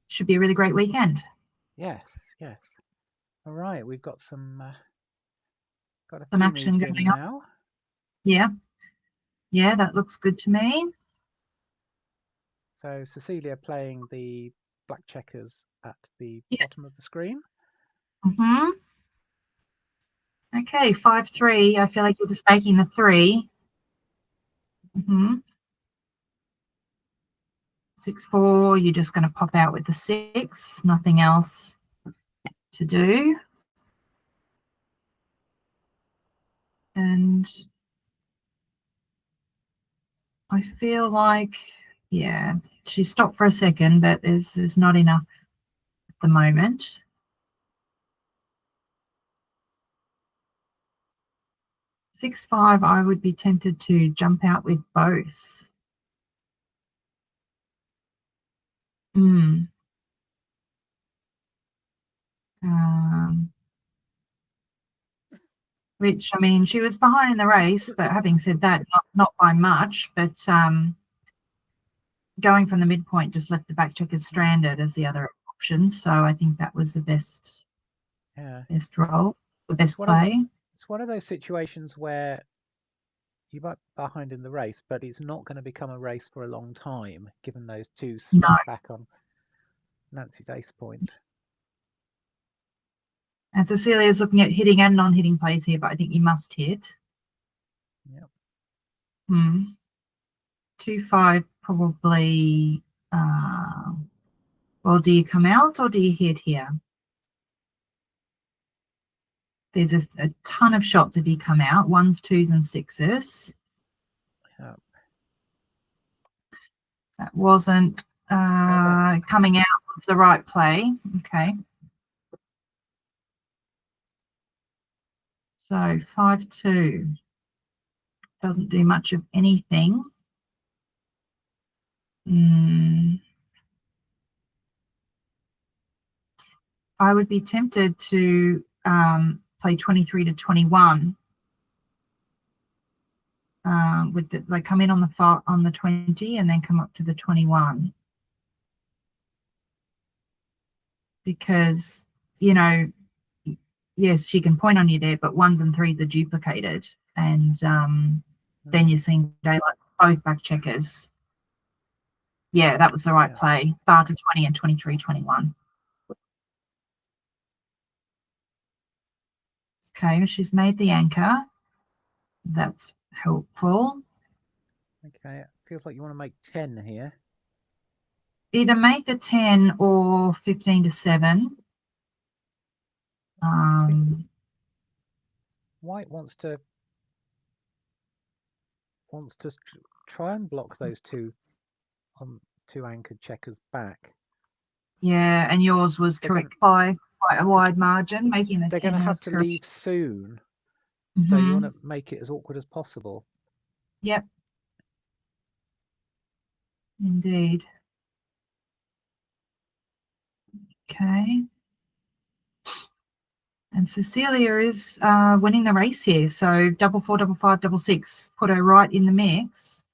should be a really great weekend.
Yes. All right, we've got some
action going on
now.
Yeah, that looks good to me.
So Cecilia playing the black checkers at the bottom of the screen.
Okay, 5-3. I feel like you're just making the 3. 6-4. You're just going to pop out with the 6. Nothing else to do. And I feel like, yeah, she stopped for a second, but there's not enough at the moment. 6-5, I would be tempted to jump out with both. which, I mean, she was behind in the race, but having said that, not by much, but going from the midpoint just left the back checkers stranded as the other option. So I think that was the best role, the best play.
It's one of those situations where you might be behind in the race, but it's not going to become a race for a long time, given those two stuck back on Nancy's ace point.
And Cecilia's looking at hitting and non-hitting plays here, but I think you must hit.
Yep.
2-5 probably. Well, do you come out or do you hit here? There's a ton of shots if you come out. 1s, 2s, and 6s. Yep. That wasn't coming out with the right play. Okay. So 5-2 doesn't do much of anything. I would be tempted to play 23 to 21. With the, like, come in on the 20 and then come up to the 21, because, you know, yes, she can point on you there, but 1s and 3s are duplicated, and then you're seeing daylight both back checkers. Yeah, that was the right play. Bar to 20 and 23, 21. Okay, she's made the anchor. That's helpful.
Okay, it feels like you want to make 10 here.
Either make the 10 or 15 to 7.
White wants to try and block those two anchored checkers back.
Yeah, and yours was correct by quite a wide margin, making the 10.
They're going to have to leave soon, so you want to make it as awkward as possible.
Yep. Indeed. Okay. And Cecilia is winning the race here. So 4, 4, 5, 6. Put her right in the mix.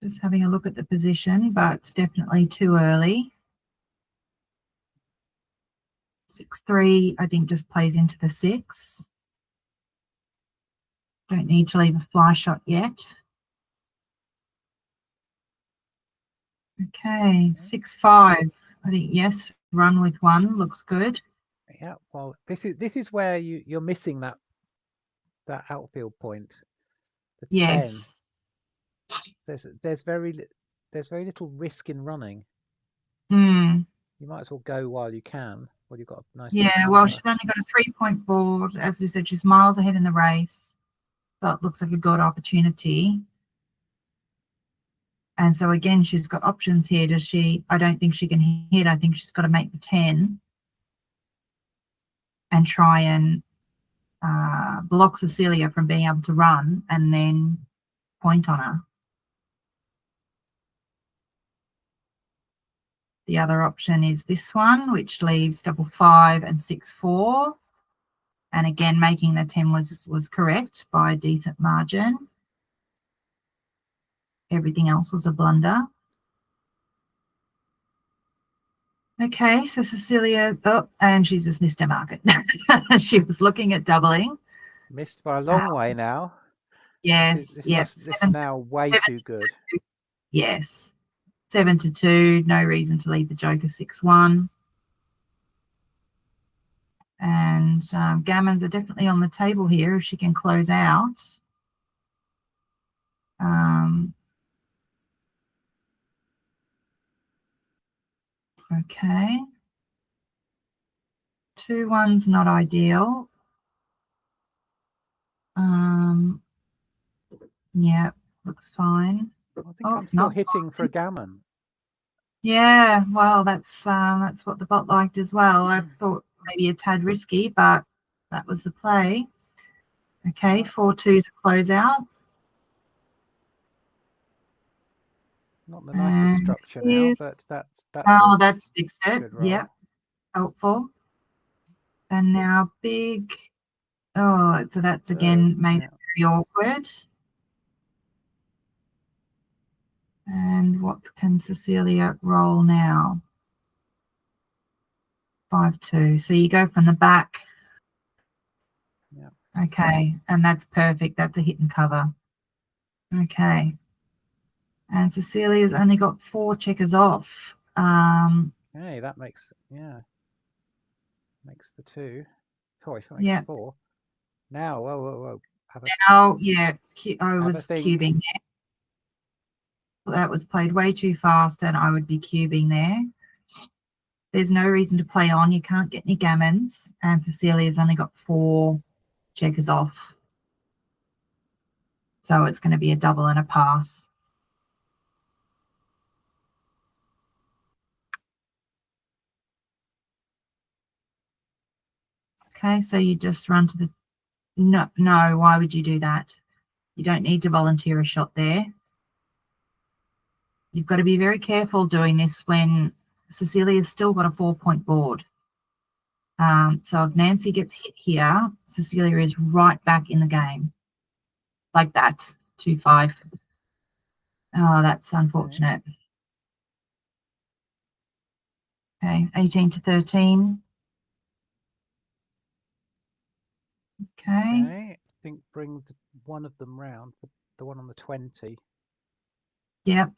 Just having a look at the position, but it's definitely too early. 6-3, I think, just plays into the 6. Don't need to leave a fly shot yet. Okay, 6-5. I think, yes, run with 1 looks good.
Yeah, well, this is where you're missing that outfield point. The 10. There's very little risk in running. You might as well go while you can. Well, you've got a nice.
Yeah, well, she's only got a 3-point board. As we said, she's miles ahead in the race. So it looks like a good opportunity. And so again, she's got options here. Does she? I don't think she can hit. I think she's got to make the 10 and try and block Cecilia from being able to run and then point on her. The other option is this one, which leaves 5-5 and 6-4. And again, making the 10 was correct by a decent margin. Everything else was a blunder. Okay, so Cecilia, and she's just missed her market. She was looking at doubling.
Missed by a long way now.
Yes,
this is now way too good.
Yes. 7-2, no reason to leave the joker 6-1. And gammons are definitely on the table here if she can close out. Okay. 2-1's not ideal. Yeah, looks fine.
I think I'm still hitting for a gammon.
Yeah, well, that's what the bot liked as well. I thought maybe a tad risky, but that was the play. Okay, 4-2 to close out.
Not the nicest
And
structure now,
here's-
but that's
Oh,
a
that's fixed it.
good roll.
Yep, helpful. And now big. Oh, so that's again made it very awkward. And what can Cecilia roll now? 5-2. So you go from the back.
Yeah.
Okay, and that's perfect. That's a hit and cover. Okay. And Cecilia's only got 4 checkers off.
Hey, that makes makes the 2. Oh, if it makes
Yeah.
4. Now, whoa.
Now, yeah, I
Have a
was
think.
cubing there. That was played way too fast, and I would be cubing there. There's no reason to play on. You can't get any gammons, and Cecilia's only got 4 checkers off. So it's going to be a double and a pass. Okay, so you just run to the... No, why would you do that? You don't need to volunteer a shot there. You've got to be very careful doing this when Cecilia's still got a 4-point board. So if Nancy gets hit here, Cecilia is right back in the game. Like that, 2-5. Oh, that's unfortunate. Okay, 18-13. Okay.
I think bring one of them round, the one on the 20.
Yep.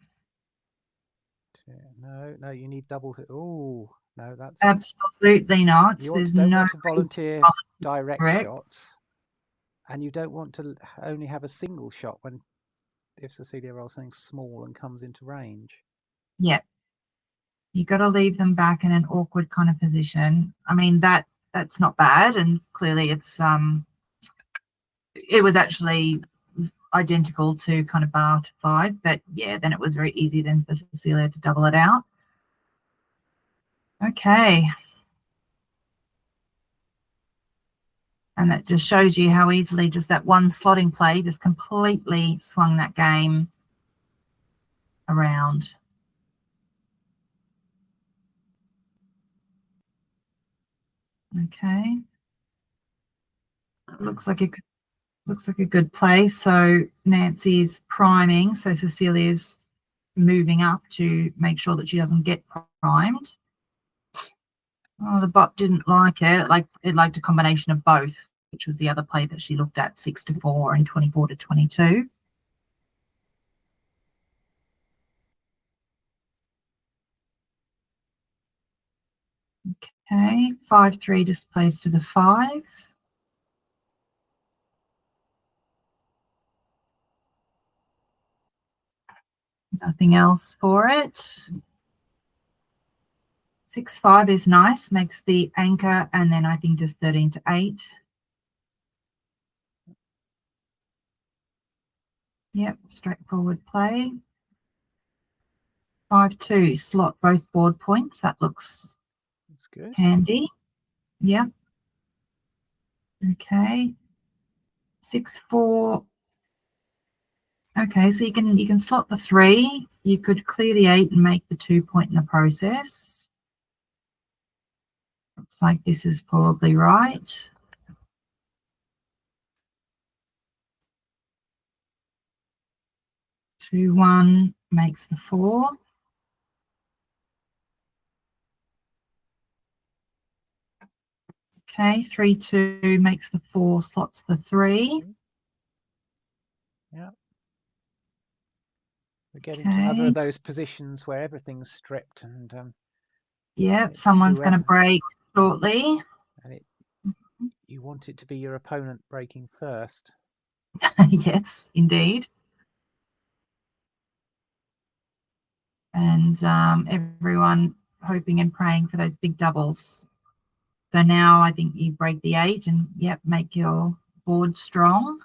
No, you need double. Oh, no, that's
Absolutely not. There's
don't
no
want to volunteer direct
correct.
shots, and you don't want to only have a single shot if Cecilia rolls something small and comes into range.
Yeah. You got to leave them back in an awkward kind of position. I mean, that's not bad, and clearly it was actually identical to kind of bar to 5, but yeah, then it was very easy then for Cecilia to double it out. Okay. And that just shows you how easily just that one slotting play just completely swung that game around. Okay. Looks like a good play. So Nancy's priming, so Cecilia's moving up to make sure that she doesn't get primed. Oh, the bot didn't like it. It liked a combination of both, which was the other play that she looked at, 6-4 and 24-22. Okay, 5-3 just plays to the 5. Nothing else for it. 6-5 is nice, makes the anchor, and then I think just 13-8. Yep, straightforward play. 5-2, slot both board points. That looks
good.
Handy. Yep. Okay. 6-4. Okay, so you can slot the 3. You could clear the 8 and make the 2-point in the process. Looks like this is probably right. Two, 1 makes the 4. Okay, 3-2 makes the 4, slots the 3.
Yeah. We're getting to other of those positions where everything's stripped and
yep, someone's going to break shortly.
And you want it to be your opponent breaking first.
Yes, indeed. And everyone hoping and praying for those big doubles. So now I think you break the 8 and, yep, make your board strong.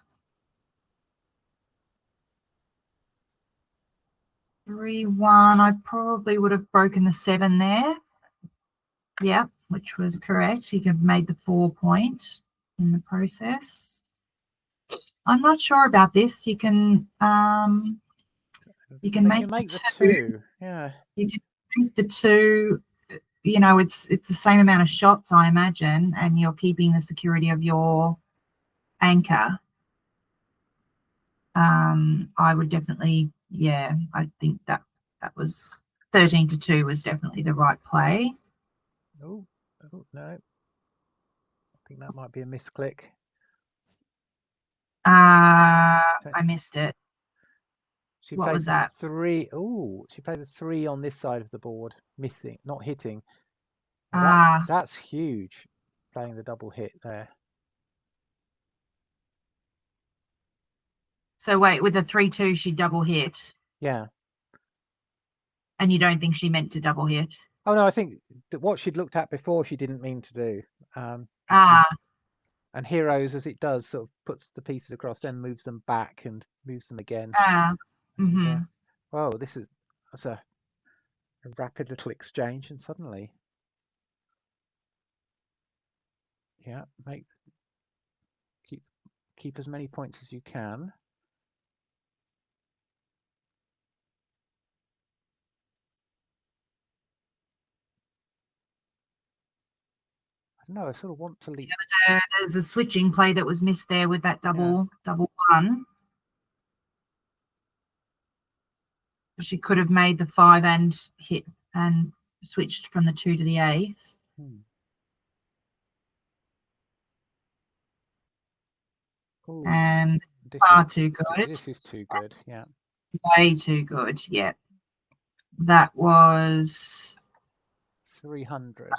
3-1, I probably would have broken the 7 there. Yep, which was correct. You could have made the 4-point in the process. I'm not sure about this. You can You can make,
the two. Yeah.
You can make the two. You know, it's the same amount of shots, I imagine, and you're keeping the security of your anchor. I would definitely, yeah, I think that was 13-2 was definitely the right play.
Oh no, I think that might be a misclick.
I missed it. What was that?
3. Oh, she played the 3 on this side of the board, missing, not hitting. That's huge, playing the double hit there.
So wait, with the 3-2, she double hit.
Yeah.
And you don't think she meant to double hit?
Oh no, I think that what she'd looked at before she didn't mean to do. And Heroes, as it does, sort of puts the pieces across, then moves them back and moves them again. Whoa, that's a rapid little exchange, and suddenly, yeah, keep as many points as you can. No, I sort of want to leave.
Yeah, there's a switching play that was missed there with that double one. She could have made the 5 and hit and switched from the 2 to the ace.
Ooh,
and far too good.
This is too good, yeah.
Way too good, yeah. That was
300.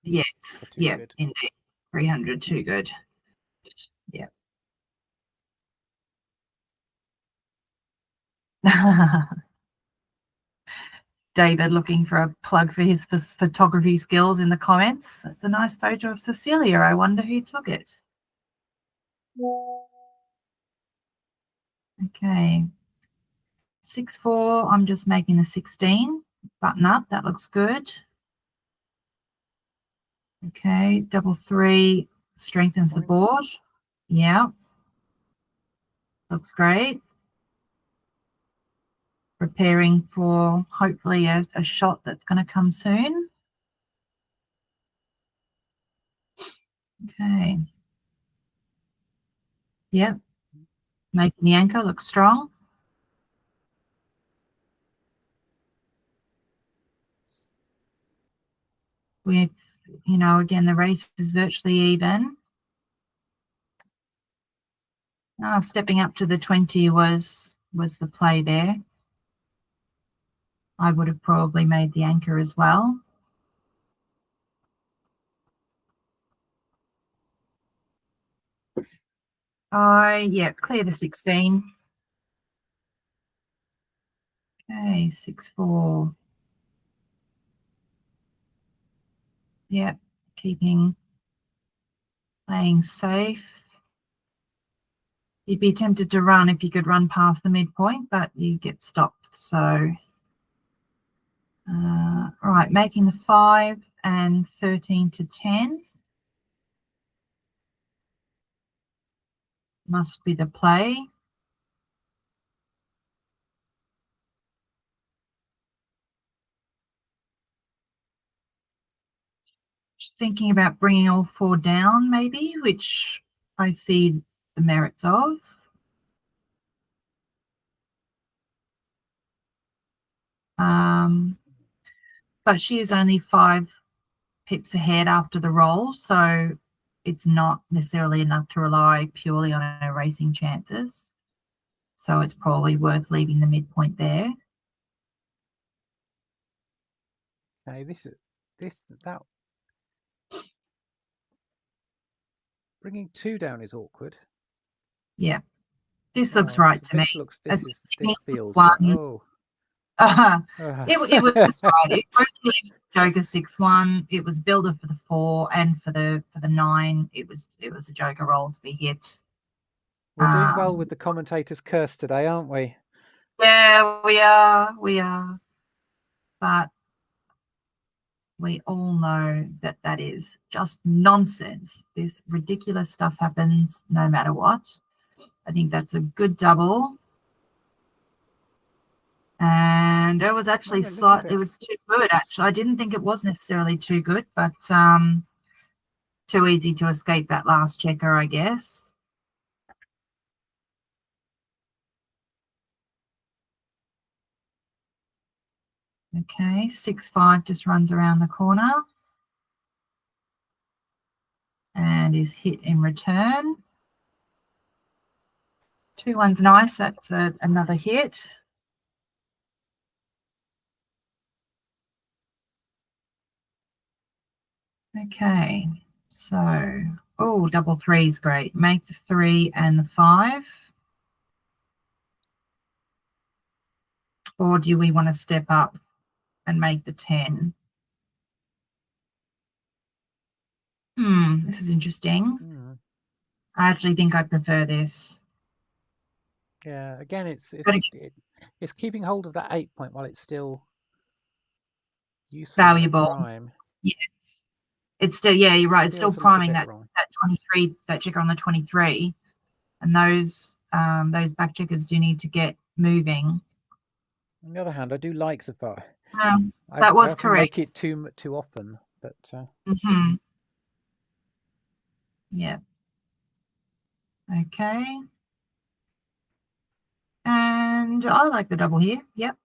Yes, yeah, indeed. 300, too good. Yeah. David looking for a plug for his photography skills in the comments. It's a nice photo of Cecilia. I wonder who took it. Okay. 6-4. I'm just making a 16. Button up. That looks good. Okay. Double 3 strengthens the board. Yeah. Looks great. Preparing for hopefully a shot that's going to come soon. Okay. Yep. Making the anchor look strong. With, you know, again, the race is virtually even. Stepping up to the 20 was the play there. I would have probably made the anchor as well. Yeah, clear the 16. Okay, 6-4. Yeah, playing safe. You'd be tempted to run if you could run past the midpoint, but you get stopped. So, right, making the 5 and 13-10. Must be the play. Just thinking about bringing all 4 down, maybe, which I see the merits of. But she is only 5 pips ahead after the roll, so it's not necessarily enough to rely purely on her racing chances. So it's probably worth leaving the midpoint there.
Okay, that bringing 2 down is awkward.
Yeah, this looks right to me.
This feels
right.
Oh.
It was right. It really Joker 6-1. It was builder for the 4 and for the 9. It was a Joker roll to be hit.
We're doing well with the commentator's curse today, aren't we?
Yeah, we are. But we all know that is just nonsense. This ridiculous stuff happens no matter what. I think that's a good double. And it was actually slightly, it was too good, actually. I didn't think it was necessarily too good, but too easy to escape that last checker, I guess. Okay, 6-5 just runs around the corner and is hit in return. 2-1's nice. That's another hit. Okay, so, oh, double 3 is great. Make the 3 and the 5. Or do we want to step up and make the 10? This is interesting. I actually think I prefer this.
Yeah, again, it's keeping hold of that 8 point while it's still useful,
valuable.
Prime.
Yes, it's still, yeah, you're right. It's still priming that
wrong.
that 23, that checker on the 23, and those back checkers do need to get moving.
On the other hand, I do like the 5.
That was
I
correct.
make it too often, but
yeah. Okay. And I like the double here. Yep.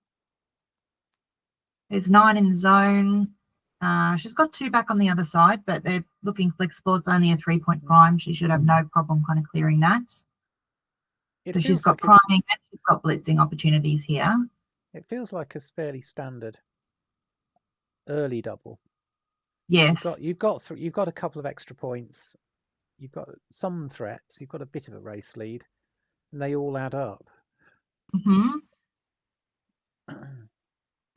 There's 9 in the zone. She's got 2 back on the other side, but they're looking flexible. It's only a 3-point prime. She should have no problem kind of clearing that. So she's got priming and she's got blitzing opportunities here.
It feels like a fairly standard early double.
Yes.
You've got a couple of extra points. You've got some threats. You've got a bit of a race lead, and they all add up.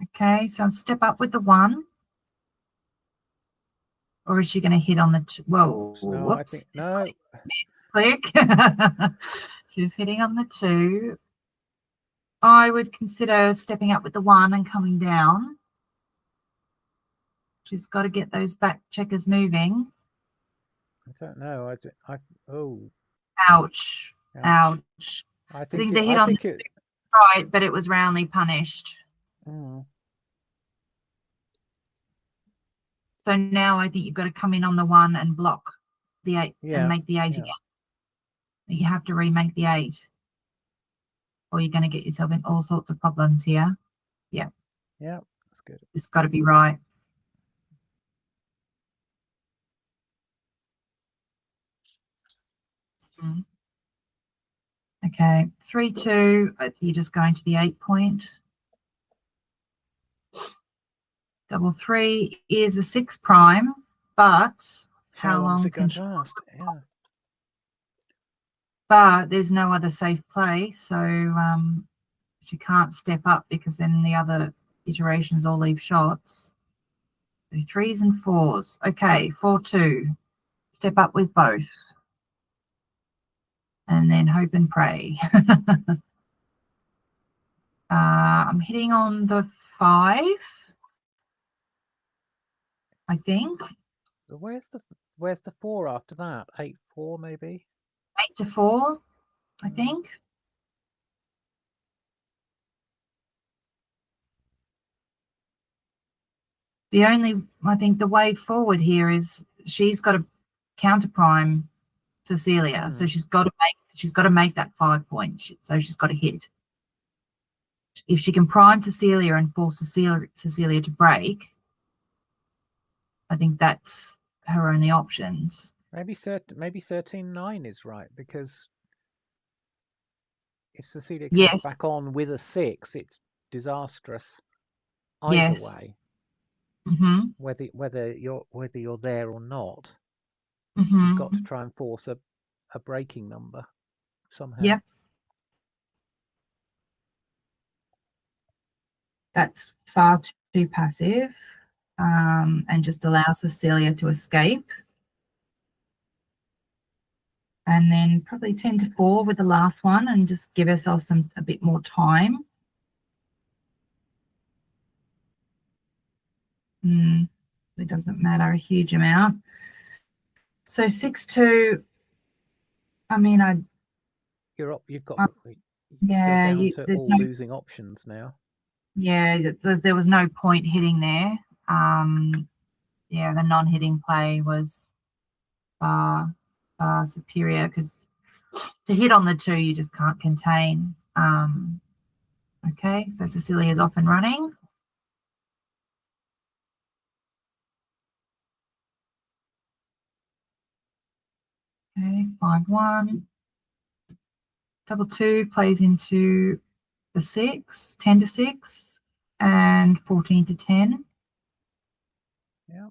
Okay, so step up with the 1. Or is she going to hit on the whoa?
No,
whoops.
I think no.
Click. She's hitting on the 2. I would consider stepping up with the 1 and coming down. She's got to get those back checkers moving.
I don't know. Oh.
Ouch. Ouch.
I think they hit
on the right, but it was roundly punished. So now I think you've got to come in on the 1 and block the 8 and make the 8 again. You have to remake the 8, or you're going to get yourself in all sorts of problems here. Yeah.
Yeah, that's good.
It's got to be right. Okay, 3-2. You're just going to the 8 point. Double 3 is a 6 prime, but how long can she
last? Yeah.
But there's no other safe play, so she can't step up because then the other iterations all leave shots. So 3s and 4s. Okay, 4-2. Step up with both. And then hope and pray. I'm hitting on the 5, I think.
Where's the 4 after that? 8-4 maybe?
8-4, I think. I think the way forward here is she's got to counter prime Cecilia, so she's got to make that 5 point. So she's got to hit. If she can prime Cecilia and force Cecilia to break, I think that's her only options.
Maybe 13-9 is right, because if Cecilia comes back on with a 6, it's disastrous either way. Whether you're there or not, you've got to try and force a breaking number somehow.
Yep. That's far too passive, and just allows Cecilia to escape. And then probably 10-4 with the last one, and just give herself a bit more time. It doesn't matter a huge amount. So 6-2. I mean,
You've got you're
Yeah,
down to
there's
all
no.
losing options now.
Yeah, there was no point hitting there. Yeah, the non-hitting play was far superior, because to hit on the 2 you just can't contain. Okay, so Cecilia's off and running. Okay, 5-1. Double 2 plays into the 6, 10-6, and 14-10.
Yeah.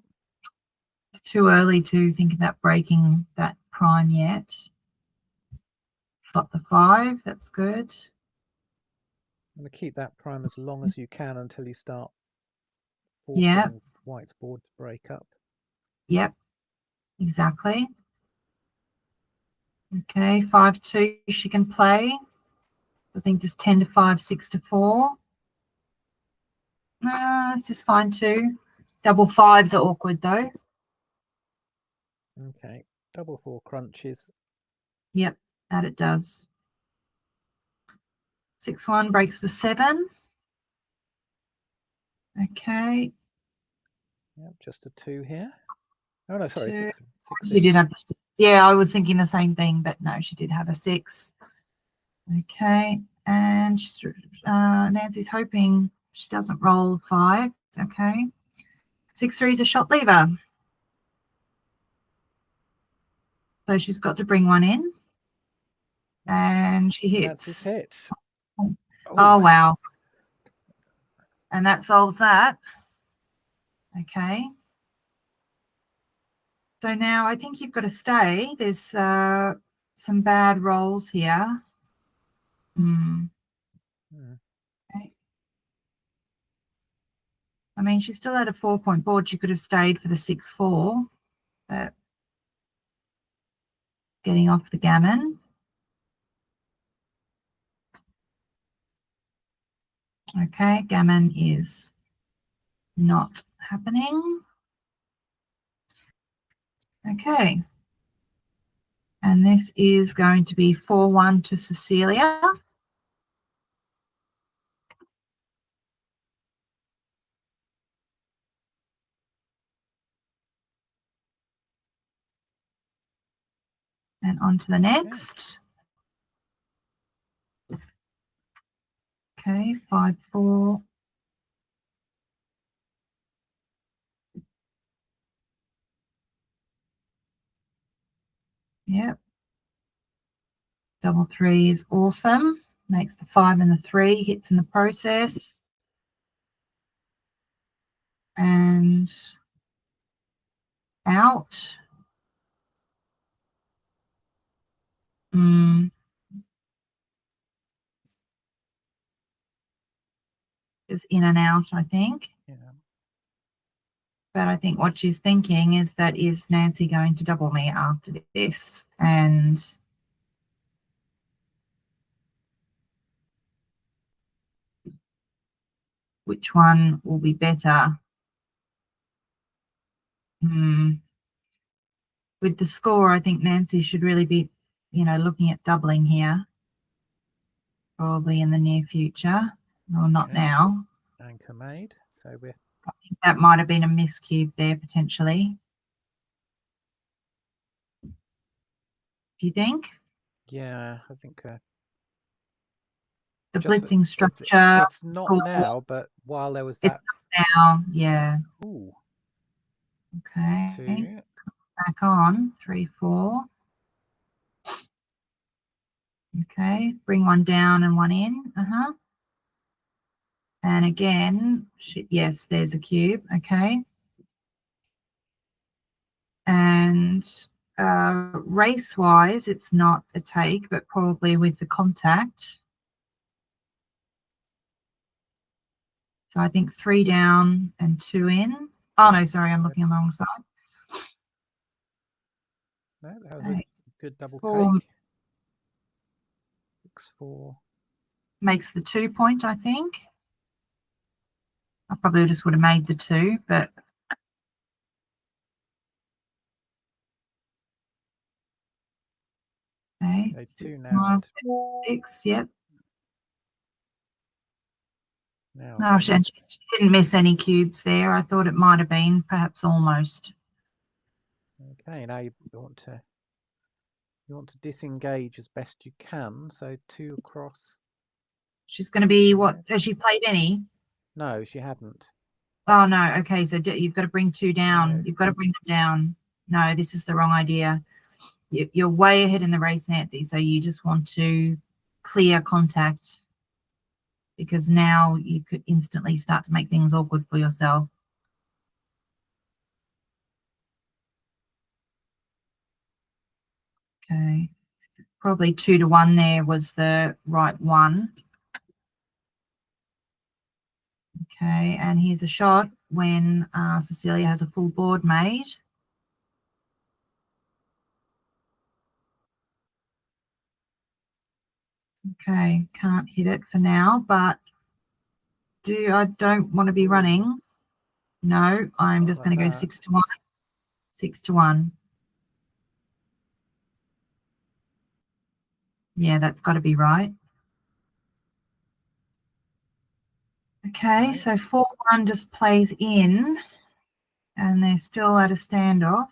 Too early to think about breaking that prime yet. Flop the 5, that's good.
I'm going to keep that prime as long as you can until you start
Yeah.
forcing White's board to break up.
Yep, exactly. Okay, 5-2 she can play. I think just 10-5, 6-4. This is fine too. Double 5s are awkward though.
Okay, double 4 crunches.
Yep, that it does. 6-1 breaks the 7. Okay.
Yep, just a 2 here. Oh no, sorry, 6.
She did have the 6. Yeah, I was thinking the same thing, but no, she did have a 6. Okay, and Nancy's hoping she doesn't roll 5. Okay. 6-3 is a shot lever. So she's got to bring one in. And she hits.
That's his hit.
Oh, wow. And that solves that. Okay. So now I think you've got to stay. There's some bad rolls here. Okay. I mean, she still had a 4-point board. She could have stayed for the 6-4, but getting off the gammon. Okay, gammon is not happening. Okay. And this is going to be 4-1 to Cecilia. And on to the next. Okay, 5-4. Yep. Double 3 is awesome. Makes the 5 and the 3 hits in the process. And out. Just in and out, I think.
Yeah.
But I think what she's thinking is that, is Nancy going to double me after this? And which one will be better? With the score, I think Nancy should really be, looking at doubling here. Probably in the near future. Or not now.
Anchor made. So I
think that might have been a miss cube there, potentially. Do you think?
Yeah, I think
the blitzing structure.
It's not now, but while there was that.
It's not now, yeah.
Ooh.
Okay.
2.
Back on 3-4. Okay, bring one down and one in. And again, yes, there's a cube. Okay. And race-wise, it's not a take, but probably with the contact. So I think 3 down and 2 in. Oh, no, sorry, I'm looking on the wrong side.
No, that was a good double
4.
take. 6-4.
Makes the 2 point, I think. I probably just would have made the 2, but. Okay. Okay.
So 2
6,
now.
6, yep.
Now
No, she didn't miss any cubes there. I thought it might have been, perhaps almost.
okay, now you want to disengage as best you can. So 2 across.
She's going to be what? Has she played any?
No, she hadn't.
Oh, no. Okay, so you've got to bring 2 down.
No.
You've got to bring them down. No, this is the wrong idea. You're way ahead in the race, Nancy, so you just want to clear contact, because now you could instantly start to make things awkward for yourself. Okay. Probably 2 to 1 there was the right one. Okay, and here's a shot when Cecilia has a full board made. Okay, can't hit it for now, but I don't want to be running. No, I'm just going to go 6 to 1. 6 to 1. Yeah, that's got to be right. Okay, so 4-1 just plays in, and they're still at a standoff.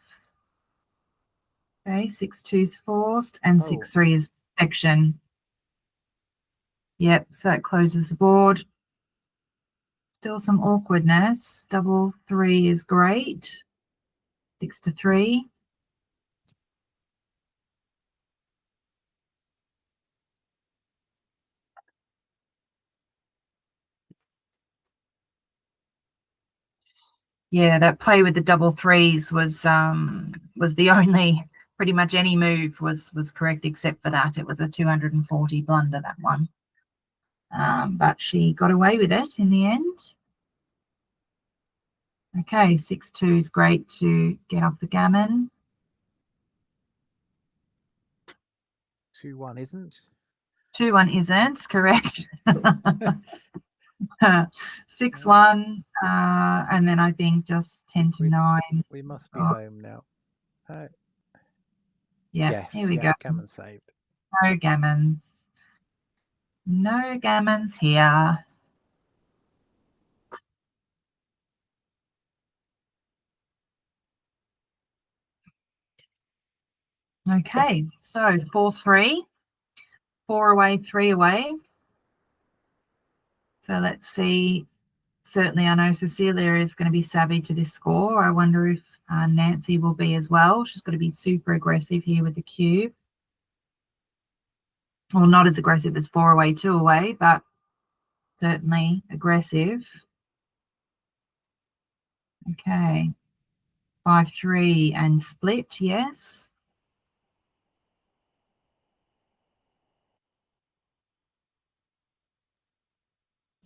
Okay, 6-2's forced, and 6-3 is protection. Yep, so that closes the board. Still some awkwardness. 3-3 is great. 6 to 3. Yeah, that play with the 3s was the only, pretty much any move was correct except for that. It was a 240 blunder, that one. But she got away with it in the end. Okay, 6-2 is great to get off the gammon.
2-1 isn't.
2-1 isn't correct. 6-1, and then I think just 10 to 9.
We must be home now.
Yeah,
yes,
here we go.
Gammon saved.
No gammons. No gammons here. Okay, so 4-3. 4 away, 3 away. So let's see. Certainly, I know Cecilia is going to be savvy to this score. I wonder if Nancy will be as well. She's got to be super aggressive here with the cube. Well, not as aggressive as 4 away, 2 away, but certainly aggressive. Okay. 5-3 and split, yes.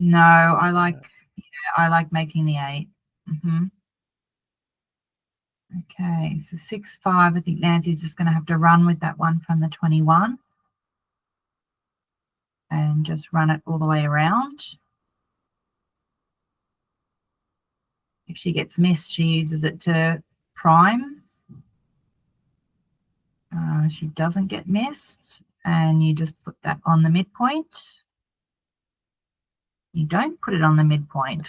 No, I like making the 8. Okay, so 6-5. I think Nancy's just going to have to run with that one from the 21 and just run it all the way around. If she gets missed, she uses it to prime. She doesn't get missed, and you just put that on the midpoint. You don't put it on the midpoint.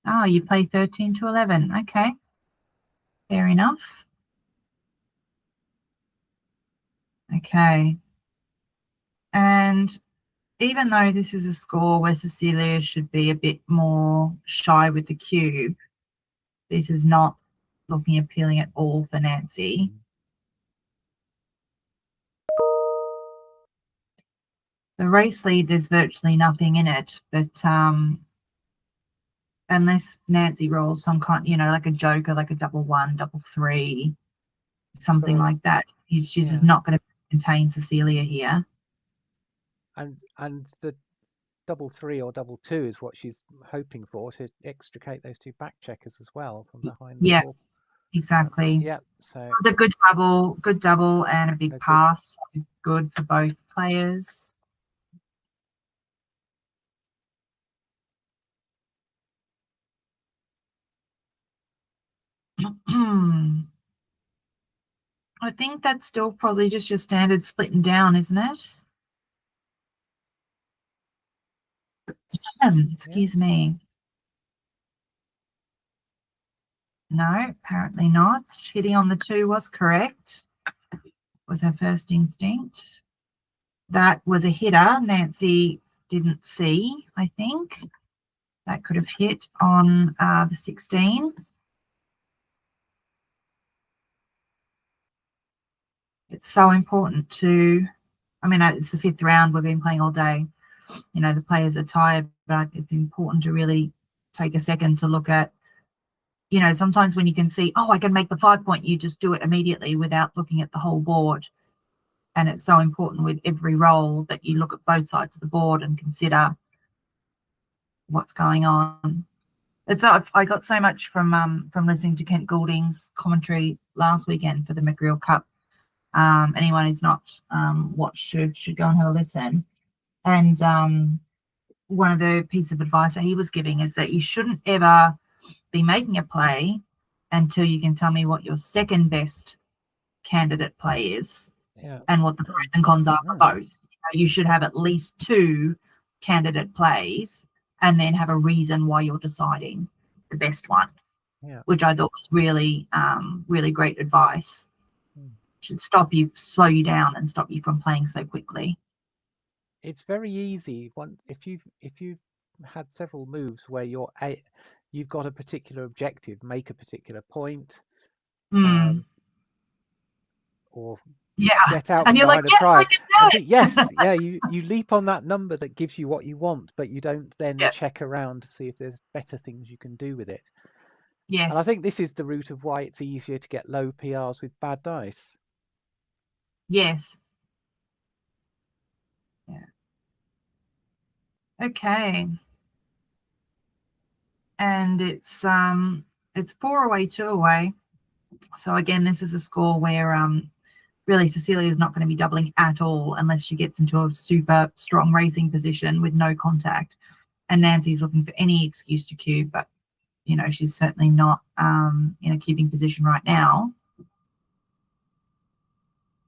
Oh, you play 13 to 11. Okay, fair enough. Okay, and even though this is a score where Cecilia should be a bit more shy with the cube, this is not looking appealing at all for Nancy. The race lead, there's virtually nothing in it, but unless Nancy rolls some kind, like a joker, like a 1-1, 3, something like that, she's just not going to contain Cecilia here.
And the 3 or 2 is what she's hoping for, to extricate those 2 back checkers as well from behind the ball.
Exactly.
Yep. So
the good double and a big pass. Good for both players. I think that's still probably just your standard splitting down, isn't it? Excuse me. No, apparently not. Hitting on the 2 was correct. Was her first instinct. That was a hitter. Nancy didn't see, I think. That could have hit on the 16. It's so important to, I mean, it's the 5th round. We've been playing all day. You know, the players are tired, but it's important to really take a second to look at, you know, sometimes when you can see, oh, I can make the 5 point, you just do it immediately without looking at the whole board. And it's so important with every roll that you look at both sides of the board and consider what's going on. I got so much from listening to Kent Goulding's commentary last weekend for the McGreal Cup. Anyone who's not watched should go and have a listen. And one of the pieces of advice that he was giving is that you shouldn't ever be making a play until you can tell me what your second best candidate play is, and what the pros and cons are for both. You should have at least 2 candidate plays and then have a reason why you're deciding the best one, which I thought was really, really great advice. Should slow you down and stop you from playing so quickly.
It's very easy if you've had several moves where you've got a particular objective, make a particular point, or get out
and you're like,
behind a
yes,
try.
I can do it.
Yes, you leap on that number that gives you what you want, but you don't then check around to see if there's better things you can do with it.
Yes.
And I think this is the root of why it's easier to get low PRs with bad dice.
Yes. Yeah. Okay. And it's 4 away, 2 away. So again, this is a score where really Cecilia is not going to be doubling at all unless she gets into a super strong racing position with no contact. And Nancy's looking for any excuse to cube, but you know, she's certainly not in a cubing position right now.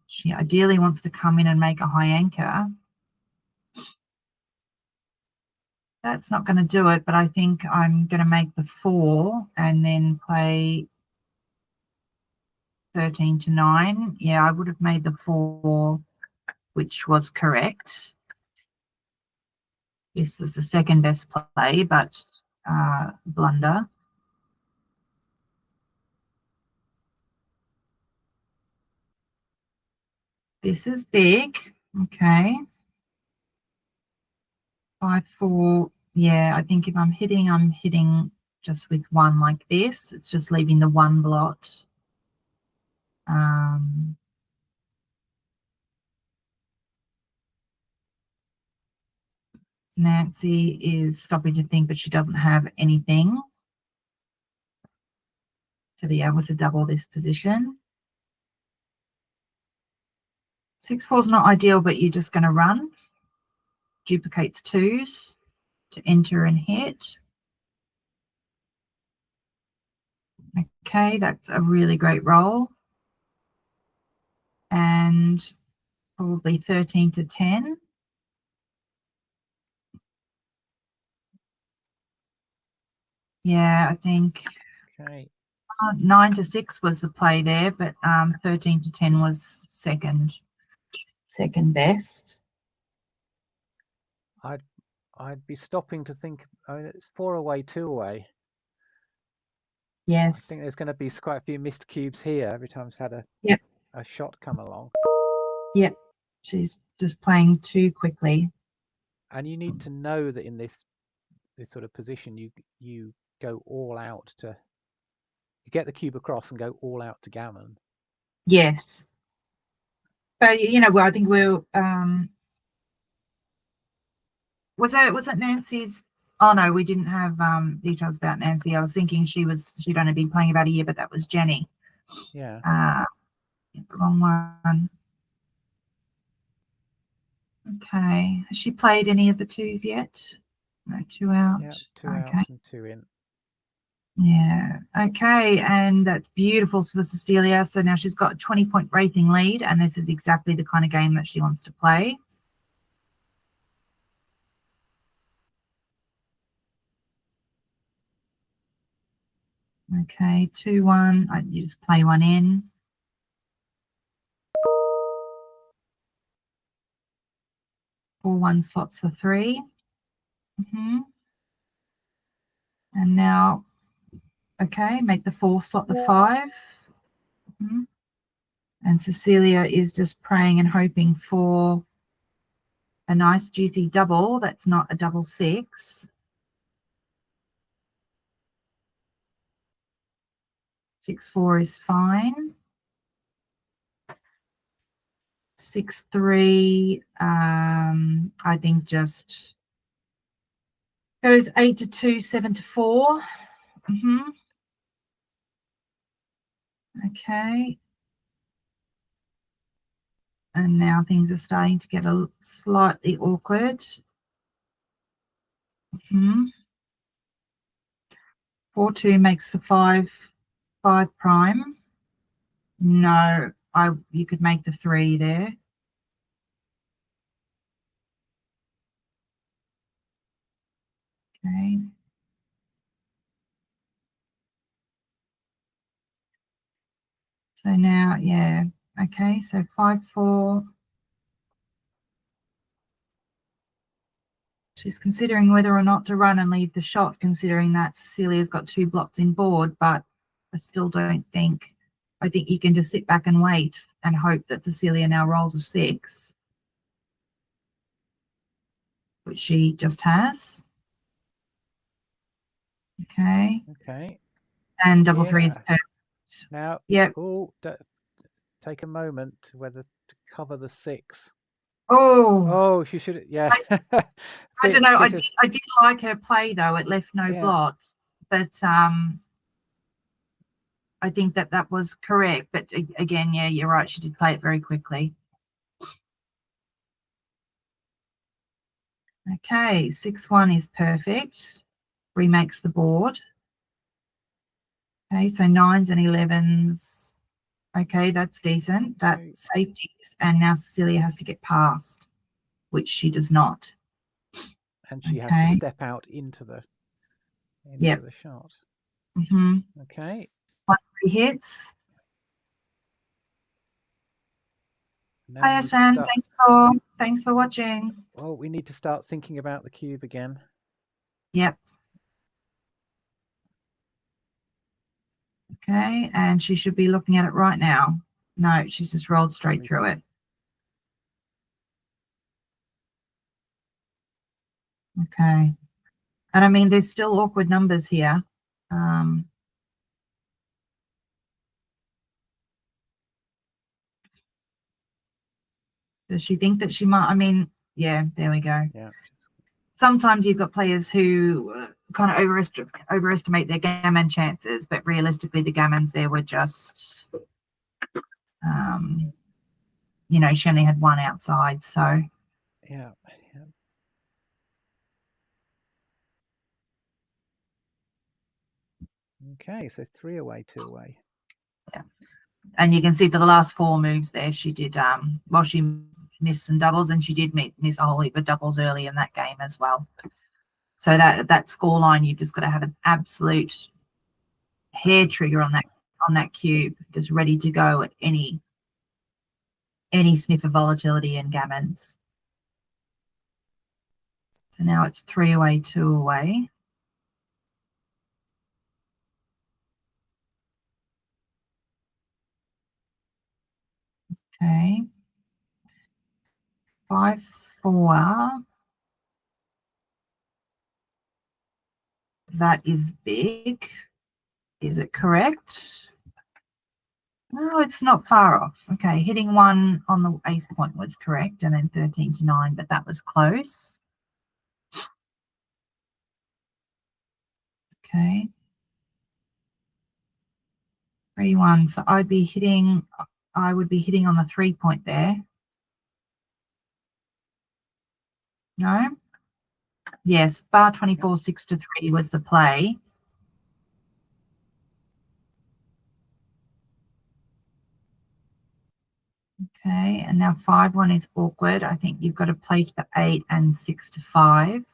She ideally wants to come in and make a high anchor. That's not going to do it, but I think I'm going to make the 4 and then play 13 to 9. Yeah, I would have made the 4, which was correct. This is the second best play, but blunder. This is big. Okay. 5, 4. Yeah, I think if I'm hitting just with 1 like this. It's just leaving the 1 blot. Nancy is stopping to think, but she doesn't have anything to be able to double this position. 6, 4 is not ideal, but you're just going to run. Duplicates 2s to enter and hit. Okay, that's a really great roll. And probably 13 to 10. Yeah, I think 9 to 6 was the play there, but 13 to 10 was second best.
I'd be stopping to think. I mean, it's 4 away, 2 away.
Yes.
I think there's going to be quite a few missed cubes here every time it's had a shot come along.
Yep, she's just playing too quickly.
And you need to know that in this sort of position, you go all out to get the cube across and go all out to gammon.
Yes, but you know, I think we'll. Was it Nancy's? Oh no, we didn't have details about Nancy. I was thinking she'd only been playing about a year, but that was Jenny.
Yeah.
The wrong one. Okay. Has she played any of the 2s yet? No, 2 out.
Yeah, 2 out and 2 in.
Yeah. Okay. And that's beautiful for Cecilia. So now she's got a 20-point racing lead, and this is exactly the kind of game that she wants to play. Okay. 2-1. You just play one in. 4-1 slots the 3. And now, okay, make the 4 slot the 5. And Cecilia is just praying and hoping for a nice juicy double. That's not a double 6. 6-4 is fine. 6-3, I think just goes 8-2, 7-4. Okay. And now things are starting to get a slightly awkward. 4-2 makes the 5 prime. No, you could make the 3 there. Okay. So now, yeah. Okay, so 5-4. She's considering whether or not to run and leave the shot, considering that Cecilia's got 2 blocks in board, but I still don't think, I think you can just sit back and wait and hope that Cecilia now rolls a 6, which she just has. Okay.
Okay.
And double 3 is perfect.
Now,
yep.
Take a moment whether to cover the 6.
Oh,
she should. Yeah.
I don't know. I did like her play though. It left no blots, but I think that was correct. But again, yeah, you're right. She did play it very quickly. Okay, 6-1 is perfect. Remakes the board. Okay, so 9s and 11s. Okay, that's decent. That's safeties, and now Cecilia has to get past, which she does not.
And she has to step out into the shot. Okay.
1-3 hits. Hi, Asan. Thanks for watching.
Well, we need to start thinking about the cube again.
Yep. Okay, and she should be looking at it right now. No, she's just rolled straight through it. Okay. And I mean, there's still awkward numbers here. Does she think that she might? I mean, yeah, there we go.
Yeah.
Sometimes you've got players who kind of overestimate their gammon chances, but realistically, the gammons there were just, you know, she only had 1 outside, so.
Yeah. Okay, so 3 away, 2 away.
Yeah. And you can see for the last 4 moves there, she did, well, she missed some doubles, and she did miss a whole heap of doubles early in that game as well. So that scoreline, you've just got to have an absolute hair trigger on that cube, just ready to go at any sniff of volatility and gammons. So now it's 3 away, 2 away. Okay. 5-4. That is big. Is it correct? No, it's not far off. Okay, hitting 1 on the ace point was correct, and then 13-9, but that was close. Okay. 3-1. So I would be hitting on the 3 point there. No? Yes, bar 24, 6-3 was the play. Okay, and now 5-1 is awkward. I think you've got to play to the 8 and 6 to 5.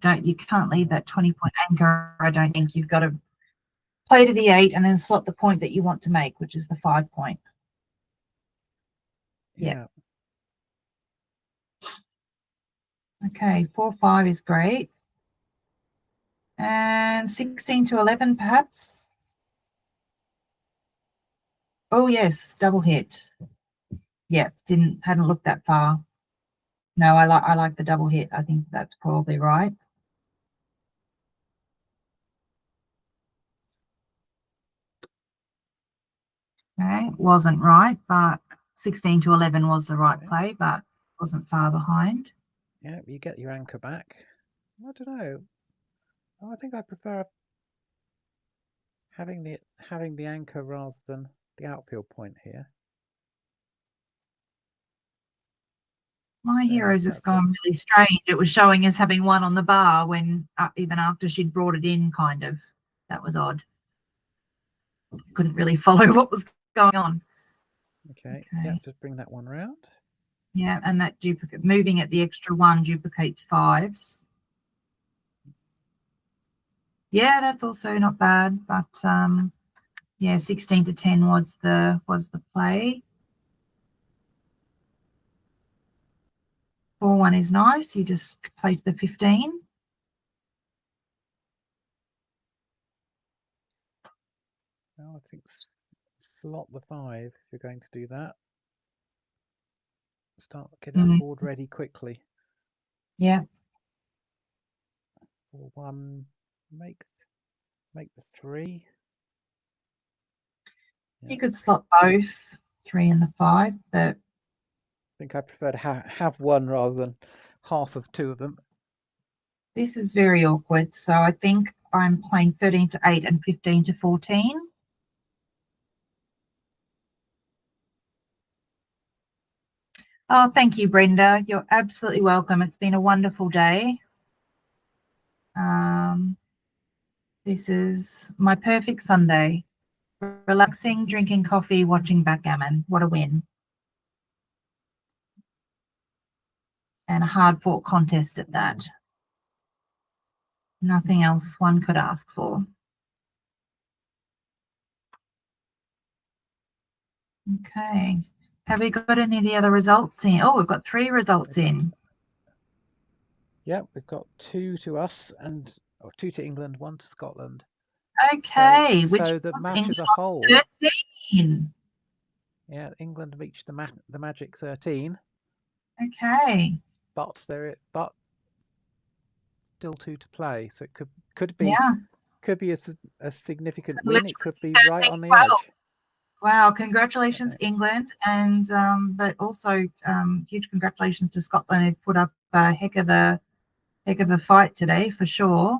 But you can't leave that 20-point anchor. I don't think. You've got to play to the 8 and then slot the point that you want to make, which is the 5-point.
Yeah.
Okay, 4-5 is great. And 16 to 11, perhaps. Oh yes, double hit. Yeah, hadn't looked that far. No, I like the double hit. I think that's probably right. Okay, wasn't right, but 16 to 11 was the right play, but wasn't far behind.
Yeah, you get your anchor back. I don't know. Oh, I think I prefer having the anchor rather than the outfield point here.
My hero's just gone really strange. It was showing us having 1 on the bar when even after she'd brought it in, kind of. That was odd. Couldn't really follow what was going on.
Okay. Yeah, just bring that one round.
Yeah, and that moving at the extra 1 duplicates 5s. Yeah, that's also not bad, but yeah, 16 to 10 was the play. 4-1 is nice. You just play to the 15.
Well, I think slot the 5 if you're going to do that. Start getting the board ready quickly.
Yeah.
4-1, make the 3. Yeah.
You could slot both 3 and the 5, but
I think I prefer to have 1 rather than half of 2 of them.
This is very awkward, so I think I'm playing 13 to 8 and 15 to 14. Oh, thank you, Brenda. You're absolutely welcome. It's been a wonderful day. This is my perfect Sunday. Relaxing, drinking coffee, watching backgammon. What a win. And a hard-fought contest at that. Nothing else one could ask for. Okay. Have we got any of the other results in? Oh, we've got 3 results in.
Yeah, we've got 2 to us and 2 to England, 1 to Scotland.
Okay.
So the match as a whole.
13.
Yeah, England reached the magic 13.
Okay.
But still 2 to play, so it could be a significant win. It could be right on the edge.
Wow! Congratulations, England, and but also huge congratulations to Scotland, who put up a heck of a fight today for sure.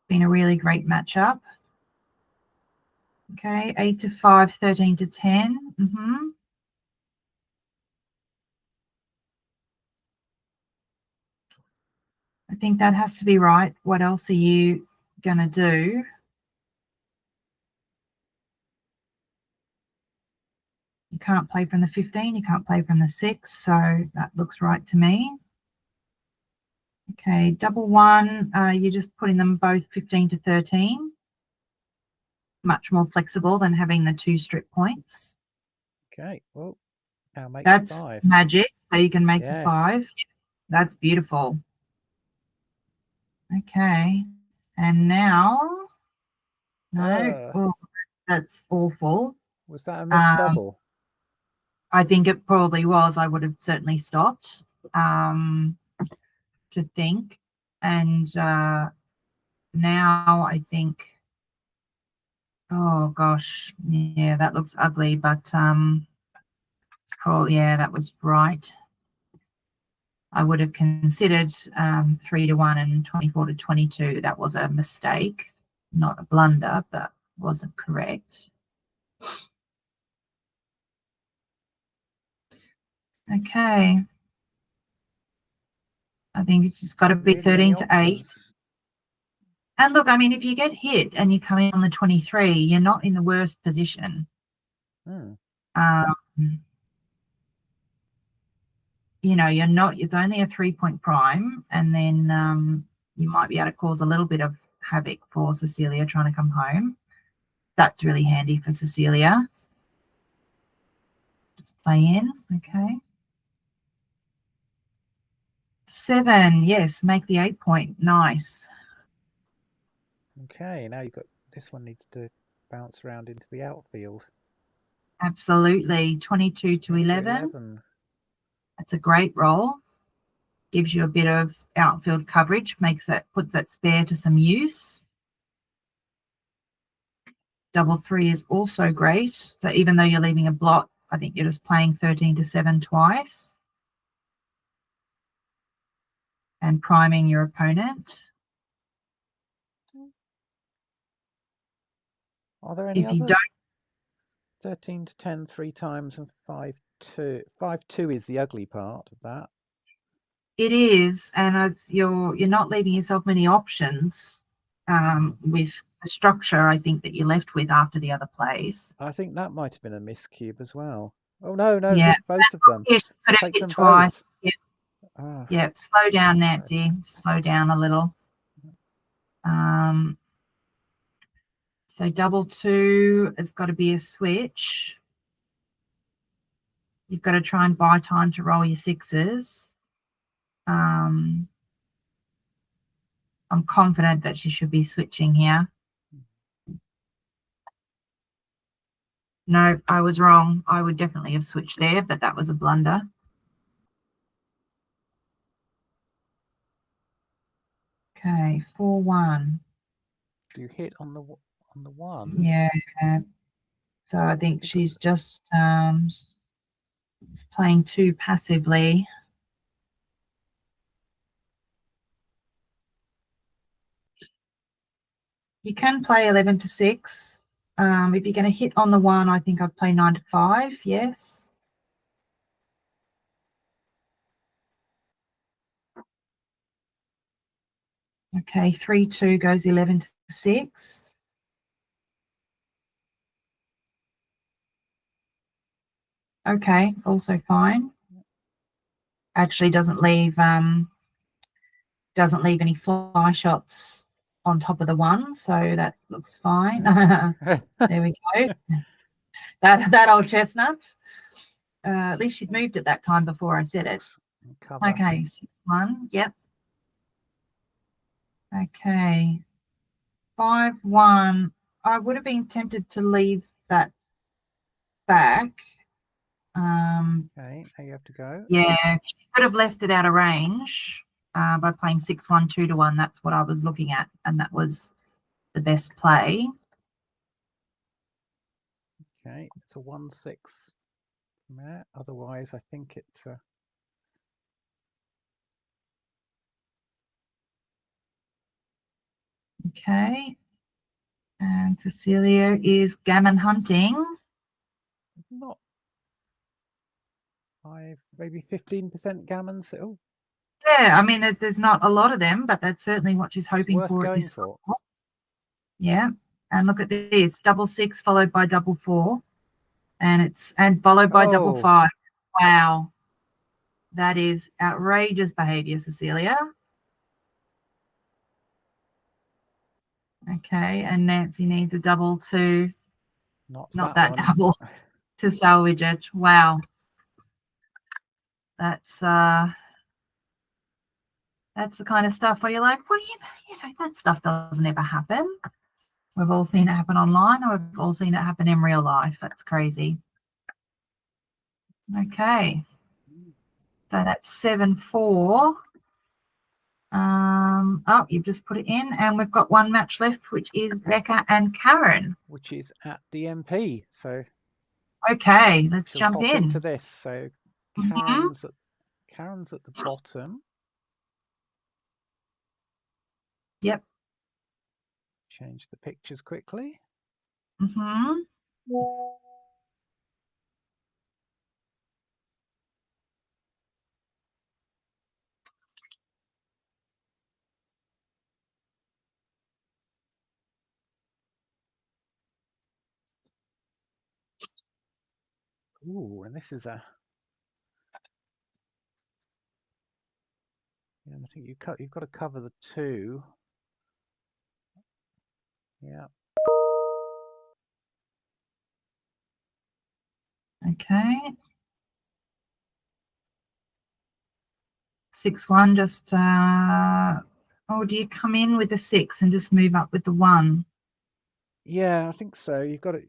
Been a really great matchup. Okay, 8 to 5, 13 to 10. I think that has to be right. What else are you going to do? You can't play from the 15. You can't play from the 6. So that looks right to me. Okay, double 1. You're just putting them both 15 to 13. Much more flexible than having the 2 strip points.
Okay, well, now make
that's
5.
Magic. So you can make the 5. That's beautiful. Okay, and now, no, oh, that's awful.
Was that a missed double?
I think it probably was. I would have certainly stopped to think, and now I think, oh gosh, yeah, that looks ugly, but probably, yeah, that was right. I would have considered 3 to 1 and 24 to 22. That was a mistake, not a blunder, but wasn't correct. Okay. I think it's just got to be 13 to 8. And look, I mean, if you get hit and you come in on the 23, you're not in the worst position.
Hmm.
You know, you're not, it's only a 3-point prime, and then you might be able to cause a little bit of havoc for Cecilia trying to come home. That's really handy for Cecilia. Just play in, okay. 7, yes, make the 8-point, nice.
Okay, now you've got, this one needs to bounce around into the outfield.
Absolutely, 22 to 11. That's a great roll. Gives you a bit of outfield coverage, puts that spare to some use. Double 3 is also great. So even though you're leaving a blot, I think you're just playing 13 to 7 twice. And priming your opponent.
Are there any
If you
other?
don't,
13 to 10 3 times and 5-2. 5-2 is the ugly part of that.
it is, and you're not leaving yourself many options with the structure, I think, that you're left with after the other plays.
I think that might have been a miss cube as well. Oh no,
Yeah,
hit both of them.
yeah, could have
Take
hit
them
twice.
both.
Yep.
Ah.
Yep. Slow down, Nancy. Slow down a little. So double 2 has got to be a switch. You've got to try and buy time to roll your 6s. I'm confident that she should be switching here. No, I was wrong. I would definitely have switched there, but that was a blunder. Okay, 4-1.
Do you hit on the 1?
Yeah. So I think she's just playing too passively. You can play 11 to 6. If you're going to hit on the 1, I think I'd play 9 to 5. Yes. Okay, 3-2 goes 11 to 6. Okay, also fine. Actually doesn't leave any fly shots on top of the 1, so that looks fine. There we go. That old chestnut. At least she'd moved at that time before I said it.
Cover.
Okay, 6-1. Yep. Okay. 5-1. I would have been tempted to leave that back.
Okay, now you have to go.
Yeah, she could have left it out of range by playing 6-1, 2-1. That's what I was looking at, and that was the best play.
Okay, it's a 1-6 from there. Otherwise, I think it's a...
Okay. And Cecilia is gammon hunting.
Not 5, maybe 15% gammons. Oh,
Yeah, I mean, there's not a lot of them, but that's certainly what she's hoping
worth
for at
going
this
for.
score. Yeah, and look at this: double 6 followed by double 4, and followed by double 5. Wow, that is outrageous behaviour, Cecilia. Okay, and Nancy needs a double to not that double to salvage it. Wow, that's the kind of stuff where you're like, what do you know, that stuff doesn't ever happen. We've all seen it happen online, or we've all seen it happen in real life. That's crazy. Okay, so that's 7-4. Oh, you've just put it in, and we've got one match left, which is Becca and Karen.
Which is at DMP. So
okay, let's jump
hop
in.
into this. So Karen's at the bottom.
Yep.
Change the pictures quickly. Ooh, and this is a. Yeah, I think you've got to cover the 2. Yeah.
Okay. 6-1, just oh, do you come in with the 6 and just move up with the 1?
Yeah, I think so. You've got it.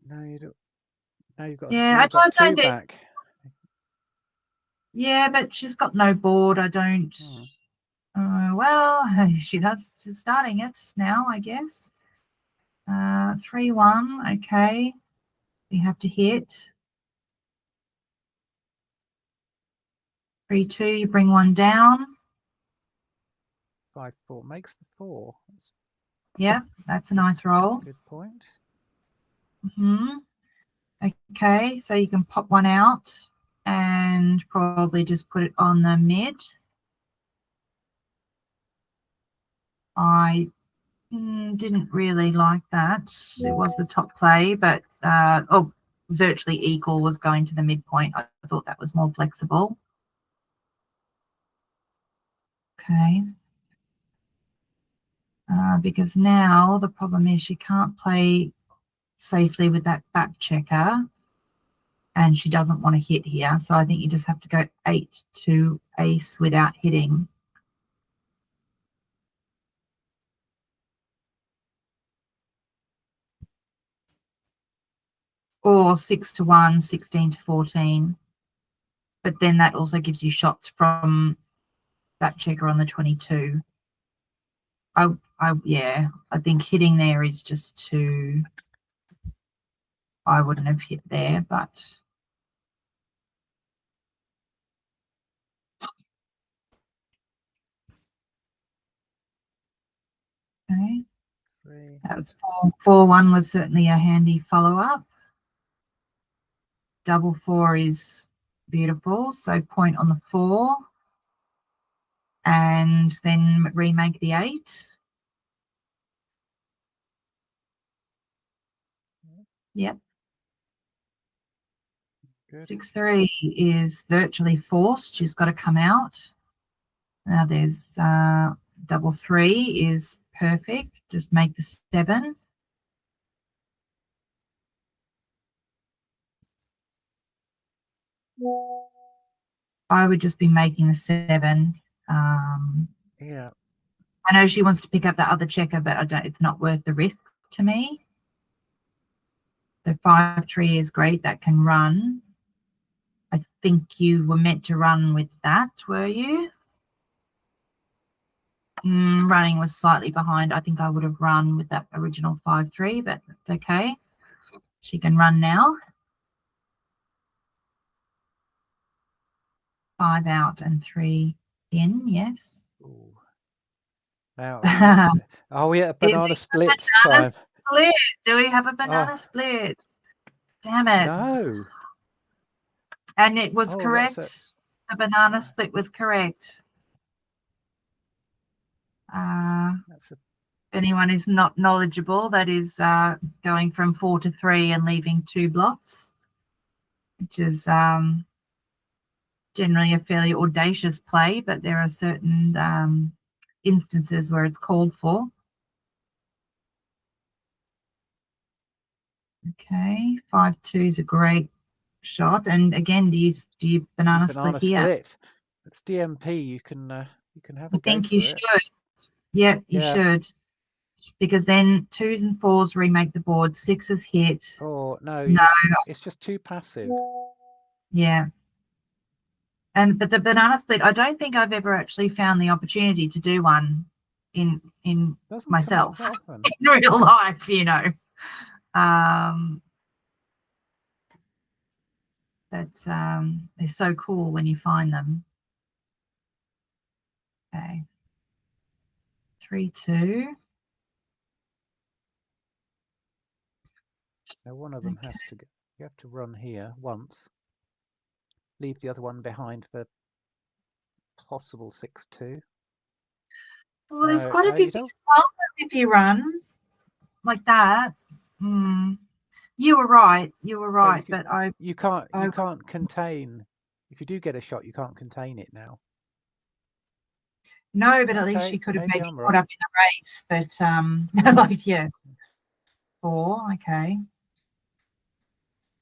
No, you don't. Now you've got
Yeah,
now
I
you've got 2
don't do.
back.
Yeah, but she's got no board. I don't. Well, she's starting it now, I guess. 3-1. Okay, you have to hit. 3-2. You bring 1 down.
5-4 makes the 4. That's
Yeah, that's a nice roll.
a good point.
Okay, so you can pop 1 out and probably just put it on the mid. I didn't really like that. It was the top play, but virtually equal was going to the midpoint. I thought that was more flexible. Okay. Because now the problem is she can't play safely with that back checker, and she doesn't want to hit here. So I think you just have to go 8 to ace without hitting. Or 6-1, 16 to 14. But then that also gives you shots from that checker on the 22. Yeah, I think hitting there is just too. I wouldn't have hit there, but okay.
3.
That was 4-1 was certainly a handy follow-up. 4 is beautiful, so point on the 4 and then remake the 8. Yep.
Good.
6-3 is virtually forced. She's got to come out. Now there's 3 is perfect. Just make the 7. I would just be making the 7.
Yeah.
I know she wants to pick up that other checker, but it's not worth the risk to me. The 5-3 is great. That can run. I think you were meant to run with that, were you? Running was slightly behind. I think I would have run with that original 5-3, but that's okay. She can run now. 5 out and 3 in, yes.
Ooh. Now, are we at a banana split time?
Split? Do we have a banana split? Damn it.
No.
And it was correct. The banana split was correct. If anyone is not knowledgeable, that is going from 4 to 3 and leaving 2 blocks, which is generally a fairly audacious play, but there are certain instances where it's called for. Okay, 5-2 is a great shot, and again, do you banana split here?
Split. It's DMP. You can have a go. I think
you should. Yeah, you should, because then 2s and 4s remake the board. 6s hit.
Oh no, it's just too passive.
Yeah. But the banana split, I don't think I've ever actually found the opportunity to do one in myself in real life, you know. But they're so cool when you find them. Okay. 3-2.
Now one of them has to get. You have to run here once. Leave the other one behind for possible 6-2.
Well, there's quite a few things if you run like that. You were right. You were right.
you,
But
you can't contain. If you do get a shot, you can't contain it now.
no, but at least
Okay,
she could have
maybe
maybe
I'm
caught
right.
up in the race. But
Yeah.
like, yeah, 4. Okay.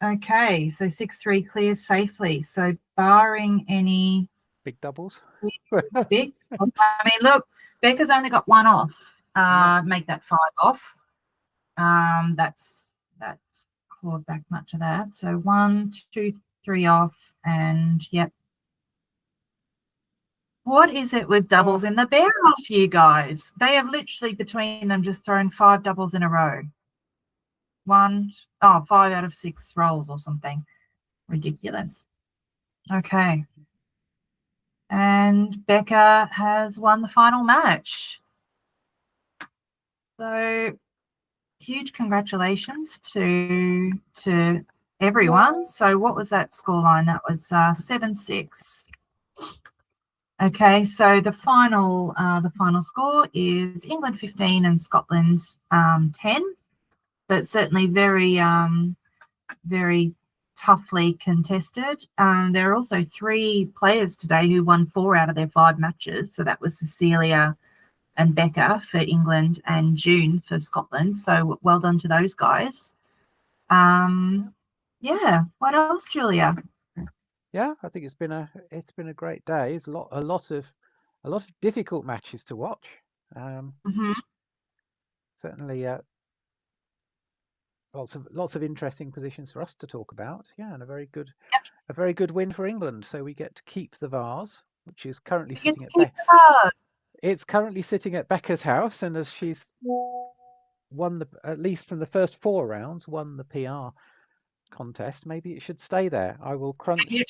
Okay, so 6-3 clears safely. So barring any
Big doubles.
big, I mean, look, Becca's only got 1 off.
Yeah.
Make that 5 off. That's clawed back much of that. So 1, 2, 3 off, and yep. What is it with doubles in the bear off, you guys? They have literally between them just thrown 5 doubles in a row. 5 out of 6 rolls or something. Ridiculous. Okay. And Becca has won the final match. So huge congratulations to everyone. So what was that scoreline? That was 7-6. Okay, so the final score is England 15 and Scotland 10. But certainly very very toughly contested. There are also 3 players today who won 4 out of their 5 matches. So that was Cecilia and Becca for England and June for Scotland. So well done to those guys. Yeah. What else, Julia?
Yeah, I think it's been a great day. It's a lot of difficult matches to watch. Certainly lots of interesting positions for us to talk about. Yeah, and a very good win for England. So we get to keep the vase, which is currently sitting at It's currently sitting at Becca's house, and as she's won at least from the first 4 rounds, won the PR contest, maybe it should stay there. I will crunch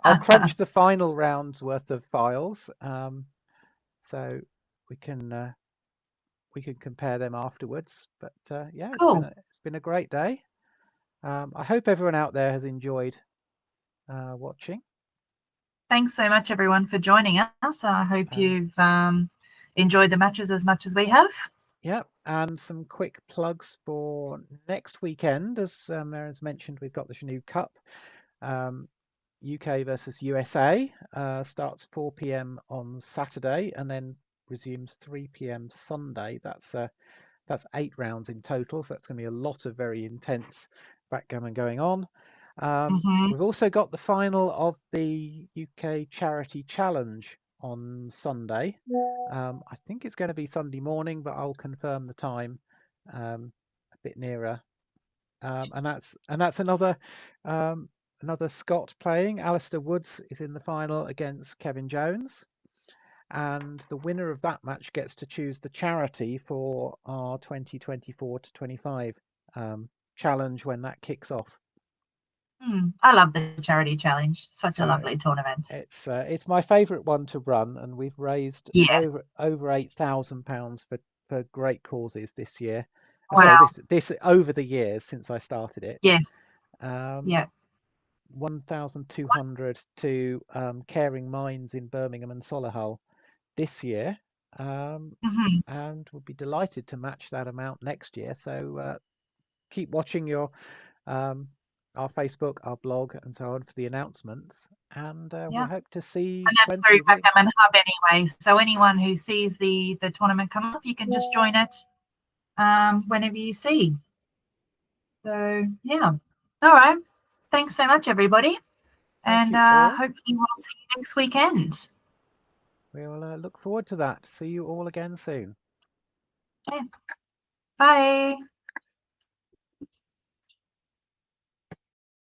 I'll crunch the final round's worth of files, so we can compare them afterwards. But yeah,
Cool.
it's been a great day. I hope everyone out there has enjoyed watching.
Thanks so much, everyone, for joining us. I hope you've enjoyed the matches as much as we have.
Yeah, and some quick plugs for next weekend. As Merrin's mentioned, we've got this new cup. UK versus USA starts 4 p.m. on Saturday and then resumes 3 p.m. Sunday. That's 8 rounds in total, so that's going to be a lot of very intense backgammon going on. We've also got the final of the UK Charity Challenge on Sunday. I think it's going to be Sunday morning, but I'll confirm the time a bit nearer. And that's another Scot playing. Alistair Woods is in the final against Kevin Jones, and the winner of that match gets to choose the charity for our 2024 to 25 challenge when that kicks off.
I love the charity challenge. Such a lovely tournament.
It's my favourite one to run, and we've raised over £8,000 for great causes this year.
Wow.
Sorry, this over the years since I started it.
Yes.
1,200 to Caring Minds in Birmingham and Solihull this year, and would be delighted to match that amount next year. So keep watching our Facebook, our blog, and so on for the announcements, and we hope to see.
And that's through Backgammon Hub anyway. So anyone who sees the tournament come up, you can just join it whenever you see. So yeah, all right. Thanks so much, everybody, and hopefully we'll see you next weekend.
We'll look forward to that. See you all again soon.
Okay. Bye.